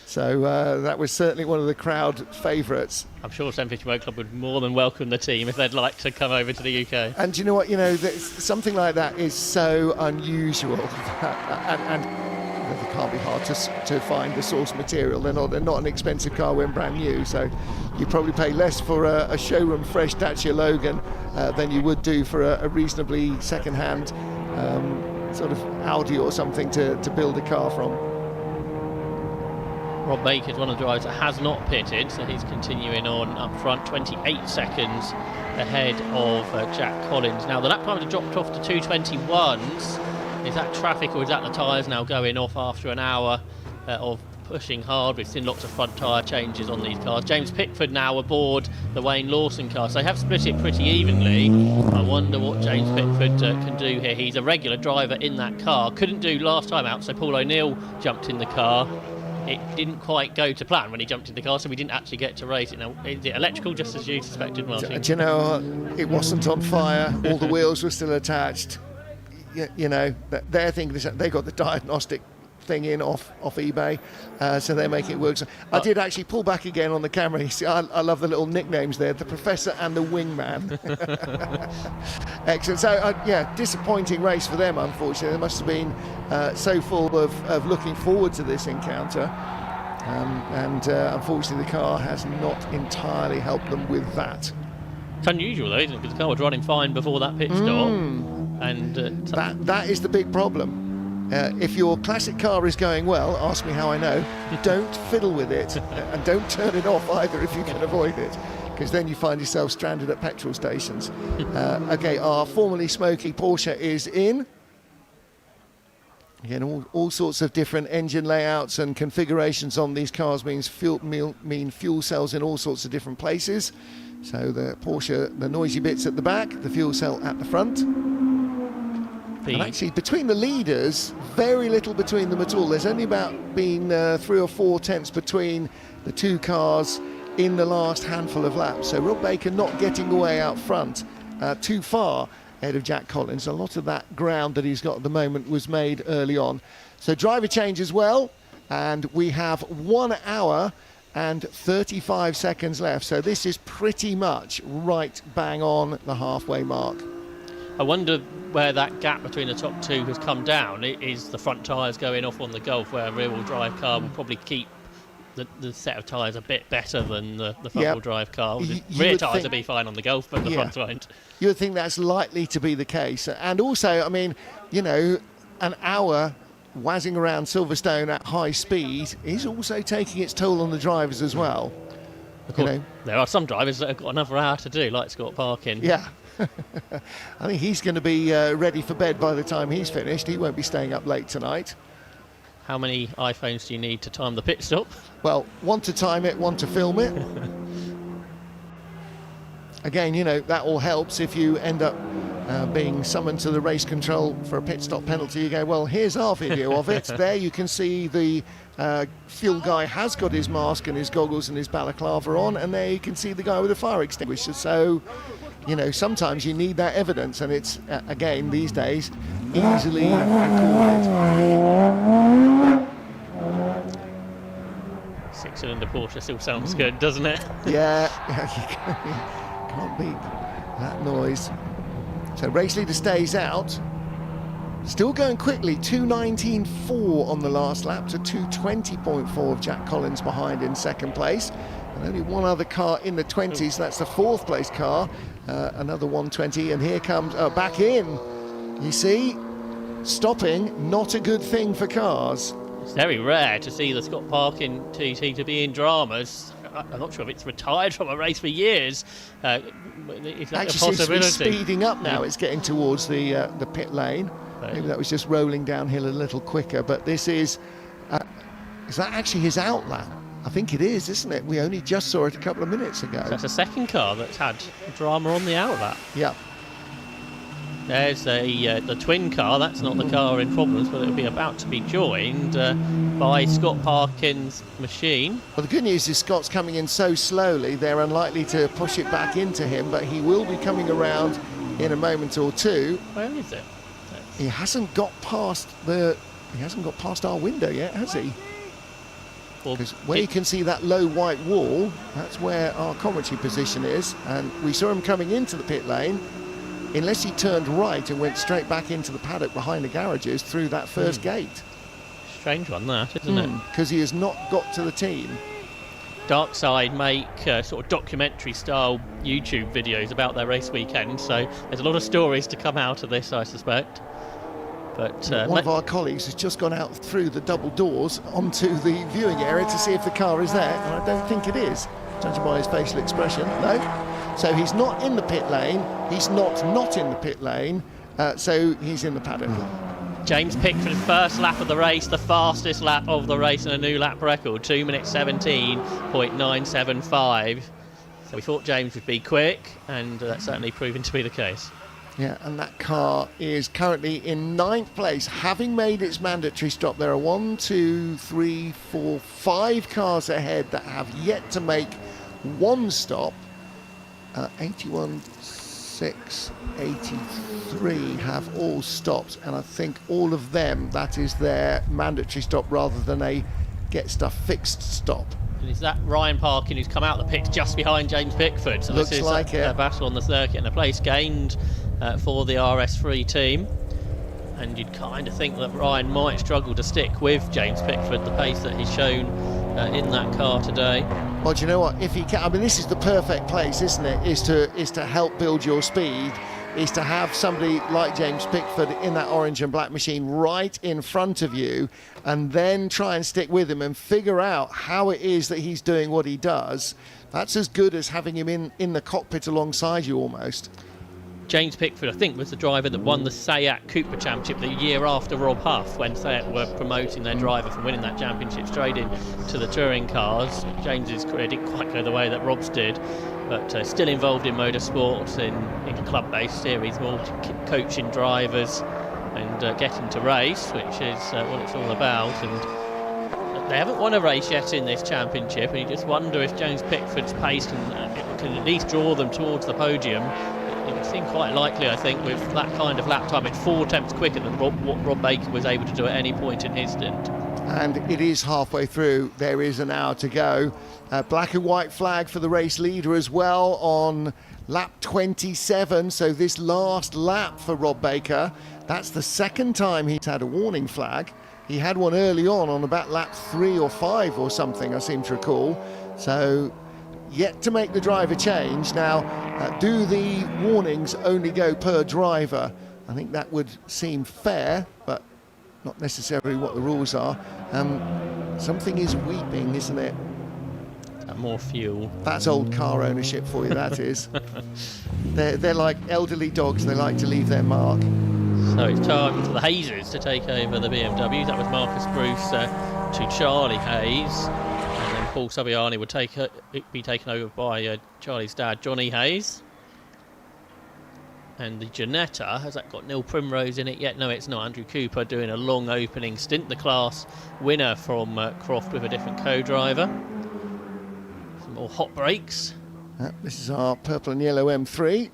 A: So that was certainly one of the crowd favourites.
B: I'm sure 750 Motor Club would more than welcome the team if they'd like to come over to the UK.
A: And you know what? Something like that is so unusual, and it can't be hard to find the source material. They're not an expensive car when brand new, so you probably pay less for a showroom fresh Dacia Logan than you would do for a reasonably second-hand sort of Audi or something to build a car from.
B: Rob Baker's one of the drivers that has not pitted, so he's continuing on up front, 28 seconds ahead of Jack Collins. Now the lap time has dropped off to 2:21s. Is that traffic or is that the tyres now going off after an hour of pushing hard? We've seen lots of front tyre changes on these cars. James Pickford now aboard the Wayne Lawson car, so they have split it pretty evenly. I wonder what James Pickford can do here. He's a regular driver in that car. Couldn't do last time out, so Paul O'Neill jumped in the car. It didn't quite go to plan when he jumped in the car, so we didn't actually get to race it. Now, is it electrical, just as you suspected, Martin?
A: Do you know, it wasn't on fire. All the wheels were still attached. They're thinking they got the diagnostic thing in off eBay, so they make it work. So I did actually pull back again on the camera. You see, I love the little nicknames there, the Professor and the Wingman. Excellent. So disappointing race for them, unfortunately. They must have been so full of looking forward to this encounter, and unfortunately the car has not entirely helped them with that.
B: It's unusual though, isn't it? Because the car was running fine before that pit stop. And
A: that is the big problem. If your classic car is going well, ask me how I know, don't fiddle with it and don't turn it off either if you can avoid it, because then you find yourself stranded at petrol stations. Okay, our formerly smoky Porsche is in. Again, all sorts of different engine layouts and configurations on these cars mean fuel cells in all sorts of different places. So the Porsche, the noisy bits at the back, the fuel cell at the front. And actually, between the leaders, very little between them at all. There's only been 3 or 4 tenths between the two cars in the last handful of laps. So Rob Baker not getting away out front too far ahead of Jack Collins. A lot of that ground that he's got at the moment was made early on. So driver change as well, and we have 1 hour and 35 seconds left. So this is pretty much right bang on the halfway mark.
B: I wonder where that gap between the top two has come down. It is the front tyres going off on the Golf, where a rear-wheel drive car will probably keep the set of tyres a bit better than the front-wheel drive car. The rear tyres will be fine on the Golf, but the front won't.
A: You would think that's likely to be the case. And also, I mean, an hour whizzing around Silverstone at high speed is also taking its toll on the drivers as well.
B: Of course, there are some drivers that have got another hour to do, like Scott Parkin.
A: Yeah. I think he's going to be ready for bed by the time he's finished. He won't be staying up late tonight.
B: How many iPhones do you need to time the pit stop?
A: Well, one to time it, one to film it. Again, that all helps if you end up being summoned to the race control for a pit stop penalty. You go, well, here's our video of it. There you can see the fuel guy has got his mask and his goggles and his balaclava on, and there you can see the guy with a fire extinguisher. So, sometimes you need that evidence, and it's, again, these days, easily recorded.
B: 6-cylinder Porsche still sounds good, doesn't it?
A: Yeah, you can't beat that noise. So race leader stays out. Still going quickly, 2:19.4 on the last lap to 2:20.4 of Jack Collins behind in second place. And only one other car in the 20s, that's the fourth place car, another 1:20, and here comes, back in. You see, stopping, not a good thing for cars.
B: It's very rare to see the Scott Parkin TT to be in dramas. I'm not sure if it's retired from a race for years. Is that
A: Actually,
B: a possibility?
A: it's speeding up now. It's getting towards the pit lane. Maybe that was just rolling downhill a little quicker. But this is that actually his out lap? I think it is, isn't it? We only just saw it a couple of minutes ago.
B: So that's the second car that's had drama on the out lap.
A: Yeah.
B: There's the twin car. That's not the car in problems, but it'll be about to be joined by Scott Parkin's machine.
A: Well, the good news is Scott's coming in so slowly, they're unlikely to push it back into him, but he will be coming around in a moment or two.
B: Where is it?
A: He hasn't got past our window yet, has he? Because where you can see that low white wall, that's where our commentary position is, and we saw him coming into the pit lane. Unless he turned right and went straight back into the paddock behind the garages through that first gate.
B: Strange one, that, isn't it?
A: Because he has not got to the team.
B: Darkside make sort of documentary-style YouTube videos about their race weekend, so there's a lot of stories to come out of this, I suspect. But
A: one of our colleagues has just gone out through the double doors onto the viewing area to see if the car is there, and I don't think it is, judging by his facial expression. No. So he's not in the pit lane, he's not in the pit lane, so he's in the paddock.
B: James Pickford's first lap of the race, the fastest lap of the race, and a new lap record, 2 minutes 17.975. So we thought James would be quick, and that's certainly proven to be the case.
A: Yeah, and that car is currently in 9th place, having made its mandatory stop. There are 1, 2, 3, 4, 5 cars ahead that have yet to make one stop. 81, 6, 83 have all stopped, and I think all of them, that is their mandatory stop rather than a get stuff fixed stop.
B: And is that Ryan Parkin, who's come out the pits just behind James Pickford? So
A: Looks
B: this is
A: like
B: a battle on the circuit, and a place gained for the RS3 team. And you'd kind of think that Ryan might struggle to stick with James Pickford, the pace that he's shown in that car today.
A: Well, do you know what? If he can, I mean, this is the perfect place, isn't it? Is to help build your speed. Is to have somebody like James Pickford in that orange and black machine right in front of you, and then try and stick with him and figure out how it is that he's doing what he does. That's as good as having him in the cockpit alongside you almost.
B: James Pickford, I think, was the driver that won the SEAT Cooper Championship the year after Rob Huff, when SEAT were promoting their driver from winning that championship straight into the touring cars. James's career didn't quite go the way that Rob's did, but still involved in motorsports, in club-based series, more coaching drivers and getting to race, which is what it's all about. And they haven't won a race yet in this championship, and you just wonder if James Pickford's pace can at least draw them towards the podium. It would seem quite likely, I think, with that kind of lap time. It's 4 attempts quicker than what Rob Baker was able to do at any point in his stint.
A: And it is halfway through. There is an hour to go. Black and white flag for the race leader as well on lap 27. So this last lap for Rob Baker, that's the second time he's had a warning flag. He had one early on about lap 3 or 5 or something, I seem to recall. So yet to make the driver change. Now, do the warnings only go per driver? I think that would seem fair, but not necessarily what the rules are. Something is weeping, isn't it?
B: More fuel.
A: That's old car ownership for you, that is. They're like elderly dogs, they like to leave their mark.
B: So it's time for the Hayes to take over the BMWs. That was Marcus Bruce to Charlie Hayes. And then Paul Saviani would be taken over by Charlie's dad, Johnny Hayes. And the Janetta, has that got Neil Primrose in it yet? No, it's not. Andrew Cooper doing a long opening stint. The class winner from Croft with a different co-driver. Some more hot brakes.
A: This is our purple and yellow M3.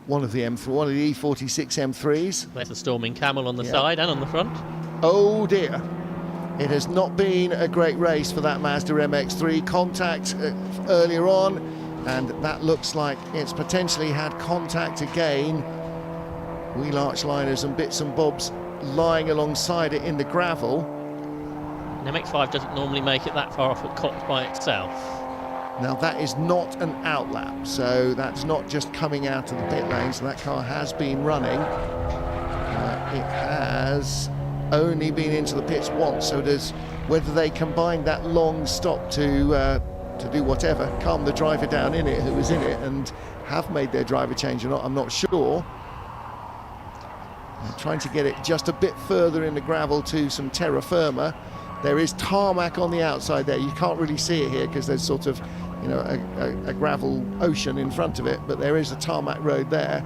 A: One of the E46 M3s.
B: There's the Storming Camel on the side and on the front.
A: Oh dear. It has not been a great race for that Mazda MX-3. Contact earlier on, and that looks like it's potentially had contact again. Wheel arch liners and bits and bobs lying alongside it in the gravel.
B: An MX-5 doesn't normally make it that far off at Copse by itself.
A: Now that is not an outlap, so that's not just coming out of the pit lane, so that car has been running. It has only been into the pits once, so does whether they combine that long stop to do whatever, calm the driver down in it, who was in it, and have made their driver change or not, I'm not sure. Trying to get it just a bit further in the gravel to some terra firma. There is tarmac on the outside there. You can't really see it here because there's sort of, you know, a gravel ocean in front of it, but there is a tarmac road there.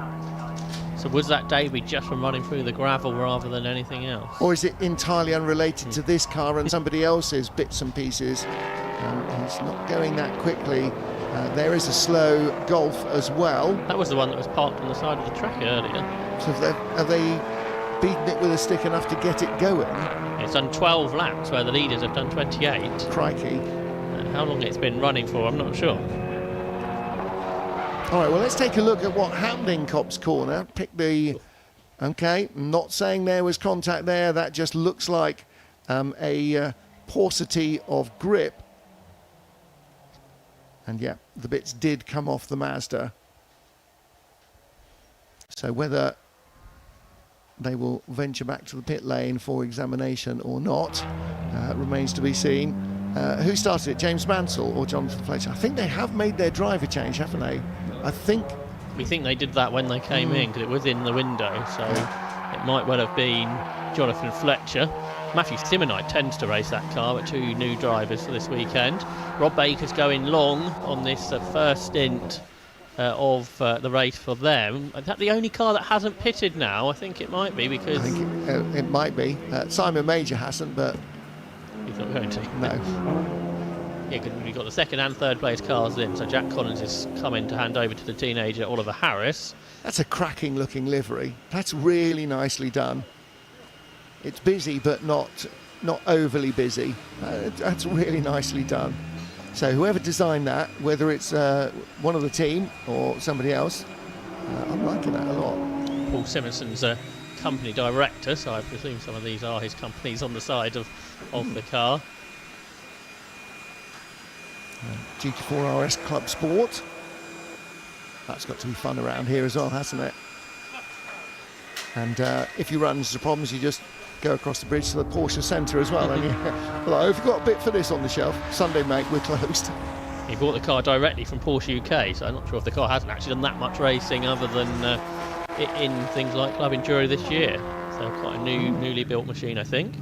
B: So was that Davey just from running through the gravel rather than anything else?
A: Or is it entirely unrelated to this car and somebody else's bits and pieces? He's not going that quickly. There is a slow Golf as well.
B: That was the one that was parked on the side of the track earlier.
A: So have they beaten it with a stick enough to get it going?
B: It's done 12 laps where the leaders have done 28.
A: Crikey.
B: How long it's been running for, I'm not sure.
A: All right, well, let's take a look at what happened in Copse Corner. Pick the... Okay, not saying there was contact there. That just looks like a paucity of grip. And yeah, the bits did come off the Mazda. So whether they will venture back to the pit lane for examination or not remains to be seen. Who started it, James Mansell or Jonathan Fletcher? I think they have made their driver change, haven't they?
B: We think they did that when they came in, because it was in the window, so it might well have been Jonathan Fletcher. Matthew Simonite tends to race that car, but 2 new drivers for this weekend. Rob Baker's going long on this first stint of the race for them. Is that the only car that hasn't pitted now? I think it might be, because...
A: I think it might be. Simon Major hasn't, but...
B: He's not going to.
A: No.
B: Yeah, we've got the second and third place cars in, so Jack Collins is coming to hand over to the teenager Oliver Harris.
A: That's a cracking looking livery. That's really nicely done. It's busy, but not overly busy. That's really nicely done. So whoever designed that, whether it's one of the team or somebody else, I'm liking that a lot.
B: Paul Simonson's a company director, so I presume some of these are his companies on the side of the car.
A: GT4 RS Club Sport. That's got to be fun around here as well, hasn't it? And if you run into problems, you just go across the bridge to the Porsche Centre as well. And you, well, have you got a bit for this on the shelf? Sunday, mate, we're closed.
B: He bought the car directly from Porsche UK, so I'm not sure if the car hasn't actually done that much racing other than in things like Club Enduro this year. So quite a newly built machine, I think.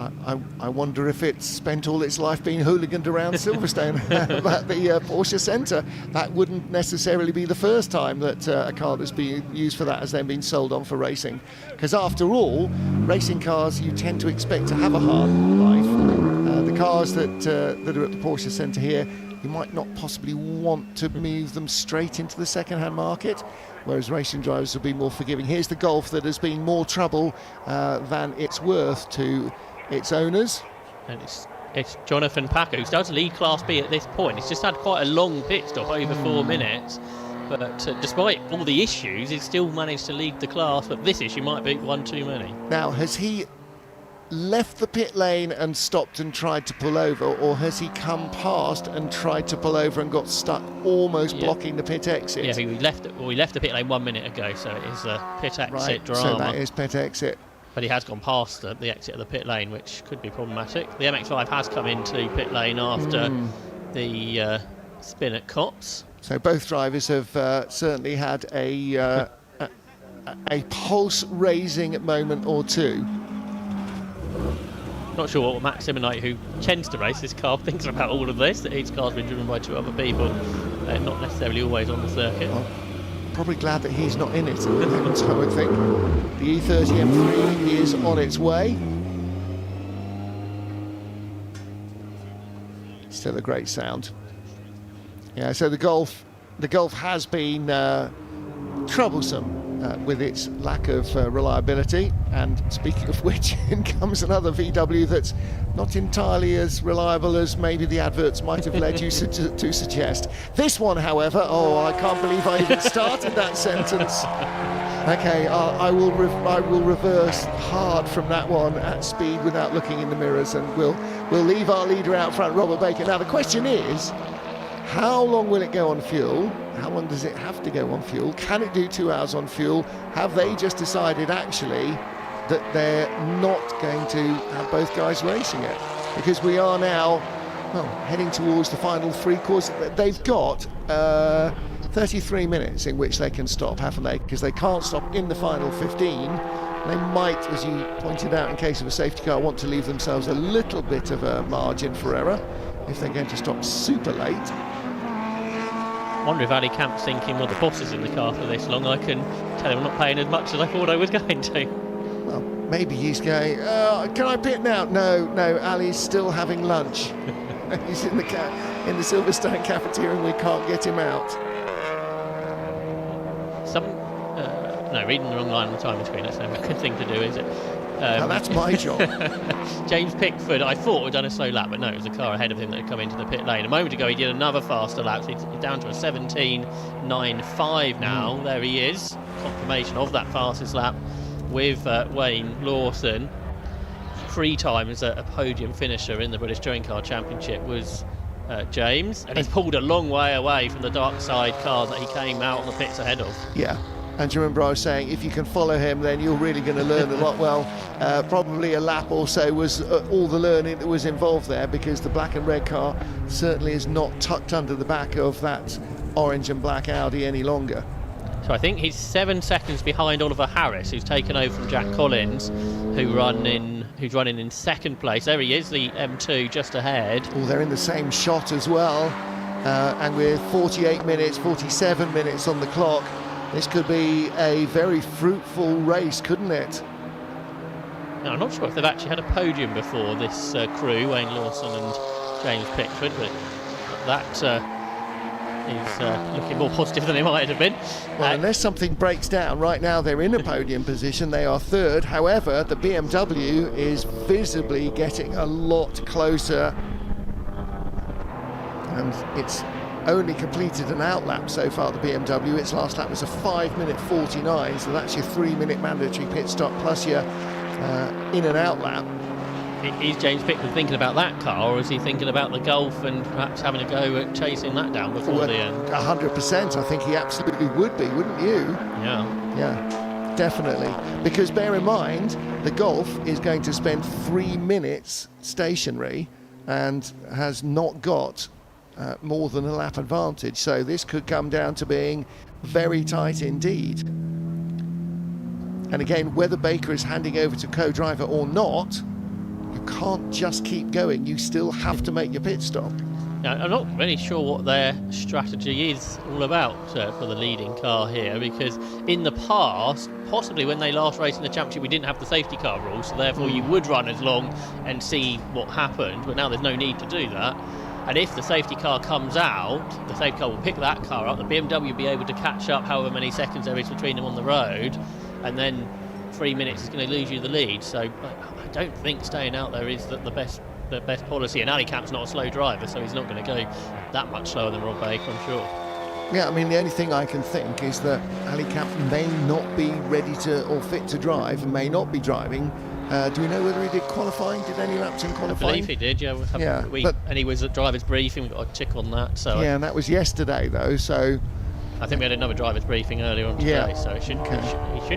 A: I wonder if it's spent all its life being hooliganed around Silverstone at the Porsche Centre. That wouldn't necessarily be the first time that a car that's being used for that has then been sold on for racing. Because after all, racing cars you tend to expect to have a hard life. The cars that are at the Porsche Centre here, you might not possibly want to move them straight into the second-hand market, whereas racing drivers will be more forgiving. Here's the Golf that has been more trouble than it's worth to its owners.
B: And it's Jonathan Packer, who does lead Class B at this point. He's just had quite a long pit stop, over 4 minutes. But despite all the issues, he's still managed to lead the class. But this issue might be one too many.
A: Now, has he left the pit lane and stopped and tried to pull over, or has he come past and tried to pull over and got stuck almost blocking the pit exit?
B: Yeah, he left the pit lane 1 minute ago, so it is a pit exit drama.
A: So that is pit exit.
B: But he has gone past the exit of the pit lane, which could be problematic. The MX-5 has come into pit lane after the spin at Copse.
A: So both drivers have certainly had a pulse-raising moment or two.
B: Not sure what Matt Simonite, who tends to race this car, thinks about all of this, that his car's been driven by 2 other people, not necessarily always on the circuit.
A: Well, probably glad that he's not in it at the moment, I would think. The E30 M3 is on its way. Still a great sound. Yeah, so the Golf has been troublesome with its lack of reliability. And speaking of which, in comes another VW that's not entirely as reliable as maybe the adverts might have led you to suggest. This one, however, I can't believe I even started that sentence. Okay, I will reverse hard from that one at speed without looking in the mirrors, and we'll leave our leader out front, Robert Baker. Now the question is, how long will it go on fuel? How long does it have to go on fuel? Can it do 2 hours on fuel? Have they just decided actually that they're not going to have both guys racing it? Because we are now, heading towards the final 3 quarters. They've got 33 minutes in which they can stop, haven't they? Because they can't stop in the final 15. They might, as you pointed out, in case of a safety car, want to leave themselves a little bit of a margin for error if they're going to stop super late.
B: I wonder if Ali Camp's thinking, well, the boss is in the car for this long, I can tell him I'm not paying as much as I thought I was going to.
A: Well, maybe he's going, can I pit now? No, Ali's still having lunch. He's in the car. in the Silverstone cafeteria and we can't get him out.
B: No, reading the wrong line on the timing screen, that's never a good thing to do, is it?
A: Now that's my job.
B: James Pickford, I thought had done a slow lap, but no, it was a car ahead of him that had come into the pit lane. A moment ago, he did another faster lap, so he's down to a 17.95 now. There he is, confirmation of that fastest lap with Wayne Lawson. 3 times a podium finisher in the British Touring Car Championship was James, and he's pulled a long way away from the dark side car that he came out on the pits ahead of.
A: Yeah. And do you remember I was saying, if you can follow him, then you're really going to learn a lot. Well, probably a lap or so was all the learning that was involved there, because the black and red car certainly is not tucked under the back of that orange and black Audi any longer.
B: So I think he's 7 seconds behind Oliver Harris, who's taken over from Jack Collins, who's running in second place. There he is, the M2 just ahead.
A: Oh, they're in the same shot as well. And with 47 minutes on the clock, this could be a very fruitful race, couldn't it?
B: Now, I'm not sure if they've actually had a podium before, this crew, Wayne Lawson and James Pickford, but that is looking more positive than it might have been.
A: Well, unless something breaks down, right now they're in a podium position, they are third. However, the BMW is visibly getting a lot closer, and it's only completed an outlap so far, the BMW. Its last lap was a 5:49, so that's your 3-minute mandatory pit stop plus your in and out lap.
B: Is James Pickford thinking about that car, or is he thinking about the Golf and perhaps having a go at chasing that down before the end?
A: 100%, I think he absolutely would be, wouldn't you?
B: Yeah.
A: Yeah, definitely. Because bear in mind, the Golf is going to spend 3 minutes stationary and has not got more than a lap advantage, so this could come down to being very tight indeed. And again, whether Baker is handing over to co-driver or not, you can't just keep going, you still have to make your pit stop.
B: Now, I'm not really sure what their strategy is all about for the leading car here, because in the past, possibly when they last raced in the championship, we didn't have the safety car rule, so therefore you would run as long and see what happened, but now there's no need to do that. And if the safety car comes out, the safety car will pick that car up, the BMW will be able to catch up however many seconds there is between them on the road, and then 3 minutes is going to lose you the lead. So I don't think staying out there is the best policy. And Ali Camp's not a slow driver, so he's not going to go that much slower than Rob Baker, I'm sure.
A: Yeah, I mean, the only thing I can think is that Ali Camp may not be ready to or fit to drive, and may not be driving. Do we know whether he did qualifying? Did any laps in qualifying?
B: I believe he did, yeah. And he was at driver's briefing, we got a tick on that. So
A: yeah, and that was yesterday though, so...
B: I think we had another driver's briefing earlier on today, so he should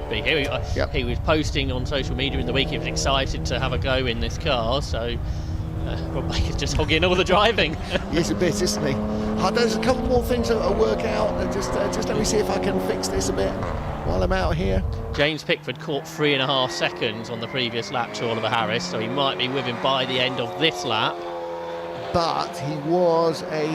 B: be here. He was posting on social media in the week, he was excited to have a go in this car, so Rob Baker's just hogging all the driving.
A: He's a bit, isn't he? There's a couple more things that work out. Just let me see if I can fix this a bit while I'm out here.
B: James Pickford caught 3.5 seconds on the previous lap to Oliver Harris, so he might be with him by the end of this lap.
A: But he was a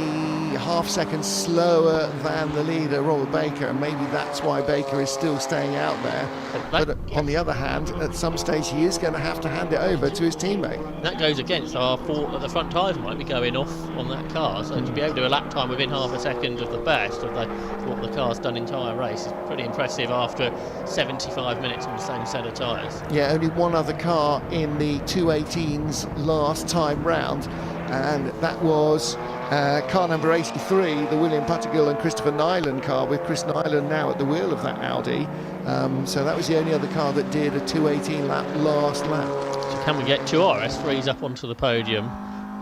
A: half second slower than the leader, Robert Baker, and maybe that's why Baker is still staying out there. But on the other hand, at some stage he is going to have to hand it over to his teammate.
B: That goes against our thought that the front tyres might be going off on that car, so to be able to do a lap time within half a second of the best of what the car's done entire race is pretty impressive after 75 minutes on the same set of tyres.
A: Yeah, only one other car in the 218's last time round, and that was car number 83, the William Puttergill and Christopher Nyland car, with Chris Nyland now at the wheel of that Audi. So that was the only other car that did a 218 lap last lap.
B: So can we get 2 RS3s up onto the podium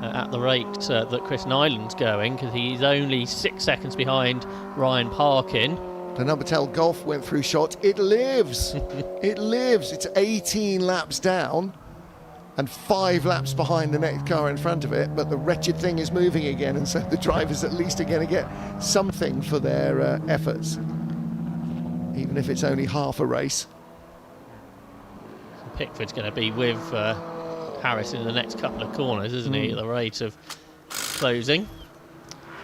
B: at the rate that Chris Nyland's going, because he's only 6 seconds behind Ryan Parkin.
A: The Numbertel Golf went through shot. It lives. It lives. It's 18 laps down and 5 laps behind the next car in front of it, but the wretched thing is moving again, and so the drivers at least are going to get something for their efforts, even if it's only half a race.
B: Pickford's going to be with Harris in the next couple of corners, isn't he, at the rate of closing.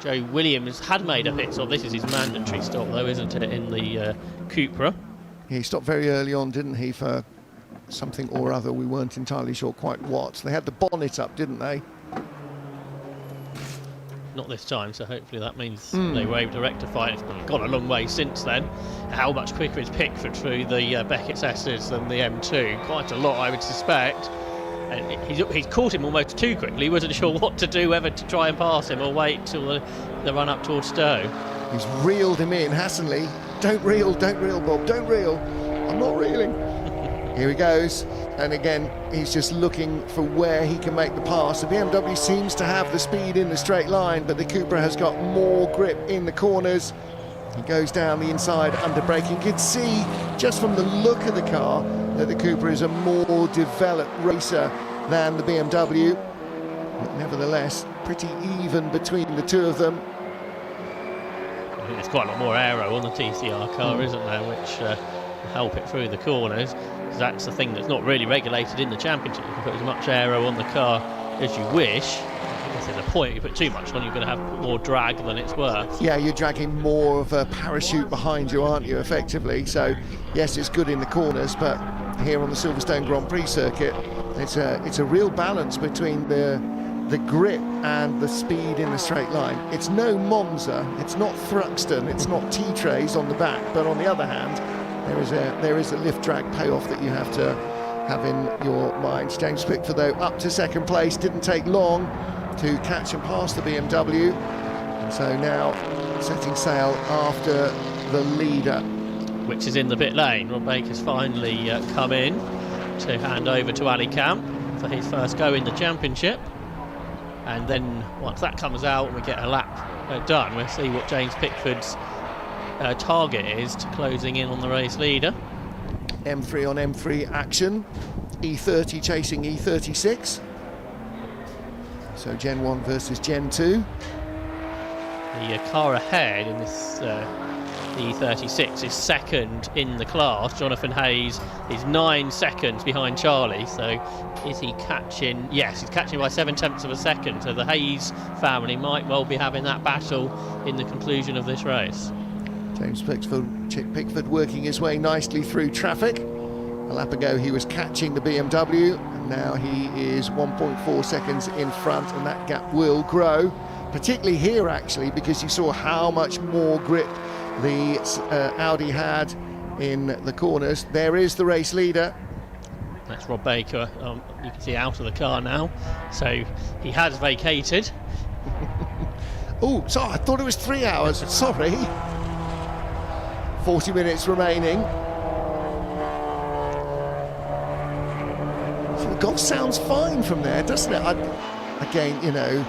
B: Joe Williams had made a pit stop. This is his mandatory stop though, isn't it, in the Cupra.
A: He stopped very early on, didn't he, for something or other. We weren't entirely sure quite what. They had the bonnet up, didn't they?
B: not this time, so hopefully that means they were able to rectify it. It's gone a long way since then. How much quicker is Pickford through the Beckett's S's than the M2? Quite a lot, I would suspect. And he's caught him almost too quickly. He wasn't sure what to do, whether to try and pass him or wait till the run up towards Stowe.
A: He's reeled him in, hasn't he? Don't reel, Bob, don't reel. I'm not reeling. Here he goes. And again, he's just looking for where he can make the pass. The BMW seems to have the speed in the straight line, but the Cupra has got more grip in the corners. He goes down the inside under braking. You can see just from the look of the car that the Cupra is a more developed racer than the BMW. But nevertheless, pretty even between the two of them.
B: I think there's quite a lot more aero on the TCR car, isn't there, which will help it through the corners. Because that's the thing that's not really regulated in the championship. You can put as much aero on the car as you wish. I guess there's a point, you put too much on, you're going to have more drag than it's worth.
A: Yeah, you're dragging more of a parachute behind you, aren't you, effectively? So, yes, it's good in the corners, but here on the Silverstone Grand Prix Circuit, it's a real balance between the grip and the speed in the straight line. It's no Monza, it's not Thruxton, it's not T-Trays on the back, but on the other hand, there is a lift drag payoff that you have to have in your mind. James Pickford, though, up to second place, didn't take long to catch and pass the BMW, and so now setting sail after the leader,
B: which is in the pit lane. Rob Baker's finally come in to hand over to Ali Camp for his first go in the championship, and then once that comes out and we get a lap done, we'll see what James Pickford's target is to closing in on the race leader.
A: M3 on M3 action, E30 chasing E36, so Gen 1 versus Gen 2.
B: The car ahead in this E36 is second in the class. Jonathan Hayes is 9 seconds behind Charlie, so is he catching? Yes, he's catching by 7/10 of a second, so the Hayes family might well be having that battle in the conclusion of this race.
A: James Pickford working his way nicely through traffic. A lap ago he was catching the BMW, and now he is 1.4 seconds in front, and that gap will grow, particularly here actually, because you saw how much more grip the Audi had in the corners. There is the race leader.
B: That's Rob Baker. You can see out of the car now, so he has vacated.
A: Oh, sorry, I thought it was 3 hours, sorry. 40 minutes remaining. So the golf sounds fine from there, doesn't it? Again, you know,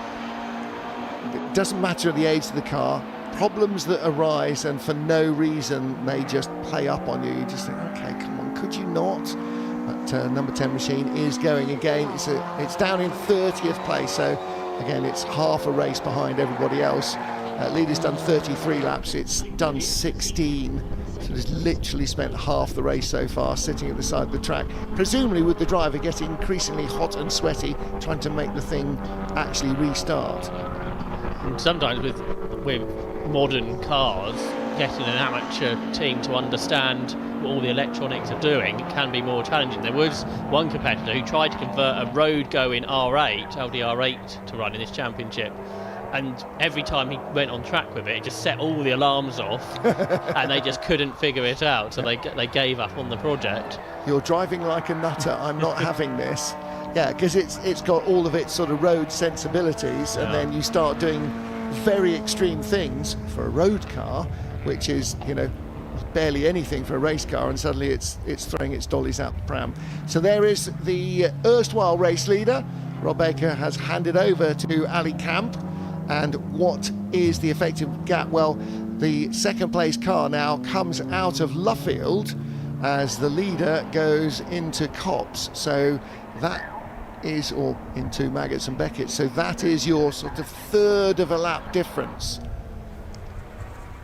A: it doesn't matter the age of the car. Problems that arise and for no reason they just play up on you. You just think, okay, come on, could you not? But number 10 machine is going again. It's down in 30th place, so again, it's half a race behind everybody else. Leader's done 33 laps, it's done 16, so it's literally spent half the race so far sitting at the side of the track, presumably with the driver getting increasingly hot and sweaty, trying to make the thing actually restart.
B: And sometimes with modern cars, getting an amateur team to understand what all the electronics are doing can be more challenging. There was one competitor who tried to convert a road-going R8, Audi R8, to run in this championship, and every time he went on track with it, it just set all the alarms off and they just couldn't figure it out, so they gave up on the project.
A: You're driving like a nutter, I'm not having this. Yeah, because it's got all of its sort of road sensibilities, and then you start doing very extreme things for a road car, which is, you know, barely anything for a race car, and suddenly it's throwing its dollies out the pram. So there is the erstwhile race leader. Rob Baker has handed over to Ali Camp. And what is the effective gap? Well, the second place car now comes out of Luffield as the leader goes into Copse. So that is, or into Maggots and Beckett. So that is your sort of third of a lap difference.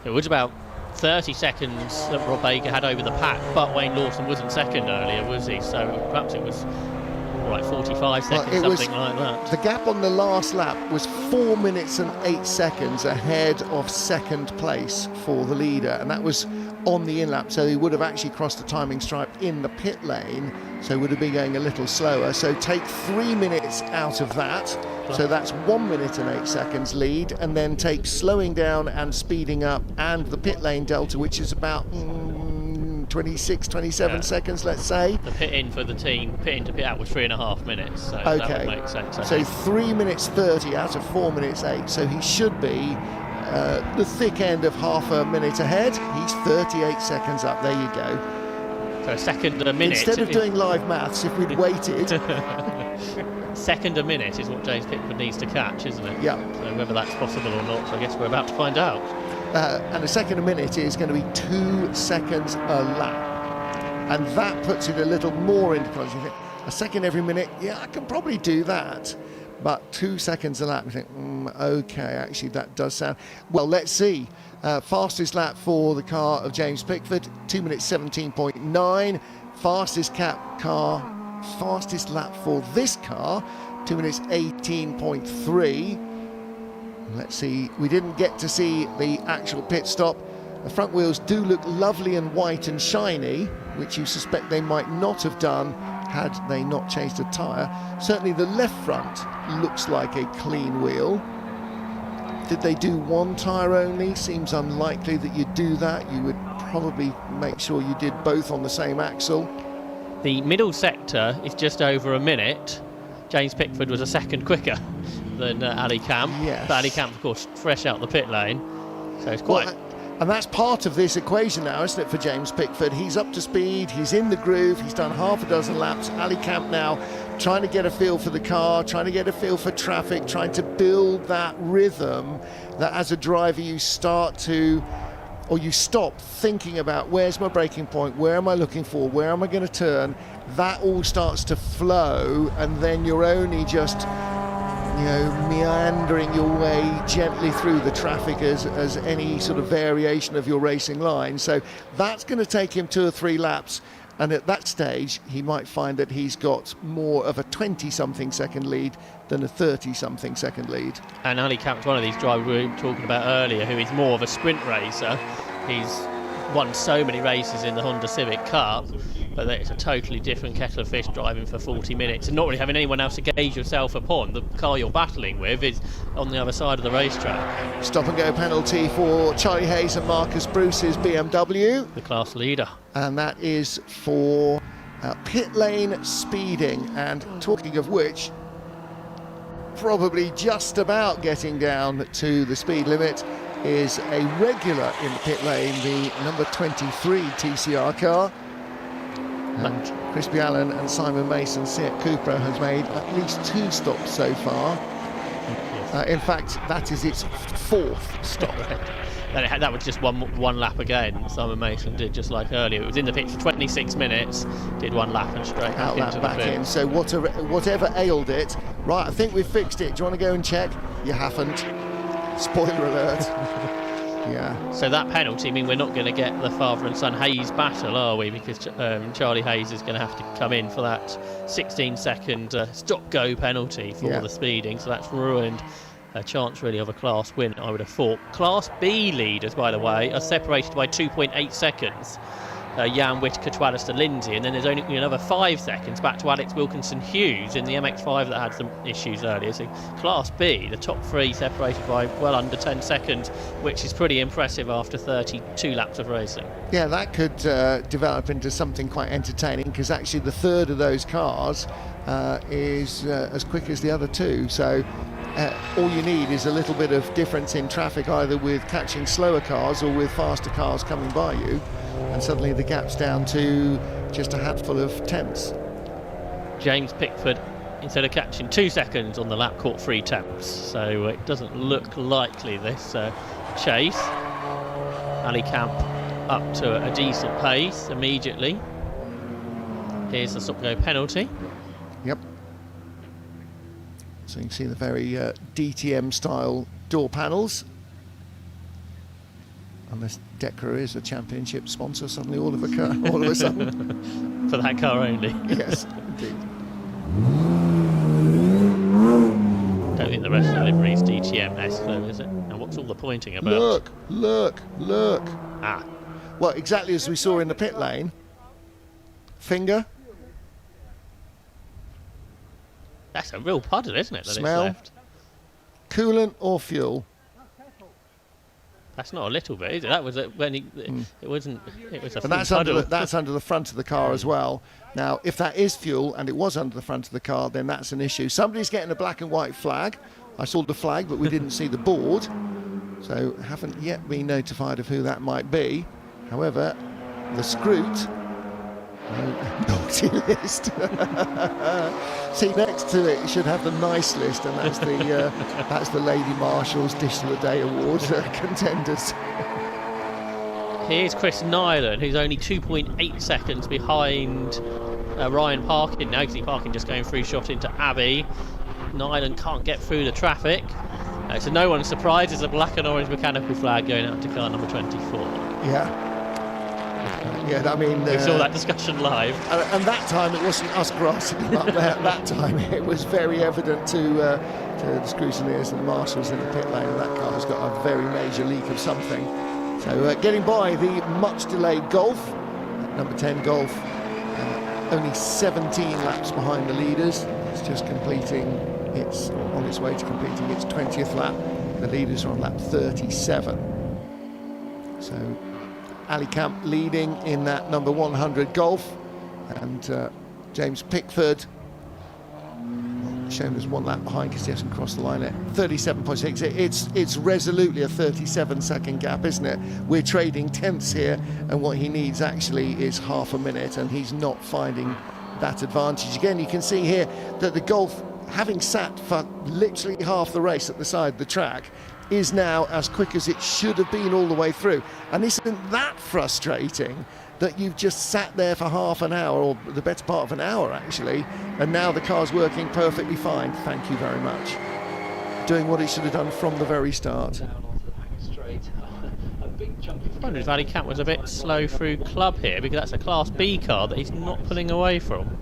B: It was about 30 seconds that Rob Baker had over the pack, but Wayne Lawson wasn't second earlier, was he? So perhaps it was like 45 seconds, something like that.
A: The gap on the last lap was 4 minutes and 8 seconds ahead of second place for the leader, and that was on the in lap, so he would have actually crossed the timing stripe in the pit lane. so would have been going a little slower. So take 3 minutes out of that, so that's 1 minute and 8 seconds lead, and then take slowing down and speeding up and the pit lane delta, which is about 26, 27 seconds, let's say.
B: The pit in for the team, pit in to pit out was 3.5 minutes, so that would make sense.
A: So 3 minutes 30 out of 4 minutes 8, so he should be the thick end of half a minute ahead. He's 38 seconds up, there you go.
B: So a second a minute.
A: Instead of doing live maths, if we'd waited.
B: Second a minute is what James Pickford needs to catch, isn't it?
A: Yeah.
B: So whether that's possible or not, I guess we're about to find out.
A: And a second a minute is going to be 2 seconds a lap. And that puts it a little more into context. You think, a second every minute, yeah, I can probably do that. But 2 seconds a lap, you think, okay, actually that does sound... Well, let's see. Fastest lap for the car of James Pickford, 2 minutes 17.9. Fastest lap for this car, 2 minutes 18.3. Let's see, we didn't get to see the actual pit stop. The front wheels do look lovely and white and shiny, which you suspect they might not have done had they not changed a tyre. Certainly the left front looks like a clean wheel. Did they do one tyre only? Seems unlikely that you'd do that. You would probably make sure you did both on the same axle.
B: The middle sector is just over a minute. James Pickford was a second quicker than Ali Camp.
A: Yes.
B: But Ali Camp, of course, fresh out the pit lane. So it's quite...
A: Well, and that's part of this equation now, isn't it, for James Pickford? He's up to speed, he's in the groove, he's done half a dozen laps. Ali Camp now trying to get a feel for the car, trying to get a feel for traffic, trying to build that rhythm that as a driver you start to, or you stop thinking about where's my braking point, where am I looking for, where am I going to turn. That all starts to flow, and then you're only just, meandering your way gently through the traffic as any sort of variation of your racing line. So that's going to take him 2 or 3 laps, and at that stage he might find that he's got more of a 20-something second lead than a 30-something second lead.
B: And Ali Camp's one of these drivers we were talking about earlier who is more of a sprint racer. He's won so many races in the Honda Civic Cup, but it's a totally different kettle of fish driving for 40 minutes and not really having anyone else to gauge yourself upon. The car you're battling with is on the other side of the racetrack.
A: Stop and go penalty for Charlie Hayes and Marcus Bruce's BMW.
B: The class leader.
A: And that is for pit lane speeding. And talking of which, probably just about getting down to the speed limit is a regular in the pit lane, the number 23 TCR car. And Crispy Allen and Simon Mason, Seat Cupra, has made at least 2 stops so far. In fact, that is its 4th stop.
B: That was just one lap again. Simon Mason did just like earlier. It was in the pit for 26 minutes, did 1 lap and straight
A: out
B: into
A: back
B: the pit.
A: in. So whatever ailed it, right, I think we've fixed it. Do you want to go and check? You haven't. Spoiler alert. Yeah.
B: So that penalty, we're not going to get the father and son Hayes battle, are we? Because Charlie Hayes is going to have to come in for that 16-second stop-go penalty for the speeding. So that's ruined a chance really of a class win, I would have thought. Class B leaders, by the way, are separated by 2.8 seconds. Jan Whittaker to Alistair Lindsay, and then there's only another 5 seconds back to Alex Wilkinson Hughes in the MX-5 that had some issues earlier. So Class B, the top 3 separated by well under 10 seconds, which is pretty impressive after 32 laps of racing.
A: Yeah, that could develop into something quite entertaining, because actually the third of those cars is as quick as the other 2. So all you need is a little bit of difference in traffic, either with catching slower cars or with faster cars coming by you, and suddenly the gap's down to just a handful of tenths.
B: James Pickford, instead of catching 2 seconds on the lap, caught 3 tenths, so it doesn't look likely this chase. Ali Camp up to a decent pace immediately. Here's the stop-go penalty.
A: Yep. So you can see the very DTM style door panels. Unless Decra is a championship sponsor, suddenly all of a sudden.
B: For that car only.
A: Yes, indeed.
B: Don't think the rest of the livery is DTM-esque though, is it? And what's all the pointing about?
A: Look.
B: Ah.
A: Well, exactly as we saw in the pit lane. Finger.
B: That's a real puddle, isn't it? That
A: Smell.
B: it's left.
A: Coolant or fuel?
B: That's not a little bit, is it? That was when it wasn't. It was a
A: But
B: full puddle.
A: that's under the front of the car as well. Now, if that is fuel and it was under the front of the car, then that's an issue. Somebody's getting a black and white flag. I saw the flag, but we didn't see the board, so haven't yet been notified of who that might be. However, the Scroot, naughty list. See, next to it should have the nice list, and that's the Lady Marshall's Dish of the Day Award contenders.
B: Here's Chris Nyland, who's only 2.8 seconds behind Ryan Parkin now, because Parkin just going through shot into Abbey. Nyland can't get through the traffic, so no one's surprised. There's a black and orange mechanical flag going out to car number 24.
A: Yeah, I mean...
B: we saw that discussion live.
A: And that time it wasn't us grassing him up there. That time it was very evident to the scrutineers and marshals in the pit lane, and that car has got a very major leak of something. So getting by the much delayed Golf, number 10 Golf, only 17 laps behind the leaders. It's just it's on its way to completing its 20th lap. The leaders are on lap 37. So Ali Camp leading in that number 100 Golf, and James Pickford shown as 1 lap behind because he hasn't crossed the line at 37.6. It's resolutely a 37-second gap, isn't it? We're trading tenths here, and what he needs actually is half a minute, and he's not finding that advantage. Again, you can see here that the Golf, having sat for literally half the race at the side of the track, is now as quick as it should have been all the way through. And isn't that frustrating that you've just sat there for half an hour, or the better part of an hour actually, and now the car's working perfectly fine? Thank you very much. Doing what it should have done from the very start.
B: I wonder if Ali Camp was a bit slow through club here, because that's a Class B car that he's not pulling away from.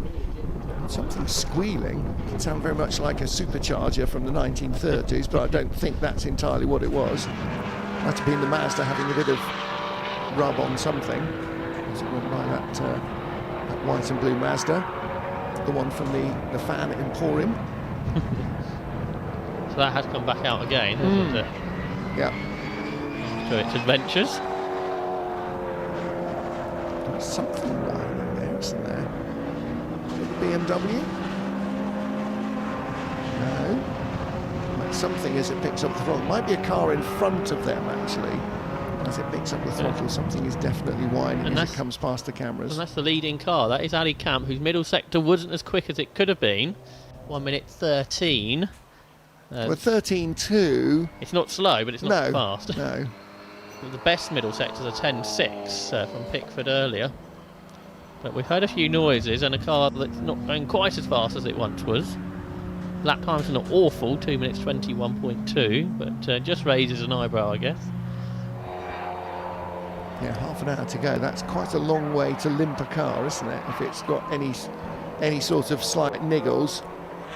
A: Something squealing. It sounds very much like a supercharger from the 1930s, but I don't think that's entirely what it was. Might have been the Mazda having a bit of rub on something as it went by that white and blue Mazda, the one from the fan Emporium.
B: So that has come back out again, hasn't it?
A: Yeah.
B: So its adventures.
A: There's something whining there, isn't there? The BMW? No. Like something as it picks up the throttle. Might be a car in front of them actually. As it picks up the throttle, something is definitely whining as it comes past the cameras.
B: And that's the leading car. That is Ali Camp, whose middle sector wasn't as quick as it could have been. 1 minute 13.
A: Well, 13.2.
B: It's not slow, but it's not fast.
A: No.
B: The best middle sectors are 10.6 from Pickford earlier. But we've heard a few noises, and a car that's not going quite as fast as it once was. Lap times are not awful, 2 minutes 21.2, but just raises an eyebrow, I guess.
A: Yeah, half an hour to go. That's quite a long way to limp a car, isn't it? If it's got any sort of slight niggles,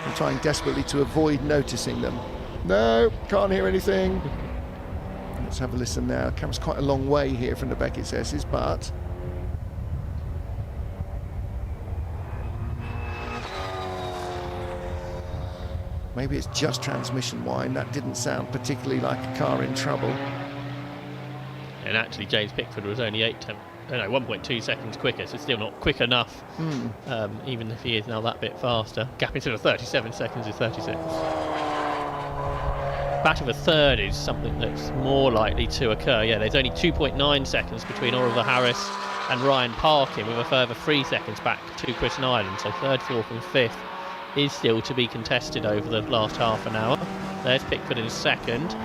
A: I'm trying desperately to avoid noticing them. No, can't hear anything. Let's have a listen now. Comes quite a long way here from the Beckett's S's, but maybe it's just transmission whine. That didn't sound particularly like a car in trouble.
B: And actually, James Pickford was only 1.2 seconds quicker, so still not quick enough, even if he is now that bit faster. Gap into the 37 seconds is 36. Back of a third is something that's more likely to occur. Yeah, there's only 2.9 seconds between Oliver Harris and Ryan Parkin, with a further 3 seconds back to Chris Nyland. So third, fourth and fifth is still to be contested over the last half an hour. There's Pickford in second.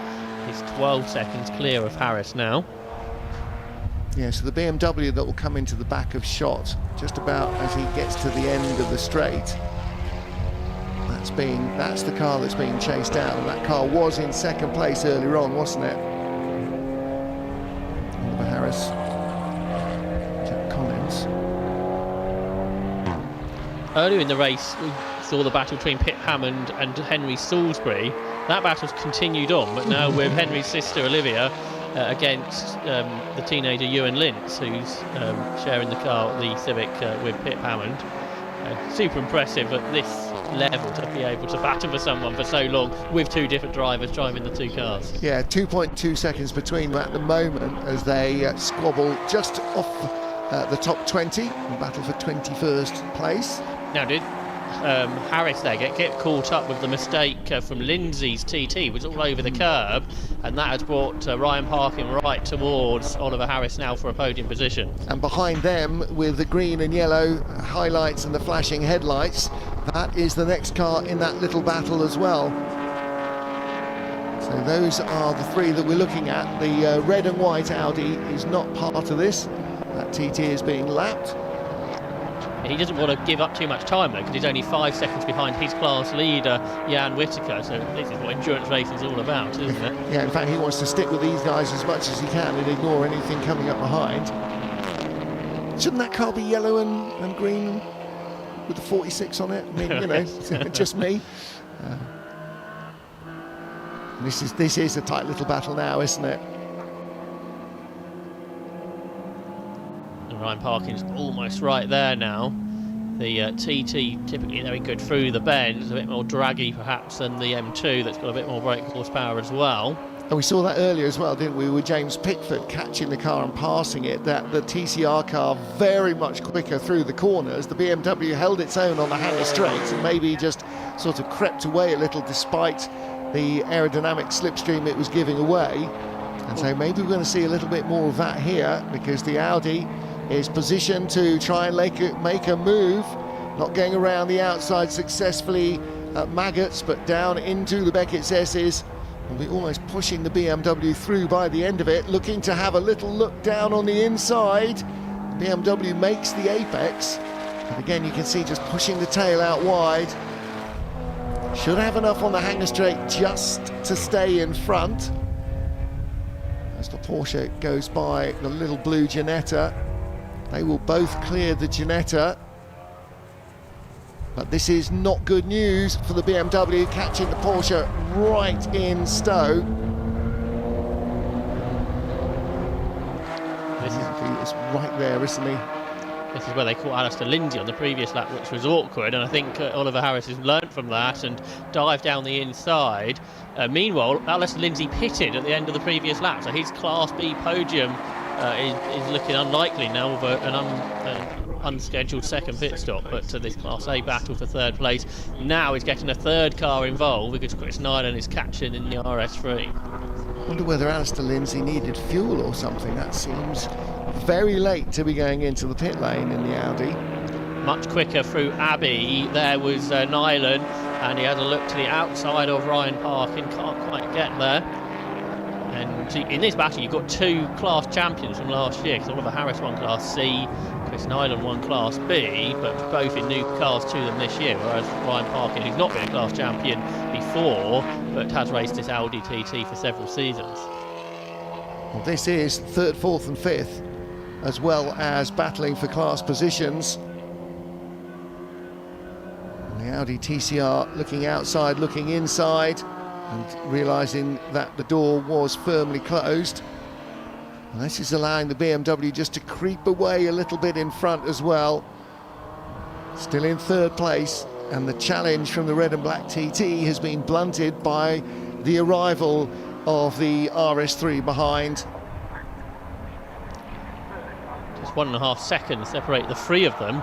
B: He's 12 seconds clear of Harris now.
A: Yeah, so the BMW that will come into the back of shot just about as he gets to the end of the straight. That's the car that's being chased down. That car was in second place earlier on, wasn't it? Oliver Harris, Jack Collins.
B: Earlier in the race, we saw the battle between Pip Hammond and Henry Salisbury. That battle's continued on, but now with Henry's sister Olivia against the teenager Ewan Lintz, who's sharing the car, the Civic, with Pip Hammond. Super impressive at this level to be able to battle for someone for so long with two different drivers driving the two cars.
A: Yeah, 2.2 seconds between them at the moment as they squabble just off the top 20 and battle for 21st place.
B: Now, did Harris there get caught up with the mistake from Lindsay's TT, was all over the curb, and that has brought Ryan Parkin right towards Oliver Harris now for a podium position.
A: And behind them, with the green and yellow highlights and the flashing headlights, that is the next car in that little battle as well. So those are the three that we're looking at. The red and white Audi is not part of this. That TT is being lapped.
B: He doesn't want to give up too much time though, because he's only 5 seconds behind his class leader, Jan Whittaker. So this is what endurance racing is all about, isn't it?
A: Yeah, in fact, he wants to stick with these guys as much as he can and ignore anything coming up behind. Shouldn't that car be yellow and green with the 46 on it? I mean, you know, just me. This is a tight little battle now, isn't it?
B: Ryan Parkin's almost right there now. The TT typically very good through the bends, a bit more draggy perhaps than the M2 that's got a bit more brake horsepower as well.
A: And we saw that earlier as well, didn't we, with James Pickford catching the car and passing it, that the TCR car very much quicker through the corners. The BMW held its own on the hangar straights and maybe just sort of crept away a little despite the aerodynamic slipstream it was giving away. And so maybe we're going to see a little bit more of that here, because the Audi is positioned to try and make a move, not going around the outside successfully at Maggots, but down into the Beckett's S's. Will be almost pushing the BMW through by the end of it, looking to have a little look down on the inside. BMW makes the apex, but again you can see just pushing the tail out wide. Should have enough on the hangar straight just to stay in front. As the Porsche goes by the little blue Ginetta. They will both clear the Ginetta, but this is not good news for the BMW, catching the Porsche right in stow. He's right there, isn't he?
B: This is where they caught Alistair Lindsay on the previous lap, which was awkward, and I think Oliver Harris has learnt from that and dived down the inside. Meanwhile, Alistair Lindsay pitted at the end of the previous lap, so his Class B podium is looking unlikely now with an unscheduled second pit stop, but this Class A battle for third place now is getting a third car involved because Chris Nyland is catching in the RS3.
A: I wonder whether Alistair Lindsay needed fuel or something. That seems very late to be going into the pit lane in the Audi.
B: Much quicker through Abbey. There was Nyland, and he had a look to the outside of Ryan Parkin, can't quite get there. And in this battle, you've got two class champions from last year, because Oliver Harris won Class C, Chris Nyland won Class B, but both in new cars to them this year, whereas Ryan Parkin, who's not been a class champion before, but has raced this Audi TT for several seasons.
A: Well, this is third, fourth and fifth, as well as battling for class positions. And the Audi TCR looking outside, looking inside, and realising that the door was firmly closed. And this is allowing the BMW just to creep away a little bit in front as well. Still in third place, and the challenge from the red and black TT has been blunted by the arrival of the RS3 behind.
B: Just 1.5 seconds separate the three of them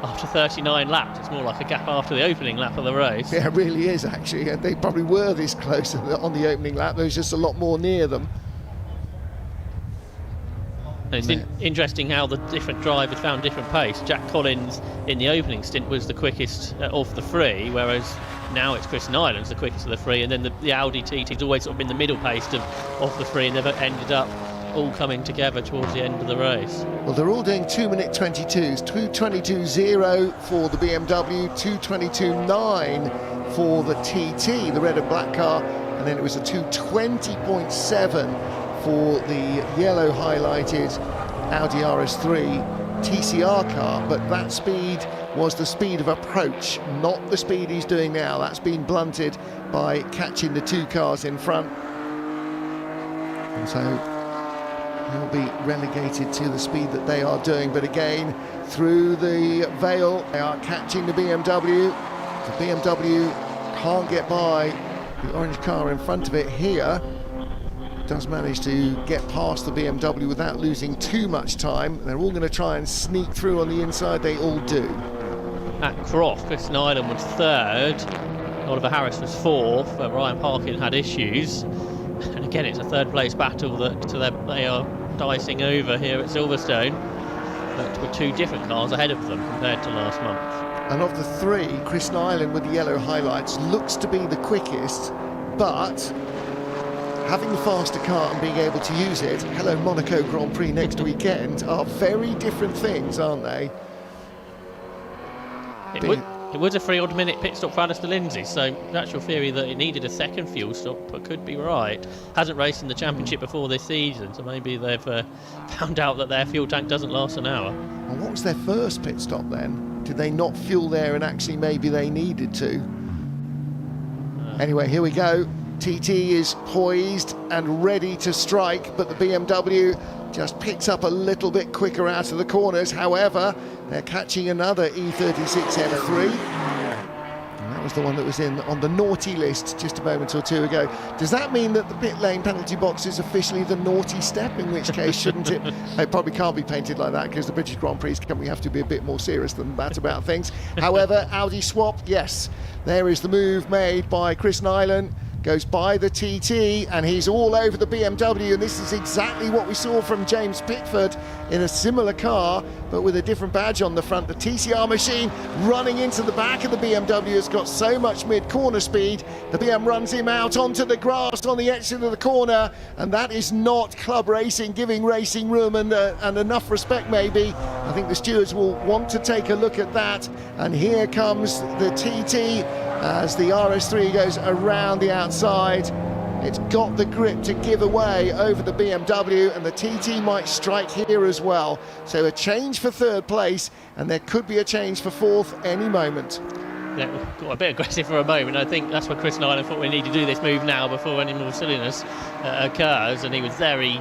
B: after 39 laps. It's more like a gap after the opening lap of the race.
A: Yeah, it really is actually, and they probably were this close on the opening lap. There was just a lot more near them.
B: And it's interesting how the different drivers found different pace. Jack Collins in the opening stint was the quickest of the three, whereas now it's Chris Nyland's the quickest of the three, and then the Audi TT's always sort of been the middle pace of the three, and they've ended up all coming together towards the end of the race.
A: Well, they're all doing 2-minute 22s, 2:22.0 for the BMW, 2:22.9 for the TT, the red and black car, and then it was a 2:20.7 for the yellow highlighted Audi RS3 TCR car, but that speed was the speed of approach, not the speed he's doing now. That's been blunted by catching the two cars in front, and so he'll be relegated to the speed that they are doing. But again, through the veil, they are catching the BMW. The BMW can't get by the orange car in front of it here. Does manage to get past the BMW without losing too much time. They're all going to try and sneak through on the inside. They all do.
B: At Croft, Chris Nyland was third, Oliver Harris was fourth, but Ryan Parkin had issues. And again, it's a third place battle that they are dicing over here at Silverstone, but with two different cars ahead of them compared to last month.
A: And of the three, Chris Nyland with the yellow highlights looks to be the quickest, but having the faster car and being able to use it, hello Monaco Grand Prix next weekend, are very different things, aren't they?
B: It was a 3-odd minute pit stop for Alistair Lindsay, so that's your theory that it needed a second fuel stop, but could be right. Hasn't raced in the championship before this season, so maybe they've found out that their fuel tank doesn't last an hour.
A: And what was their first pit stop then? Did they not fuel there and actually maybe they needed to? Anyway, here we go. TT is poised and ready to strike, but the BMW just picks up a little bit quicker out of the corners. However, they're catching another E36 M3. And that was the one that was on the naughty list just a moment or two ago. Does that mean that the pit lane penalty box is officially the naughty step? In which case, shouldn't it? It probably can't be painted like that because the British Grand Prix company have to be a bit more serious than that about things. However, Audi swap, yes. There is the move made by Chris Nyland. Goes by the TT and he's all over the BMW, and this is exactly what we saw from James Pickford in a similar car but with a different badge on the front. The TCR machine running into the back of the BMW has got so much mid-corner speed, the BM runs him out onto the grass on the exit of the corner, and that is not club racing, giving racing room and enough respect maybe. I think the stewards will want to take a look at that, and here comes the TT as the RS3 goes around the outside. It's got the grip to give away over the BMW, and the TT might strike here as well. So a change for third place, and there could be a change for fourth any moment.
B: Yeah, got a bit aggressive for a moment. I think that's what Chris Nyland thought we need to do this move now before any more silliness occurs, and he was very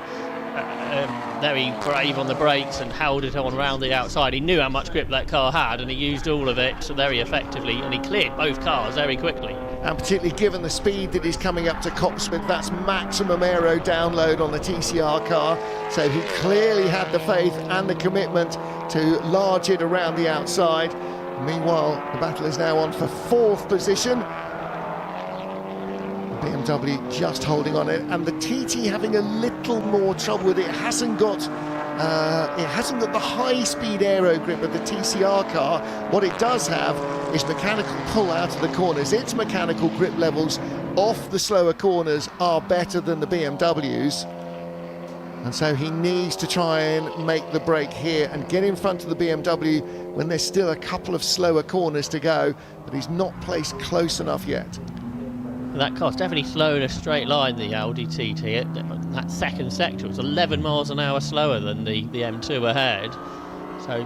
B: brave on the brakes and held it on around the outside. He knew how much grip that car had, and he used all of it very effectively, and he cleared both cars very quickly.
A: And particularly given the speed that he's coming up to Coxsmith, that's maximum aero download on the TCR car. So he clearly had the faith and the commitment to large it around the outside. Meanwhile, the battle is now on for fourth position. BMW just holding on it, and the TT having a little more trouble with it. It hasn't got the high-speed aero grip of the TCR car. What it does have is mechanical pull out of the corners. Its mechanical grip levels off the slower corners are better than the BMW's, and so he needs to try and make the break here and get in front of the BMW when there's still a couple of slower corners to go, but he's not placed close enough yet.
B: That car's definitely slow in a straight line, the Audi TT. That second sector was 11 miles an hour slower than the M2 ahead. So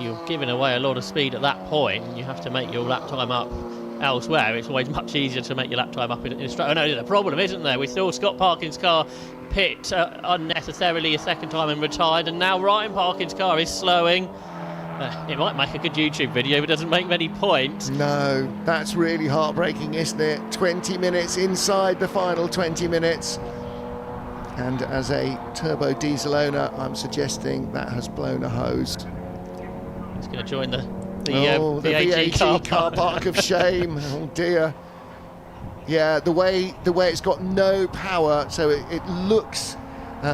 B: you're giving away a lot of speed at that point, and you have to make your lap time up elsewhere. It's always much easier to make your lap time up in a straight. Oh no, there's a problem, isn't there? We saw Scott Parkin's car pit unnecessarily a second time and retired, and now Ryan Parkin's car is slowing. It might make a good YouTube video, but doesn't make many points.
A: No, that's really heartbreaking, isn't it? 20 minutes inside the final 20 minutes. And as a turbo diesel owner, I'm suggesting that has blown a hose.
B: It's going to join the
A: VAT car park of shame. Oh dear. Yeah, the way it's got no power, so it looks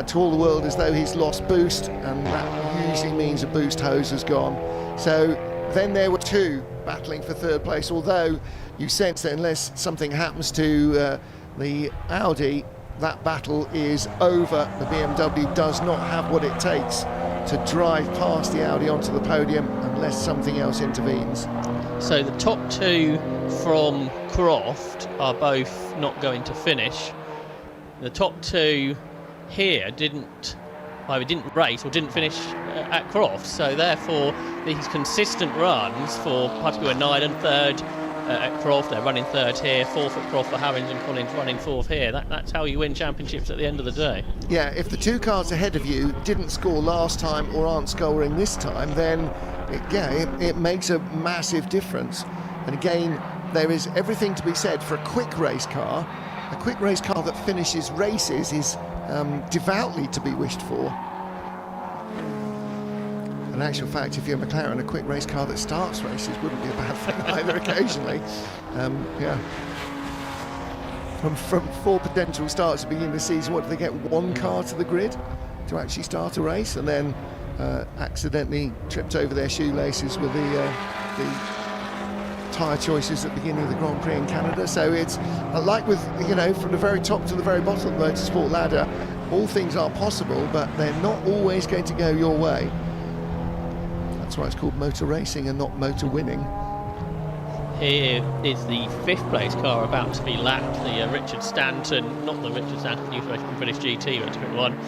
A: to all the world as though he's lost boost, and that usually means a boost hose has gone. So then there were two battling for third place, although you sense that unless something happens to the Audi, that battle is over. The BMW does not have what it takes to drive past the Audi onto the podium unless something else intervenes.
B: So the top two from Croft are both not going to finish. The top two here didn't race or didn't finish at Croft, so therefore these consistent runs for particularly Nyland third at Croft, they're running third here, fourth at Croft for Harrins and Collins running fourth here. That's how you win championships at the end of the day.
A: Yeah, if the two cars ahead of you didn't score last time or aren't scoring this time, then it makes a massive difference. And again, there is everything to be said for a quick race car. A quick race car that finishes races is devoutly to be wished for. In actual fact, if you're McLaren, a quick race car that starts races wouldn't be a bad thing either occasionally. Yeah. From 4 potential starts at the beginning of the season, what do they get? 1 car to the grid to actually start a race, and then accidentally tripped over their shoelaces with the tyre choices at the beginning of the Grand Prix in Canada. So it's like with, you know, from the very top to the very bottom of the motorsport ladder, all things are possible, but they're not always going to go your way. That's why it's called motor racing and not motor winning.
B: Here is the 5th place car about to be lapped, the Richard Stanton, not the Richard Stanton new British GT, but a different one,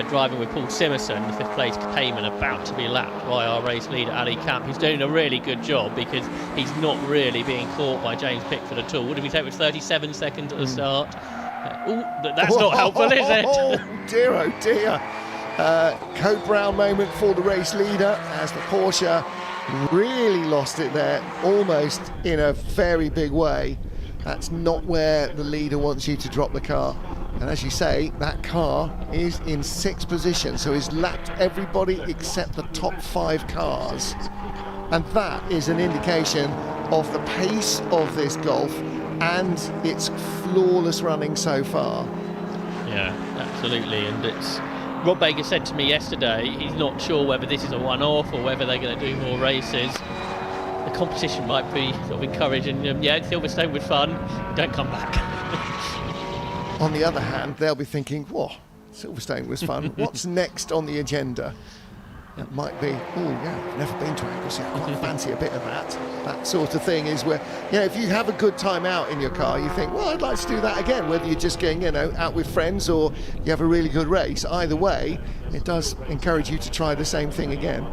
B: driving with Paul Simerson, the 5th place Cayman, about to be lapped by our race leader Ali Camp, who's doing a really good job because he's not really being caught by James Pickford at all. What did we say, it was 37 seconds at the start? That's not helpful, is it?
A: Oh dear, oh dear. Code Brown moment for the race leader as the Porsche really lost it there, almost in a very big way. That's not where the leader wants you to drop the car. And as you say, that car is in 6th position, so he's lapped everybody except the top 5 cars. And that is an indication of the pace of this Golf and its flawless running so far.
B: Yeah, absolutely. And it's Rob Baker said to me yesterday he's not sure whether this is a one-off or whether they're going to do more races. The competition might be sort of encouraging them. Yeah, Silverstone was fun, don't come back.
A: On the other hand, they'll be thinking, whoa, Silverstone was fun. What's next on the agenda? It might be, oh yeah, I've never been to Anglesey, I quite fancy a bit of that. That sort of thing is where, you know, if you have a good time out in your car, you think, well, I'd like to do that again, whether you're just going, you know, out with friends or you have a really good race. Either way, it does encourage you to try the same thing again.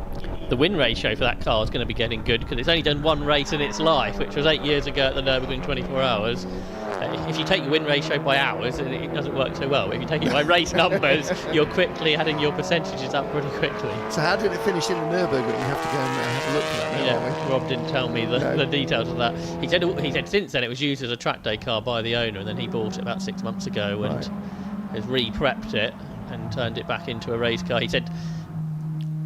B: The win ratio for that car is going to be getting good because it's only done 1 race in its life, which was 8 years ago at the Nürburgring 24 hours. If you take your win ratio by hours, it doesn't work so well. If you take it by race numbers, you're quickly adding your percentages up pretty quickly.
A: So how did it finish in the Nürburgring? You have to go and have a look at that now,
B: yeah, Rob didn't tell me the details of that. He said since then it was used as a track day car by the owner, and then he bought it about 6 months ago and has re-prepped it and turned it back into a race car. He said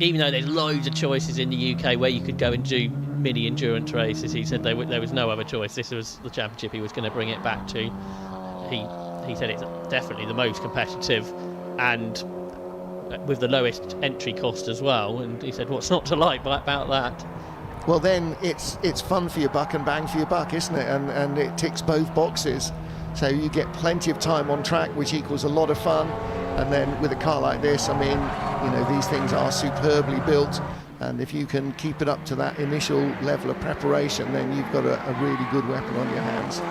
B: even though there's loads of choices in the UK where you could go and do mini endurance races, he said there was no other choice. This was the championship he was going to bring it back to. He said it's definitely the most competitive and with the lowest entry cost as well, and he said what's not to like about that?
A: Well, then it's fun for your buck and bang for your buck, isn't it? And it ticks both boxes. So you get plenty of time on track, which equals a lot of fun. And then with a car like this, I mean, you know, these things are superbly built. And if you can keep it up to that initial level of preparation, then you've got a really good weapon on your hands.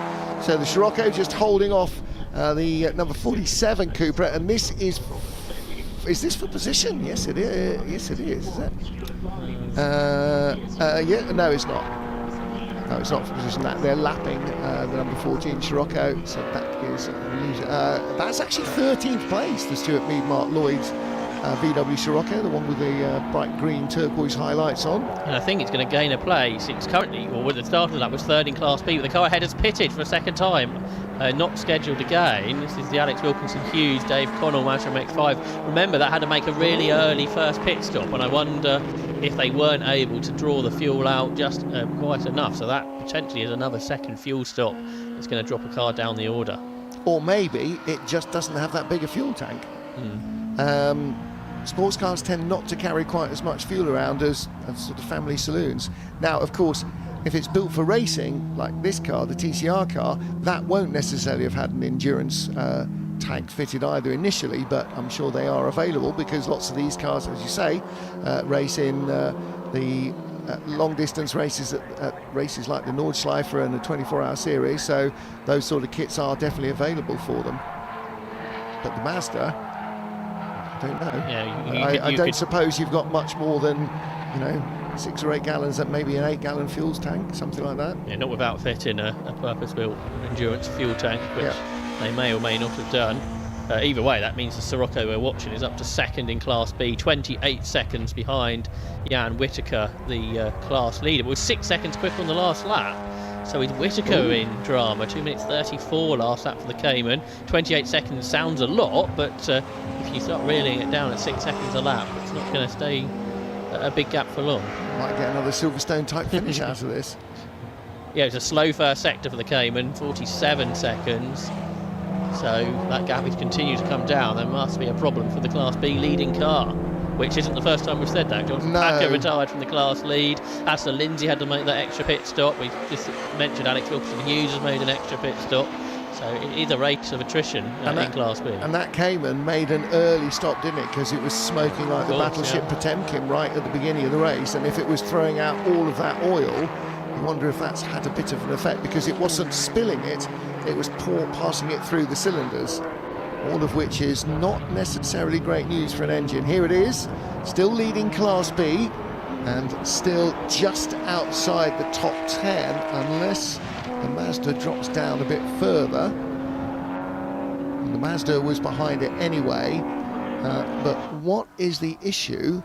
A: So the Scirocco just holding off the number 47 Cupra, and this is this for position? Yes, it is. Yes, it is. Is it? Yeah, no, it's not. No, it's not for position. That they're lapping the number 14 Scirocco, so that is that's actually 13th place. The Stuart Mead Mark Lloyd's VW Scirocco, the one with the bright green turquoise highlights on.
B: And I think it's going to gain a place. It's currently, or with the start of that, was 3rd in Class B, but the car ahead has pitted for a 2nd time, not scheduled again. This is the Alex Wilkinson Hughes, Dave Connell Mazda MX-5. Remember, that had to make a really early first pit stop, and I wonder if they weren't able to draw the fuel out just quite enough. So that potentially is another 2nd fuel stop that's going to drop a car down the order.
A: Or maybe it just doesn't have that big a fuel tank. Sports cars tend not to carry quite as much fuel around as sort of family saloons. Now, of course, if it's built for racing, like this car, the TCR car, that won't necessarily have had an endurance tank fitted either initially, but I'm sure they are available because lots of these cars, as you say, race in the long distance races at races like the Nordschleife and the 24-hour series, so those sort of kits are definitely available for them. But the Mazda, I don't know.
B: Yeah,
A: I don't suppose you've got much more than, you know, 6 or 8 gallons at maybe an 8-gallon fuel tank, something like that.
B: Yeah, not without fitting a purpose-built endurance fuel tank, which they may or may not have done. Either way, that means the Scirocco we're watching is up to 2nd in Class B, 28 seconds behind Jan Whittaker, the class leader. But was 6 seconds quicker on the last lap. So with Whitaker in drama, 2 minutes 34 last lap for the Cayman. 28 seconds sounds a lot, but if you start reeling it down at 6 seconds a lap, it's not going to stay a big gap for long.
A: Might get another Silverstone type finish out of this.
B: Yeah, it's a slow first sector for the Cayman, 47 seconds. So that gap is continuing to come down. There must be a problem for the Class B leading car, which isn't the first time we've said that. Johnson Packer retired from the class lead. Aston Lindsay had to make that extra pit stop. We just mentioned Alex Wilkinson-Hughes has made an extra pit stop. So it is a race of attrition in Class B.
A: And that Cayman made an early stop, didn't it? Because it was smoking like the battleship Potemkin right at the beginning of the race. And if it was throwing out all of that oil, you wonder if that's had a bit of an effect, because it wasn't spilling it, it was passing it through the cylinders, all of which is not necessarily great news for an engine. Here it is, still leading Class B and still just outside the top 10, unless the Mazda drops down a bit further. And the Mazda was behind it anyway, but what is the issue?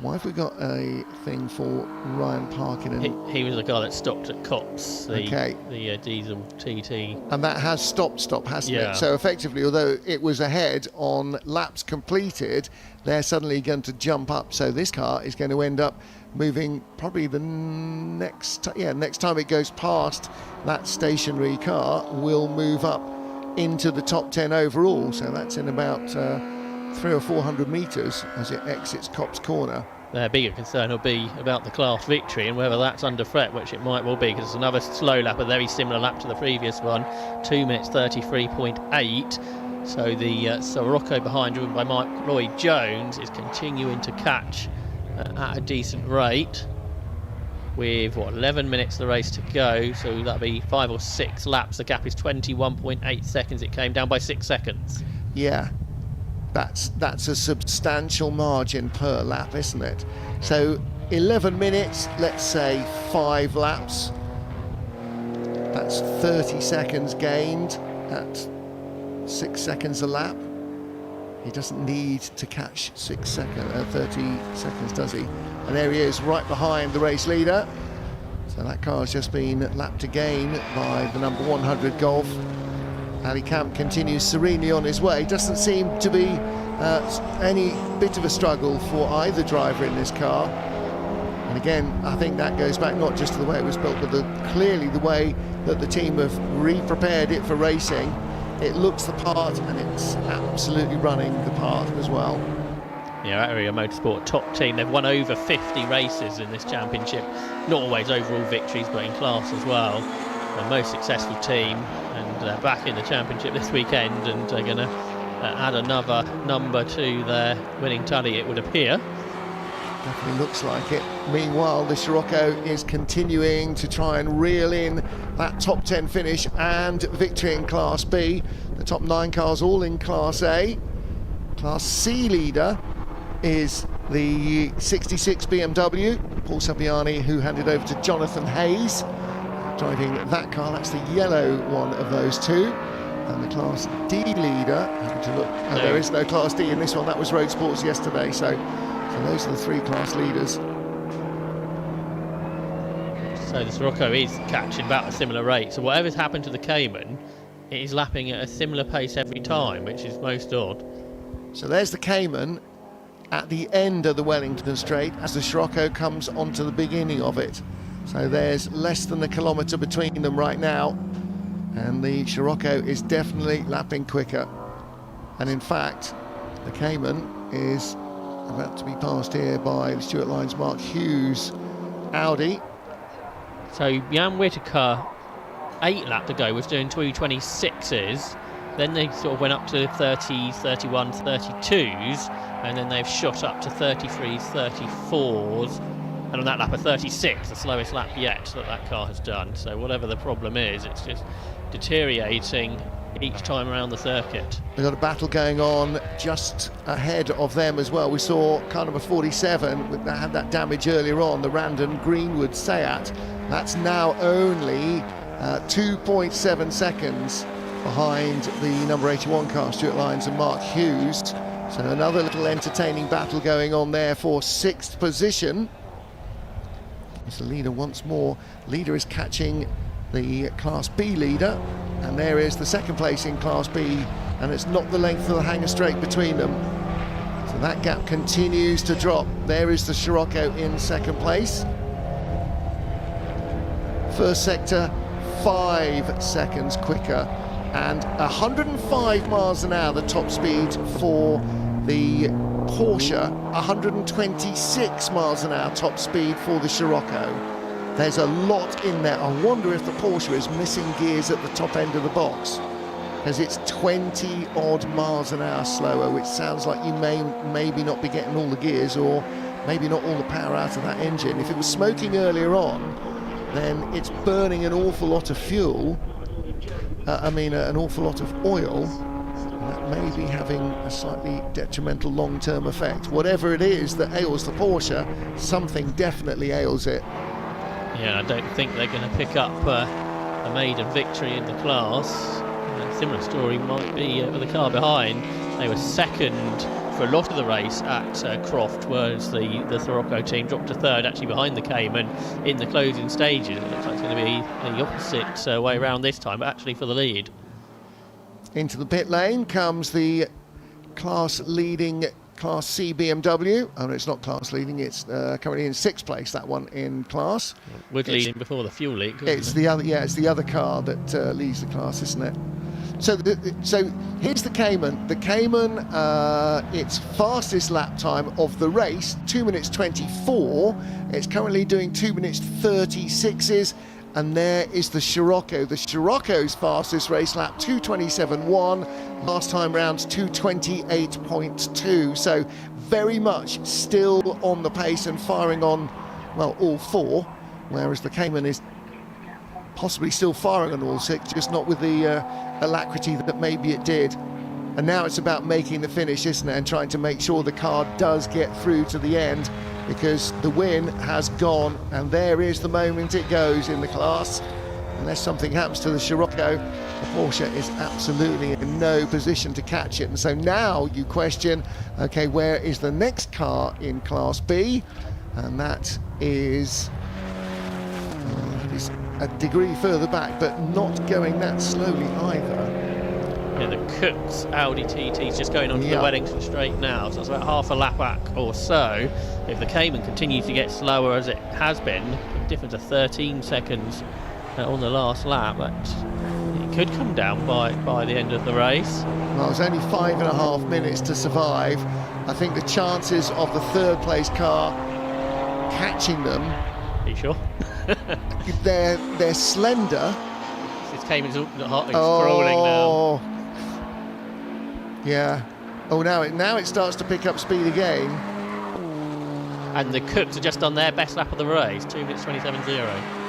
A: Why have we got a thing for Ryan Parkin?
B: He was the guy that stopped at Cops, the diesel TT.
A: And that has stop, hasn't it? So effectively, although it was ahead on laps completed, they're suddenly going to jump up. So this car is going to end up moving probably the next time it goes past that stationary car, will move up into the top 10 overall. So that's in about 300 or 400 metres as it exits Copse Corner.
B: Their bigger concern will be about the class victory and whether that's under threat, which it might well be, because it's another slow lap, a very similar lap to the previous one, 2 minutes 33.8. So the Sirocco behind, driven by Mike Lloyd-Jones, is continuing to catch at a decent rate with 11 minutes of the race to go, so that'll be 5 or 6 laps. The gap is 21.8 seconds. It came down by 6 seconds.
A: Yeah, that's a substantial margin per lap, isn't it? So 11 minutes, let's say 5 laps, that's 30 seconds gained at 6 seconds a lap. He doesn't need to catch 30 seconds, does he? And there he is, right behind the race leader. So that car's just been lapped again by the number 100 Golf. Ali Camp continues serenely on his way. Doesn't seem to be any bit of a struggle for either driver in this car. And again, I think that goes back not just to the way it was built, but clearly the way that the team have re-prepared it for racing. It looks the part, and it's absolutely running the part as well.
B: Yeah, Area Motorsport top team. They've won over 50 races in this championship. Not always overall victories, but in class as well. The most successful team, and they're back in the championship this weekend, and they're going to add another number to their winning tally, it would appear.
A: Definitely looks like it. Meanwhile, the Sirocco is continuing to try and reel in that top 10 finish and victory in Class B. The top 9 cars all in Class A. Class C leader is the 66 BMW, Paul Saviani, who handed over to Jonathan Hayes, driving that car. That's the yellow one of those two. And the Class D leader, having to look, there is no Class D in this one. That was Road Sports yesterday. So those are the 3 class leaders.
B: So the Sirocco is catching about a similar rate. So whatever's happened to the Cayman, it is lapping at a similar pace every time, which is most odd.
A: So there's the Cayman at the end of the Wellington Straight as the Sirocco comes onto the beginning of it. So there's less than a kilometre between them right now, and the Sirocco is definitely lapping quicker. And in fact, the Cayman is about to be passed here by the Stuart Line's Mark Hughes Audi.
B: So Jan Whitaker, 8 lap to go, was doing 2:26s. Then they sort of went up to 30s, 31s, 32s, and then they've shot up to 33s, 34s, and on that lap a 36, the slowest lap yet that car has done. So whatever the problem is, it's just deteriorating each time around the circuit.
A: We've got a battle going on just ahead of them as well. We saw car number 47 that had that damage earlier on, the Randon Greenwood Seat. That's now only 2.7 seconds behind the number 81 car, Stuart Lyons and Mark Hughes. So another little entertaining battle going on there for 6th position. There's the leader once more. Leader is catching the Class B leader, and there is the second place in Class B, and it's not the length of the hanger straight between them. So that gap continues to drop. There is the Scirocco in second place. First sector 5 seconds quicker, and 105 miles an hour the top speed for the Porsche, 126 miles an hour top speed for the Scirocco. There's a lot in there. I wonder if the Porsche is missing gears at the top end of the box, because it's 20 odd miles an hour slower, which sounds like you maybe not be getting all the gears or maybe not all the power out of that engine. If it was smoking earlier on, then it's burning an awful lot of fuel, an awful lot of oil, and that may be having a slightly detrimental long-term effect. Whatever it is that ails the Porsche, something definitely ails it.
B: Yeah, I don't think they're going to pick up a maiden victory in the class. A similar story might be with the car behind. They were second for a lot of the race at Croft, whereas the Scirocco team dropped to third, actually behind the Cayman in the closing stages. It looks like it's going to be the opposite way around this time, but actually for the lead.
A: Into the pit lane comes the class-leading Class C BMW. Oh, no, it's not class-leading. It's currently in 6th place, that one in class.
B: Would leading before the fuel leak.
A: It's the other, yeah, it's the other car that leads the class, isn't it? So, so here's the Cayman. The Cayman, its fastest lap time of the race, 2 minutes 24. It's currently doing 2 minutes 36s. And there is the Scirocco. The Scirocco's fastest race lap, 2:27.1. Last time round, 2:28.2. So very much still on the pace and firing on, well, all 4. Whereas the Cayman is possibly still firing on all 6, just not with the alacrity that maybe it did. And now it's about making the finish, isn't it? And trying to make sure the car does get through to the end, because the win has gone, and there is the moment it goes in the class. Unless something happens to the Scirocco, the Porsche is absolutely in no position to catch it. And so now you question, okay, where is the next car in Class B? And that is a degree further back, but not going that slowly either.
B: Yeah, the Cook's Audi TT is just going onto the Wellington straight now, so it's about half a lap back or so. If the Cayman continues to get slower as it has been, a difference of 13 seconds on the last lap, but it could come down by the end of the race.
A: Well, it's only 5.5 minutes to survive. I think the chances of the third place car catching them,
B: are you sure?
A: they're slender.
B: This Cayman's scrolling now.
A: Yeah. Oh, now it starts to pick up speed again.
B: And the Cooks are just on their best lap of the race, 2 minutes 27.0.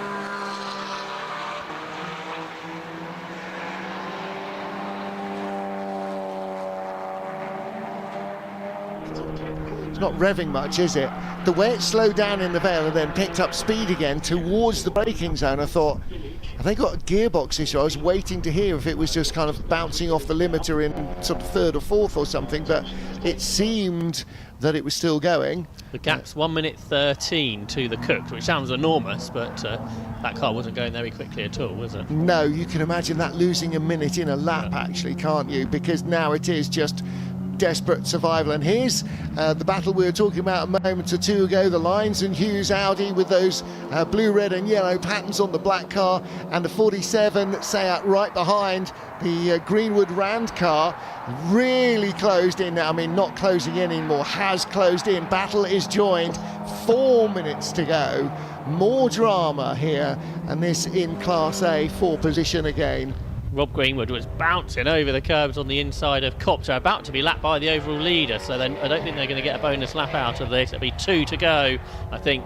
A: It's not revving much, is it? The way it slowed down in the Vale and then picked up speed again towards the braking zone, I thought, have they got a gearbox issue? I was waiting to hear if it was just kind of bouncing off the limiter in sort of 3rd or 4th or something, but it seemed that it was still going.
B: The gap's 1 minute 13 to the Cooks, which sounds enormous, but that car wasn't going very quickly at all, was it?
A: No, you can imagine that losing a minute in a lap, actually, can't you? Because now it is just desperate survival. And here's the battle we were talking about a moment or two ago, the Lyons and Hughes Audi with those blue, red and yellow patterns on the black car, and the 47 Seat right behind the Greenwood Rand car, really closed in now. I mean, not closing in anymore, has closed in. Battle is joined, 4 minutes to go. More drama here, and this in Class A for position again.
B: Rob Greenwood was bouncing over the curbs on the inside of Copter, about to be lapped by the overall leader, so then I don't think they're going to get a bonus lap out of this. It'll be 2 to go, I think,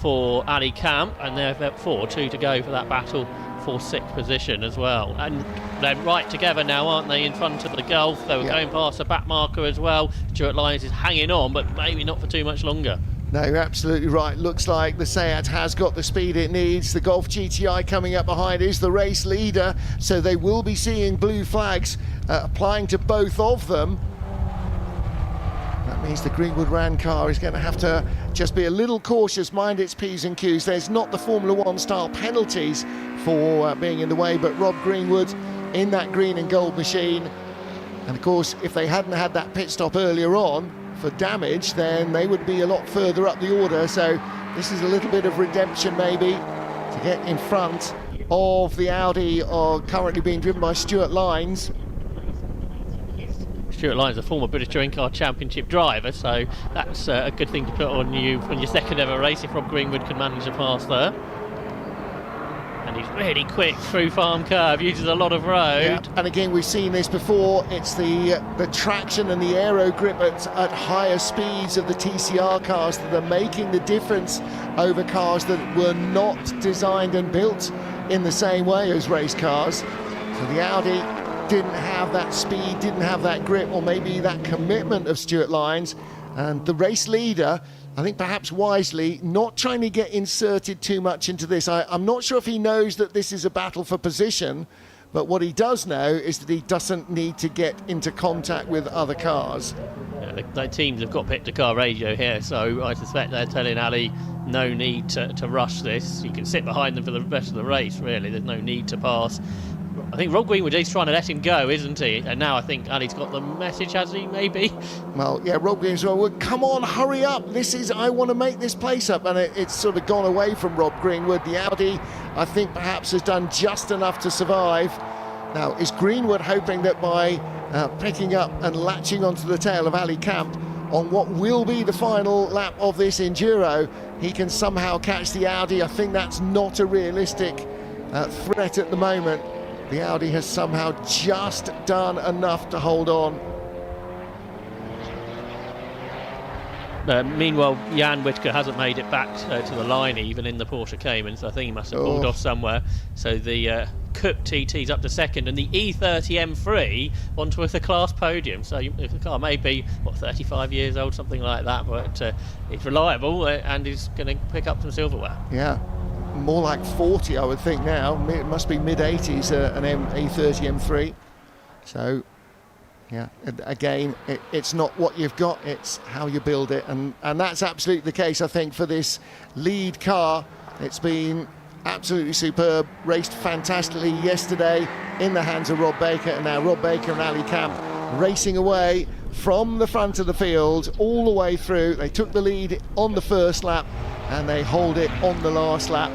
B: for Ali Camp, and therefore 2 to go for that battle for 6th position as well. And they're right together now, aren't they, in front of the Gulf? They were going past the back marker as well. Stuart Lyons is hanging on, but maybe not for too much longer.
A: No, you're absolutely right. Looks like the Seat has got the speed it needs. The Golf GTI coming up behind is the race leader, so they will be seeing blue flags applying to both of them. That means the Greenwood Rand car is going to have to just be a little cautious, mind its P's and Q's. There's not the Formula One style penalties for being in the way, but Rob Greenwood in that green and gold machine. And of course, if they hadn't had that pit stop earlier on for damage, then they would be a lot further up the order. So this is a little bit of redemption maybe to get in front of the Audi currently being driven by Stuart Lines.
B: Stuart Lyons, a former British Touring Car Championship driver, so that's a good thing to put on you on your second ever race if Rob Greenwood can manage to pass there. And he's really quick through Farm Curve, uses a lot of road.
A: Yeah. And again, we've seen this before, it's the traction and the aero grip at higher speeds of the TCR cars that are making the difference over cars that were not designed and built in the same way as race cars. So the Audi didn't have that speed, didn't have that grip, or maybe that commitment of Stuart Lyons. And the race leader, I think perhaps wisely, not trying to get inserted too much into this. I'm not sure if he knows that this is a battle for position, but what he does know is that he doesn't need to get into contact with other cars.
B: Yeah, the teams have got pit-to-car radio here, so I suspect they're telling Ali no need to rush this. You can sit behind them for the rest of the race, really. There's no need to pass. I think Rob Greenwood is trying to let him go, isn't he? And now I think Ali's got the message, has he, maybe?
A: Well, yeah, Rob Greenwood, come on, hurry up. I want to make this place up. And it's sort of gone away from Rob Greenwood. The Audi, I think, perhaps has done just enough to survive. Now, is Greenwood hoping that by picking up and latching onto the tail of Ali Camp on what will be the final lap of this Enduro, he can somehow catch the Audi? I think that's not a realistic threat at the moment. The Audi has somehow just done enough to hold on.
B: Meanwhile, Jan Whittaker hasn't made it back to the line even in the Porsche Cayman, so I think he must have pulled off somewhere. So the Cook TT's up to second, and the E30 M3 onto a class podium. So if the car may be, 35 years old, something like that, but it's reliable and is going to pick up some silverware.
A: Yeah. More like 40, I would think now. It must be mid-80s, an E30 M3. So, yeah, again, it's not what you've got, it's how you build it. And that's absolutely the case, I think, for this lead car. It's been absolutely superb, raced fantastically yesterday in the hands of Rob Baker, and now Rob Baker and Ali Camp racing away from the front of the field all the way through. They took the lead on the first lap and they hold it on the last lap.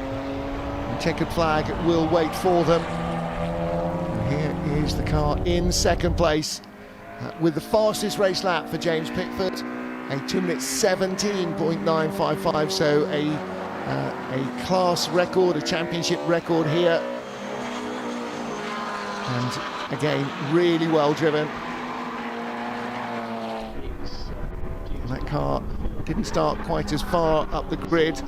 A: The checkered flag will wait for them. And here is the car in second place with the fastest race lap for James Pickford, a 2:17.955, so a class record, a championship record here. And again, really well driven. And that car didn't start quite as far up the grid,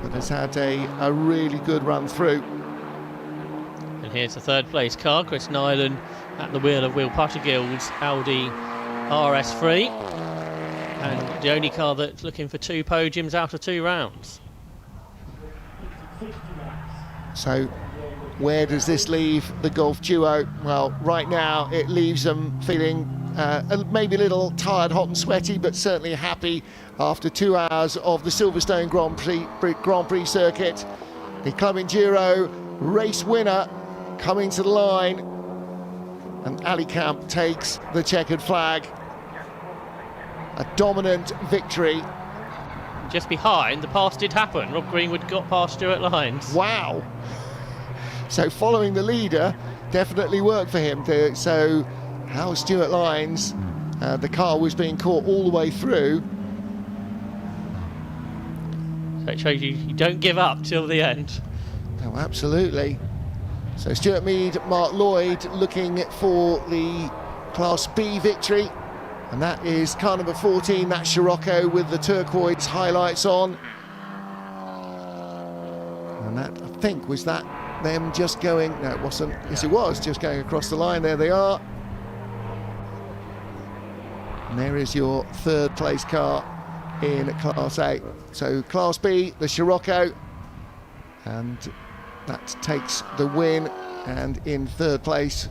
A: but has had a really good run through.
B: And here's the third place car, Chris Nyland at the wheel of Will Puttergill's Audi RS3, and the only car that's looking for 2 podiums out of 2 rounds.
A: So where does this leave the Gulf duo? Well, right now it leaves them feeling maybe a little tired, hot and sweaty, but certainly happy after 2 hours of the Silverstone Grand Prix Circuit. The Club Enduro race winner coming to the line, and Ali Camp takes the checkered flag. A dominant victory.
B: Just behind, the pass did happen. Rob Greenwood got past Stuart Lyons.
A: Wow. So following the leader definitely worked for him. So how Stuart Lyons, the car was being caught all the way through.
B: So it shows you don't give up till the end.
A: Oh, absolutely. So Stuart Mead, Mark Lloyd looking for the Class B victory. And that is car number 14, that Scirocco with the turquoise highlights on. And that, I think, was that them just going, no it wasn't, yes it was, just going across the line, there they are. And there is your third place car in Class A. So Class B, the Scirocco, and that takes the win, and in third place,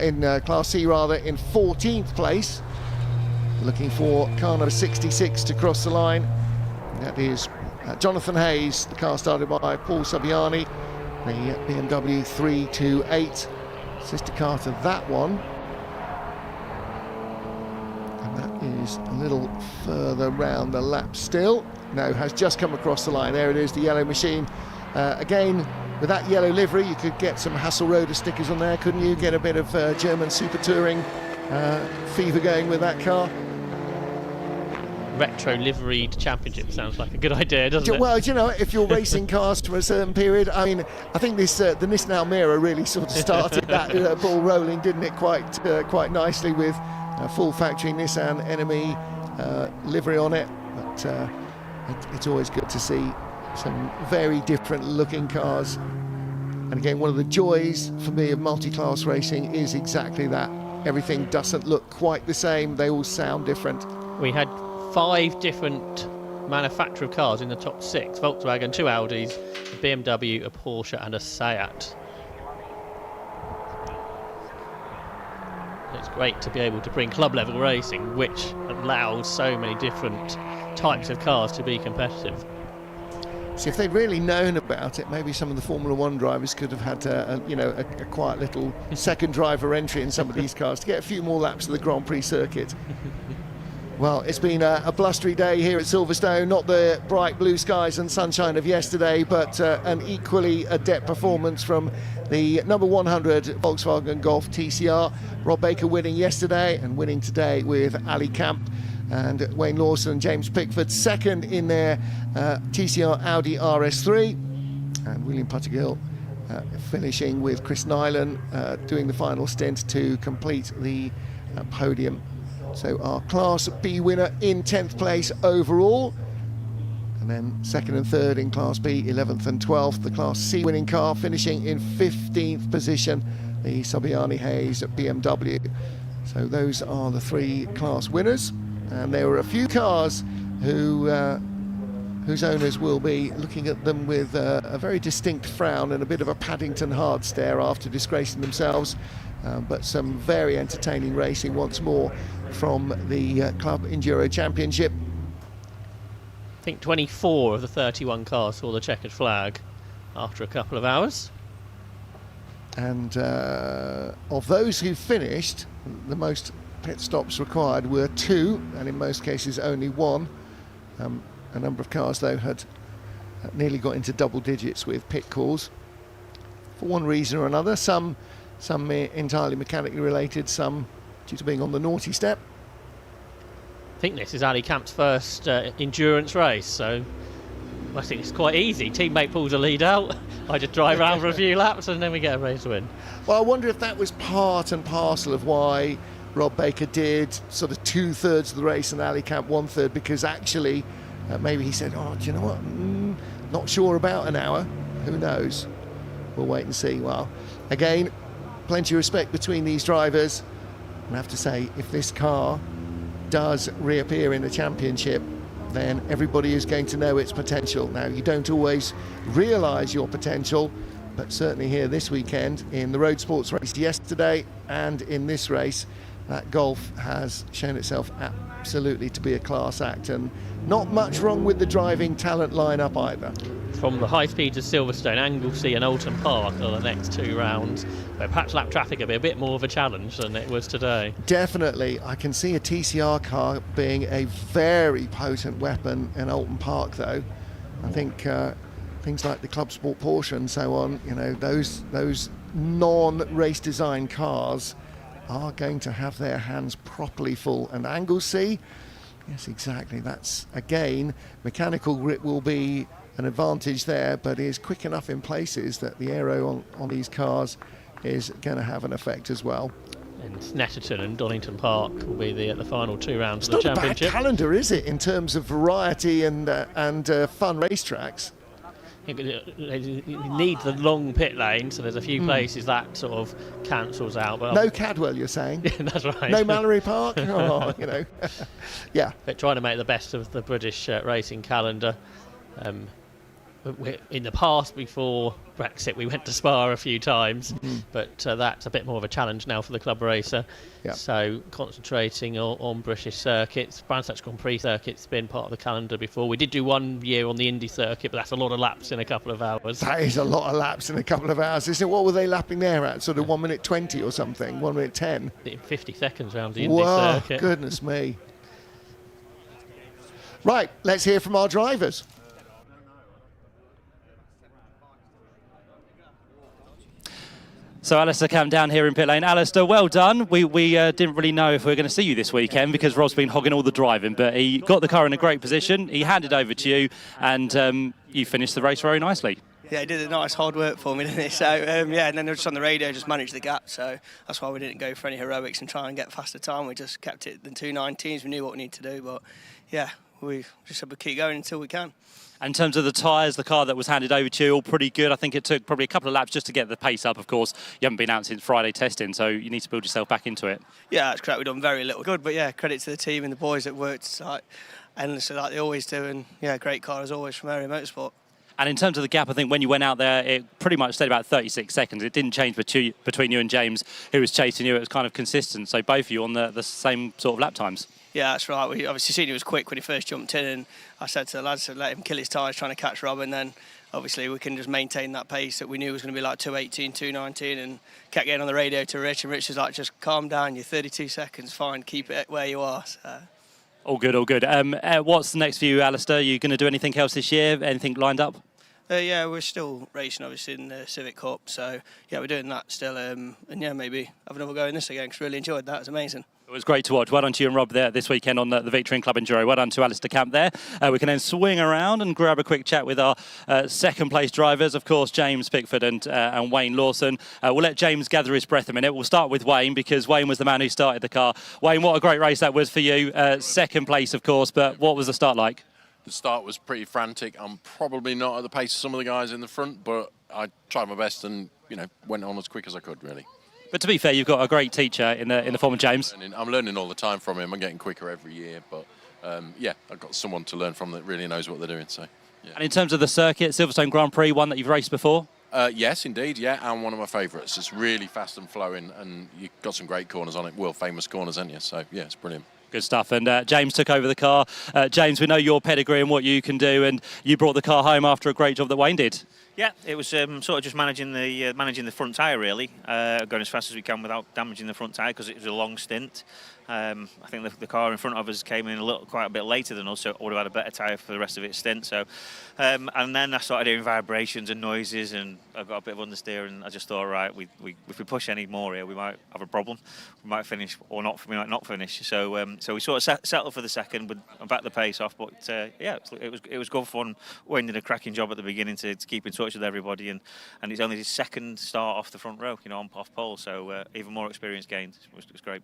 A: in Class C rather, in 14th place, looking for car number 66 to cross the line. That is Jonathan Hayes, the car started by Paul Saviani, the BMW 328, sister car to that one. And that is a little further round the lap still. No, has just come across the line. There it is, the yellow machine. Again, with that yellow livery, you could get some Hasselroder stickers on there, couldn't you? Get a bit of German super touring fever going with that car.
B: Retro liveried championship sounds like a good idea, doesn't it?
A: Well, you know, if you're racing cars to a certain period, I mean, I think this the Nissan Almera really sort of started that ball rolling, didn't it? Quite nicely with full factory Nissan Enemy livery on it. But it's always good to see some very different looking cars. And again, one of the joys for me of multi-class racing is exactly that. Everything doesn't look quite the same. They all sound different.
B: We had 5 different manufacturer of cars in the top 6. Volkswagen, 2 Audis, a BMW, a Porsche and a Seat. It's great to be able to bring club level racing, which allows so many different types of cars to be competitive.
A: So if they'd really known about it, maybe some of the Formula One drivers could have had a quiet little second driver entry in some of these cars to get a few more laps of the Grand Prix Circuit. Well, it's been a blustery day here at Silverstone, not the bright blue skies and sunshine of yesterday, but an equally adept performance from the number 100 Volkswagen Golf TCR. Rob Baker winning yesterday and winning today with Ali Camp, and Wayne Lawson and James Pickford second in their TCR Audi RS3, and William Puttergill finishing with Chris Nyland doing the final stint to complete the podium. So our Class B winner in 10th place overall, and then second and third in Class B, 11th and 12th. The Class C winning car finishing in 15th position, the Saviani Hayes BMW. So those are the 3 class winners, and there were a few cars whose owners will be looking at them with a very distinct frown and a bit of a Paddington hard stare after disgracing themselves. But some very entertaining racing once more from the Club Enduro Championship.
B: I think 24 of the 31 cars saw the checkered flag after a couple of hours.
A: And of those who finished, the most pit stops required were 2, and in most cases only 1. A number of cars, though, had nearly got into double digits with pit calls for one reason or another. Some entirely mechanically related, some due to being on the naughty step.
B: I think this is Ali Camp's first endurance race, so I think it's quite easy. Teammate pulls a lead out, I just drive around for a few laps and then we get a race win.
A: Well, I wonder if that was part and parcel of why Rob Baker did sort of 2/3 of the race and Ali Camp 1/3, because actually maybe he said, oh, do you know what, not sure about an hour, who knows, we'll wait and see. Well, again, plenty of respect between these drivers. I have to say, if this car does reappear in the championship, then everybody is going to know its potential. Now, you don't always realise your potential, but certainly here this weekend in the road sports race yesterday and in this race, that Golf has shown itself absolutely to be a class act, and not much wrong with the driving talent lineup either.
B: From the high speeds of Silverstone, Anglesey and Oulton Park are the next 2 rounds, where perhaps lap traffic will be a bit more of a challenge than it was today.
A: Definitely. I can see a TCR car being a very potent weapon in Oulton Park, though. I think things like the Club Sport Porsche and so on, you know, those non-race design cars are going to have their hands properly full. And Anglesey, yes, exactly, that's again, mechanical grip will be an advantage there, but is quick enough in places that the aero on these cars is going to have an effect as well.
B: And Netterton and Donington Park will be the final 2 rounds of the
A: It's not
B: championship.
A: a bad calendar, is it, in terms of variety and fun racetracks?
B: You need the long pit lane, so there's a few places that sort of cancels out. But
A: no Cadwell, you're saying?
B: That's right.
A: No Mallory Park? Oh, you know. Yeah.
B: But trying to make the best of the British racing calendar. in the past, before Brexit, we went to Spa a few times, but that's a bit more of a challenge now for the club racer.
A: Yeah.
B: So concentrating on British circuits. Grand Prix Circuit's been part of the calendar before. We did do 1 year on the Indy circuit, but that's a lot of laps in a couple of hours.
A: That is a lot of laps in a couple of hours, isn't it? What were they lapping there at? Sort of 1 minute 20 or something, 1 minute 10?
B: 50 seconds around the Indy
A: Whoa,
B: circuit.
A: goodness me. Right, let's hear from our drivers.
C: So Alistair Camp down here in pit lane. Alistair, well done. We didn't really know if we were going to see you this weekend because Rob's been hogging all the driving, but he got the car in a great position. He handed over to you, and you finished the race very nicely.
P: Yeah, he did a nice hard work for me, didn't he? So, yeah, and then just on the radio, just managed the gap. So that's why we didn't go for any heroics and try and get faster time. We just kept it the 2:19s. We knew what we needed to do, but yeah, we just said we'll keep going until we can.
C: In terms of the tyres, the car that was handed over to you, all pretty good. I think it took probably a couple of laps just to get the pace up, of course. You haven't been out since Friday testing, so you need to build yourself back into it.
P: Yeah, that's correct. We've done very little good, but yeah, credit to the team and the boys that worked like endlessly like they always do. And yeah, great car as always from Area Motorsport.
C: And in terms of the gap, I think when you went out there, it pretty much stayed about 36 seconds. It didn't change between you and James, who was chasing you. It was kind of consistent. So both of you on the same sort of lap times.
P: Yeah, that's right. We obviously seen he was quick when he first jumped in, and I said to the lads to let him kill his tyres trying to catch Rob, and then obviously we can just maintain that pace that we knew was going to be like 2:18, 2:19, and kept getting on the radio to Rich, and Rich was like, just calm down, you're 32 seconds, fine, keep it where you are. So.
C: All good, all good. What's the next for you, Alistair? Are you going to do anything else this year? Anything lined up?
P: Yeah, we're still racing, obviously, in the Civic Cup, so yeah, we're doing that still, and yeah, maybe have another go in this again, because really enjoyed that, it was amazing.
C: It was great to watch. Well done to you and Rob there this weekend on the Victory and Club Enduro. Well done to Alistair Camp there. We can then swing around and grab a quick chat with our second place drivers, of course, James Pickford and Wayne Lawson. We'll let James gather his breath a minute. We'll start with Wayne because Wayne was the man who started the car. Wayne, what a great race that was for you. Second place, of course, but what was the start like?
Q: The start was pretty frantic. I'm probably not at the pace of some of the guys in the front, but I tried my best and, went on as quick as I could, really.
C: But to be fair, you've got a great teacher in the form of James.
Q: I'm learning all the time from him. I'm getting quicker every year, but yeah, I've got someone to learn from that really knows what they're doing. So, yeah.
C: And in terms of the circuit, Silverstone Grand Prix, one that you've raced before?
Q: Yes, indeed, yeah, and one of my favourites. It's really fast and flowing, and you've got some great corners on it, world famous corners, haven't you? So, yeah, it's brilliant.
C: Good stuff. And James took over the car. James, we know your pedigree and what you can do, and you brought the car home after a great job that Wayne did.
R: Yeah, it was sort of just managing the front tyre, really, going as fast as we can without damaging the front tyre because it was a long stint. I think the car in front of us came in quite a bit later than us, so it would have had a better tyre for the rest of its stint. So, and then I started hearing vibrations and noises, and I got a bit of understeer, and I just thought, right, if we push any more here, we might have a problem. We might finish or not. We might not finish. So, so we sort of settled for the second, but back the pace off. But yeah, it was good fun. Wayne did a cracking job at the beginning to keep in touch with everybody, and it's only his second start off the front row, off pole. So even more experience gained. It was great.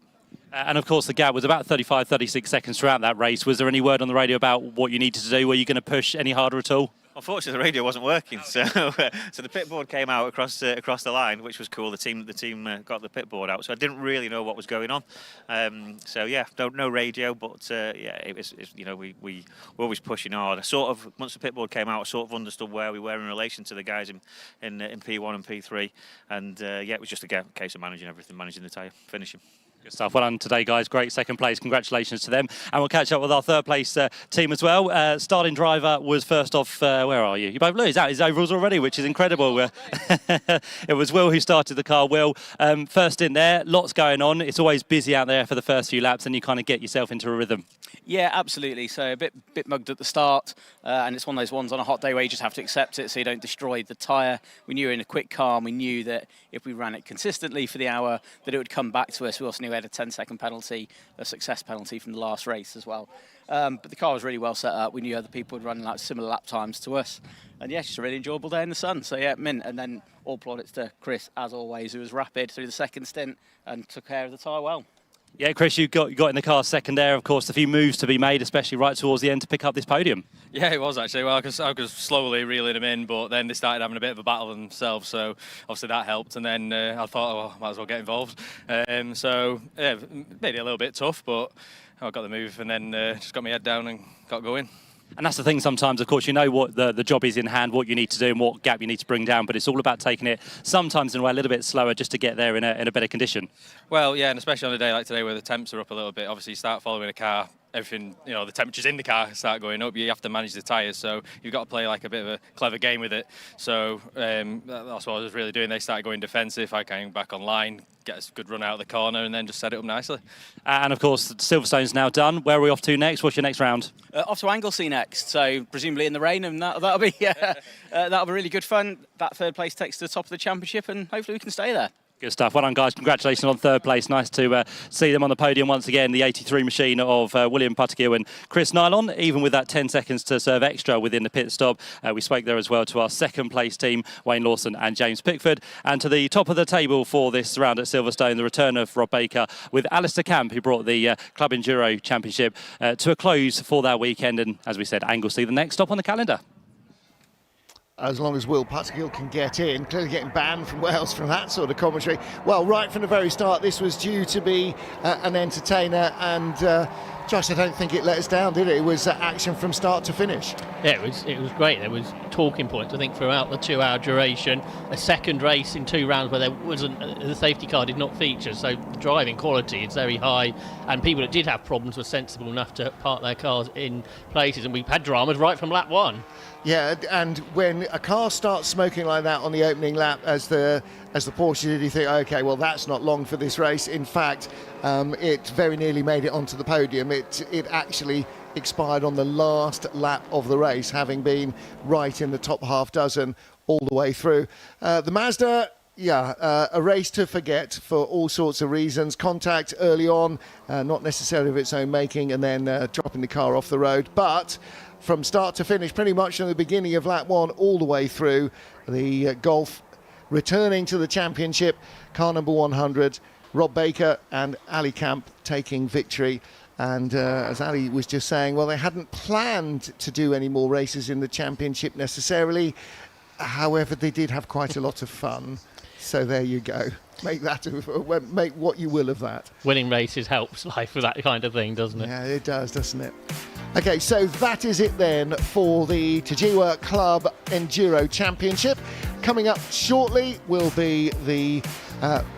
C: And of course, the gap was about 35, 36 seconds throughout that race. Was there any word on the radio about what you needed to do? Were you going to push any harder at all?
R: Unfortunately, the radio wasn't working, so the pit board came out across the line, which was cool. The team got the pit board out, so I didn't really know what was going on. So yeah, no radio, but yeah, it was we were always pushing hard. Once the pit board came out, I sort of understood where we were in relation to the guys in P1 and P3, and yeah, it was just a case of managing everything, managing the tyre, finishing.
C: Good stuff. Well done today, guys. Great second place. Congratulations to them. And we'll catch up with our third place team as well. Starting driver was first off, where are you? You both lose out his overalls already, which is incredible. It was Will who started the car. Will, first in there, lots going on. It's always busy out there for the first few laps and you kind of get yourself into a rhythm.
S: Yeah, absolutely. So a bit mugged at the start, and it's one of those ones on a hot day where you just have to accept it so you don't destroy the tyre. We knew in a quick car, we knew that if we ran it consistently for the hour, that it would come back to us. We also knew we had a 10-second penalty, a success penalty from the last race as well. But the car was really well set up. We knew other people would run like similar lap times to us. And yeah, just a really enjoyable day in the sun. So yeah, mint. And then all plaudits to Chris, as always, who was rapid through the second stint and took care of the tyre well.
C: Yeah, Chris, you got in the car second there. Of course, a few moves to be made, especially right towards the end to pick up this podium.
T: Yeah, it was actually. Well, I was slowly reeling them in, but then they started having a bit of a battle themselves, so obviously that helped. And then I thought, oh, I might as well get involved. So yeah, made it a little bit tough, but I got the move and then just got my head down and got going.
C: And that's the thing sometimes, of course, you know what the job is in hand, what you need to do and what gap you need to bring down, but it's all about taking it sometimes in a way a little bit slower just to get there in a better condition.
T: Well, yeah, and especially on a day like today where the temps are up a little bit, obviously you start following a car, everything, you know, the temperatures in the car start going up, you have to manage the tyres, so you've got to play like a bit of a clever game with it. So that's what I was really doing. They started going defensive, I came back online, get a good run out of the corner and then just set it up nicely.
C: And of course, Silverstone's now done. Where are we off to next? What's your next round?
S: Off to Anglesey next, so presumably in the rain, and that'll be really good fun. That third place takes to the top of the championship, and hopefully we can stay there.
C: Good stuff. Well done, guys. Congratulations on third place. Nice to see them on the podium once again. The 83 machine of William Puttigill and Chris Nylon, even with that 10 seconds to serve extra within the pit stop. We spoke there as well to our second place team, Wayne Lawson and James Pickford. And to the top of the table for this round at Silverstone, the return of Rob Baker with Alistair Camp, who brought the Club Enduro Championship to a close for that weekend. And as we said, Anglesey, the next stop on the calendar.
A: As long as Will Puttigill can get in, clearly getting banned from Wales from that sort of commentary. Well, right from the very start, this was due to be an entertainer, and Josh, I don't think it let us down, did it? It was action from start to finish.
B: Yeah, it was great. There was talking points, I think, throughout the 2-hour duration. A second race in 2 rounds where there wasn't, the safety car did not feature, so driving quality is very high, and people that did have problems were sensible enough to park their cars in places, and we've had dramas right from lap 1.
A: Yeah, and when a car starts smoking like that on the opening lap, as the Porsche did, you think, okay, well, that's not long for this race. In fact, it very nearly made it onto the podium. It actually expired on the last lap of the race, having been right in the top half dozen all the way through. The Mazda, a race to forget for all sorts of reasons. Contact early on, not necessarily of its own making, and then dropping the car off the road. But from start to finish, pretty much from the beginning of lap 1 all the way through, the Golf returning to the championship, car number 100, Rob Baker and Ali Camp taking victory. And as Ali was just saying, well, they hadn't planned to do any more races in the championship necessarily. However, they did have quite a lot of fun. So there you go. Make what you will of that.
B: Winning races helps life with that kind of thing, doesn't it?
A: Yeah, it does, doesn't it? Okay, so that is it then for the Tajiwa Club Enduro Championship. Coming up shortly will be the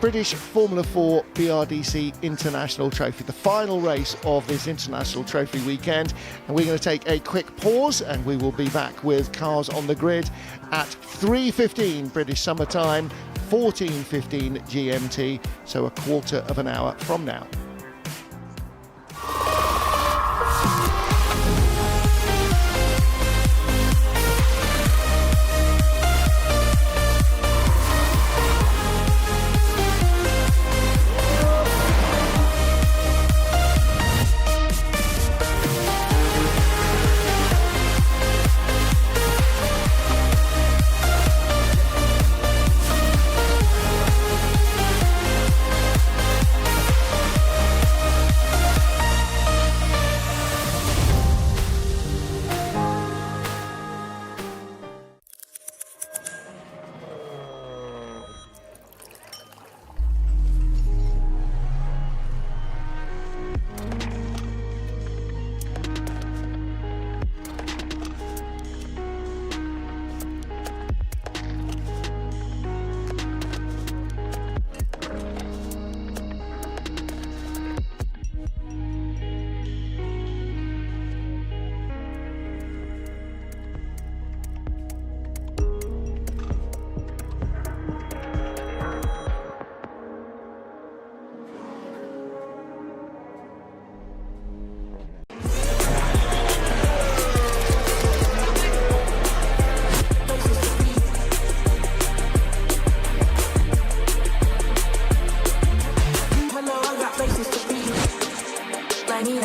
A: British Formula 4 BRDC International Trophy, the final race of this International Trophy weekend. And we're going to take a quick pause, and we will be back with cars on the grid at 3:15 British Summer Time, 14:15 GMT, so a quarter of an hour from now.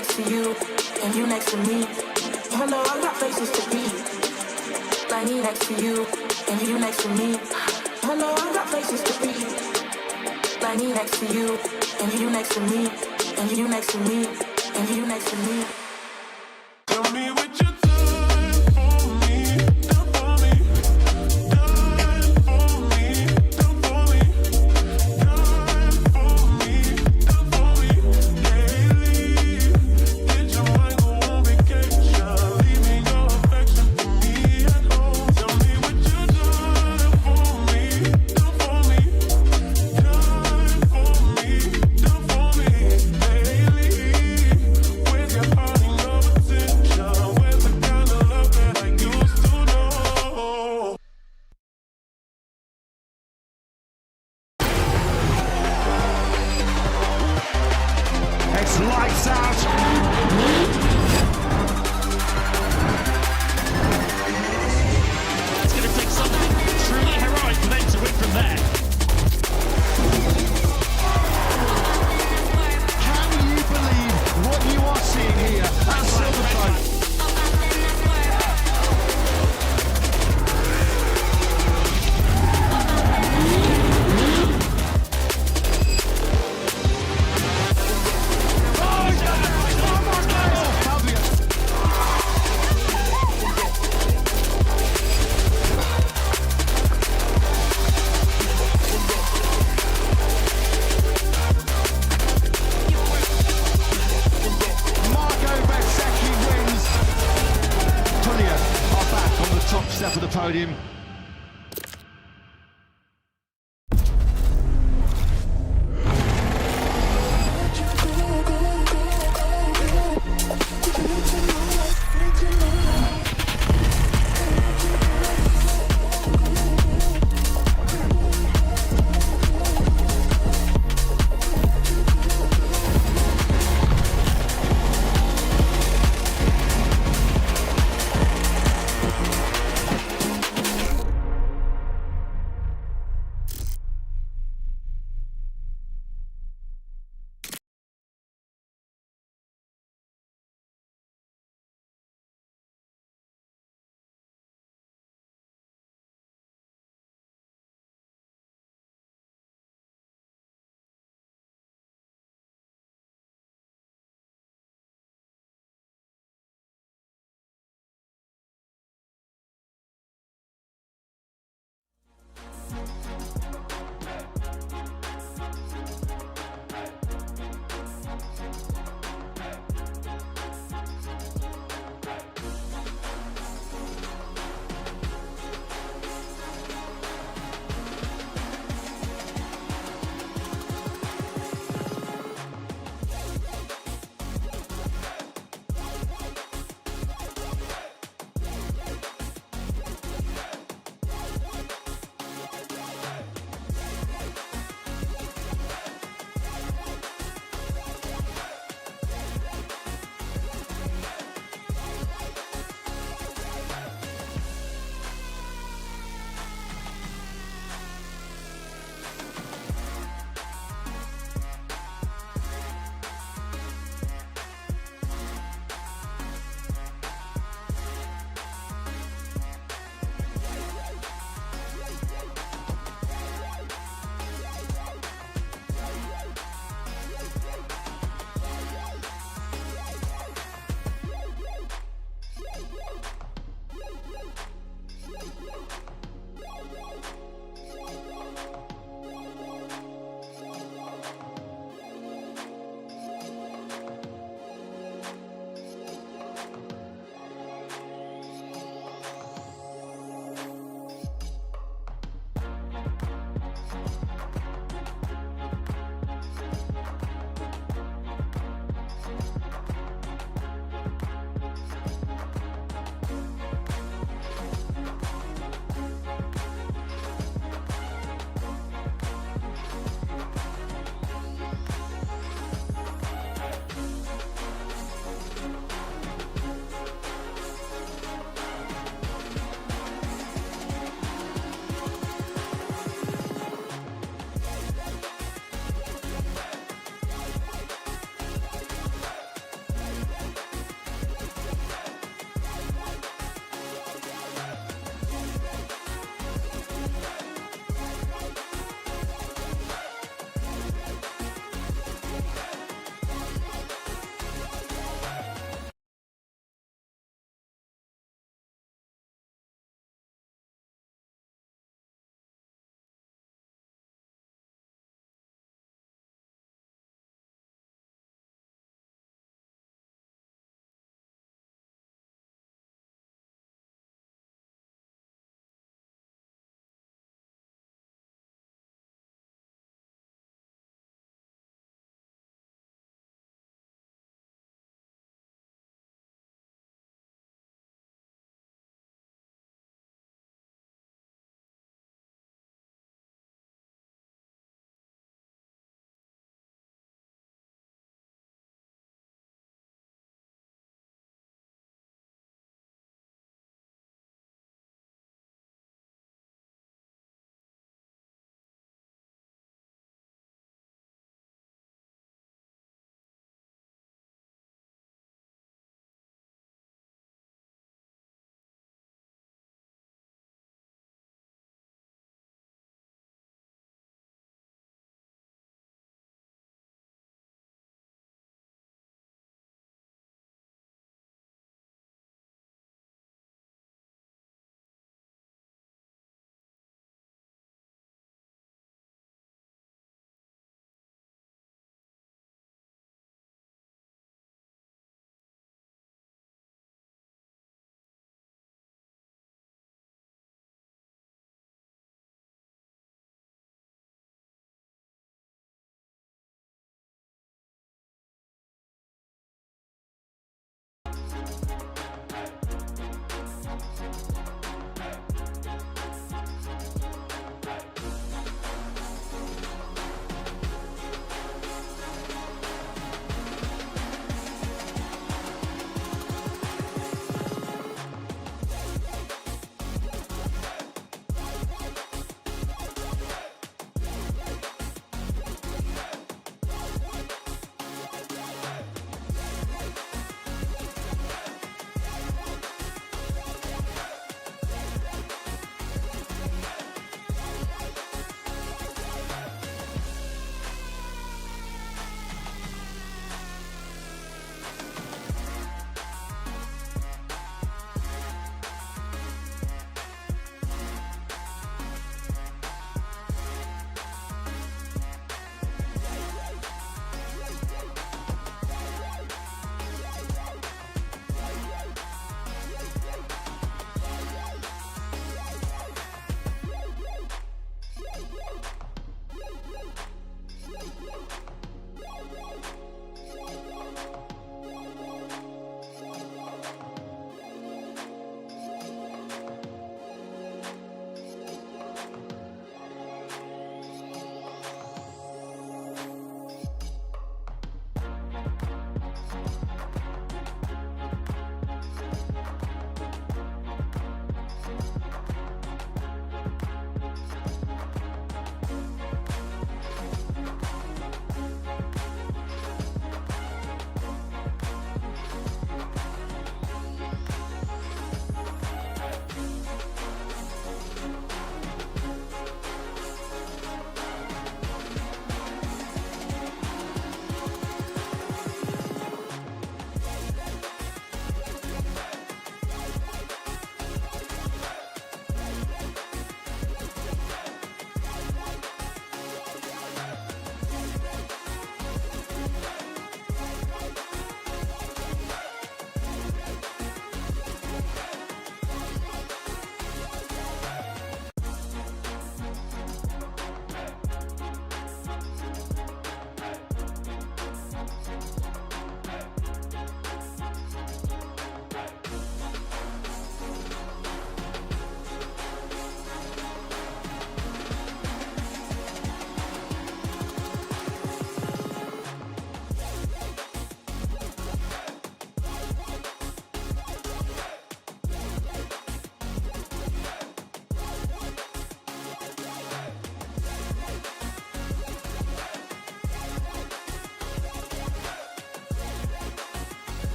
G: next to you, and you next to me. Hello, I got places to be. Like me next to you, and you next to me. Hello, I got places to be. Like me next to you, and you next to me, and you next to me, and you next to me.
O: Tell me what you done for me, done for me, done for me, done for me, done for me, done for me. Daily, get your mind on vacation, leave me go
H: step of the podium.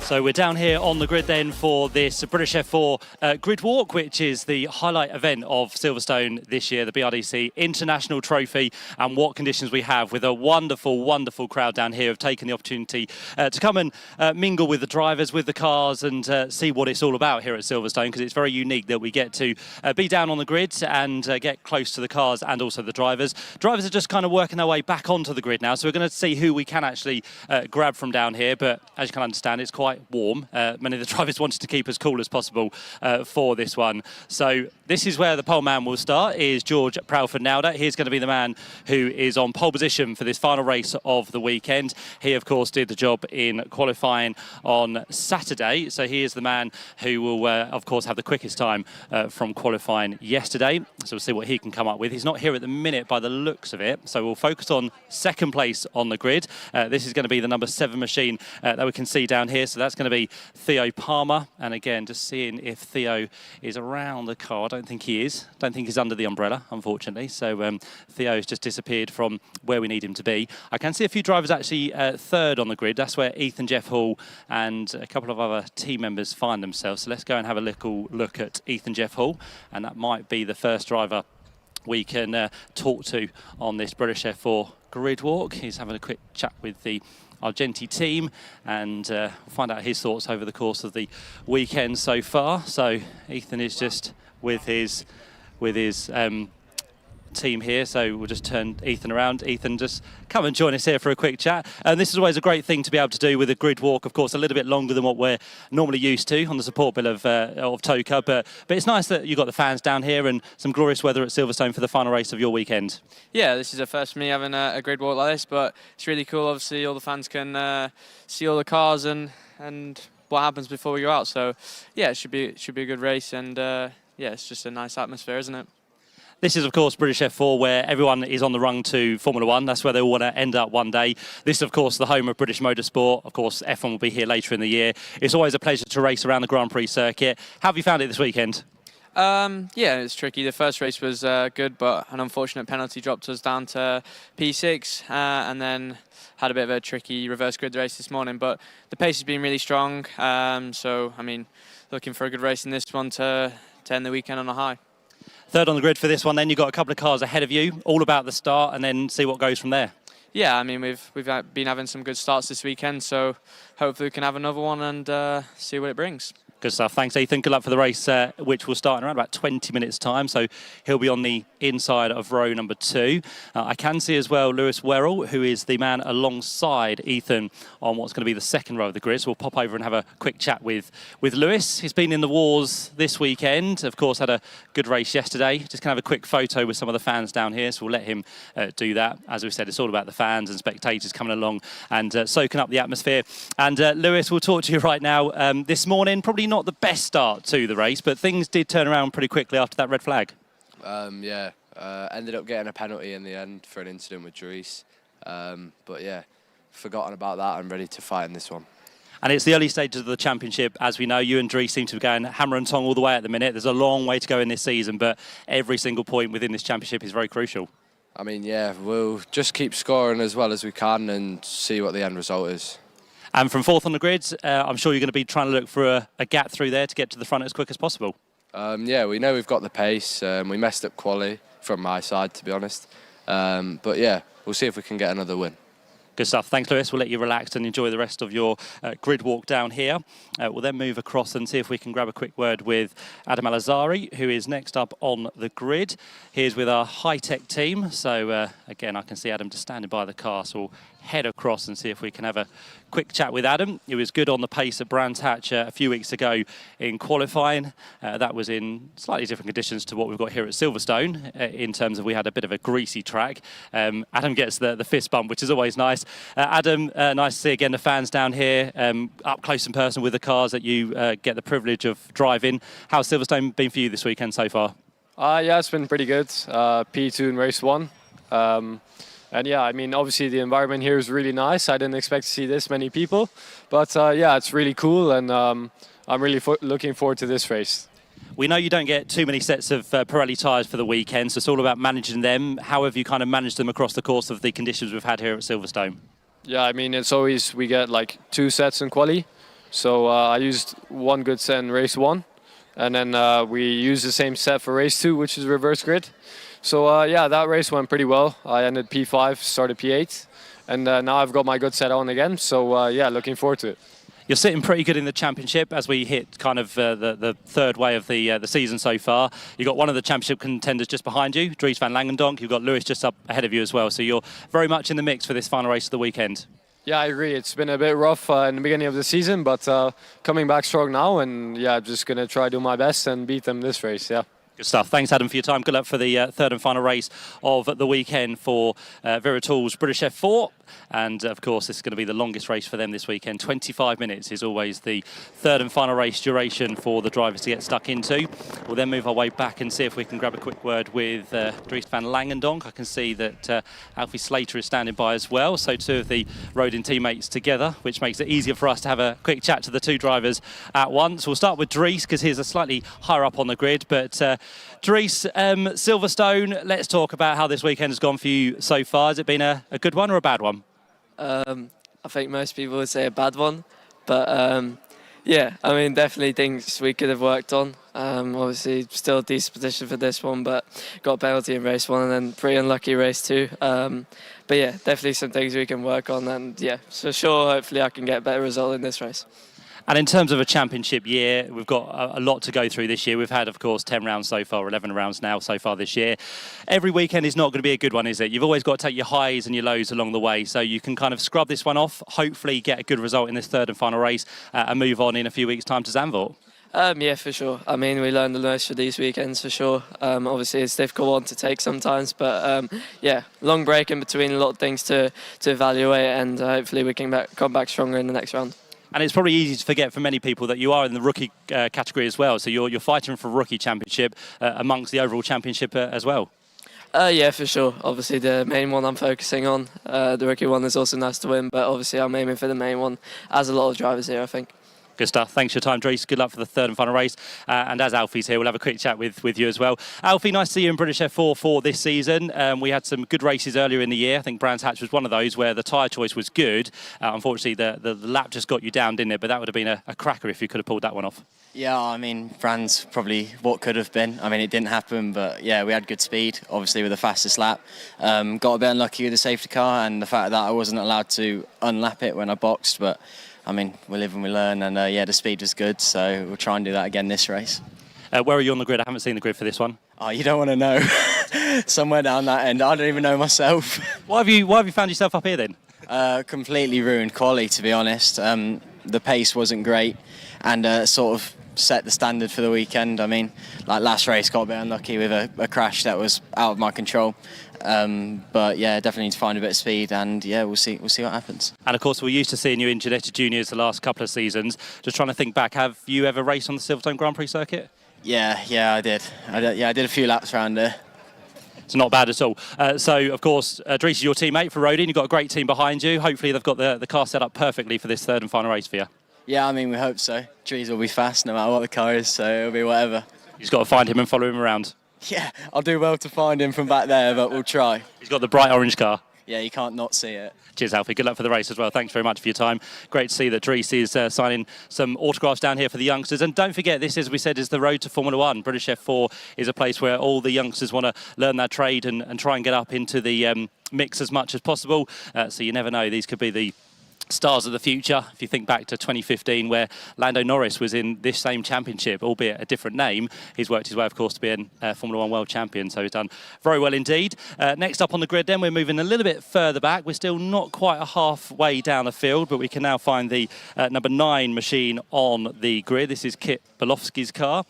C: So we're down here on the grid then for this British F4 grid walk, which is the highlight event of Silverstone this year, the BRDC International Trophy, and what conditions we have with a wonderful, wonderful crowd down here have taken the opportunity to come and mingle with the drivers, with the cars, and see what it's all about here at Silverstone, because it's very unique that we get to be down on the grid and get close to the cars and also the drivers. Drivers are just kind of working their way back onto the grid now, so we're going to see who we can actually grab from down here, but as you can understand, it's quite warm. Many of the drivers wanted to keep as cool as possible for this one. So this is where the pole man will start, is George Proudford-Nauder. He's going to be the man who is on pole position for this final race of the weekend. He, of course, did the job in qualifying on Saturday, so he is the man who will, of course, have the quickest time from qualifying yesterday. So we'll see what he can come up with. He's not here at the minute by the looks of it, so we'll focus on second place on the grid. This is going to be the number 7 machine that we can see down here, so that's going to be Theo Palmer. And again, just seeing if Theo is around the car. I don't think he is. Don't think he's under the umbrella, unfortunately. So Theo's just disappeared from where we need him to be. I can see a few drivers actually third on the grid. That's where Ethan Jeff Hall and a couple of other team members find themselves. So let's go and have a little look at Ethan Jeff Hall, and that might be the first driver we can talk to on this British F4 grid walk. He's having a quick chat with the Argenti team and find out his thoughts over the course of the weekend so far. So Ethan is just with his team here, so we'll just turn Ethan around. Ethan, just come and join us here for a quick chat. And this is always a great thing to be able to do with a grid walk, of course, a little bit longer than what we're normally used to on the support bill of Toka, but it's nice that you've got the fans down here and some glorious weather at Silverstone for the final race of your weekend.
K: Yeah, this is the first for me having a grid walk like this, but it's really cool. Obviously, all the fans can see all the cars and what happens before we go out. So yeah, it should be a good race, and yeah, it's just a nice atmosphere, isn't it?
C: This is, of course, British F4, where everyone is on the run to Formula One. That's where they all want to end up one day. This is, of course, the home of British motorsport. Of course, F1 will be here later in the year. It's always a pleasure to race around the Grand Prix Circuit. How have you found it this weekend?
K: Yeah, it's tricky. The first race was good, but an unfortunate penalty dropped us down to P6, and then had a bit of a tricky reverse grid race this morning. But the pace has been really strong, so, I mean, looking for a good race in this one to end the weekend on a high.
C: Third on the grid for this one, then you've got a couple of cars ahead of you, all about the start, and then see what goes from there.
K: Yeah, I mean, we've been having some good starts this weekend, so hopefully we can have another one and see what it brings.
C: Good stuff. Thanks, Ethan. Good luck for the race, which will start in around about 20 minutes' time. So he'll be on the inside of row number 2. I can see as well Lewis Werrell, who is the man alongside Ethan on what's going to be the second row of the grid. So we'll pop over and have a quick chat with Lewis. He's been in the wars this weekend. Of course, had a good race yesterday. Just going to have a quick photo with some of the fans down here. So we'll let him do that. As we said, it's all about the fans and spectators coming along and soaking up the atmosphere. And Lewis, we'll talk to you right now. This morning, probably not the best start to the race, but things did turn around pretty quickly after that red flag.
U: Yeah, ended up getting a penalty in the end for an incident with Dries. But yeah, forgotten about that. I'm ready to fight in this one.
C: And it's the early stages of the championship. As we know, you and Dries seem to be going hammer and tong all the way at the minute. There's a long way to go in this season, but every single point within this championship is very crucial.
U: I mean, yeah, we'll just keep scoring as well as we can and see what the end result is.
C: And from fourth on the grid, I'm sure you're going to be trying to look for a gap through there to get to the front as quick as possible.
U: Yeah, we know we've got the pace. We messed up quali from my side, to be honest. But yeah, we'll see if we can get another win.
C: Good stuff. Thanks, Lewis. We'll let you relax and enjoy the rest of your grid walk down here. We'll then move across and see if we can grab a quick word with Adam Alazari, who is next up on the grid. He's with our high-tech team. So, again, I can see Adam just standing by the car. So we'll head across and see if we can have a quick chat with Adam. He was good on the pace at Brands Hatch a few weeks ago in qualifying. That was in slightly different conditions to what we've got here at Silverstone, in terms of we had a bit of a greasy track. Adam gets the fist bump, which is always nice. Adam, nice to see again the fans down here, up close and personal with the cars that you get the privilege of driving. How's Silverstone been for you this weekend so far?
V: Yeah, it's been pretty good. P2 in race 1. And yeah, I mean, obviously the environment here is really nice. I didn't expect to see this many people, but yeah, it's really cool, and I'm really looking forward to this race.
C: We know you don't get too many sets of Pirelli tyres for the weekend, so it's all about managing them. How have you kind of managed them across the course of the conditions we've had here at Silverstone?
V: Yeah, I mean, it's always, we get like 2 sets in quali, So I used one good set in race 1, and then we used the same set for race 2, which is reverse grid. So yeah, that race went pretty well. I ended P5, started P8, and now I've got my good set on again. So yeah, looking forward to it.
C: You're sitting pretty good in the championship as we hit kind of the third way of the season so far. You've got one of the championship contenders just behind you, Dries van Langendonk. You've got Lewis just up ahead of you as well. So you're very much in the mix for this final race of the weekend.
V: Yeah, I agree. It's been a bit rough in the beginning of the season, but coming back strong now, and yeah, just going to try to do my best and beat them this race, yeah.
C: Good stuff. Thanks, Adam, for your time. Good luck for the third and final race of the weekend for Viritol's British F4. And, of course, this is going to be the longest race for them this weekend. 25 minutes is always the third and final race duration for the drivers to get stuck into. We'll then move our way back and see if we can grab a quick word with Dries van Langendonk. I can see that Alfie Slater is standing by as well. So two of the Rodin teammates together, which makes it easier for us to have a quick chat to the two drivers at once. We'll start with Dries because he's a slightly higher up on the grid. But Dries, Silverstone, let's talk about how this weekend has gone for you so far. Has it been a good one or a bad one?
J: I think most people would say a bad one, but yeah, I mean, definitely things we could have worked on. Obviously, still a decent position for this one, but got a penalty in race 1 and then pretty unlucky race 2. But yeah, definitely some things we can work on, and yeah, for sure, hopefully I can get a better result in this race.
C: And in terms of a championship year, we've got a lot to go through this year. We've had, of course, 10 rounds so far, 11 rounds now so far this year. Every weekend is not going to be a good one, is it? You've always got to take your highs and your lows along the way. So you can kind of scrub this one off, hopefully get a good result in this third and final race and move on in a few weeks' time to Zandvoort.
J: Yeah, for sure. I mean, we learned the most for these weekends, for sure. Obviously, it's a difficult one to take sometimes, but yeah, long break in between, a lot of things to evaluate, and hopefully we can come back stronger in the next round.
C: And it's probably easy to forget for many people that you are in the rookie category as well. So you're fighting for a rookie championship amongst the overall championship as well.
J: Yeah, for sure. Obviously, the main one I'm focusing on. The rookie one is also nice to win, but obviously I'm aiming for the main one, as a lot of drivers here, I think.
C: Good stuff. Thanks for your time, Dries. Good luck for the third and final race. And as Alfie's here, we'll have a quick chat with you as well. Alfie, nice to see you in British F4 for this season. We had some good races earlier in the year. I think Brands Hatch was one of those where the tyre choice was good. Unfortunately, the lap just got you down, didn't it? But that would have been a cracker if you could have pulled that one off.
L: Yeah, I mean, Brands probably what could have been. I mean, it didn't happen, but yeah, we had good speed, obviously with the fastest lap. Got a bit unlucky with the safety car and the fact that I wasn't allowed to unlap it when I boxed, but I mean, we live and we learn, and yeah, the speed was good, so we'll try and do that again this race.
C: Where are you on the grid? I haven't seen the grid for this one.
L: Oh, you don't want to know. Somewhere down that end. I don't even know myself.
C: Why have you found yourself up here then?
L: Completely ruined quali, to be honest. The pace wasn't great, and sort of set the standard for the weekend. I mean, like last race, got a bit unlucky with a crash that was out of my control. But yeah, definitely need to find a bit of speed, and yeah, we'll see what happens.
C: And of course, we're used to seeing you in Ginetta Juniors the last couple of seasons. Just trying to think back, have you ever raced on the Silverstone Grand Prix Circuit?
L: Yeah, I did. I did a few laps around there.
C: It's not bad at all. So, of course, Dries is your teammate for Rodin. You've got a great team behind you. Hopefully, they've got the car set up perfectly for this third and final race for you.
L: Yeah, I mean, we hope so. Dries will be fast no matter what the car is, so it'll be whatever.
C: You just got to find him and follow him around.
L: Yeah, I'll do well to find him from back there, but we'll try.
C: He's got the bright orange car.
L: Yeah, you can't not see it.
C: Cheers, Alfie. Good luck for the race as well. Thanks very much for your time. Great to see that Dries is signing some autographs down here for the youngsters. And don't forget, this, as we said, is the road to Formula One. British F4 is a place where all the youngsters want to learn their trade and try and get up into the mix as much as possible. So you never know. These could be the stars of the future. If you think back to 2015, where Lando Norris was in this same championship, albeit a different name, he's worked his way, of course, to be a Formula One world champion. So he's done very well indeed. Next up on the grid, then we're moving a little bit further back. We're still not quite a halfway down the field, but we can now find the number 9 machine on the grid. This is Kit Bolofsky's car.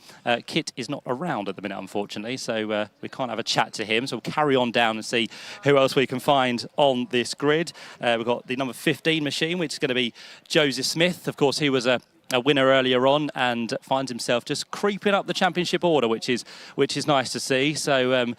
C: Kit is not around at the minute, unfortunately, so we can't have a chat to him. So we'll carry on down and see who else we can find on this grid. We've got the number 15 machine, which is going to be Joseph Smith. Of course, he was a winner earlier on and finds himself just creeping up the championship order, which is nice to see. So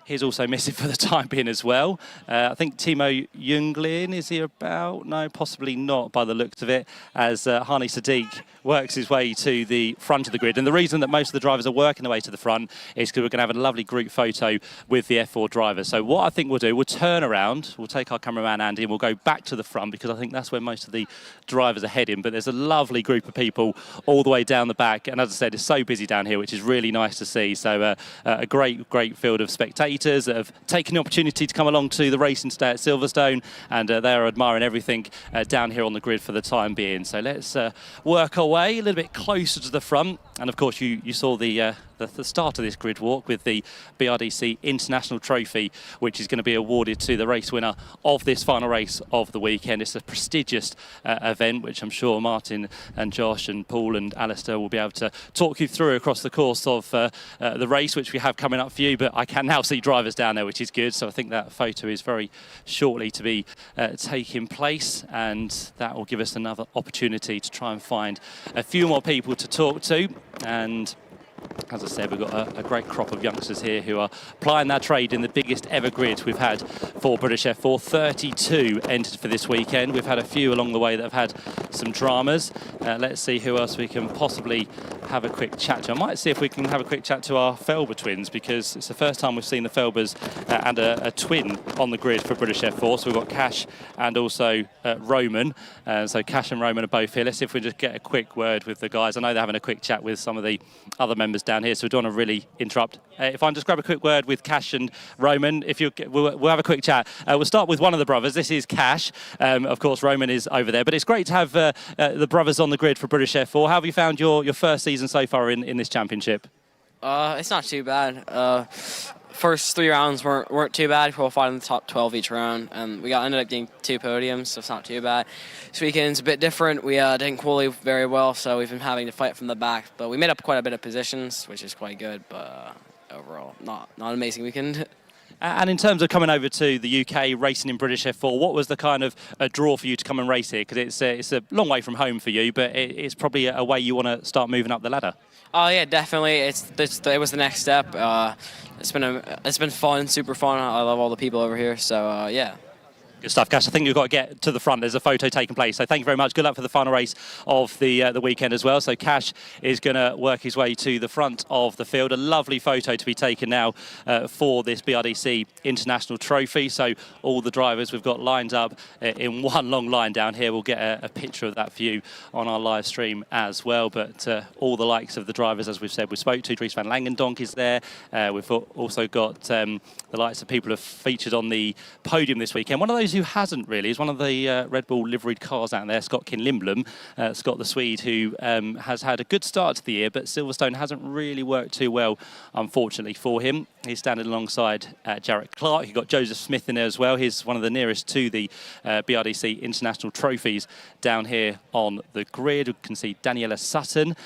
C: He's also missing for the time being as well. I think Timo Junglin, is he about? No, possibly not by the looks of it, as Hani Sadiq works his way to the front of the grid. And the reason that most of the drivers are working their way to the front is because we're going to have a lovely group photo with the F4 drivers. So what I think we'll do, we'll turn around, we'll take our cameraman Andy and we'll go back to the front, because I think that's where most of the drivers are heading. But there's a lovely group of people all the way down the back. And as I said, it's so busy down here, which is really nice to see. So a great field of spectators that have taken the opportunity to come along to the racing today at Silverstone, and they are admiring everything down here on the grid for the time being. So let's work our way a little bit closer to the front. And of course, you saw the start of this grid walk with the BRDC International Trophy, which is going to be awarded to the race winner of this final race of the weekend. It's a prestigious event, which I'm sure Martin and Josh and Paul and Alistair will be able to talk you through across the course of the race, which we have coming up for you. But I can now see drivers down there, which is good. So I think that photo is very shortly to be taking place, and that will give us another opportunity to try and find a few more people to talk to. And as I said, we've got a great crop of youngsters here who are plying their trade in the biggest ever grid we've had for British F4. 32 entered for this weekend. We've had a few along the way that have had some dramas. Let's see who else we can possibly have a quick chat to. I might see if we can have a quick chat to our Felber twins, because it's the first time we've seen the Felbers and a twin on the grid for British F4. So we've got Cash and also Roman. So Cash and Roman are both here. Let's see if we just get a quick word with the guys. I know they're having a quick chat with some of the other members down here, so we don't want to really interrupt. If I just grab a quick word with Cash and Roman, we'll have a quick chat. We'll start with one of the brothers. This is Cash. Of course, Roman is over there, but it's great to have the brothers on the grid for British F4. How have you found your first season so far in this championship?
J: It's not too bad. First 3 rounds weren't too bad. We qualified in the top 12 each round, and we ended up getting 2 podiums, so it's not too bad. This weekend's a bit different. We didn't qualify very well, so we've been having to fight from the back. But we made up quite a bit of positions, which is quite good. But overall, not an amazing weekend.
C: And in terms of coming over to the UK, racing in British F4, what was the kind of a draw for you to come and race here? Because it's a long way from home for you, but it's probably a way you want to start moving up the ladder.
J: Oh yeah, definitely. It was the next step. It's been fun, super fun. I love all the people over here. So yeah.
C: Good stuff, Cash. I think you've got to get to the front. There's a photo taking place. So thank you very much. Good luck for the final race of the weekend as well. So Cash is going to work his way to the front of the field. A lovely photo to be taken now for this BRDC International Trophy. So all the drivers we've got lined up in one long line down here. We'll get a picture of that for you on our live stream as well. But all the likes of the drivers, as we've said, we spoke to. Dries van Langendonk is there. We've also got the likes of people who have featured on the podium this weekend. One of those who hasn't really is one of the Red Bull liveried cars out there, Scott Kinlimblom. Scott the Swede, who has had a good start to the year, but Silverstone hasn't really worked too well, unfortunately, for him. He's standing alongside Jarrett Clark. You've got Joseph Smith in there as well. He's one of the nearest to the BRDC International Trophies down here on the grid. We can see Daniela Sutton,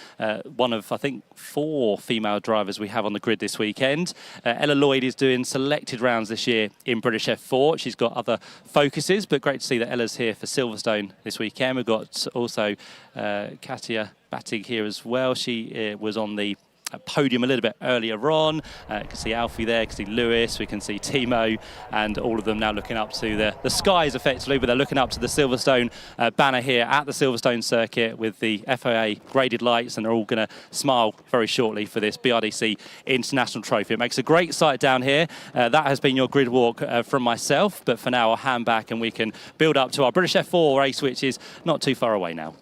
C: one of, I think, 4 female drivers we have on the grid this weekend. Ella Lloyd is doing selected rounds this year in British F4. She's got other focuses, but great to see that Ella's here for Silverstone this weekend. We've got also Katia Battig here as well. She was on the podium a little bit earlier on. You can see Alfie there, you can see Lewis, we can see Timo, and all of them now looking up to the skies effectively, but they're looking up to the Silverstone banner here at the Silverstone circuit with the FIA graded lights, and they're all going to smile very shortly for this BRDC International Trophy. It makes a great sight down here. That has been your grid walk from myself, but for now I'll hand back and we can build up to our British F4 race, which is not too far away now.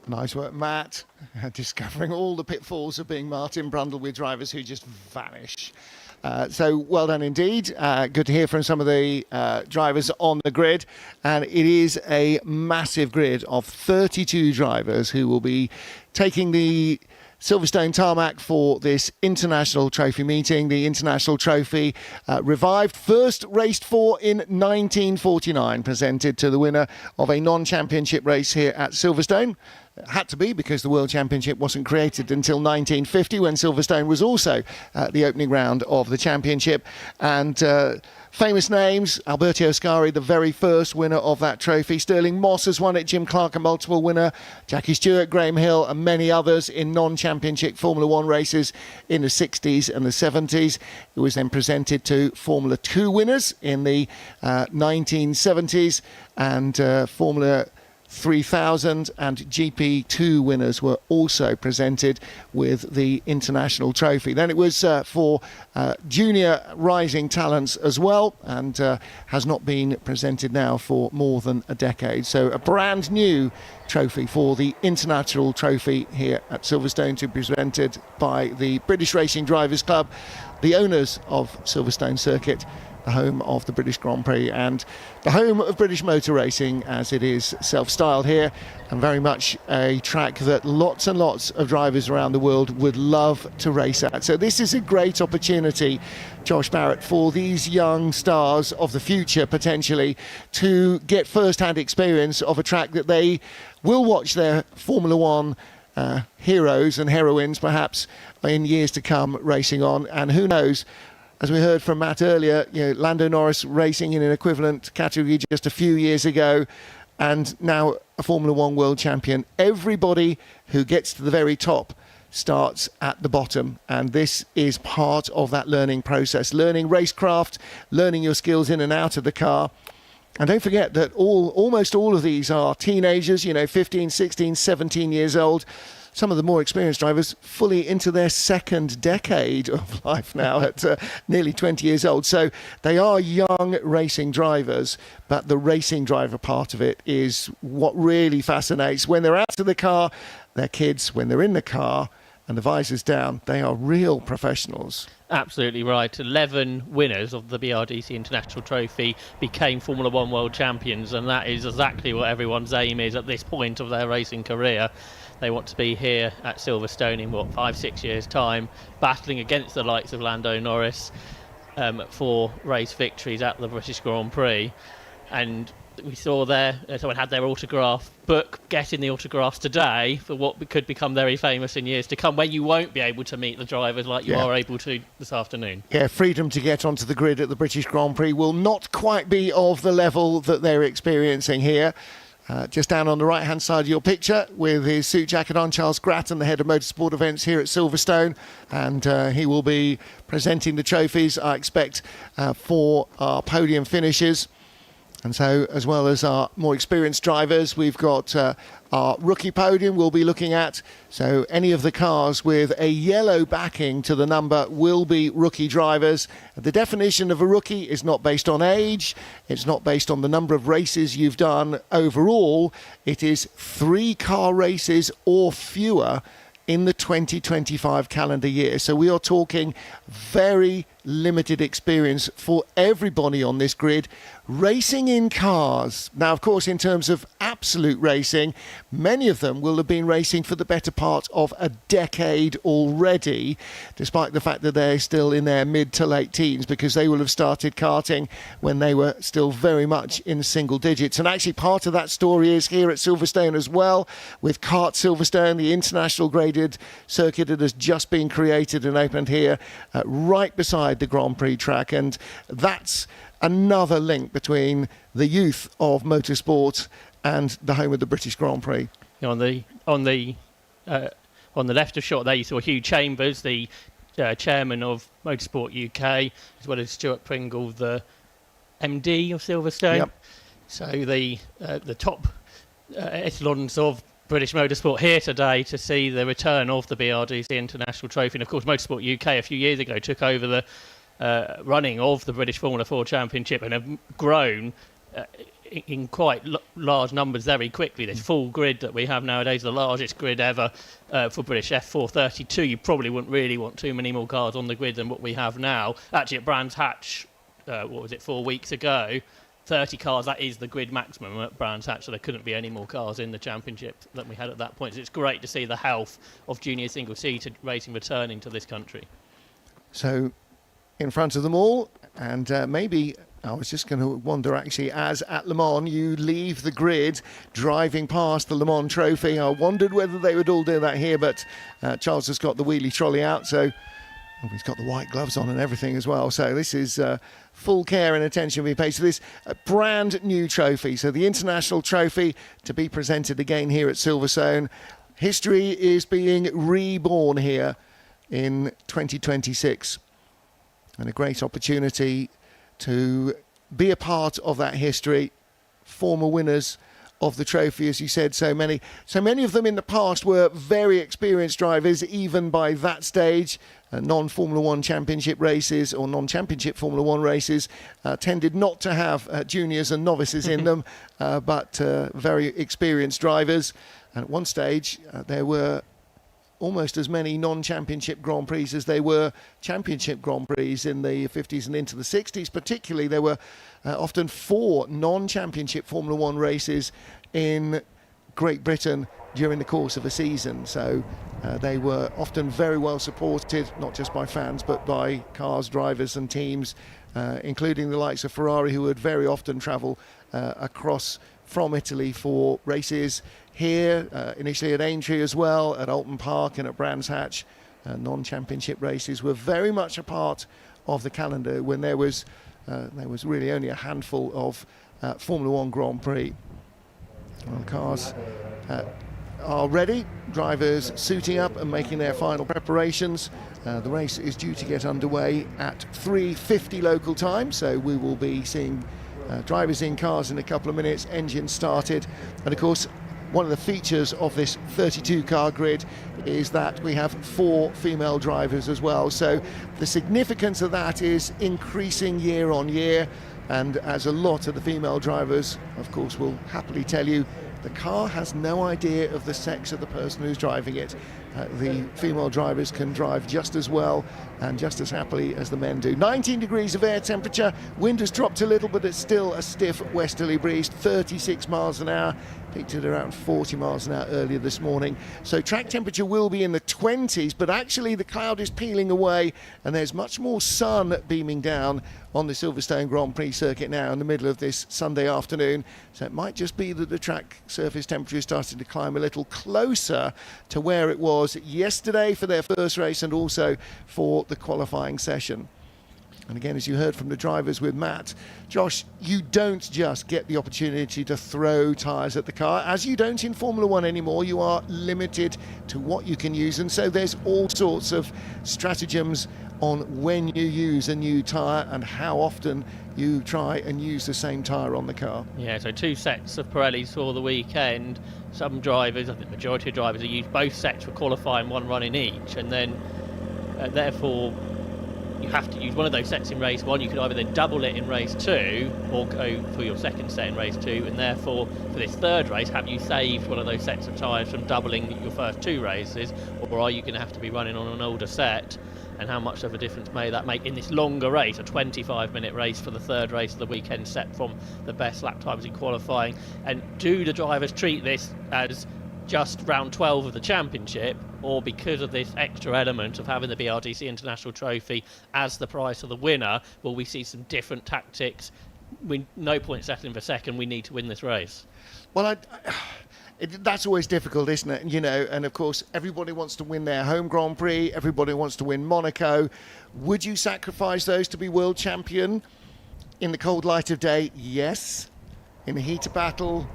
A: Nice work, Matt, discovering all the pitfalls of being Martin Brundle with drivers who just vanish. So well done indeed. Good to hear from some of the drivers on the grid. And it is a massive grid of 32 drivers who will be taking the Silverstone tarmac for this International Trophy meeting. The International Trophy revived, first raced for in 1949, presented to the winner of a non-championship race here at Silverstone. had to be because the World Championship wasn't created until 1950, when Silverstone was also the opening round of the championship. And famous names: Alberto Ascari, the very first winner of that trophy. Sterling Moss has won it. Jim Clark, a multiple winner. Jackie Stewart, Graham Hill, and many others in non-championship Formula One races in the 60s and the 70s. It was then presented to Formula 2 winners in the 1970s, and Formula 3000 and GP2 winners were also presented with the International Trophy. Then it was for junior rising talents as well, and has not been presented now for more than a decade. So a brand new trophy for the International Trophy here at Silverstone, to be presented by the British Racing Drivers Club, the owners of Silverstone Circuit, the home of the British Grand Prix and the home of British motor racing, as it is self-styled here, and very much a track that lots and lots of drivers around the world would love to race at. So this is a great opportunity, Josh Barrett, for these young stars of the future potentially to get first-hand experience of a track that they will watch their Formula One heroes and heroines perhaps in years to come racing on. And who knows, as we heard from Matt earlier, Lando Norris racing in an equivalent category just a few years ago, and now a Formula One world champion. Everybody who gets to the very top starts at the bottom, and this is part of that learning process, learning racecraft, learning your skills in and out of the car. And don't forget that almost all of these are teenagers, 15, 16, 17 years old. Some of the more experienced drivers fully into their second decade of life now at nearly 20 years old. So they are young racing drivers, but the racing driver part of it is what really fascinates. When they're out of the car, they're kids. When they're in the car and the visor's down, they are real professionals.
B: Absolutely right. 11 winners of the BRDC International Trophy became Formula One world champions, and that is exactly what everyone's aim is at this point of their racing career. They want to be here at Silverstone in 5-6 years time, battling against the likes of Lando Norris for race victories at the British Grand Prix. And we saw there someone had their autograph book, getting the autographs today for what could become very famous in years to come, when you won't be able to meet the drivers like you are able to this afternoon. Yeah,
A: freedom to get onto the grid at the British Grand Prix will not quite be of the level that they're experiencing here. Just down on the right-hand side of your picture, with his suit jacket on, Charles Grattan, the head of motorsport events here at Silverstone, and he will be presenting the trophies, I expect, for our podium finishes. And so, as well as our more experienced drivers, we've got our rookie podium we'll be looking at. So any of the cars with a yellow backing to the number will be rookie drivers. The definition of a rookie is not based on age. It's not based on the number of races you've done overall. It is 3 car races or fewer in the 2025 calendar year. So we are talking very limited experience for everybody on this grid racing in cars. Now, of course, in terms of absolute racing, many of them will have been racing for the better part of a decade already, despite the fact that they're still in their mid to late teens, because they will have started karting when they were still very much in single digits. And actually part of that story is here at Silverstone as well, with Kart Silverstone, the international graded circuit that has just been created and opened here right beside the Grand Prix track. And that's another link between the youth of motorsport and the home of the British Grand Prix.
B: On the left of shot there, you saw Hugh Chambers, the chairman of Motorsport UK, as well as Stuart Pringle, the MD of Silverstone. Yep. So the top echelons of British motorsport here today to see the return of the BRDC International Trophy. And of course, Motorsport UK a few years ago took over the running of the British Formula 4 Championship and have grown in quite large numbers very quickly. This full grid that we have nowadays, the largest grid ever for British F432. You probably wouldn't really want too many more cars on the grid than what we have now. Actually, at Brands Hatch, 4 weeks ago, 30 cars, that is the grid maximum at Brands Hatch, so there couldn't be any more cars in the championship than we had at that point. So it's great to see the health of junior single-seater racing returning to this country.
A: So in front of them all, and maybe I was just going to wonder, actually, as at Le Mans you leave the grid driving past the Le Mans Trophy. I wondered whether they would all do that here, but Charles has got the wheelie trolley out, so he's got the white gloves on and everything as well. So this is full care and attention being paid to this brand new trophy. So the International Trophy to be presented again here at Silverstone. History is being reborn here in 2026, and a great opportunity to be a part of that history. Former winners of the trophy, as you said, so many of them in the past were very experienced drivers, even by that stage. Non-Formula One championship races or non-championship Formula One races tended not to have juniors and novices in them, but very experienced drivers. And at one stage, there were almost as many non-championship Grand Prix as they were championship Grand Prix in the 50s and into the 60s. Particularly, there were often 4 non-championship Formula One races in Great Britain during the course of a season. So they were often very well supported, not just by fans, but by cars, drivers and teams, including the likes of Ferrari, who would very often travel across from Italy for races here, initially at Aintree as well, at Alton Park and at Brands Hatch. Non-championship races were very much a part of the calendar when there was really only a handful of Formula One Grand Prix. Well, cars are ready, drivers suiting up and making their final preparations. The race is due to get underway at 3:50 local time, so we will be seeing drivers in cars in a couple of minutes, engines started. And of course, one of the features of this 32-car grid is that we have 4 female drivers as well. So the significance of that is increasing year on year. And as a lot of the female drivers, of course, will happily tell you, the car has no idea of the sex of the person who's driving it. The female drivers can drive just as well and just as happily as the men do. 19 degrees of air temperature, wind has dropped a little, but it's still a stiff westerly breeze, 36 miles an hour, peaked at around 40 miles an hour earlier this morning. So track temperature will be in the 20s, but actually the cloud is peeling away and there's much more sun beaming down on the Silverstone Grand Prix circuit now in the middle of this Sunday afternoon. So it might just be that the track surface temperature is starting to climb a little closer to where it was yesterday for their first race and also for the qualifying session. And again, as you heard from the drivers with Matt, Josh, you don't just get the opportunity to throw tyres at the car. As you don't in Formula One anymore, you are limited to what you can use. And so there's all sorts of stratagems on when you use a new tyre and how often you try and use the same tyre on the car.
B: Yeah, so 2 sets of Pirellis for the weekend. Some drivers, I think the majority of drivers, have used both sets for qualifying, 1 run in each, and then therefore you have to use one of those sets in race 1. You could either then double it in race 2 or go for your second set in race 2, and therefore for this third race, have you saved one of those sets of tyres from doubling your first 2 races, or are you going to have to be running on an older set? And how much of a difference may that make in this longer race, a 25-minute race for the third race of the weekend, set from the best lap times in qualifying? And do the drivers treat this as just round 12 of the championship, or because of this extra element of having the BRDC International Trophy as the prize of the winner, will we see some different tactics? No point settling for second, we need to win this race.
A: Well, that's always difficult, isn't it? You know, and of course, everybody wants to win their home Grand Prix. Everybody wants to win Monaco. Would you sacrifice those to be world champion? In the cold light of day, yes. In the heat of battle,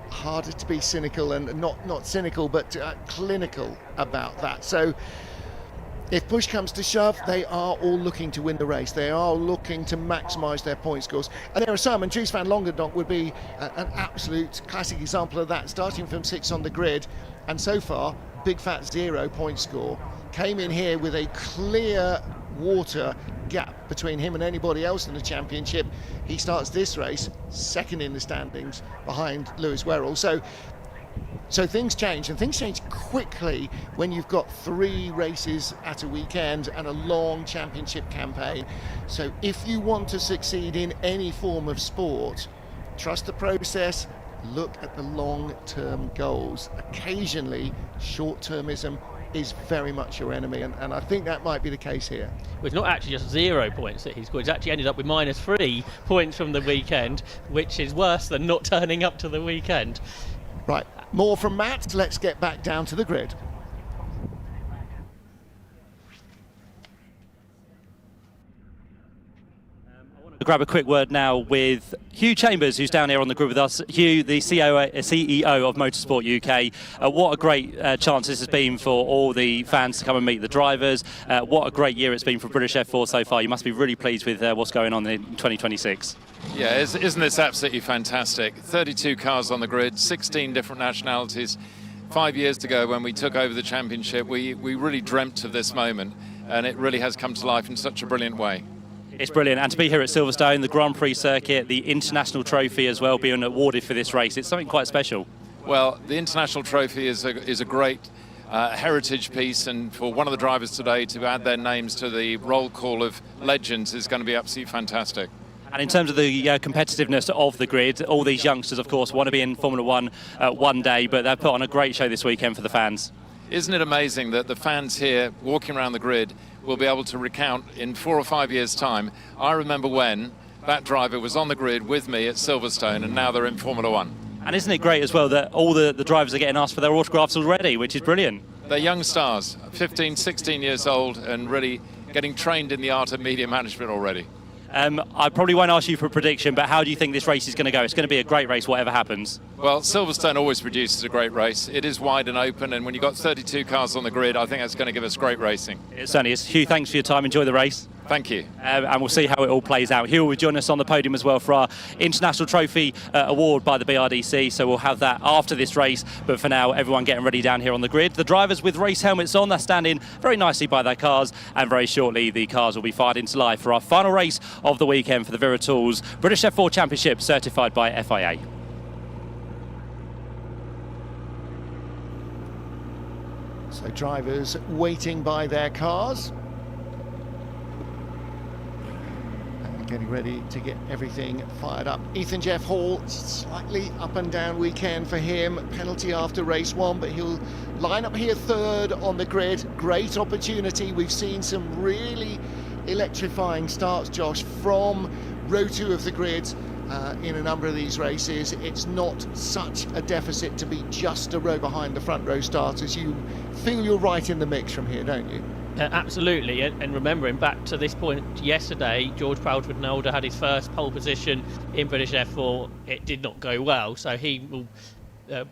A: harder to be cynical, and not cynical, but clinical about that. So if push comes to shove, they are all looking to win the race. They are looking to maximise their point scores. And there are some, and Dries van Longendonk would be an absolute classic example of that, starting from 6 on the grid. And so far, big fat 0 point score. Came in here with a clear water gap between him and anybody else in the championship. He starts this race second in the standings behind Lewis Werrell. So things change, and things change quickly when you've got 3 races at a weekend and a long championship campaign. So if you want to succeed in any form of sport, trust the process, look at the long-term goals. Occasionally, short-termism is very much your enemy, and I think that might be the case here.
B: Well, it's not actually just 0 points that he scored. He's actually ended up with -3 points from the weekend, which is worse than not turning up to the weekend.
A: Right, more from Matt. Let's get back down to the grid.
C: Grab a quick word now with Hugh Chambers, who's down here on the grid with us. Hugh, the CEO of Motorsport UK. What a great chance this has been for all the fans to come and meet the drivers. What a great year it's been for British F4 so far. You must be really pleased with what's going on in 2026.
E: Yeah, isn't this absolutely fantastic? 32 cars on the grid, 16 different nationalities. 5 years ago when we took over the championship, we really dreamt of this moment, and it really has come to life in such a brilliant way.
C: It's brilliant, and to be here at Silverstone, the Grand Prix Circuit, the International Trophy as well being awarded for this race, it's something quite special.
E: Well, the International Trophy is a great heritage piece, and for one of the drivers today to add their names to the roll call of legends is going to be absolutely fantastic.
C: And in terms of the competitiveness of the grid, all these youngsters, of course, want to be in Formula One one day, but they've put on a great show this weekend for the fans.
E: Isn't it amazing that the fans here walking around the grid will be able to recount in 4 or 5 years' time, I remember when that driver was on the grid with me at Silverstone, and now they're in Formula One.
C: And isn't it great as well that all the drivers are getting asked for their autographs already, which is brilliant?
E: They're young stars, 15, 16 years old, and really getting trained in the art of media management already.
C: I probably won't ask you for a prediction, but how do you think this race is going to go? It's going to be a great race, whatever happens.
E: Well, Silverstone always produces a great race. It is wide and open, and when you've got 32 cars on the grid, I think that's going to give us great racing.
C: It certainly is. Hugh, thanks for your time. Enjoy the race.
E: Thank you.
C: And we'll see how it all plays out. Hugh will join us on the podium as well for our International Trophy award by the BRDC, so we'll have that after this race. But for now, everyone getting ready down here on the grid. The drivers with race helmets on, they're standing very nicely by their cars, and very shortly the cars will be fired into life for our final race of the weekend for the Viratools British F4 Championship, certified by FIA.
A: So drivers waiting by their cars. Getting ready to get everything fired up. Ethan Jeff Hall, slightly up and down weekend for him. Penalty after race 1, but he'll line up here third on the grid. Great opportunity. We've seen some really electrifying starts, Josh, from row 2 of the grid in a number of these races. It's not such a deficit to be just a row behind the front row starters. You feel you're right in the mix from here, don't you?
B: Absolutely, and remembering back to this point yesterday, George Proudfoot-Nolde had his first pole position in British F4. It did not go well, so he will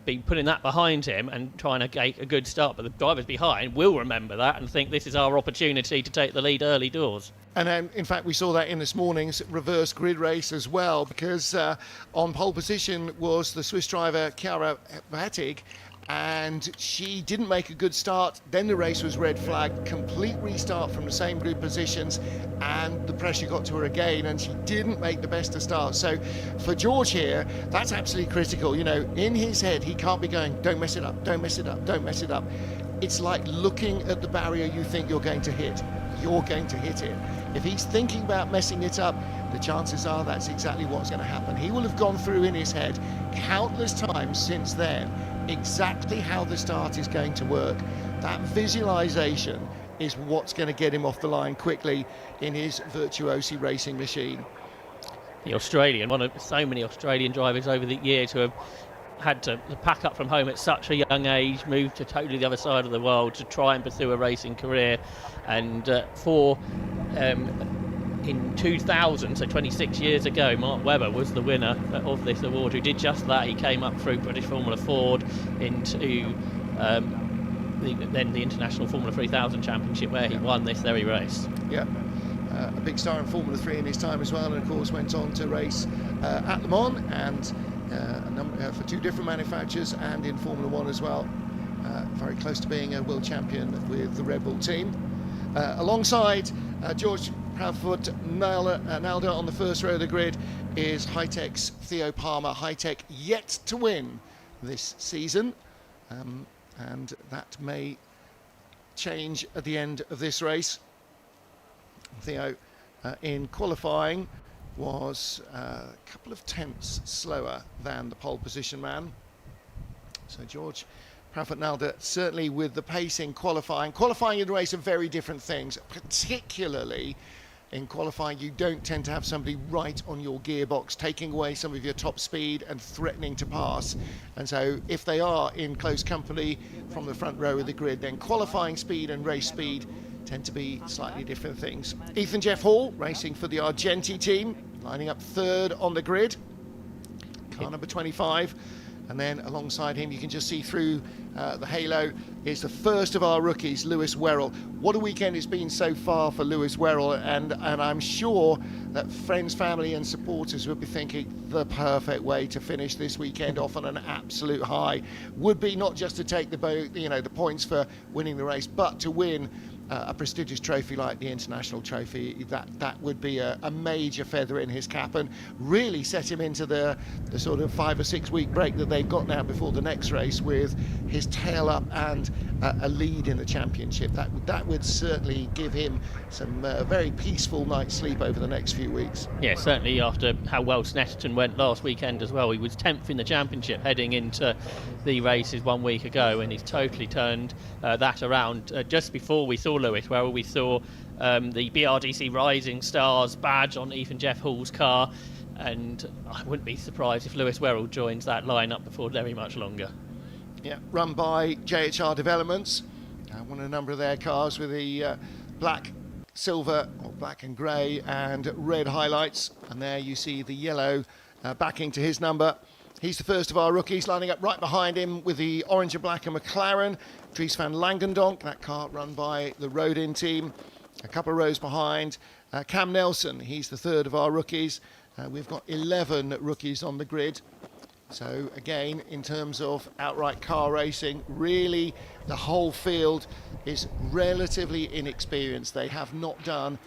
B: be putting that behind him and trying to get a good start. But the drivers behind will remember that and think this is our opportunity to take the lead early doors.
A: And in fact, we saw that in this morning's reverse grid race as well, because on pole position was the Swiss driver Chiara Hattig, and she didn't make a good start. Then the race was red flagged, complete restart from the same grid positions, and the pressure got to her again, and she didn't make the best of starts. So for George here, that's absolutely critical. You know, in his head, he can't be going, don't mess it up, don't mess it up, don't mess it up. It's like looking at the barrier you think you're going to hit. You're going to hit it. If he's thinking about messing it up, the chances are that's exactly what's going to happen. He will have gone through in his head countless times since then exactly how the start is going to work. That visualization is what's going to get him off the line quickly in his virtuosi racing machine.
B: The Australian, one of so many Australian drivers over the years who have had to pack up from home at such a young age, move to totally the other side of the world to try and pursue a racing career. And in 2000, so 26 years ago, Mark Webber was the winner of this award, who did just that. He came up through British Formula Ford into then the International Formula 3000 Championship, where he won this very race.
A: Yeah, a big star in Formula 3 in his time as well, and of course went on to race at Le Mans and for 2 different manufacturers and in Formula 1 as well. Very close to being a world champion with the Red Bull team. Alongside George Proudfoot-Nolde on the first row of the grid is Hi-Tech's Theo Palmer. Hi-Tech yet to win this season, and that may change at the end of this race. Theo in qualifying was a couple of tenths slower than the pole position man. So George Rafa Nalda, certainly with the pace in qualifying. Qualifying and race are very different things, particularly in qualifying. You don't tend to have somebody right on your gearbox, taking away some of your top speed and threatening to pass. And so if they are in close company from the front row of the grid, then qualifying speed and race speed tend to be slightly different things. Ethan Jeff Hall, racing for the Argenti team, lining up third on the grid. Car number 25. And then alongside him, you can just see through the halo, is the first of our rookies, Lewis Werrell. What a weekend it's been so far for Lewis Werrell, and I'm sure that friends, family and supporters would be thinking the perfect way to finish this weekend off on an absolute high would be not just to take the points for winning the race, but to win a prestigious trophy like the International Trophy. That would be a major feather in his cap and really set him into the sort of 5 or 6 week break that they've got now before the next race, with his tail up and a lead in the championship. That would certainly give him some very peaceful night's sleep over the next few weeks.
B: Yeah, certainly after how well Snetterton went last weekend as well. He was 10th in the championship heading into the races 1 week ago, and he's totally turned that around. Just before we saw Lewis, where we saw the BRDC Rising Stars badge on Ethan Jeff Hall's car, and I wouldn't be surprised if Lewis Werrell joins that lineup before very much longer.
A: Yeah, run by JHR Developments. Won a number of their cars with the black, silver, or black and grey and red highlights, and there you see the yellow backing to his number. He's the first of our rookies, lining up right behind him with the orange and black and McLaren. Dries van Langendonk, that car run by the Rodin team. A couple of rows behind, Cam Nelson, he's the third of our rookies. We've got 11 rookies on the grid. So again, in terms of outright car racing, really the whole field is relatively inexperienced. They have not done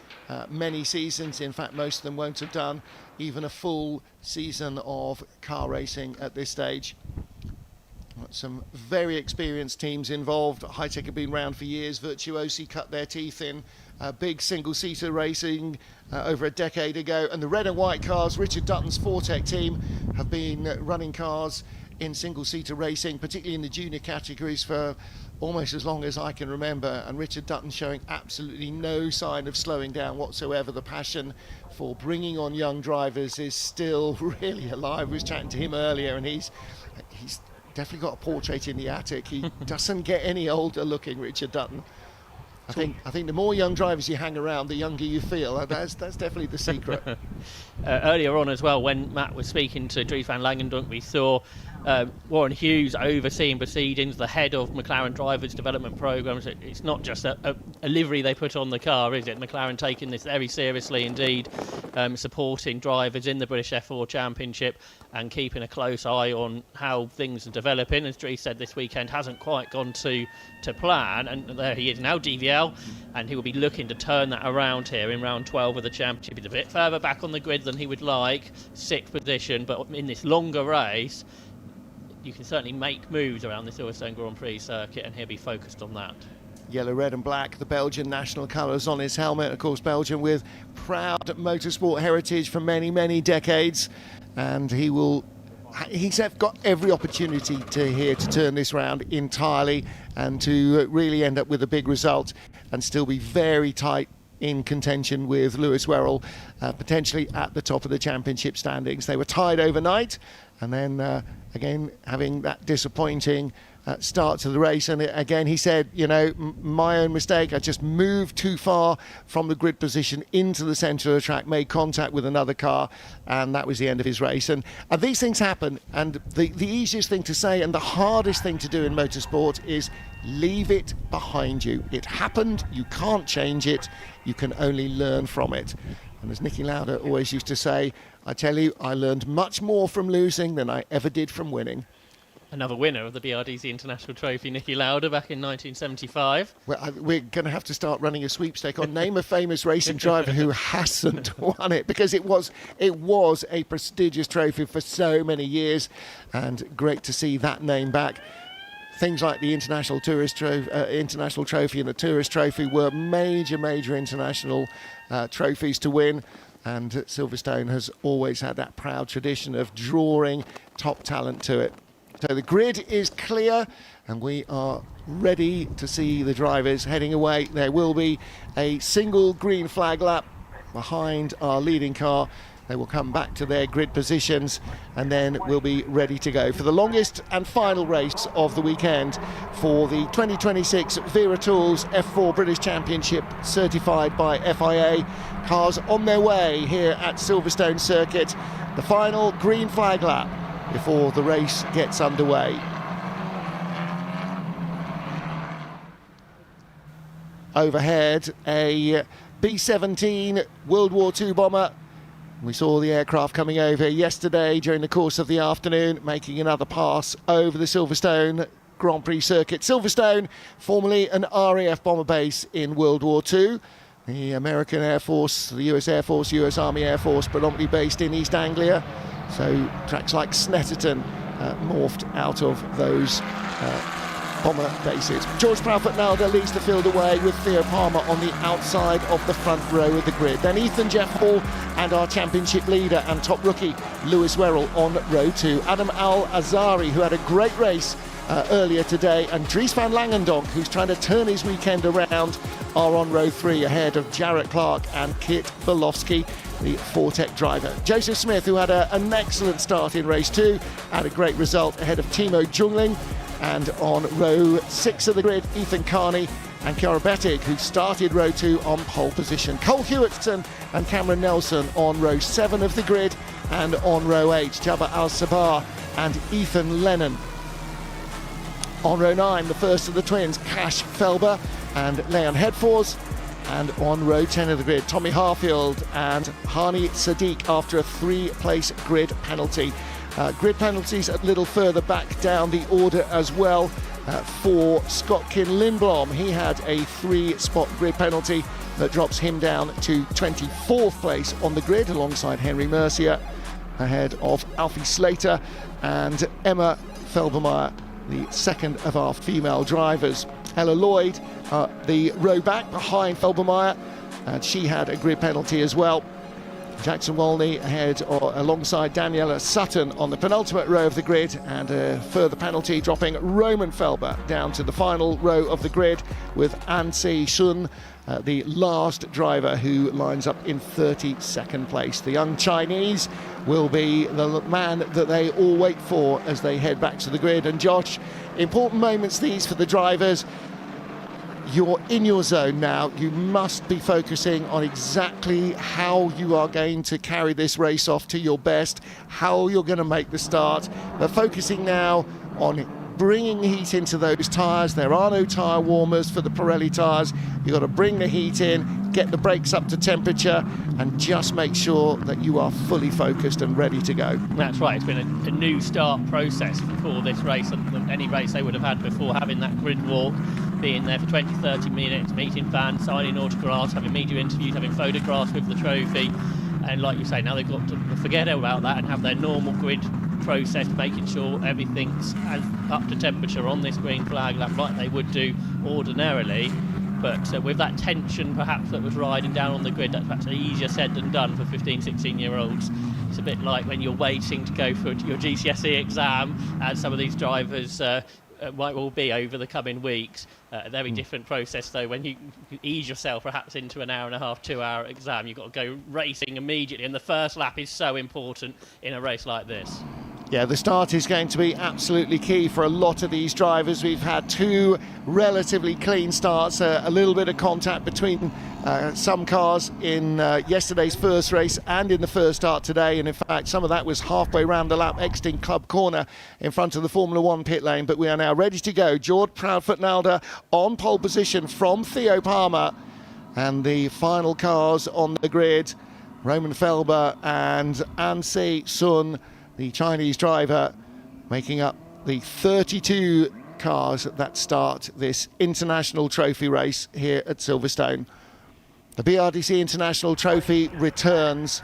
A: many seasons. In fact, most of them won't have done even a full season of car racing at this stage. Got some very experienced teams involved. Hitech have been around for years. Virtuosi cut their teeth in big single-seater racing over a decade ago. And the red and white cars, Richard Dutton's Fortec team, have been running cars in single-seater racing, particularly in the junior categories, for almost as long as I can remember. And Richard Dutton showing absolutely no sign of slowing down whatsoever. The passion for bringing on young drivers is still really alive. I was chatting to him earlier, and he's definitely got a portrait in the attic. He doesn't get any older looking, Richard Dutton. I think the more young drivers you hang around, the younger you feel. That's definitely the secret.
B: Earlier on as well, when Matt was speaking to Dries van Langendonk, we saw Warren Hughes overseeing proceedings, the head of McLaren Drivers Development Programs. It's not just a livery they put on the car, is it? McLaren taking this very seriously indeed, supporting drivers in the British F4 Championship and keeping a close eye on how things are developing. As Dries said, this weekend hasn't quite gone to plan, and there he is now, DVL, and he will be looking to turn that around here in round 12 of the championship. He's a bit further back on the grid than he would like, 6th position, but in this longer race you can certainly make moves around the Silverstone Grand Prix circuit, and he'll be focused on that.
A: Yellow, red and black, the Belgian national colours on his helmet. Of course, Belgium with proud motorsport heritage for many, many decades, and he's got every opportunity to turn this round entirely and to really end up with a big result and still be very tight in contention with Lewis Werrell, potentially at the top of the championship standings. They were tied overnight, and then again having that disappointing start to the race. And again, he said, my own mistake, I just moved too far from the grid position into the centre of the track, made contact with another car, and that was the end of his race. And these things happen, and the easiest thing to say and the hardest thing to do in motorsport is leave it behind you. It happened, you can't change it, you can only learn from it. And as Niki Lauda always used to say, I tell you, I learned much more from losing than I ever did from winning.
B: Another winner of the BRDC International Trophy, Niki Lauda, back in 1975.
A: Well, we're going to have to start running a sweepstake on name a famous racing driver who hasn't won it, because it was a prestigious trophy for so many years, and great to see that name back. Things like the International Trophy and the Tourist Trophy were major international trophies to win, and Silverstone has always had that proud tradition of drawing top talent to it. So the grid is clear and we are ready to see the drivers heading away. There will be a single green flag lap behind our leading car. They will come back to their grid positions and then we'll be ready to go for the longest and final race of the weekend for the 2026 Vera Tools F4 British Championship, certified by FIA. Cars on their way here at Silverstone Circuit. The final green flag lap before the race gets underway. Overhead, a B-17 World War II bomber. We saw the aircraft coming over yesterday during the course of the afternoon, making another pass over the Silverstone Grand Prix Circuit. Silverstone, formerly an RAF bomber base in World War II. The American Air Force, the US Air Force, US Army Air Force, predominantly based in East Anglia. So tracks like Snetterton morphed out of those bomber bases. George Proudfoot-Nalder leads the field away with Theo Palmer on the outside of the front row of the grid. Then Ethan Jeff Hall and our championship leader and top rookie Lewis Werrell on row 2. Adam Al-Azari, who had a great race earlier today, and Dries van Langendonk, who's trying to turn his weekend around, are on row 3 ahead of Jarrett Clark and Kit Berlowski, the Fortec driver. Joseph Smith, who had an excellent start in race 2, had a great result ahead of Timo Jungling. And on row 6 of the grid, Ethan Carney and Chiara Bettig, who started row 2 on pole position. Cole Hewitson and Cameron Nelson on row 7 of the grid, and on row 8, Jabba Al-Sabah and Ethan Lennon. On row 9, the first of the twins, Cash Felber and Leon Headfors. And on row 10 of the grid, Tommy Harfield and Hani Sadiq after a 3-place grid penalty. Grid penalties a little further back down the order as well for Scott-Kin Lindblom. He had a 3-spot grid penalty that drops him down to 24th place on the grid alongside Henry Mercier, ahead of Alfie Slater and Emma Felbermeyer, the second of our female drivers. Ella Lloyd, the row back behind Felbermeyer, and she had a grid penalty as well. Jackson Wolney ahead alongside Daniela Sutton on the penultimate row of the grid, and a further penalty dropping Roman Felber down to the final row of the grid with An Se Shun, the last driver, who lines up in 32nd place. The young Chinese will be the man that they all wait for as they head back to the grid. And Josh, important moments these for the drivers. You're in your zone now. You must be focusing on exactly how you are going to carry this race off to your best, how you're going to make the start. They're focusing now on bringing heat into those tyres. There are no tyre warmers for the Pirelli tyres. You've got to bring the heat in, get the brakes up to temperature, and just make sure that you are fully focused and ready to go.
B: That's right. It's been a new start process for this race than any race they would have had before, having that grid walk, being there for 20-30 minutes, meeting fans, signing autographs, having media interviews, having photographs with the trophy. And like you say, now they've got to forget about that and have their normal grid process, making sure everything's up to temperature on this green flag lap like they would do ordinarily. But with that tension perhaps that was riding down on the grid, that's perhaps easier said than done for 15-16-year-olds. It's a bit like when you're waiting to go for your GCSE exam, as some of these drivers might well be over the coming weeks. A very different process though when you ease yourself perhaps into an hour and a half, 2-hour exam. You've got to go racing immediately, and the first lap is so important in a race like this.
A: Yeah, the start is going to be absolutely key for a lot of these drivers. We've had 2 relatively clean starts, a little bit of contact between some cars in yesterday's first race and in the first start today, and in fact some of that was halfway round the lap exiting Club Corner in front of the Formula 1 pit lane. But we are now ready to go. George Proudfoot-Nalder on pole position from Theo Palmer, and the final cars on the grid, Roman Felber and An Se Shun, the Chinese driver, making up the 32 cars that start this international trophy race here at Silverstone. The BRDC International Trophy returns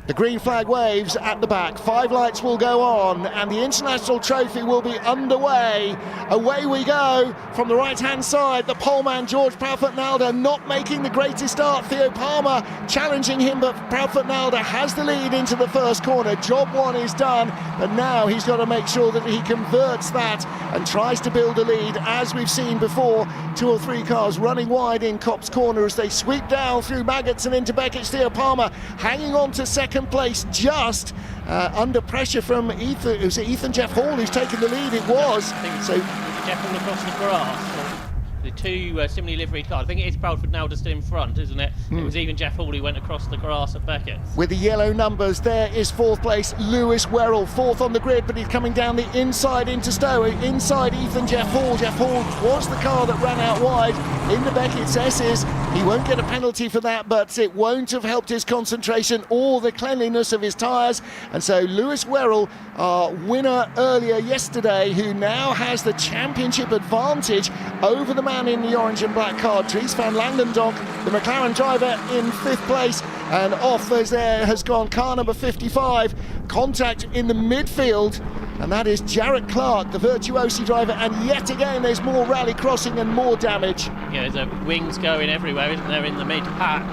A: The green flag waves at the back. 5 lights will go on and the International Trophy will be underway. Away we go from the right-hand side. The poleman George Proudfoot-Nalder not making the greatest start. Theo Palmer challenging him, but Proudfoot-Nalder has the lead into the first corner. Job 1 is done, but now he's got to make sure that he converts that and tries to build a lead. As we've seen before, 2 or 3 cars running wide in Copse Corner as they sweep down through Maggots and into Beckett's. Theo Palmer hanging on to second place, just under pressure from Ethan. It was Ethan Jeff Hall who's taken the lead. It was. So
B: Jeff Hall across the grass. The 2 similarly liveried cars. I think it is Proudfoot-Nalder still in front, isn't it? It was even Jeff Hall who went across the grass at Beckett's.
A: with the yellow numbers, there is 4th place Lewis Werrell, 4th on the grid, but he's coming down the inside into Stowe. Inside Ethan Jeff Hall. Jeff Hall was the car that ran out wide in the Beckett's S's. He won't get a penalty for that, but it won't have helped his concentration or the cleanliness of his tyres. And so Lewis Werrell, our winner earlier yesterday, who now has the championship advantage over the man in the orange and black car, Dries van Langendonk, the McLaren driver, in 5th place. And off as there has gone car number 55. Contact in the midfield, and that is Jarrett Clark, the Virtuosi driver, and yet again there's more rally crossing and more damage.
B: Yeah, there's wings going everywhere, isn't there, in the mid-pack.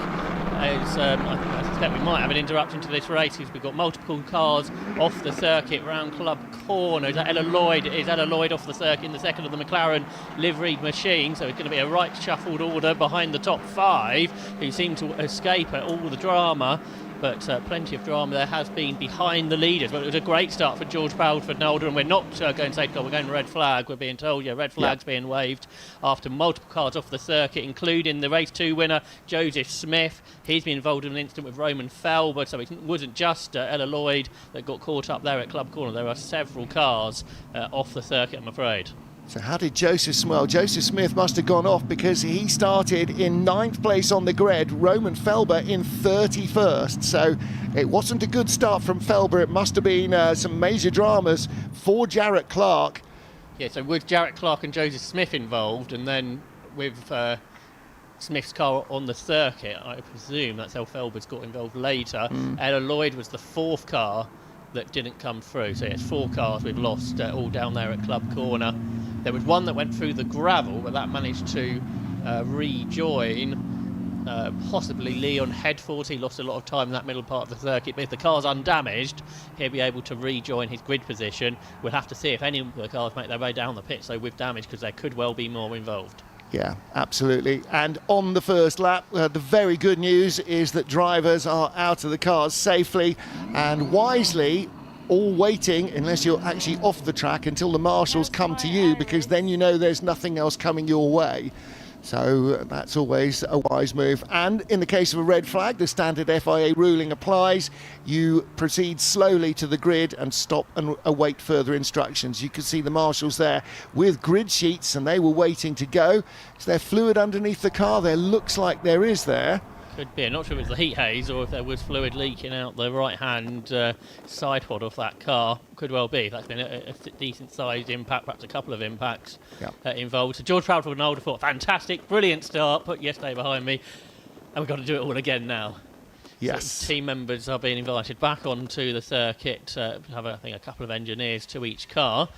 B: I suspect we might have an interruption to this race because we've got multiple cars off the circuit round Club Corner. Is that Ella Lloyd? Is Ella Lloyd off the circuit in the second of the McLaren liveried machine? So it's going to be a right shuffled order behind the top 5, who seem to escape all the drama. But plenty of drama there has been behind the leaders. But it was a great start for George Proudfoot-Nalder, and we're not going safety car, we're going red flag. We're being told, red flag's being waved after multiple cars off the circuit, including the race 2 winner, Joseph Smith. He's been involved in an incident with Roman Felber, so it wasn't just Ella Lloyd that got caught up there at Club Corner. There are several cars off the circuit, I'm afraid.
A: So how did Joseph Smith? Joseph Smith must have gone off because he started in 9th place on the grid, Roman Felber in 31st. So it wasn't a good start from Felber. It must have been some major dramas for Jarrett Clark.
B: Yeah, so with Jarrett Clark and Joseph Smith involved, and then with Smith's car on the circuit, I presume that's how Felber's got involved later. Ella Lloyd was the 4th car that didn't come through. So it's 4 cars we've lost all down there at Club Corner. There was one that went through the gravel, but that managed to rejoin possibly Leon Headford. He lost a lot of time in that middle part of the circuit, but if the car's undamaged, he'll be able to rejoin his grid position. We'll have to see if any of the cars make their way down the pit, so with damage, because there could well be more involved.
A: Yeah, absolutely. And on the first lap, the very good news is that drivers are out of the cars safely and wisely, all waiting, unless you're actually off the track, until the marshals come to you, because then you know there's nothing else coming your way. So that's always a wise move. And in the case of a red flag, the standard FIA ruling applies. You proceed slowly to the grid and stop and await further instructions. You can see the marshals there with grid sheets, and they were waiting to go. Is there fluid underneath the car? There looks like there is there.
B: Could be. I'm not sure if it's the heat haze or if there was fluid leaking out the right-hand side pod of that car. Could well be. That's been a decent-sized impact, perhaps a couple of impacts involved. So George Proudfoot-Nalder thought, fantastic, brilliant start, put yesterday behind me, and we've got to do it all again now.
A: Yes.
B: So team members are being invited back onto the circuit to have, I think, a couple of engineers to each car.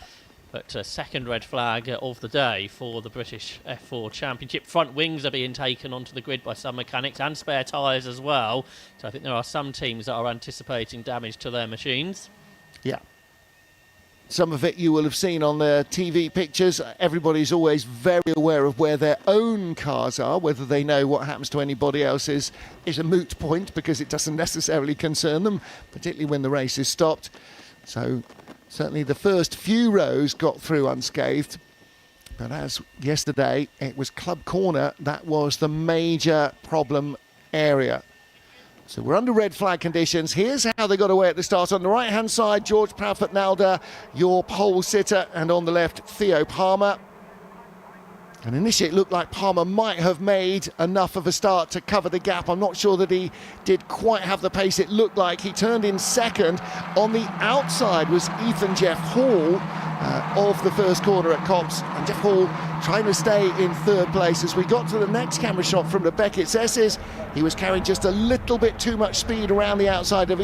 B: But second red flag of the day for the British F4 Championship. Front wings are being taken onto the grid by some mechanics, and spare tyres as well. So I think there are some teams that are anticipating damage to their machines.
A: Yeah. Some of it you will have seen on the TV pictures. Everybody's always very aware of where their own cars are. Whether they know what happens to anybody else is a moot point, because it doesn't necessarily concern them, particularly when the race is stopped. So certainly the first few rows got through unscathed, but as yesterday, it was Club Corner that was the major problem area. So we're under red flag conditions. Here's how they got away at the start. On the right-hand side, George Proudfoot-Nalder, your pole sitter, and on the left, Theo Palmer. And initially it looked like Palmer might have made enough of a start to cover the gap. I'm not sure that he did quite have the pace it looked like. He turned in second. On the outside was Ethan Jeff Hall of the first corner at Copse. And Jeff Hall trying to stay in third place. As we got to the next camera shot from the Beckett's S's, he was carrying just a little bit too much speed around the outside of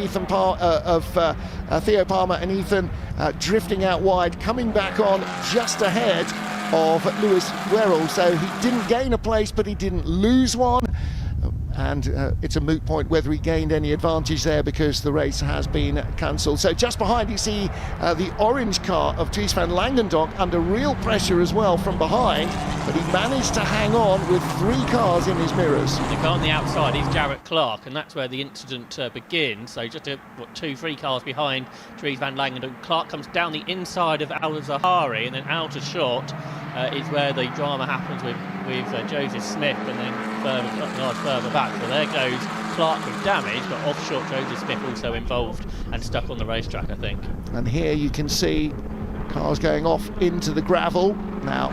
A: Theo Palmer, and Ethan drifting out wide, coming back on just ahead of Lewis Werrell. So he didn't gain a place, but he didn't lose one. And it's a moot point whether he gained any advantage there, because the race has been cancelled. So just behind you see the orange car of Dries van Langendonk under real pressure as well from behind, but he managed to hang on with 3 cars in his mirrors.
B: The car on the outside is Jarrett Clark, and that's where the incident begins. So just 2-3 cars behind Dries van Langendonk. Clark comes down the inside of Al Zahari, and then out of shot is where the drama happens with Joseph Smith, and then further back. So there goes Clark with damage, but off shot Joseph Smith also involved and stuck on the racetrack, I think.
A: And here you can see cars going off into the gravel. Now,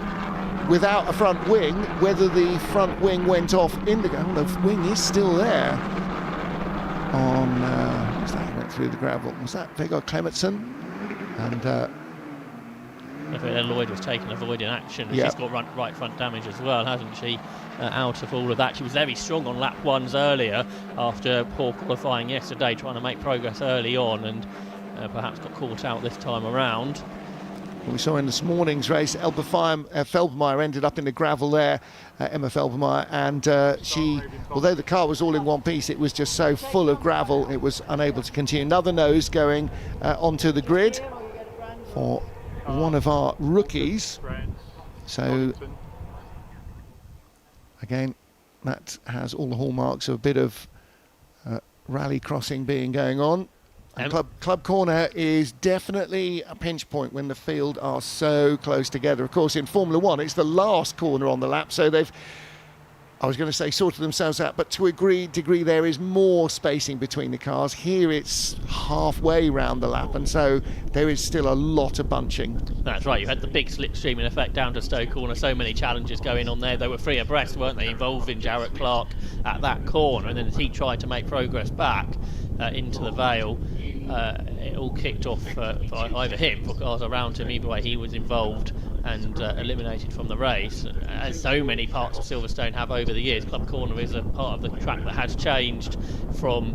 A: without a front wing, whether the front wing went off in the gravel, the wing is still there. What's that went through the gravel? Was that Vegard Clementson? And
B: Lloyd was taking avoiding action.
A: Yeah.
B: She's got right front damage as well, hasn't she? Out of all of that, she was very strong on lap 1s earlier after poor qualifying yesterday, trying to make progress early on, and perhaps got caught out this time around.
A: We saw in this morning's race, Felbermeyer ended up in the gravel there, Emma Felbermeyer, and she, although the car was all in one piece, it was just so full of gravel, it was unable to continue. Another nose going onto the grid for one of our rookies. So again, that has all the hallmarks of a bit of rally crossing being going on. And Club Corner is definitely a pinch point when the field are so close together. Of course, in Formula One, it's the last corner on the lap, so they've, I was going to say, sorted themselves out, but to a degree there is more spacing between the cars. Here it's halfway round the lap, and so there is still a lot of bunching.
B: That's right, you had the big slipstreaming effect down to Stowe Corner, so many challenges going on there. They were 3 abreast, weren't they, involving Jarrett Clark at that corner, and then as he tried to make progress back into the Vale, it all kicked off for either him, for cars around him. Either way, he was involved and eliminated from the race. As so many parts of Silverstone have over the years, Club Corner is a part of the track that has changed from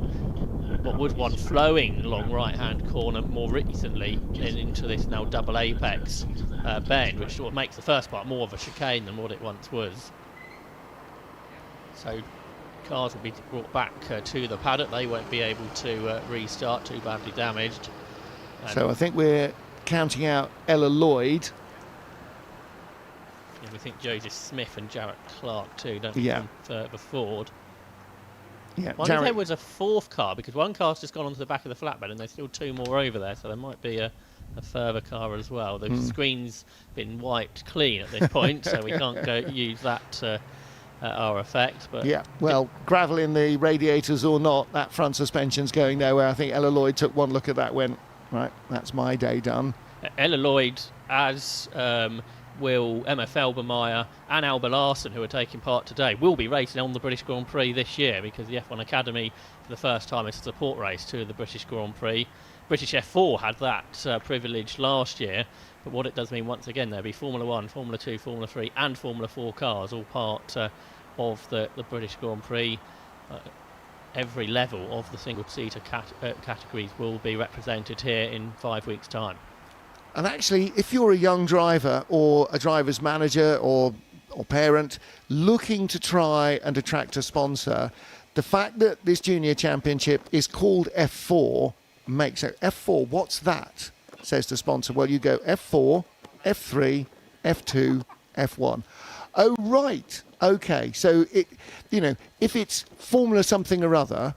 B: what was one flowing long right-hand corner more recently into this now double apex bend, which sort of makes the first part more of a chicane than what it once was. So cars will be brought back to the paddock. They won't be able to restart, too badly damaged.
A: So I think we're counting out Ella Lloyd.
B: And we think Joseph Smith and Jarrett Clark too, don't we?
A: Yeah.
B: Further forward.
A: Yeah,
B: Wonder if there was a 4th car, because one car's just gone onto the back of the flatbed and there's still 2 more over there, so there might be a further car as well. The screen's been wiped clean at this point, so we can't go use that our effect. But
A: yeah, well, gravel in the radiators or not, that front suspension's going nowhere. I think Ella Lloyd took one look at that, went, right, that's my day done.
B: Ella Lloyd, as will Emma Felbermeyer and Alba Larson, who are taking part today, will be racing on the British Grand Prix this year, because the F1 Academy, for the first time, is a support race to the British Grand Prix. British F4 had that privilege last year, but what it does mean, once again, there'll be Formula 1, Formula 2, Formula 3 and Formula 4 cars, all part of the British Grand Prix. Every level of the single-seater categories will be represented here in 5 weeks' time.
A: And actually, if you're a young driver or a driver's manager or parent looking to try and attract a sponsor, the fact that this junior championship is called F4 makes it F4. What's that? Says the sponsor. Well, you go F4, F3, F2, F1. Oh, right. Okay. So it, if it's Formula something or other,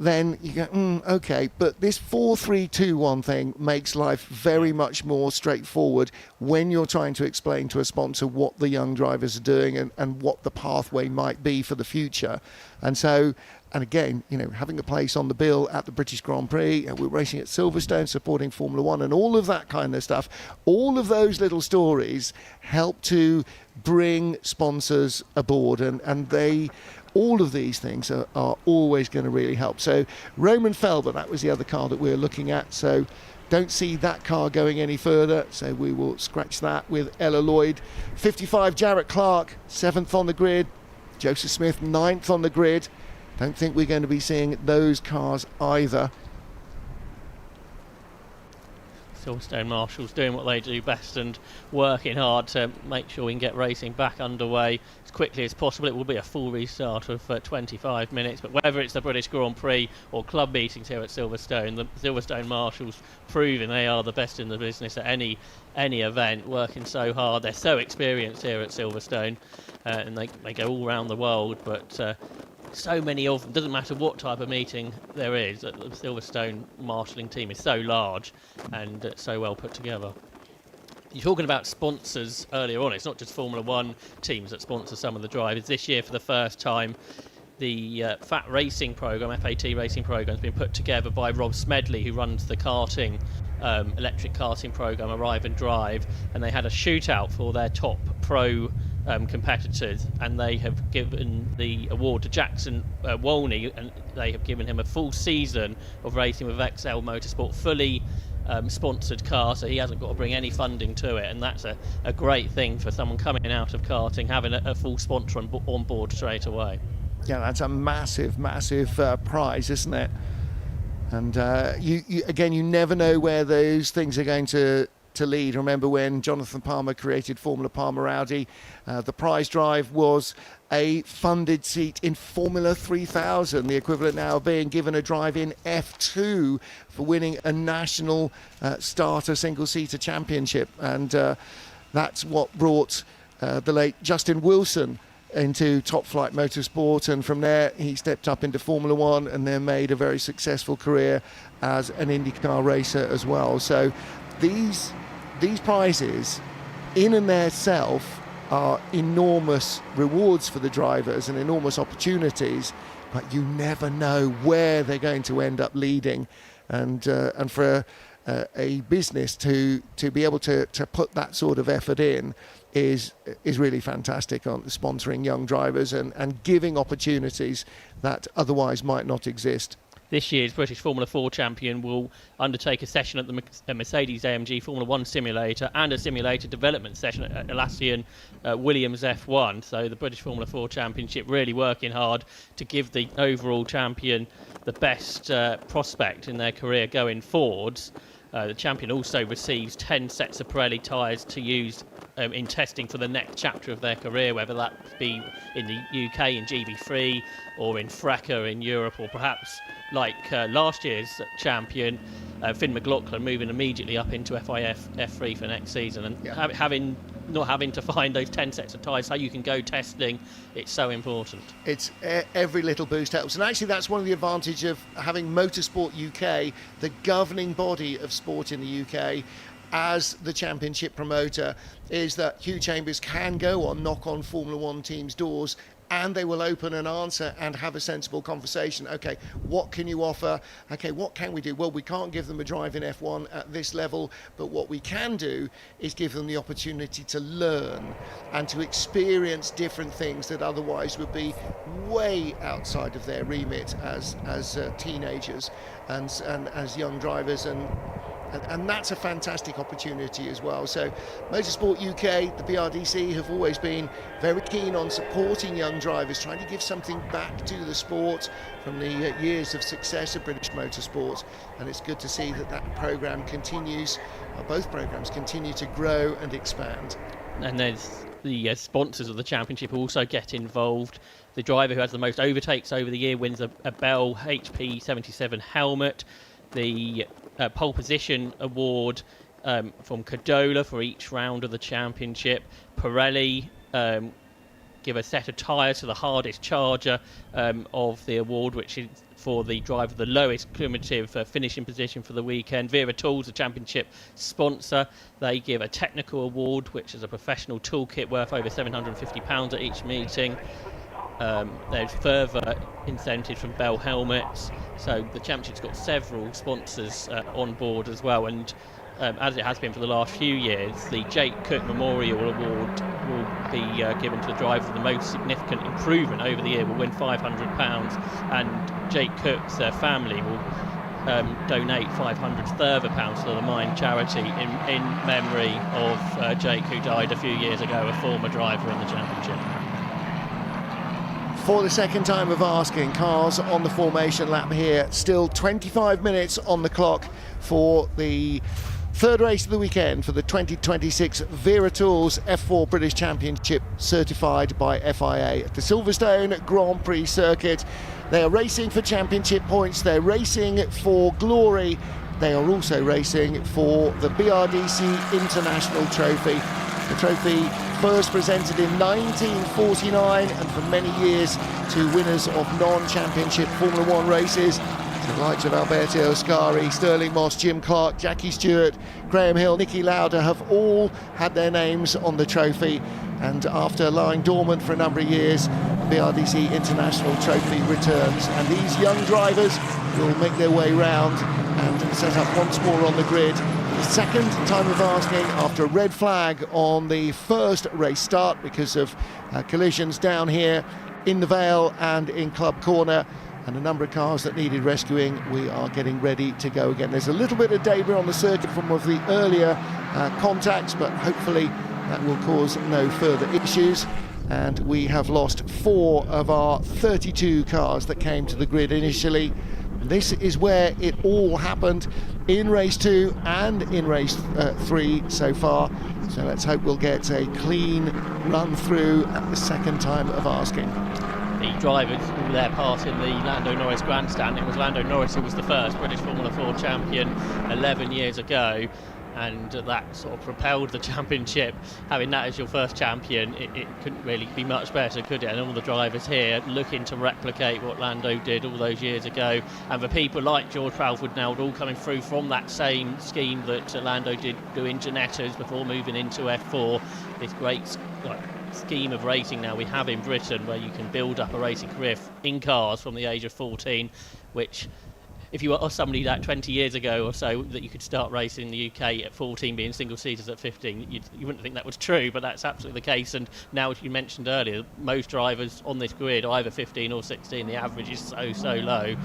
A: then you go, okay, but this 4-3-2-1 thing makes life very much more straightforward when you're trying to explain to a sponsor what the young drivers are doing and what the pathway might be for the future. And so, and again, having a place on the bill at the British Grand Prix, we're racing at Silverstone, supporting Formula 1 and all of that kind of stuff, all of those little stories help to bring sponsors aboard, and they all of these things are always going to really help. So Roman Felber, that was the other car that we were looking at. So don't see that car going any further. So we will scratch that with Ella Lloyd. 55, Jarrett Clark, 7th on the grid. Joseph Smith, 9th on the grid. Don't think we're going to be seeing those cars either.
B: Silverstone Marshals doing what they do best and working hard to make sure we can get racing back underway as quickly as possible. It will be a full restart of 25 minutes, but whether it's the British Grand Prix or club meetings here at Silverstone, the Silverstone Marshals proving they are the best in the business at any event, working so hard. They're so experienced here at Silverstone, and they go all around the world, but so many of them, doesn't matter what type of meeting there is, the Silverstone marshalling team is so large and so well put together. You're talking about sponsors earlier on. It's not just Formula One teams that sponsor some of the drivers. This year, for the first time, the FAT racing program, FAT racing program, has been put together by Rob Smedley, who runs the karting, electric karting program, Arrive and Drive, and they had a shootout for their top pro competitors, and they have given the award to Jackson Wolney, and they have given him a full season of racing with XL Motorsport, fully sponsored car, so he hasn't got to bring any funding to it, and that's a great thing for someone coming out of karting, having a full sponsor on board straight away.
A: Yeah, that's a massive prize, isn't it? And you never know where those things are going to lead. Remember when Jonathan Palmer created Formula Palmer Audi, the prize drive was a funded seat in Formula 3000, the equivalent now being given a drive in F2 for winning a national starter single-seater championship. And that's what brought the late Justin Wilson into top flight motorsport, and from there he stepped up into Formula One and then made a very successful career as an IndyCar racer as well. So these prizes in and themselves are enormous rewards for the drivers and enormous opportunities, but you never know where they're going to end up leading, and for a business to be able to put that sort of effort in is really fantastic on sponsoring young drivers and giving opportunities that otherwise might not exist.
B: This year's British Formula 4 champion will undertake a session at the Mercedes-AMG Formula 1 simulator and a simulator development session at Alassian Williams F1. So the British Formula 4 Championship really working hard to give the overall champion the best prospect in their career going forwards. The champion also receives 10 sets of Pirelli tyres to use in testing for the next chapter of their career, whether that be in the UK in GB3 or in FRECA in Europe, or perhaps like last year's champion Finn McLaughlin moving immediately up into FIF F3 for next season, and not having to find those 10 sets of tyres so you can go testing. It's so important.
A: It's every little boost helps, and actually that's one of the advantages of having Motorsport UK, the governing body of sport in the UK, as the championship promoter, is that Hugh Chambers can go on, knock on Formula One teams' doors, and they will open and answer and have a sensible conversation. Okay, what can you offer? Okay, what can we do? Well, we can't give them a drive in F1 at this level, but what we can do is give them the opportunity to learn and to experience different things that otherwise would be way outside of their remit as teenagers and as young drivers, and that's a fantastic opportunity as well. So Motorsport UK, the BRDC, have always been very keen on supporting young drivers, trying to give something back to the sport from the years of success of British motorsport, and it's good to see that programme continues, both programmes continue to grow and expand.
B: And there's the sponsors of the championship also get involved. The driver who has the most overtakes over the year wins a Bell HP 77 helmet. The pole position award from Cadola for each round of the championship. Pirelli give a set of tyres to the hardest charger of the award, which is for the driver the lowest cumulative finishing position for the weekend. Vera Tools, the championship sponsor, they give a technical award, which is a professional toolkit worth over £750 at each meeting. There's further incentives from Bell Helmets, so the championship's got several sponsors on board as well, and as it has been for the last few years, the Jake Cook Memorial Award will be given to the driver the most significant improvement over the year will win £500, and Jake Cook's family will donate 500 further pounds to the Mind charity in memory of Jake, who died a few years ago, a former driver in the championship.
A: For the second time of asking, cars on the formation lap here, still 25 minutes on the clock for the third race of the weekend for the 2026 Vera Tools F4 British Championship, certified by FIA at the Silverstone Grand Prix Circuit. They are racing for championship points, they're racing for glory, they are also racing for the BRDC International Trophy. The trophy first presented in 1949 and for many years to winners of non-championship Formula One races. The likes of Alberto Ascari, Sterling Moss, Jim Clark, Jackie Stewart, Graham Hill, Nicky Lauda have all had their names on the trophy, and after lying dormant for a number of years, the BRDC International Trophy returns, and these young drivers will make their way round and set up once more on the grid. The second time of asking after a red flag on the first race start because of collisions down here in the Vale and in Club Corner, and a number of cars that needed rescuing. We are getting ready to go again. There's a little bit of debris on the circuit from one of the earlier contacts, but hopefully that will cause no further issues. And we have lost 4 of our 32 cars that came to the grid initially. This is where it all happened in race 2 and in race 3 so far. So let's hope we'll get a clean run through at the second time of asking.
B: The drivers all their part in the Lando Norris grandstand. It was Lando Norris who was the first British Formula 4 champion 11 years ago, and that sort of propelled the championship. Having that as your first champion, it couldn't really be much better, could it? And all the drivers here looking to replicate what Lando did all those years ago, and for people like George Pralford now all coming through from that same scheme that Lando did doing Ginettas before moving into F4, this great scheme of racing now we have in Britain, where you can build up a racing career in cars from the age of 14, which if you were somebody that 20 years ago or so that you could start racing in the UK at 14, being single seaters at 15, you wouldn't think that was true, but that's absolutely the case. And now, as you mentioned earlier, most drivers on this grid are either 15 or 16. The average is so low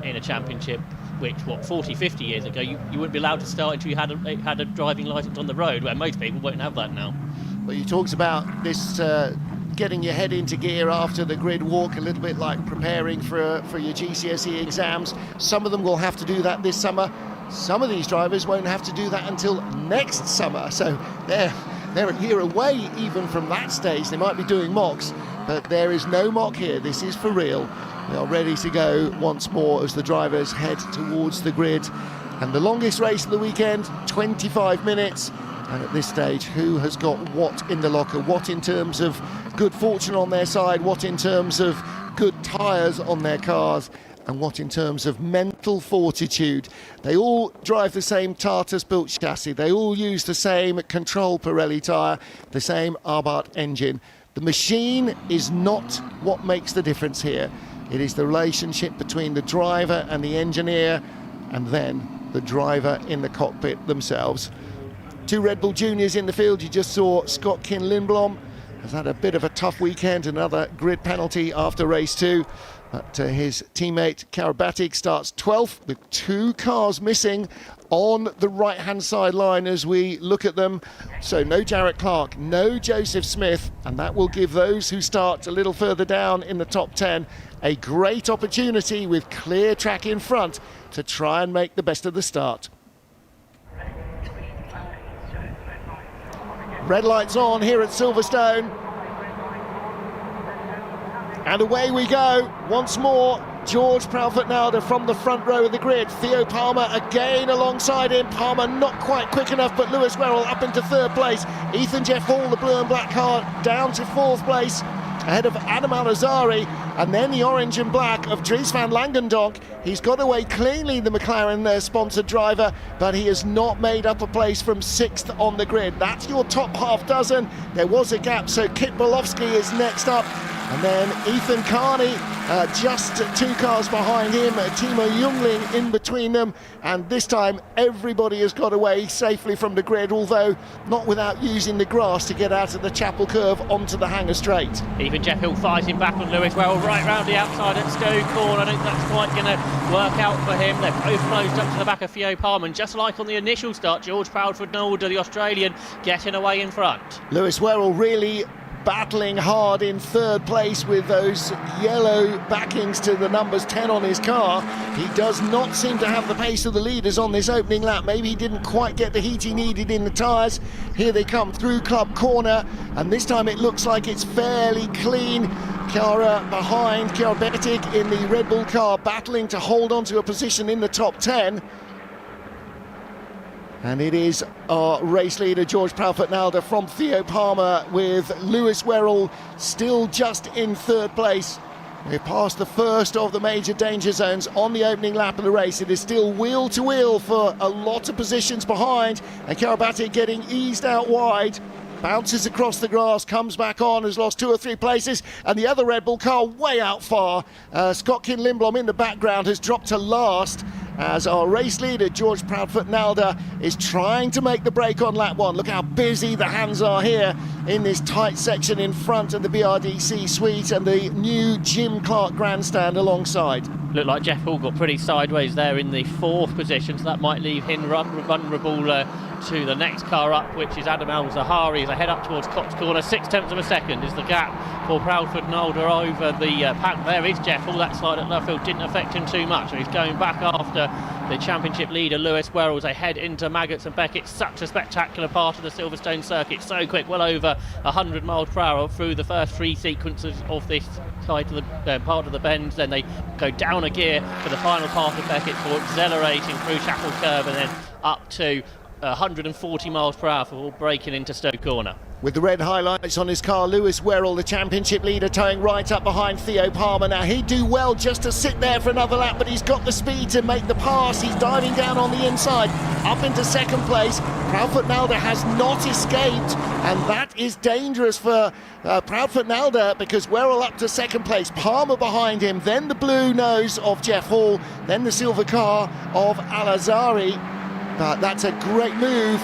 B: in a championship, which 40, 50 years ago you wouldn't be allowed to start until you had a driving licence on the road, where most people won't have that now.
A: Well, you talked about this getting your head into gear after the grid walk, a little bit like preparing for your GCSE exams. Some of them will have to do that this summer. Some of these drivers won't have to do that until next summer. So they're a year away even from that stage. They might be doing mocks, but there is no mock here. This is for real. We are ready to go once more as the drivers head towards the grid. And the longest race of the weekend, 25 minutes. And at this stage, who has got what in the locker? What in terms of good fortune on their side? What in terms of good tyres on their cars? And what in terms of mental fortitude? They all drive the same Tartus-built chassis. They all use the same Control Pirelli tyre, the same Abarth engine. The machine is not what makes the difference here. It is the relationship between the driver and the engineer, and then the driver in the cockpit themselves. 2 Red Bull Juniors in the field. You just saw Scott Kin-Lindblom has had a bit of a tough weekend, another grid penalty after race 2. But his teammate Karabatic starts 12th with 2 cars missing on the right-hand side line as we look at them. So no Jarrett Clark, no Joseph Smith, and that will give those who start a little further down in the top 10 a great opportunity with clear track in front to try and make the best of the start. Red lights on here at Silverstone. And away we go once more. George Pralford-Nauder from the front row of the grid. Theo Palmer again alongside him. Palmer not quite quick enough, but Lewis Werrell up into 3rd place. Ethan Jeff Hall, the blue and black car, down to 4th place, ahead of Adam Al-Azari, and then the orange and black of Dries van Langendonk. He's got away cleanly, the McLaren sponsored driver, but he has not made up a place from 6th on the grid. That's your top half dozen. There was a gap, so Kit Bolowski is next up. And then Ethan Carney, just 2 cars behind him, Timo Jungling in between them, and this time everybody has got away safely from the grid, although not without using the grass to get out of the Chapel Curve onto the Hanger Straight.
B: Even Jeff Hill fighting back on Lewis Well, right round the outside at Stowe Corner. I don't think that's quite going to work out for him. They're both closed up to the back of Theo Palmer, and just like on the initial start, George Proudfoot-Nolder, the Australian, getting away in front.
A: Lewis Werrell really battling hard in 3rd place with those yellow backings to the numbers 10 on his car. He does not seem to have the pace of the leaders on this opening lap. Maybe he didn't quite get the heat he needed in the tyres. Here they come through Club Corner, and this time it looks like it's fairly clean. Chiara behind, Chiara Bettig in the Red Bull car, battling to hold on to a position in the top 10. And it is our race leader, George Proudfoot-Nolder, from Theo Palmer, with Lewis Werrell still just in 3rd place. We're past the first of the major danger zones on the opening lap of the race. It is still wheel to wheel for a lot of positions behind, and Chiara Bettig getting eased out wide. Bounces across the grass, comes back on, has lost 2 or 3 places, and the other Red Bull car way out far. Scott Kin-Lindblom in the background has dropped to last, as our race leader, George Proudfoot-Nolder, is trying to make the break on lap 1. Look how busy the hands are here in this tight section in front of the BRDC suite and the new Jim Clark grandstand alongside.
B: Looked like Jeff Hall got pretty sideways there in the 4th position, so that might leave him vulnerable to the next car up, which is Adam Al-Zahari, as they head up towards Cox Corner. 0.6 of a second is the gap for Proudfoot-Nolder over the pack. There is Jeff Hall. That slide at Luffield didn't affect him too much, and he's going back after the championship leader Lewis Werrell as they head into Maggots and Beckett. Such a spectacular part of the Silverstone circuit, so quick, well over 100 miles per hour through the first 3 sequences of this side of the part of the bends. Then they go down a gear for the final part of Beckett for accelerating through Chapel Curve, and then up to 140 miles per hour for braking into Stowe Corner.
A: With the red highlights on his car, Lewis Werrell, the championship leader, towing right up behind Theo Palmer. Now, he'd do well just to sit there for another lap, but he's got the speed to make the pass. He's diving down on the inside, up into 2nd place. Proudfoot-Nolder has not escaped, and that is dangerous for Proudfoot-Nolder, because Werrell up to 2nd place, Palmer behind him, then the blue nose of Jeff Hall, then the silver car of Al-Azhari. But that's a great move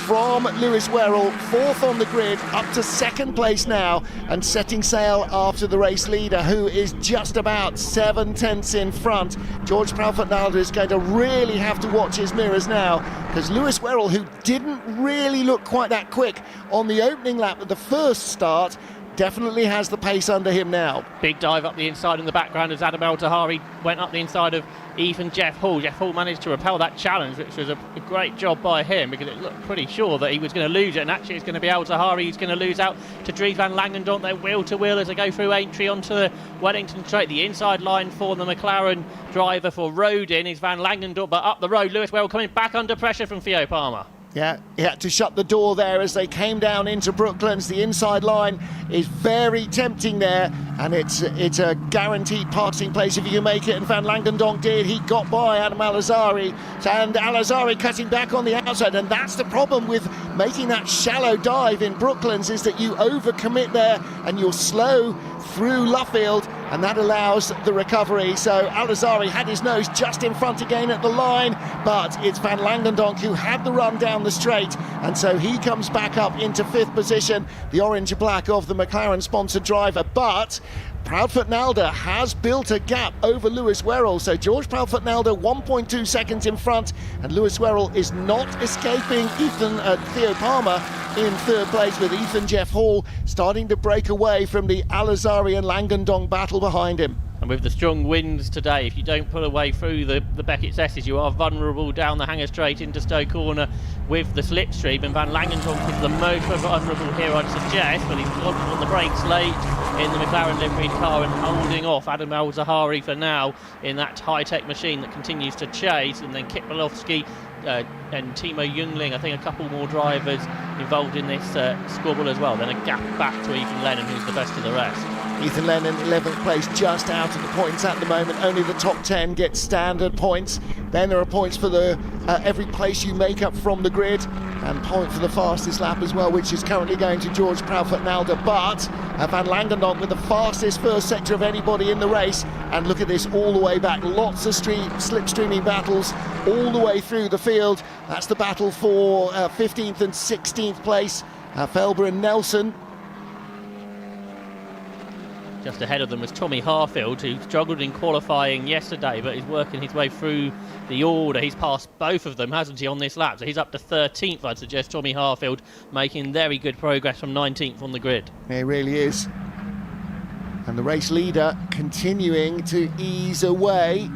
A: from Lewis Werrell, 4th on the grid, up to 2nd place now, and setting sail after the race leader, who is just about 7/10 in front. George Proudfoot-Nolder is going to really have to watch his mirrors now, because Lewis Werrell, who didn't really look quite that quick on the opening lap at the first start, definitely has the pace under him now.
B: Big dive up the inside in the background as Adam Al-Zahari went up the inside of even Jeff Hall. Jeff Hall managed to repel that challenge, which was a great job by him, because it looked pretty sure that he was going to lose it, and actually it's going to be Al-Zahari who's going to lose out to Dries van Langendonk. They're wheel to wheel as they go through entry onto the Wellington straight. The inside line for the McLaren driver for Rodin is Van Langendonk, but up the road Lewis Werrell coming back under pressure from Theo Palmer.
A: Yeah, he had to shut the door there as they came down into Brooklands. The inside line is very tempting there, and it's a guaranteed passing place if you can make it, and Van Langendonk did. He got by Adam Al-Azhari, and Al-Azhari cutting back on the outside, and that's the problem with making that shallow dive in Brooklands, is that you overcommit there and you're slow through Luffield, and that allows the recovery. So Al-Azhari had his nose just in front again at the line, but it's Van Langendonk who had the run down the straight, and so he comes back up into 5th position, the orange and black of the McLaren sponsored driver. But Proudfoot-Nolder has built a gap over Lewis Werrell, so George Proudfoot-Nolder 1.2 seconds in front, and Lewis Werrell is not escaping Theo Palmer in 3rd place, with Ethan Jeff Hall starting to break away from the Al-Azhari and Langendonk battle behind him.
B: And with the strong winds today, if you don't pull away through the Beckett's S's, you are vulnerable down the Hanger Straight into Stowe Corner with the slipstream, and Van Langendonk is the most vulnerable here, I'd suggest, but he's on the brakes late in the McLaren liveried car and holding off Adam Al-Zahari for now in that high-tech machine that continues to chase. And then Kit Malowski and Timo Jungling, I think a couple more drivers involved in this squabble as well. Then a gap back to Ethan Lennon, who's the best of the rest.
A: Ethan Lennon, 11th place, just out of the points at the moment. Only the top 10 get standard points. Then there are points for the every place you make up from the grid, and point for the fastest lap as well, which is currently going to George Proudfoot-Nalder. But Van Langendonk with the fastest first sector of anybody in the race. And look at this, all the way back. Lots of slipstreaming battles all the way through the field. That's the battle for 15th and 16th place. Felber and Nelson.
B: Just ahead of them was Tommy Harfield, who struggled in qualifying yesterday, but is working his way through the order. He's passed both of them, hasn't he, on this lap? So he's up to 13th, I'd suggest. Tommy Harfield making very good progress from 19th on the grid.
A: Yeah, he really is. And the race leader continuing to ease away.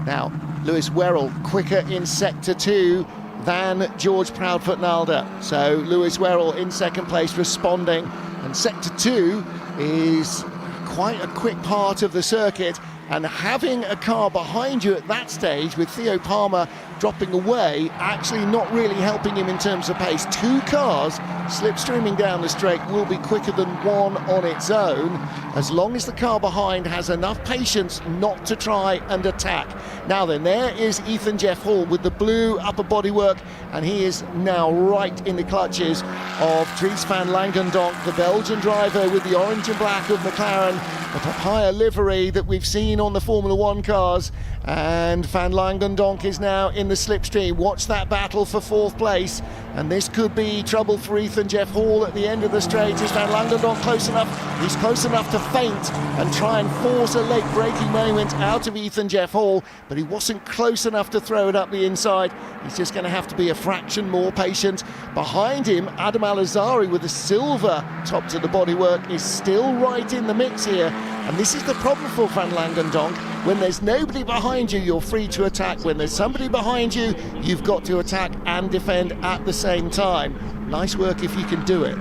A: Now, Lewis Werrell quicker in sector 2 than George Proudfoot-Nalder. So Lewis Werrell in second place, responding. And sector 2 is quite a quick part of the circuit, and having a car behind you at that stage with Theo Palmer dropping away, actually not really helping him in terms of pace. 2 cars slipstreaming down the straight will be quicker than one on its own, as long as the car behind has enough patience not to try and attack. Now then, there is Ethan Jeff Hall with the blue upper bodywork, and he is now right in the clutches of Dries van Langendonk, the Belgian driver with the orange and black of McLaren, the papaya livery that we've seen on the Formula One cars. And Van Langendonk is now in the slipstream. Watch that battle for 4th place, and this could be trouble for Ethan Jeff Hall at the end of the straight. Is Van Langendonk close enough? He's close enough to feint and try and force a late braking moment out of Ethan Jeff Hall, but he wasn't close enough to throw it up the inside. He's just going to have to be a fraction more patient. Behind him, Adam Al-Azhari with the silver top to the bodywork is still right in the mix here, and this is the problem for Van Langendonk. When there's nobody behind you, you're free to attack. When there's somebody behind you, you've got to attack and defend at the same time. Nice work if you can do it.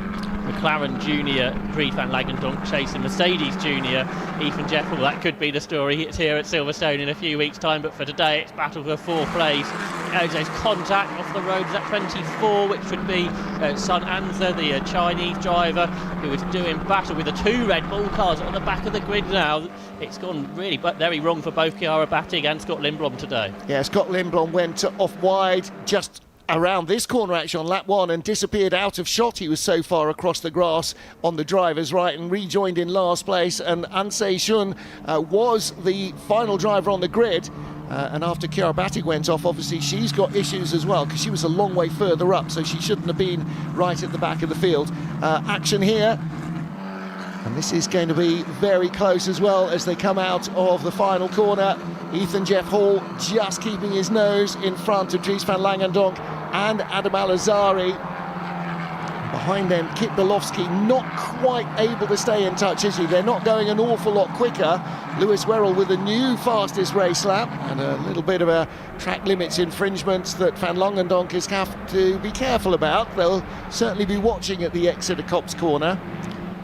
B: McLaren Junior, Dries van Langendonk chasing Mercedes Junior, Ethan Jeff Hall. That could be the story. It's here at Silverstone in a few weeks' time, but for today it's battle for 4th place. There's contact off the road at 24, which would be Sun Anza, the Chinese driver, who is doing battle with the 2 Red Bull cars on the back of the grid now. It's gone really very wrong for both Chiara Battig and Scott Lindblom today.
A: Yeah, Scott Lindblom went off wide just around this corner actually on lap 1 and disappeared out of shot. He was so far across the grass on the driver's right and rejoined in last place. And Ansei Shun was the final driver on the grid. And after Chiara Battig went off, obviously she's got issues as well, because she was a long way further up, so she shouldn't have been right at the back of the field. Action here. And this is going to be very close as well as they come out of the final corner. Ethan Jeff Hall just keeping his nose in front of Dries van Langendonk and Adam Al-Azhari. Behind them, Kit Belowski not quite able to stay in touch, is he? They're not going an awful lot quicker. Lewis Werrell with a new fastest race lap and a little bit of a track limits infringement that Van Langendonk is have to be careful about. They'll certainly be watching at the exit of Copse Corner.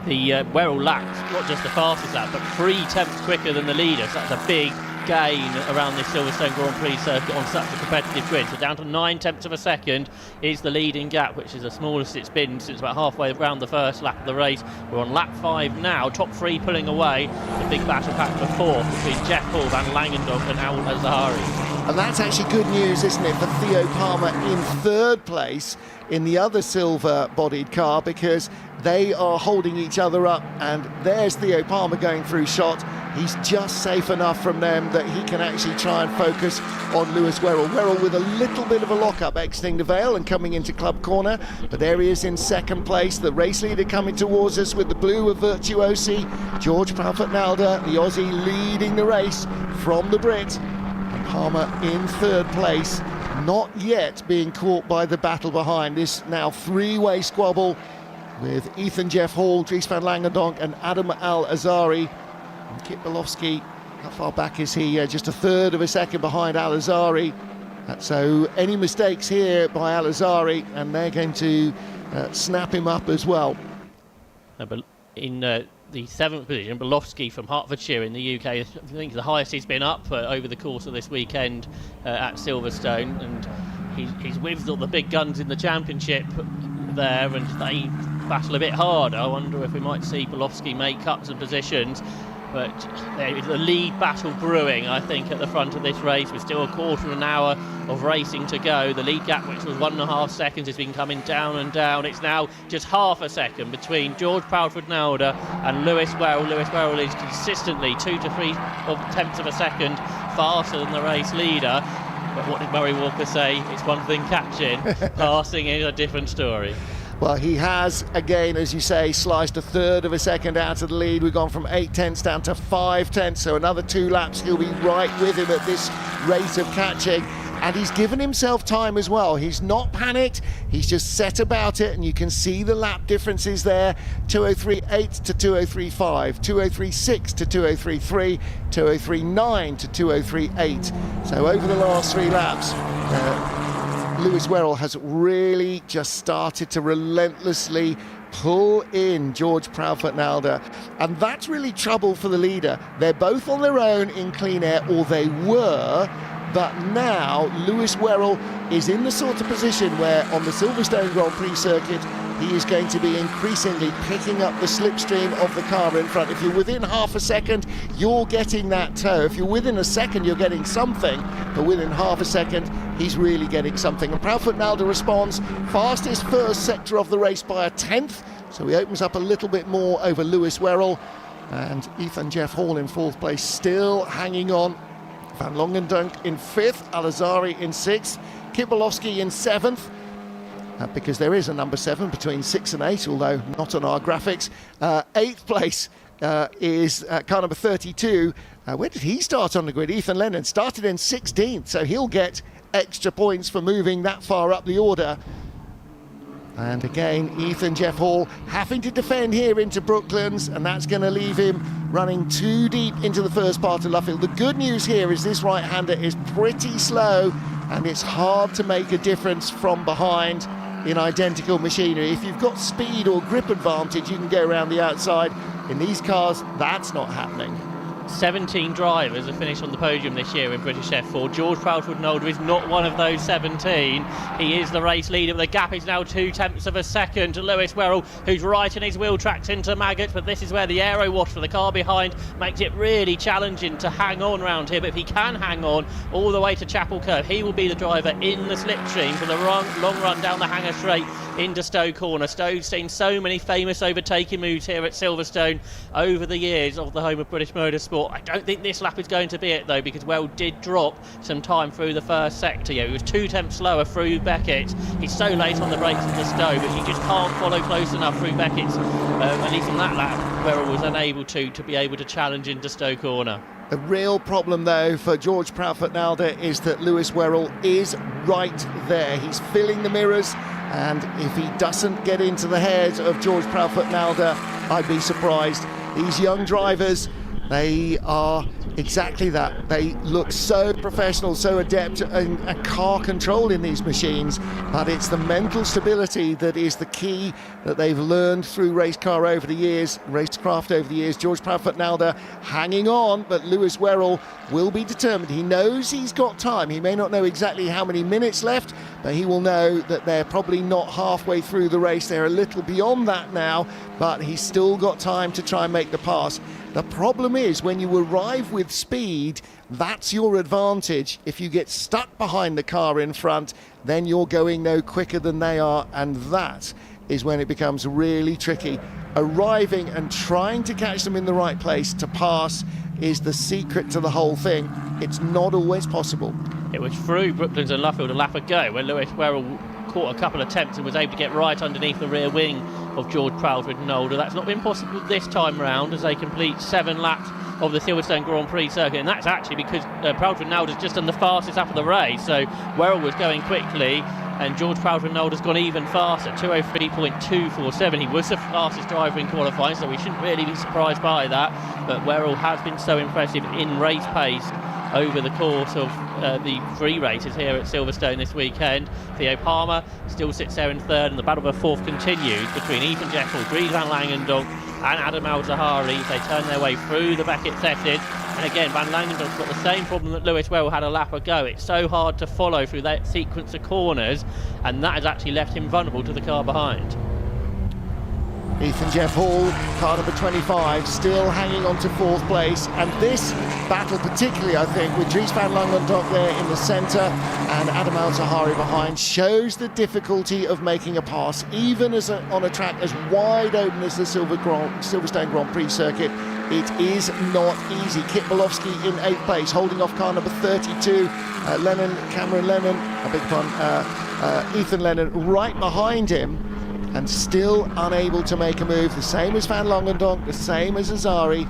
B: The Werrell lap, not just the fastest lap, but 3 tenths quicker than the leader. So that's a big gain around this Silverstone Grand Prix circuit on such a competitive grid. So down to 9 tenths of a second is the leading gap, which is the smallest it's been since about halfway around the first lap of the race. We're on lap 5 now, top 3 pulling away. The big battle pack for 4th between Jeff Hall, Van Langendonk and Al-Azhari.
A: And that's actually good news, isn't it, for Theo Palmer in 3rd place in the other silver-bodied car, because they are holding each other up, and there's Theo Palmer going through shot. He's just safe enough from them that he can actually try and focus on Lewis Werrell. Werrell with a little bit of a lock-up exiting the Vale and coming into Club Corner, but there he is in 2nd place. The race leader coming towards us with the blue of Virtuosi, George Proudfoot-Nalder, the Aussie leading the race from the Brit, and Palmer in 3rd place, not yet being caught by the battle behind. This now 3-way squabble with Ethan Jeff Hall, Dries van Langendonk and Adam Al-Azhari. And Kit Belowski, how far back is he? Just a 1/3 of a second behind Al-Azhari. So any mistakes here by Al-Azhari, and they're going to snap him up as well.
B: In the 7th position, Belowski from Hertfordshire in the UK, I think the highest he's been up over the course of this weekend at Silverstone, and he's with all the big guns in the championship there, and they battle a bit harder. I wonder if we might see Bolowski make up some positions. But there is a lead battle brewing, I think, at the front of this race. With still a quarter of an hour of racing to go. The lead gap, which was 1.5 seconds, has been coming down and down. It's now just half a second between George Proudfoot-Nalder and Lewis Werrell. Lewis Werrell is consistently 2 to 3 tenths of a second faster than the race leader. But what did Murray Walker say? It's one thing catching, passing is a different story.
A: Well, he has, again, as you say, sliced a third of a second out of the lead. We've gone from 8 tenths down to 5 tenths, so another 2 laps. He'll be right with him at this rate of catching. And he's given himself time as well. He's not panicked. He's just set about it, and you can see the lap differences there. 2:03.8 to 2:03.5, 2:03.6 to 2:03.3, 2:03.9 to 2:03.8. So over the last 3 laps, Lewis Werrell has really just started to relentlessly pull in George Proudfoot-Nalder, and that's really trouble for the leader. They're both on their own in clean air, or they were, but now Lewis Werrell is in the sort of position where on the Silverstone Grand Prix Circuit he is going to be increasingly picking up the slipstream of the car in front. If you're within half a second, you're getting that tow. If you're within a second, you're getting something, but within half a second, he's really getting something. And Proudfoot-Nalder responds, fastest first sector of the race by 1/10, so he opens up a little bit more over Lewis Werrell. And Ethan Jeff Hall in 4th place, still hanging on. Van Longendonk in 5th, Alazari in 6th, Kibolowski in 7th, because there is a number 7 between 6 and 8, although not on our graphics. 8th place is car number 32. Where did he start on the grid? Ethan Lennon started in 16th, so he'll get extra points for moving that far up the order. And again, Ethan Jeff Hall having to defend here into Brooklands, and that's going to leave him running too deep into the first part of Luffield. The good news here is this right-hander is pretty slow, and it's hard to make a difference from behind in identical machinery. If you've got speed or grip advantage, you can go around the outside. In these cars, that's not happening.
B: 17 drivers have finished on the podium this year in British F4. George Proudfoot-Nalder is not one of those 17. He is the race leader, but the gap is now 2 tenths of a second to Lewis Werrell, who's right in his wheel tracks into Maggot, but this is where the aero wash for the car behind makes it really challenging to hang on round here. But if he can hang on all the way to Chapel Curve, he will be the driver in the slipstream for the long run down the Hanger Straight into Stowe Corner. Stowe's seen so many famous overtaking moves here at Silverstone over the years of the home of British motorsport. I don't think this lap is going to be it though, because Werrell did drop some time through the first sector. Yeah, he was 2 tenths slower through Beckett. He's so late on the brakes into Stowe, but he just can't follow close enough through Beckett. At least on that lap, Werrell was unable to be able to challenge into Stowe Corner.
A: The real problem, though, for George Proudfoot-Nalder is that Lewis Werrell is right there. He's filling the mirrors, and if he doesn't get into the head of George Proudfoot-Nalder, I'd be surprised. These young drivers, they are exactly that. They look so professional, so adept in car control in these machines, but it's the mental stability that is the key that they've learned through racecraft over the years. George Proudfoot-Nalder hanging on, but Lewis Werrell will be determined. He knows he's got time. He may not know exactly how many minutes left, but he will know that they're probably not halfway through the race. They're a little beyond that now, but he's still got time to try and make the pass. The problem is when you arrive with speed, that's your advantage. If you get stuck behind the car in front, then you're going no quicker than they are, and that is when it becomes really tricky. Arriving and trying to catch them in the right place to pass is the secret to the whole thing. It's not always possible.
B: It was through Brooklands and Luffield a lap ago when Lewis Werrell caught a couple of attempts and was able to get right underneath the rear wing of George Proudfoot-Nalder. That's not been possible this time round as they complete 7 laps of the Silverstone Grand Prix Circuit, and that's actually because Proudfoot-Nalder's just done the fastest lap of the race. So Werrell was going quickly, and George Proudfoot-Nalder's gone even faster, 2:03.247. He was the fastest driver in qualifying, so we shouldn't really be surprised by that. But Werrell has been so impressive in race pace over the course of the 3 races here at Silverstone this weekend. Theo Palmer still sits there in 3rd, and the battle for 4th continues between Ethan Jekyll, Dries Van Langendonk and Adam Al-Zahari. They turn their way through the Beckett setted, and again Van Langendonk's got the same problem that Lewis Werrell had a lap ago. It's so hard to follow through that sequence of corners, and that has actually left him vulnerable to the car behind.
A: Ethan Jeff Hall, car number 25, still hanging on to 4th place. And this battle particularly, I think, with Dries van Langendonk there in the centre and Adam Al-Zahari behind, shows the difficulty of making a pass, even on a track as wide open as the Silverstone Grand Prix Circuit. It is not easy. Kit Bolowski in 8th place, holding off car number 32, Cameron Lennon, Ethan Lennon right behind him, and still unable to make a move. The same as Van Langendonk, the same as Azari.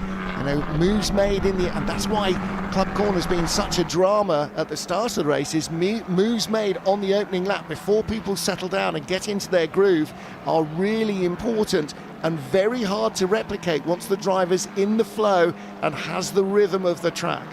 A: Moves made in the, and that's why Club Corner's been such a drama at the start of the races. Moves made on the opening lap before people settle down and get into their groove are really important and very hard to replicate once the driver's in the flow and has the rhythm of the track.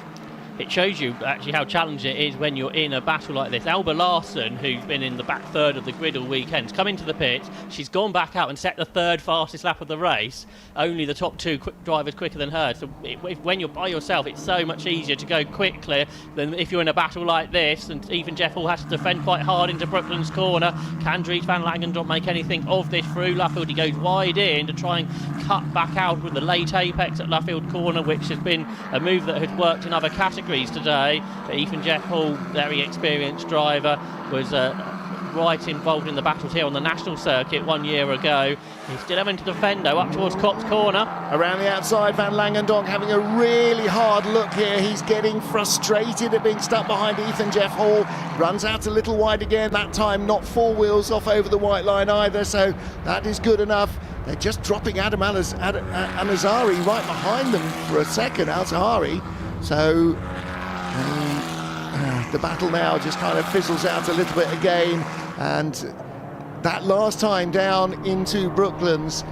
B: It shows you actually how challenging it is when you're in a battle like this. Alba Larsen, who's been in the back third of the grid all weekend, has come into the pits. She's gone back out and set the 3rd fastest lap of the race. Only the top 2 drivers quicker than her. So when you're by yourself, it's so much easier to go quickly than if you're in a battle like this. And even Jeff Hall has to defend quite hard into Brooklyn's corner. Can Dries van Langendonk make anything of this through Luffield? He goes wide in to try and cut back out with the late apex at Luffield corner, which has been a move that has worked in other categories today. But Ethan Jeff Hall, very experienced driver, was right involved in the battles here on the national circuit 1 year ago. He's still having to defend though up towards Cops corner.
A: Around the outside, Van Langendonk having a really hard look here. He's getting frustrated at being stuck behind Ethan Jeff Hall. Runs out a little wide again, that time not 4 wheels off over the white line either, so that is good enough. They're just dropping Adam Al-Zahari right behind them for a second, Al-Zahari. So the battle now just kind of fizzles out a little bit again, and that last time down into Brooklands,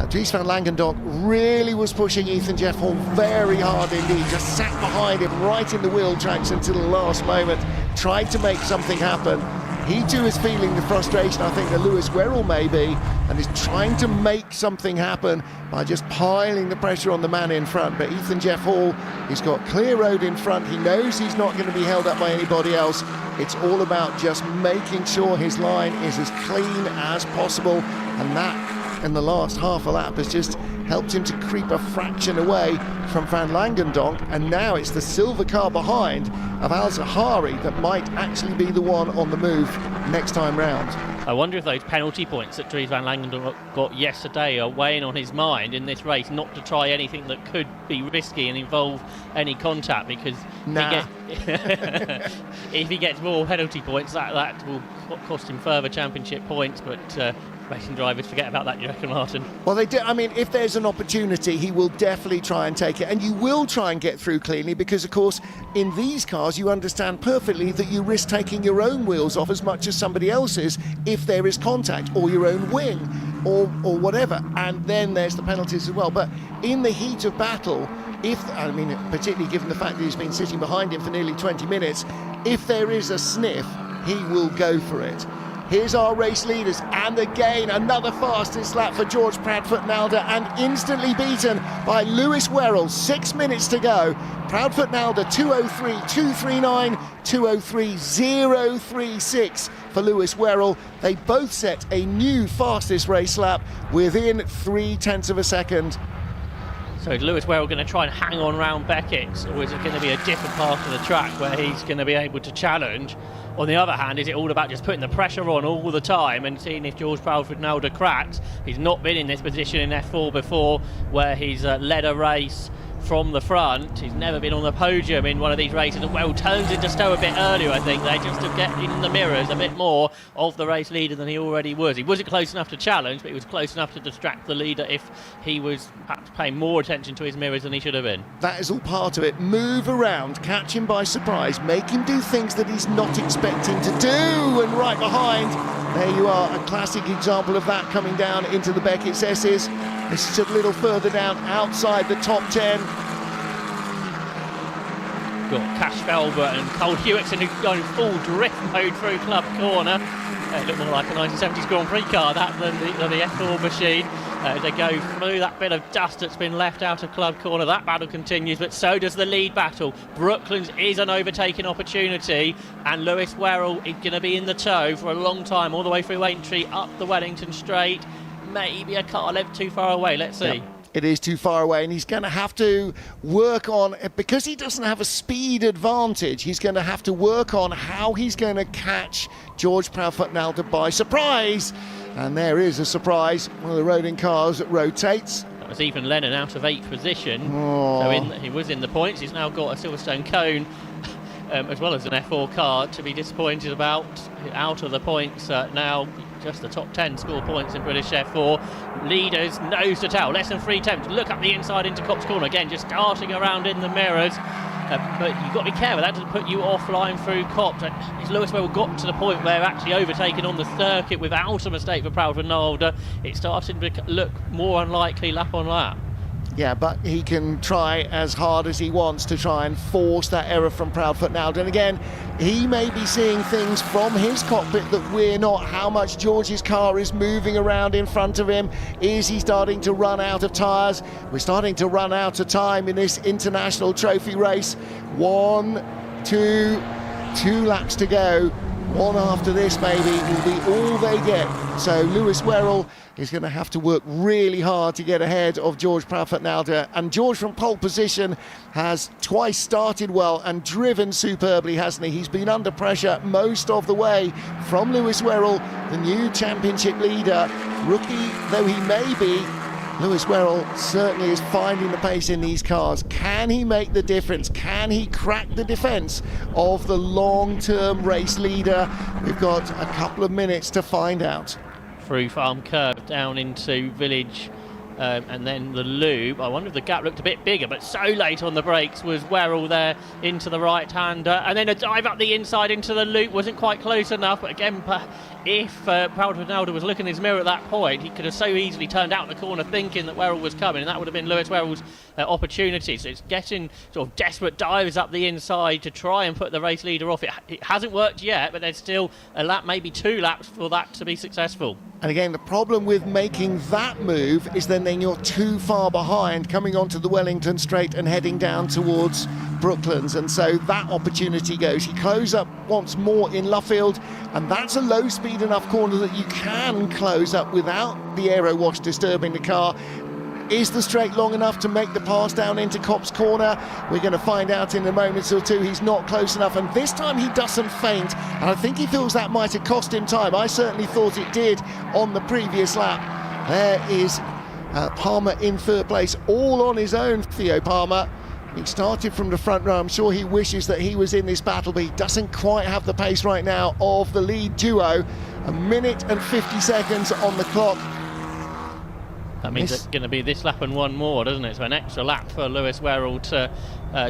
A: Dries van Langendonk really was pushing Ethan Jeff Hall very hard indeed, just sat behind him right in the wheel tracks until the last moment, tried to make something happen. He too is feeling the frustration, I think, that Lewis Werrell may be, and is trying to make something happen by just piling the pressure on the man in front. But Ethan Jeff Hall, he's got clear road in front. He knows he's not going to be held up by anybody else. It's all about just making sure his line is as clean as possible, and that, in the last half a lap, has just helped him to creep a fraction away from Van Langendonk, and now it's the silver car behind of Al-Zahari that might actually be the one on the move next time round.
B: I wonder if those penalty points that Dries van Langendonk got yesterday are weighing on his mind in this race not to try anything that could be risky and involve any contact, because if he gets more penalty points, that will cost him further championship points. But racing drivers forget about that, you reckon, Martin?
A: Well, they do. I mean, if there's an opportunity, he will definitely try and take it, and you will try and get through cleanly, because of course in these cars you understand perfectly that you risk taking your own wheels off as much as somebody else's if there is contact, or your own wing, or whatever, and then there's the penalties as well. But in the heat of battle, particularly given the fact that he's been sitting behind him for nearly 20 minutes, if there is a sniff, he will go for it. Here's our race leaders, and again another fastest lap for George Proudfoot-Nalder, and instantly beaten by Lewis Werrell. 6 minutes to go. Proudfoot-Nalder 2:03, 2:39, 2:03, 0:36 for Lewis Werrell. They both set a new fastest race lap within 0.3 of a second.
B: So is Lewis Werrell going to try and hang on round Beckett, or is it going to be a different part of the track where he's going to be able to challenge? On the other hand, is it all about just putting the pressure on all the time and seeing if George Proudfoot-Nalder cracks? He's not been in this position in F4 before, where he's led a race from the front. He's never been on the podium in one of these races. Well, turns into Stowe a bit earlier, I think, there, just to get in the mirrors a bit more of the race leader than he already was. He wasn't close enough to challenge, but he was close enough to distract the leader if he was perhaps paying more attention to his mirrors than he should have been.
A: That is all part of it. Move around, catch him by surprise, make him do things that he's not expecting to do, and right behind, there you are, a classic example of that coming down into the Beckett's S's. This is a little further down outside the top 10.
B: Got Cash Felber and Cole Hewitson, who's going full drift mode through Club Corner. It looked more like a 1970s Grand Prix car than the F4 machine. They go through that bit of dust that's been left out of Club Corner. That battle continues, but so does the lead battle. Brooklands is an overtaking opportunity, and Lewis Werrell is going to be in the tow for a long time, all the way through Aintree, up the Wellington Straight. maybe a car length too far away. Let's see.
A: Yep. It is too far away, and he's going to have to work on, because he doesn't have a speed advantage, he's going to have to work on how he's going to catch George Proudfoot-Nalder by surprise. And there is a surprise. One of the Rodin cars rotates.
B: That was Ethan Lennon out of 8th position.
A: Oh.
B: So he was in the points. He's now got a Silverstone cone as well as an F4 car to be disappointed about. Out of the points now. Just the top 10 score points in British F4. Leaders nose to tail, less than 3 attempts. Look up the inside into Copse Corner again, just darting around in the mirrors. But you've got to be careful, that doesn't put you offline through Copse. As Lewis Wherrell got to the point where actually overtaken on the circuit without a mistake for Proudfoot-Nalder, it started to look more unlikely lap on lap.
A: Yeah, but he can try as hard as he wants to try and force that error from Proudfoot-Nalder. And again, he may be seeing things from his cockpit that we're not. How much George's car is moving around in front of him. Is he starting to run out of tyres? We're starting to run out of time in this International Trophy race. 1, 2 laps to go. One after this maybe will be all they get. So Lewis Wherrell is going to have to work really hard to get ahead of George Proudfoot-Nalder. And George from pole position has twice started well and driven superbly, hasn't he? He's been under pressure most of the way from Lewis Wherrell, the new championship leader. Rookie though he may be, Lewis Wherrell certainly is finding the pace in these cars. Can he make the difference? Can he crack the defence of the long-term race leader? We've got a couple of minutes to find out.
B: Through Farm Curve down into Village and then the loop. I wonder if the gap looked a bit bigger, but so late on the brakes was Wherrell there into the right-hander, and then a dive up the inside into the loop wasn't quite close enough. But again, if Proudfoot-Nalder was looking in his mirror at that point, he could have so easily turned out the corner thinking that Wherrell was coming, and that would have been Lewis Wherrell's opportunity. So it's getting sort of desperate dives up the inside to try and put the race leader off. It hasn't worked yet, but there's still a lap, maybe 2 laps for that to be successful.
A: And again, the problem with making that move is then you're too far behind coming onto the Wellington Straight and heading down towards Brooklands, and so that opportunity goes. He closes up once more in Luffield, and that's a low speed enough corner that you can close up without the aero wash disturbing the car. Is the straight long enough to make the pass down into Copse Corner? We're going to find out in a moment or two. He's not close enough, and this time he doesn't feint, and I think he feels that might have cost him time. I certainly thought it did on the previous lap. There is Palmer in 3rd place, all on his own. Theo Palmer, he started from the front row. I'm sure he wishes that he was in this battle, but he doesn't quite have the pace right now of the lead duo. 1 minute and 50 seconds on the clock.
B: That means it's going to be this lap and one more, doesn't it? So an extra lap for Lewis Wherrell to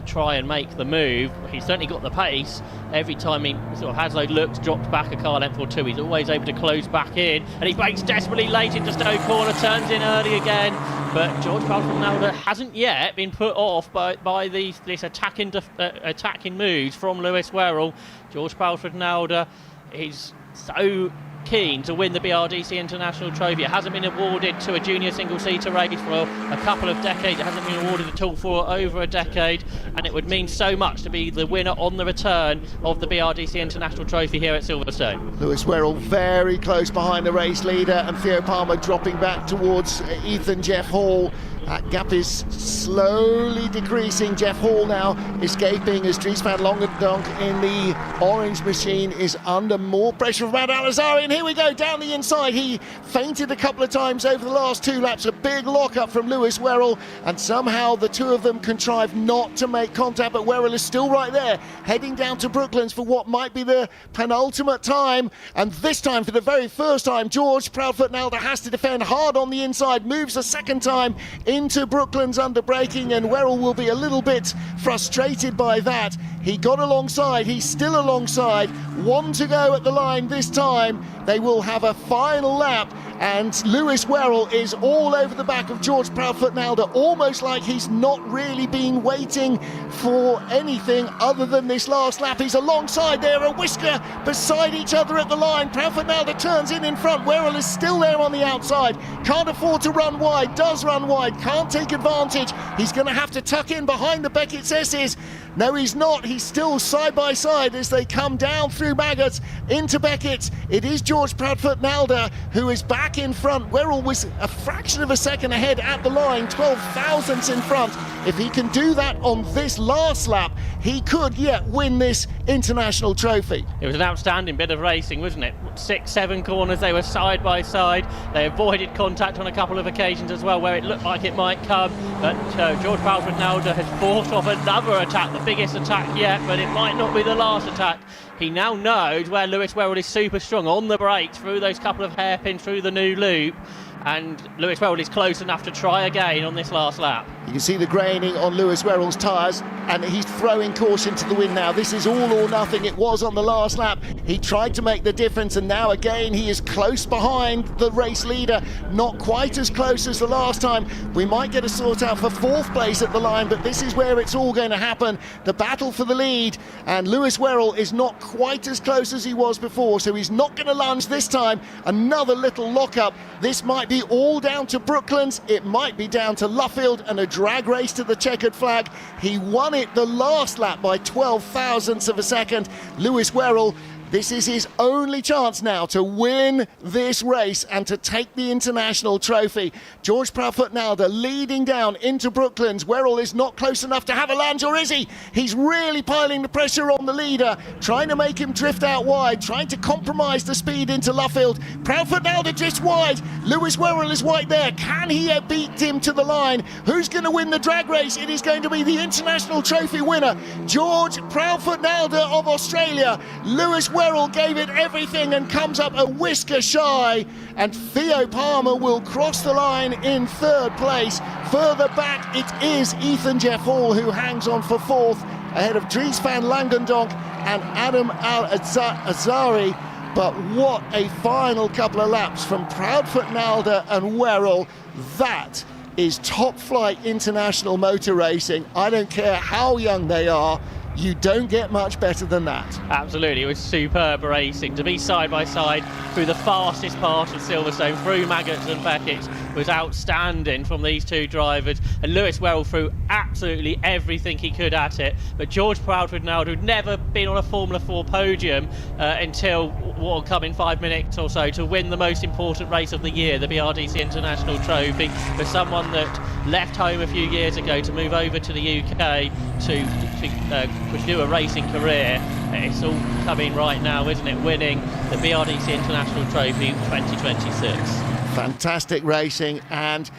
B: try and make the move. He's certainly got the pace. Every time he sort of has those looks, dropped back a car length or 2, he's always able to close back in. And he brakes desperately late into Stowe Corner, turns in early again. But George Proudfoot-Nalder hasn't yet been put off by this attacking moves from Lewis Wherrell. George Proudfoot-Nalder is so keen to win the BRDC International Trophy. It hasn't been awarded to a junior single-seater race for a couple of decades. It hasn't been awarded at all for over a decade, and it would mean so much to be the winner on the return of the BRDC International Trophy here at Silverstone.
A: Lewis Wherrell very close behind the race leader, and Theo Palmer dropping back towards Ethan Jeff Hall. That gap is slowly decreasing. Jeff Hall now escaping as Dries van Longendonk in the orange machine is under more pressure from Matt Alazari. And here we go, down the inside. He feinted a couple of times over the last 2 laps. A big lock-up from Lewis Wherrell, and somehow the two of them contrive not to make contact, but Wherrell is still right there, heading down to Brooklands for what might be the penultimate time. And this time, for the very first time, George Proudfoot-Nalder has to defend hard on the inside, moves a second time into Brooklands under braking, and Wherrell will be a little bit frustrated by that. He got alongside, he's still alongside. 1 to go at the line this time. They will have a final lap, and Lewis Wherrell is all over the back of George Proudfoot-Nalder, almost like he's not really been waiting for anything other than this last lap. He's alongside there, a whisker beside each other at the line. Proudfoot-Nalder turns in front. Wherrell is still there on the outside. Can't afford to run wide, does run wide, can't take advantage. He's going to have to tuck in behind the Beckett Sesses. No, he's not. He's still side by side as they come down through Maggots into Beckett. It is George Proudfoot-Nalder who is back in front. Werrell was a fraction of a second ahead at the line, 12 thousandths in front. If he can do that on this last lap, he could yet win this international trophy.
B: It was an outstanding bit of racing, wasn't it? 6, 7 corners, they were side by side. They avoided contact on a couple of occasions as well, where it looked like it might come. But George Proudfoot-Nalder has fought off another attack, the biggest attack yet, but it might not be the last attack. He now knows where Lewis Werrell is super strong on the brakes, through those couple of hairpins, through the new loop. And Lewis Werrell is close enough to try again on this last lap.
A: You can see the graining on Lewis Werrell's tyres, and he's throwing caution to the wind now. This is all or nothing. It was on the last lap. He tried to make the difference, and now again he is close behind the race leader. Not quite as close as the last time. We might get a sort out for 4th place at the line, but this is where it's all going to happen. The battle for the lead, and Lewis Werrell is not quite as close as he was before, so he's not going to lunge this time. Another little lock-up. This might be all down to Brooklands. It might be down to Luffield and a drag race to the checkered flag. He won it the last lap by 12 thousandths of a second. Lewis Werrell, this is his only chance now to win this race and to take the international trophy. George Proudfoot-Nalder leading down into Brooklands. Werrell is not close enough to have a lunge, or is he? He's really piling the pressure on the leader, trying to make him drift out wide, trying to compromise the speed into Luffield. Proudfoot-Nalder drifts wide. Lewis Werrell is right there. Can he beat him to the line? Who's going to win the drag race? It is going to be the international trophy winner, George Proudfoot-Nalder of Australia. Lewis Werrell gave it everything and comes up a whisker shy, and Theo Palmer will cross the line in 3rd place. Further back it is Ethan Jeff Hall who hangs on for 4th ahead of Dries van Langendonk and Adam Al-Azari. But what a final couple of laps from Proudfoot-Nalder and Werrell. That is top flight international motor racing. I don't care how young they are. You don't get much better than that.
B: Absolutely, it was superb racing. To be side by side through the fastest part of Silverstone, through Maggots and Beckett, was outstanding from these two drivers. And Lewis Werrell threw absolutely everything he could at it. But George Proudfoot-Nalder, who'd never been on a Formula 4 podium until what will come in 5 minutes or so, to win the most important race of the year, the BRDC International Trophy, for someone that left home a few years ago to move over to the UK to pursue a racing career. It's all coming right now, isn't it? Winning the BRDC International Trophy 2026.
A: Fantastic racing and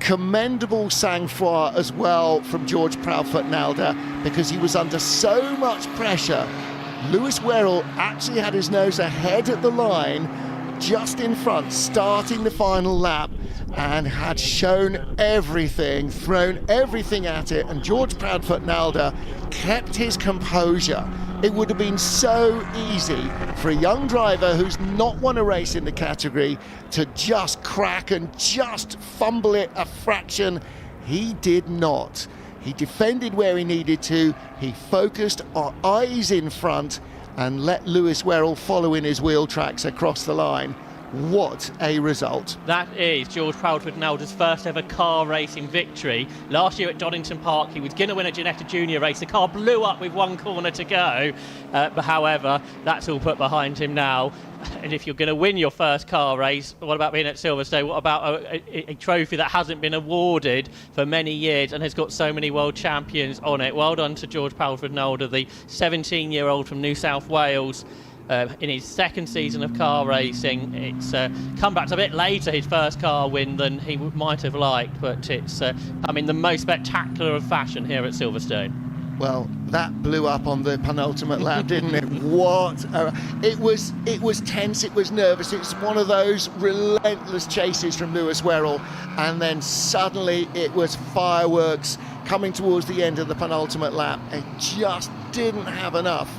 A: commendable sang-froid as well from George Proudfoot-Nalder, because he was under so much pressure. Lewis Werrell actually had his nose ahead at the line, just in front, starting the final lap, and had shown everything, thrown everything at it, and George Proudfoot-Nalder kept his composure. It would have been so easy for a young driver who's not won a race in the category to just crack and just fumble it a fraction. He did not. He defended where he needed to. He focused on eyes in front and let Lewis Werrell follow in his wheel tracks across the line. What a result.
B: That is George Proudfoot-Nalder's first ever car racing victory. Last year at Donington Park, he was going to win a Ginetta Junior race. The car blew up with 1 corner to go. But however, that's all put behind him now. And if you're going to win your first car race, what about being at Silverstone? What about a trophy that hasn't been awarded for many years and has got so many world champions on it? Well done to George Proudfoot-Nalder, the 17-year-old from New South Wales. In his 2nd season of car racing. It's come back a bit later, his first car win, than he might have liked, but it's the most spectacular of fashion here at Silverstone.
A: Well, that blew up on the penultimate lap, didn't it? It was tense, it was nervous. It's one of those relentless chases from Lewis Werrell, and then suddenly it was fireworks coming towards the end of the penultimate lap. It just didn't have enough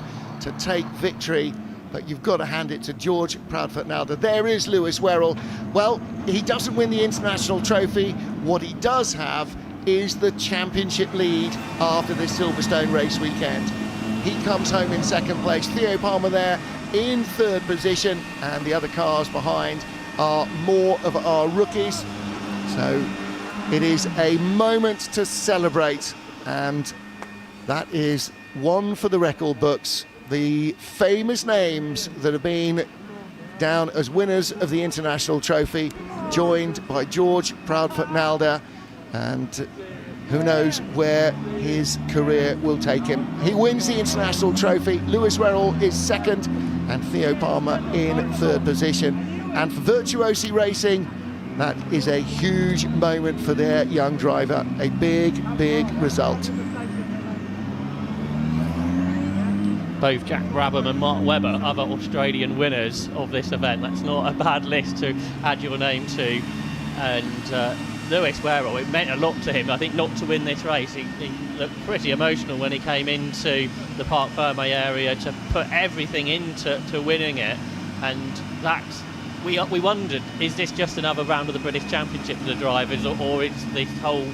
A: to take victory. But you've got to hand it to George Proudfoot-Nalder. There is Lewis Werrell. Well, he doesn't win the international trophy. What he does have is the championship lead after this Silverstone race weekend. He comes home in 2nd place. Theo Palmer there in 3rd position, and the other cars behind are more of our rookies. So it is a moment to celebrate, and That is one for the record books. The famous names that have been down as winners of the International Trophy, joined by George Proudfoot-Nalder, and who knows where his career will take him. He wins the International Trophy. Lewis Werrell is second, and Theo Palmer in third position. And for Virtuosi Racing, that is a huge moment for their young driver. A big, big result.
B: Both Jack Brabham and Mark Webber, other Australian winners of this event. That's not a bad list to add your name to. And Lewis Werrell, it meant a lot to him, I think, not to win this race. He looked pretty emotional when he came into the Parc Ferme area to put everything into winning it. And that's, we wondered, is this just another round of the British Championship for the drivers, or is this whole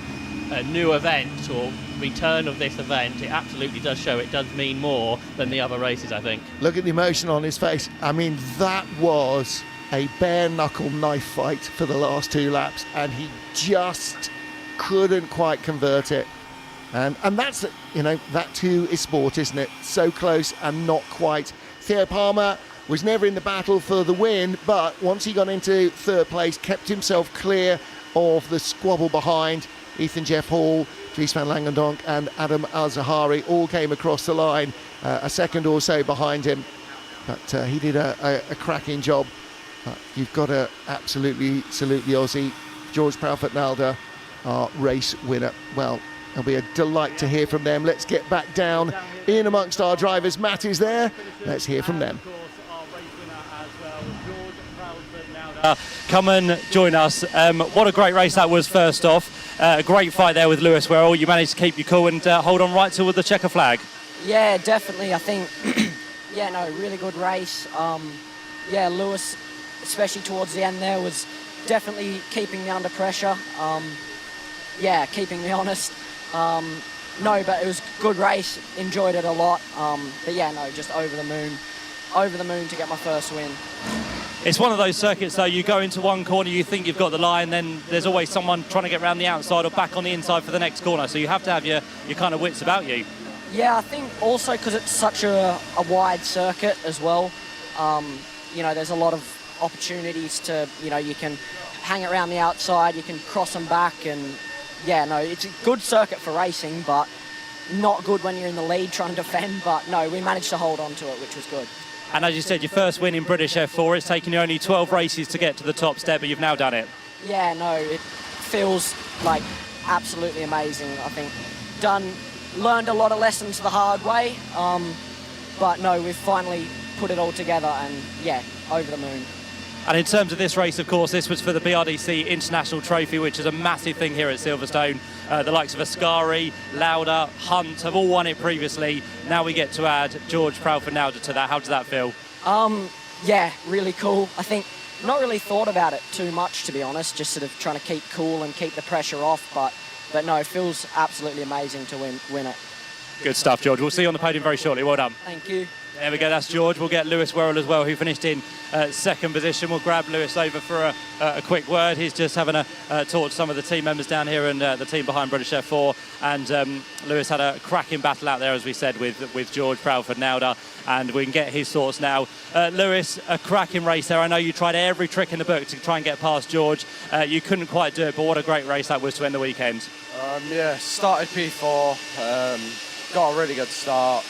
B: new event or return of this event? It absolutely does show it does mean more than the other races, I think.
A: Look at the emotion on his face. I mean, that was a bare knuckle knife fight for the last 2 laps, and he just couldn't quite convert it. And that's, you know, that too is sport, isn't it? So close and not quite. Theo Palmer was never in the battle for the win, but once he got into third place, kept himself clear of the squabble behind. Ethan Jeff Hall, Dries van Langendonk and Adam Al-Zahari all came across the line a second or so behind him. But he did a cracking job. You've got to absolutely salute the Aussie. George Proudfoot-Nalder, our race winner. Well, it'll be a delight to hear from them. Let's get back down in amongst our drivers. Matt is there. Let's hear from them.
C: Come and join us. What a great race that was, first off. A great fight there with Lewis Werrell. You managed to keep your cool and hold on right till with the checker flag.
D: Yeah, definitely. I think, really good race. Lewis, especially towards the end there, was definitely keeping me under pressure. Keeping me honest. But it was a good race. Enjoyed it a lot. Just over the moon. Over the moon to get my first win.
C: It's one of those circuits, though, you go into one corner, you think you've got the line, then there's always someone trying to get around the outside or back on the inside for the next corner, so you have to have your kind of wits about you.
D: Yeah, I think also because it's such a wide circuit as well, there's a lot of opportunities to, you can hang around the outside, you can cross them back, and it's a good circuit for racing, but not good when you're in the lead trying to defend, but no, we managed to hold on to it, which was good.
C: And as you said, your first win in British F4, it's taken you only 12 races to get to the top step, but you've now done it.
D: It feels like absolutely amazing. I think learned a lot of lessons the hard way, we've finally put it all together and over the moon.
C: And in terms of this race, of course, this was for the BRDC International Trophy, which is a massive thing here at Silverstone. The likes of Ascari, Lauda, Hunt have all won it previously. Now we get to add George Proudfoot-Nalder to that. How does that feel?
D: Really cool. I think not really thought about it too much, to be honest, just sort of trying to keep cool and keep the pressure off. But no, it feels absolutely amazing to win it.
C: Good stuff, George. We'll see you on the podium very shortly. Well done.
D: Thank you.
C: There we go, that's George. We'll get Lewis Werrell as well, who finished in second position. We'll grab Lewis over for a quick word. He's just having a talk to some of the team members down here and the team behind British F4. And Lewis had a cracking battle out there, as we said, with George Proudfoot-Nalder. And we can get his thoughts now. Lewis, a cracking race there. I know you tried every trick in the book to try and get past George. You couldn't quite do it, but what a great race that was to end the weekend.
F: Started P4, got a really good start.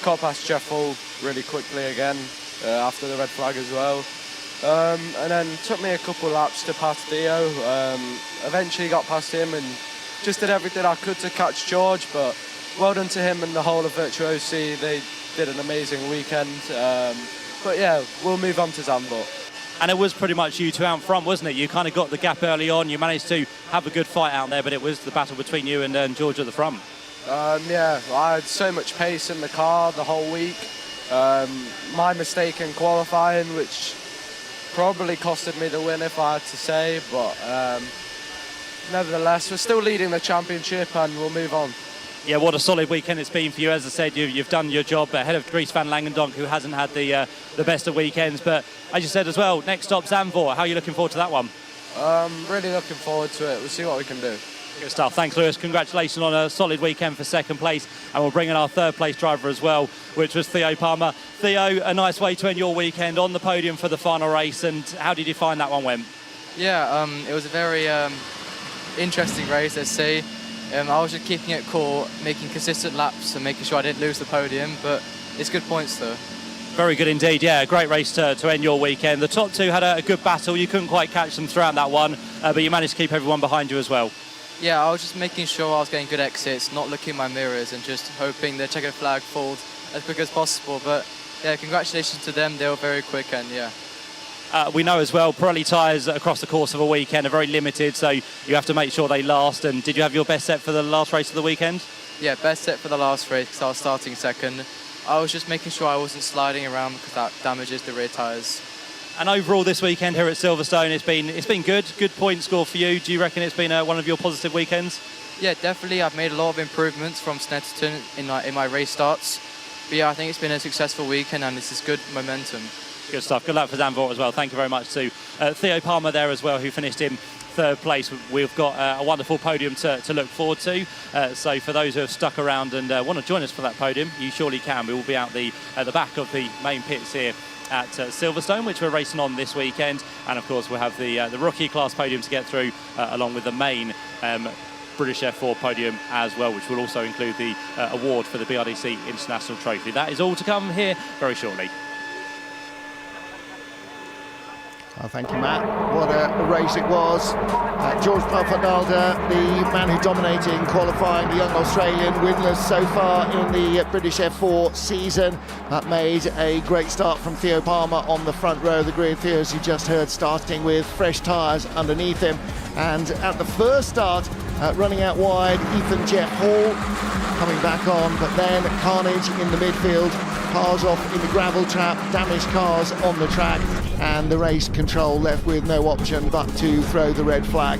F: Caught past Jeff Hall really quickly again after the red flag as well. And then took me a couple laps to pass Theo. Eventually got past him and just did everything I could to catch George, but well done to him and the whole of Virtuosi. They did an amazing weekend. We'll move on to Zandvoort.
C: And it was pretty much you two out front, wasn't it? You kind of got the gap early on. You managed to have a good fight out there, but it was the battle between you and George at the front.
F: I had so much pace in the car the whole week. My mistake in qualifying, which probably costed me the win if I had to say, but nevertheless, we're still leading the championship and we'll move on.
C: Yeah, what a solid weekend it's been for you. As I said, you've done your job ahead of Dries van Langendonk, who hasn't had the best of weekends. But as you said as well, next stop Zandvoort. How are you looking forward to that one?
F: Really looking forward to it. We'll see what we can do.
C: Good stuff. Thanks, Lewis. Congratulations on a solid weekend for second place. And we'll bring in our third place driver as well, which was Theo Palmer. Theo, a nice way to end your weekend on the podium for the final race. And how did you find that one went?
M: Yeah, it was a very interesting race, let's say. I was just keeping it cool, making consistent laps and making sure I didn't lose the podium, but it's good points though.
C: Very good indeed, yeah. Great race to end your weekend. The top two had a good battle. You couldn't quite catch them throughout that one, but you managed to keep everyone behind you as well.
M: Yeah, I was just making sure I was getting good exits, not looking at my mirrors and just hoping the checkered flag falls as quick as possible. But yeah, congratulations to them. They were very quick and yeah.
C: We know as well, Pirelli tyres across the course of a weekend are very limited, so you have to make sure they last. And did you have your best set for the last race of the weekend?
M: Yeah, best set for the last race because I was starting second. I was just making sure I wasn't sliding around because that damages the rear tyres.
C: And overall this weekend here at Silverstone, it's been good point score for you. Do you reckon it's been one of your positive weekends?
M: Yeah, definitely. I've made a lot of improvements from Snetterton in my race starts. But yeah, I think it's been a successful weekend and this is good momentum.
C: Good stuff. Good luck for Zandvoort as well. Thank you very much to Theo Palmer there as well, who finished in third place. We've got a wonderful podium to look forward to. So for those who have stuck around and want to join us for that podium, you surely can. We will be out at the back of the main pits here at Silverstone, which we're racing on this weekend. And of course we'll have the rookie class podium to get through, along with the main British F4 podium as well, which will also include the award for the BRDC International Trophy. That is all to come here very shortly.
A: Oh, thank you, Matt. What a race it was. George Palfernalder, the man who dominated in qualifying, the young Australian, winless so far in the British F4 season. Made a great start from Theo Palmer on the front row of the grid. Theo, as you just heard, starting with fresh tyres underneath him. And at the first start, running out wide, Ethan Jeff Hall coming back on, but then carnage in the midfield. Cars off in the gravel trap, damaged cars on the track, and the race control left with no option but to throw the red flag.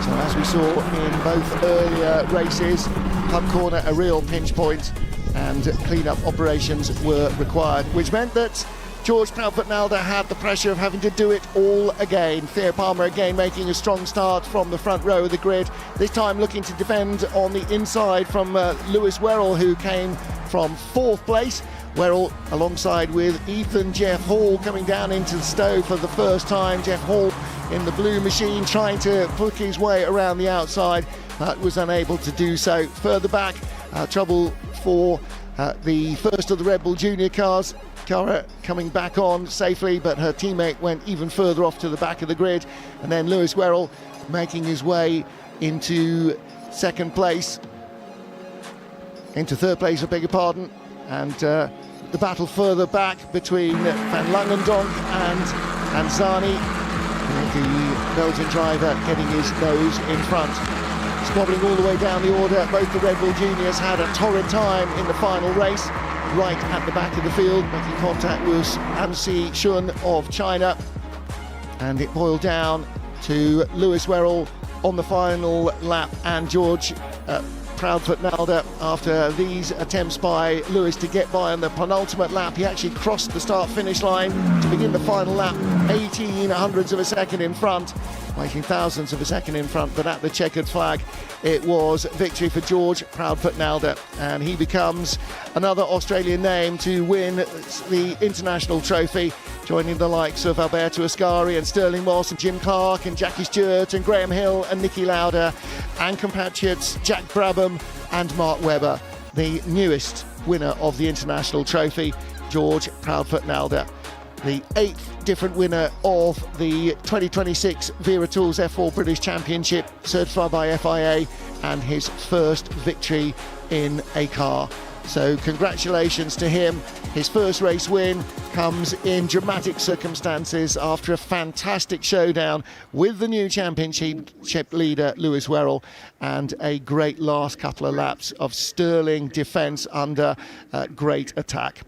A: So as we saw in both earlier races, Hub Corner a real pinch point and clean-up operations were required, which meant that George Palfernalder had the pressure of having to do it all again. Theo Palmer again making a strong start from the front row of the grid, this time looking to defend on the inside from Lewis Werrell, who came from fourth place. Werrell alongside with Ethan Jeff Hall coming down into the Stowe for the first time. Jeff Hall in the blue machine trying to push his way around the outside, but was unable to do so. Further back, trouble for the first of the Red Bull Junior cars. Cara coming back on safely, but her teammate went even further off to the back of the grid. And then Lewis Werrell making his way into second place, into third place, I beg your pardon. And the battle further back between Van Langendonk and Zani. The Belgian driver getting his nose in front. Squabbling all the way down the order. Both the Red Bull Juniors had a torrid time in the final race. Right at the back of the field, making contact with Ansi Shun of China. And it boiled down to Lewis Werrell on the final lap and George Palfernalder. After these attempts by Lewis to get by on the penultimate lap, he actually crossed the start-finish line to begin the final lap 18 hundredths of a second in front, making thousandths of a second in front, but at the checkered flag it was victory for George Palfernalder, and he becomes another Australian name to win the international trophy, joining the likes of Alberto Ascari and Sterling Moss and Jim Clark and Jackie Stewart and Graham Hill and Nicky Lauda, and compatriots Jack Brabham and Mark Webber. The newest winner of the international trophy, George Palfernalder, the 8th different winner of the 2026 Vera Tools F4 British Championship, certified by FIA, and his first victory in a car. So congratulations to him. His first race win comes in dramatic circumstances after a fantastic showdown with the new championship leader Lewis Werrell, and a great last couple of laps of sterling defence under great attack.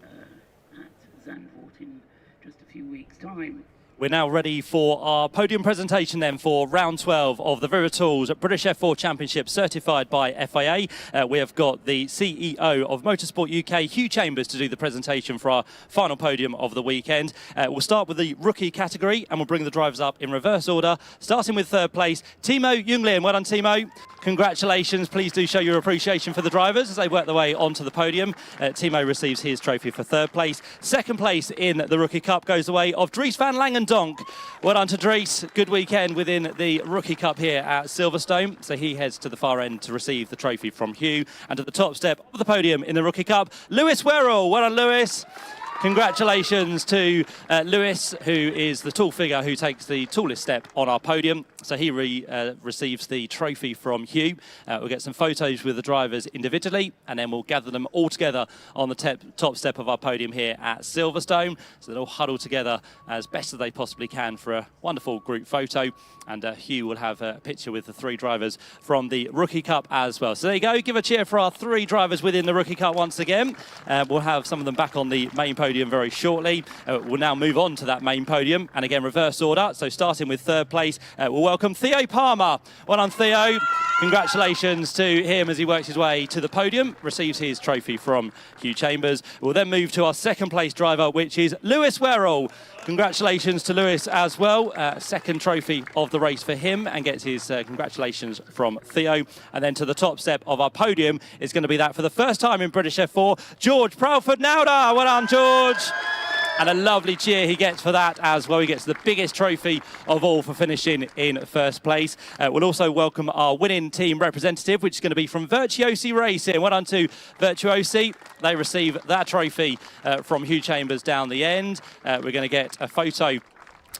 N: Zandvoort in just a few weeks' time.
C: We're now ready for our podium presentation then for round 12 of the Vira Tools British F4 Championship certified by FIA. We have got the CEO of Motorsport UK, Hugh Chambers, to do the presentation for our final podium of the weekend. We'll start with the rookie category and we'll bring the drivers up in reverse order, starting with third place, Timo Junglin. Well done, Timo. Congratulations. Please do show your appreciation for the drivers as they work their way onto the podium. Timo receives his trophy for third place. Second place in the Rookie Cup goes the way of Dries van Langendonk. Well done to Dries. Good weekend within the Rookie Cup here at Silverstone. So he heads to the far end to receive the trophy from Hugh. And at the top step of the podium in the Rookie Cup, Lewis Werrell. Well done, Lewis. Congratulations to Lewis, who is the tall figure who takes the tallest step on our podium. So he receives the trophy from Hugh. We'll get some photos with the drivers individually, and then we'll gather them all together on the top step of our podium here at Silverstone. So they'll all huddle together as best as they possibly can for a wonderful group photo. And Hugh will have a picture with the three drivers from the Rookie Cup as well. So there you go. Give a cheer for our three drivers within the Rookie Cup once again. We'll have some of them back on the main podium very shortly. We'll now move on to that main podium, and again reverse order. So starting with third place, we'll welcome Theo Palmer. Well done, Theo. Congratulations to him as he works his way to the podium, receives his trophy from Hugh Chambers. We'll then move to our second place driver, which is Lewis Werrell. Congratulations to Lewis as well. Second trophy of the race for him, and gets his congratulations from Theo. And then to the top step of our podium is going to be that for the first time in British F4, George Proudfoot-Nauder. Well done, George. And a lovely cheer he gets for that as well. He gets the biggest trophy of all for finishing in first place. We'll also welcome our winning team representative, which is going to be from Virtuosi Racing. Well done to Virtuosi. They receive that trophy from Hugh Chambers down the end. We're going to get a photo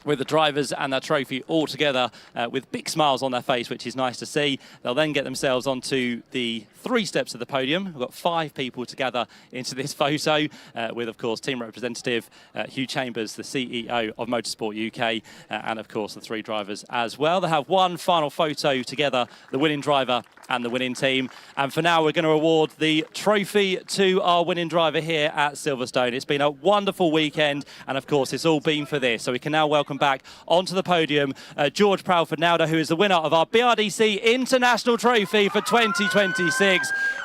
C: with the drivers and their trophy all together with big smiles on their face, which is nice to see. They'll then get themselves onto the three steps of the podium. We've got 5 people to gather into this photo with, of course, team representative Hugh Chambers, the CEO of Motorsport UK, and, of course, the 3 drivers as well. They have one final photo together, the winning driver and the winning team. And for now, we're going to award the trophy to our winning driver here at Silverstone. It's been a wonderful weekend, and, of course, it's all been for this. So we can now welcome back onto the podium George Proudfoot-Nauder, who is the winner of our BRDC International Trophy for 2026.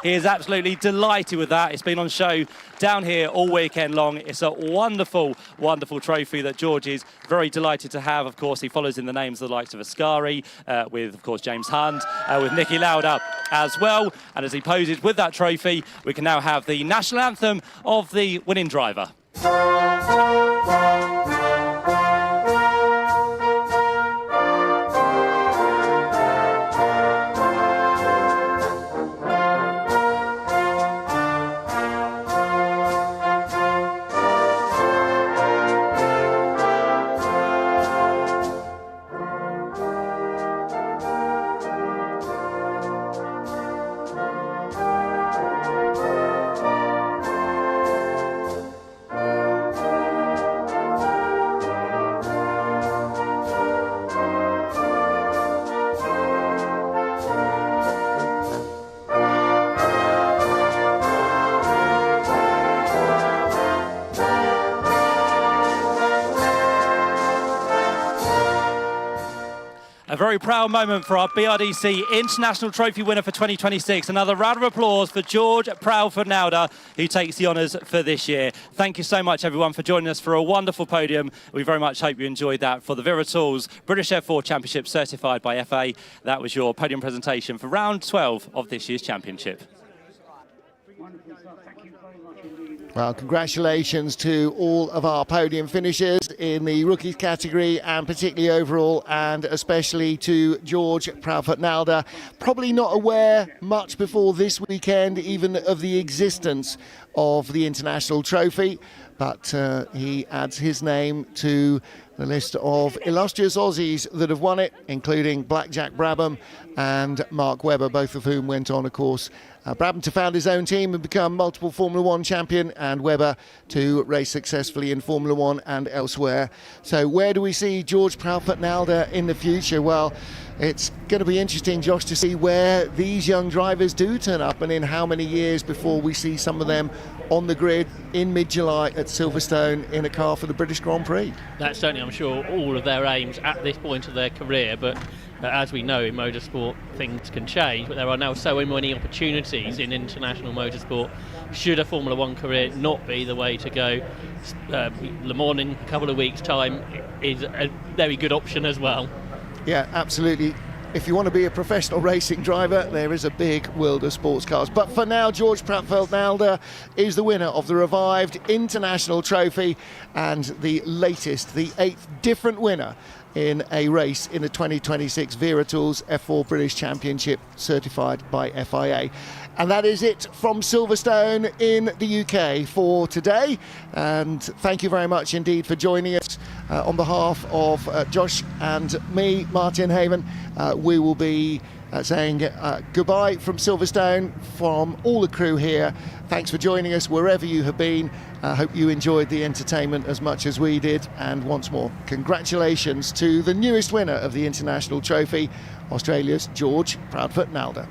C: He is absolutely delighted with that. It's been on show down here all weekend long. It's a wonderful, wonderful trophy that George is very delighted to have. Of course, he follows in the names of the likes of Ascari, with, of course, James Hunt, with Niki Lauda as well. And as he poses with that trophy, we can now have the national anthem of the winning driver. A very proud moment for our BRDC International Trophy winner for 2026. Another round of applause for George Proudfoot-Nauder, who takes the honours for this year. Thank you so much, everyone, for joining us for a wonderful podium. We very much hope you enjoyed that for the Vira Tools British F4 Championship certified by FA. That was your podium presentation for round 12 of this year's championship.
A: Well, congratulations to all of our podium finishers in the rookies category, and particularly overall, and especially to George Proudfoot-Nauder. Probably not aware much before this weekend even of the existence of the International Trophy, but he adds his name to the list of illustrious Aussies that have won it, including Blackjack Brabham and Mark Webber, both of whom went on, of course, Brabham to found his own team and become multiple Formula One champion, and Webber to race successfully in Formula One and elsewhere. So where do we see George Proudfoot-Nauder in the future? Well, it's going to be interesting, Josh, to see where these young drivers do turn up and in how many years before we see some of them on the grid in mid-July at Silverstone in a car for the British Grand Prix.
B: That's certainly I'm sure, all of their aims at this point of their career. But as we know, in motorsport, things can change. But there are now so many opportunities in international motorsport. Should a Formula One career not be the way to go, Le Mans in a couple of weeks' time is a very good option as well.
A: Yeah, absolutely. If you want to be a professional racing driver, there is a big world of sports cars. But for now, George Prattveld-Nalder is the winner of the revived International Trophy and the latest, the 8th different winner in a race in the 2026 Vera Tools F4 British Championship, certified by FIA. And that is it from Silverstone in the UK for today. And thank you very much indeed for joining us. On behalf of Josh and me, Martin Haven, we will be saying goodbye from Silverstone, from all the crew here. Thanks for joining us wherever you have been. I hope you enjoyed the entertainment as much as we did. And once more, congratulations to the newest winner of the International Trophy, Australia's George Prattveld-Nalder.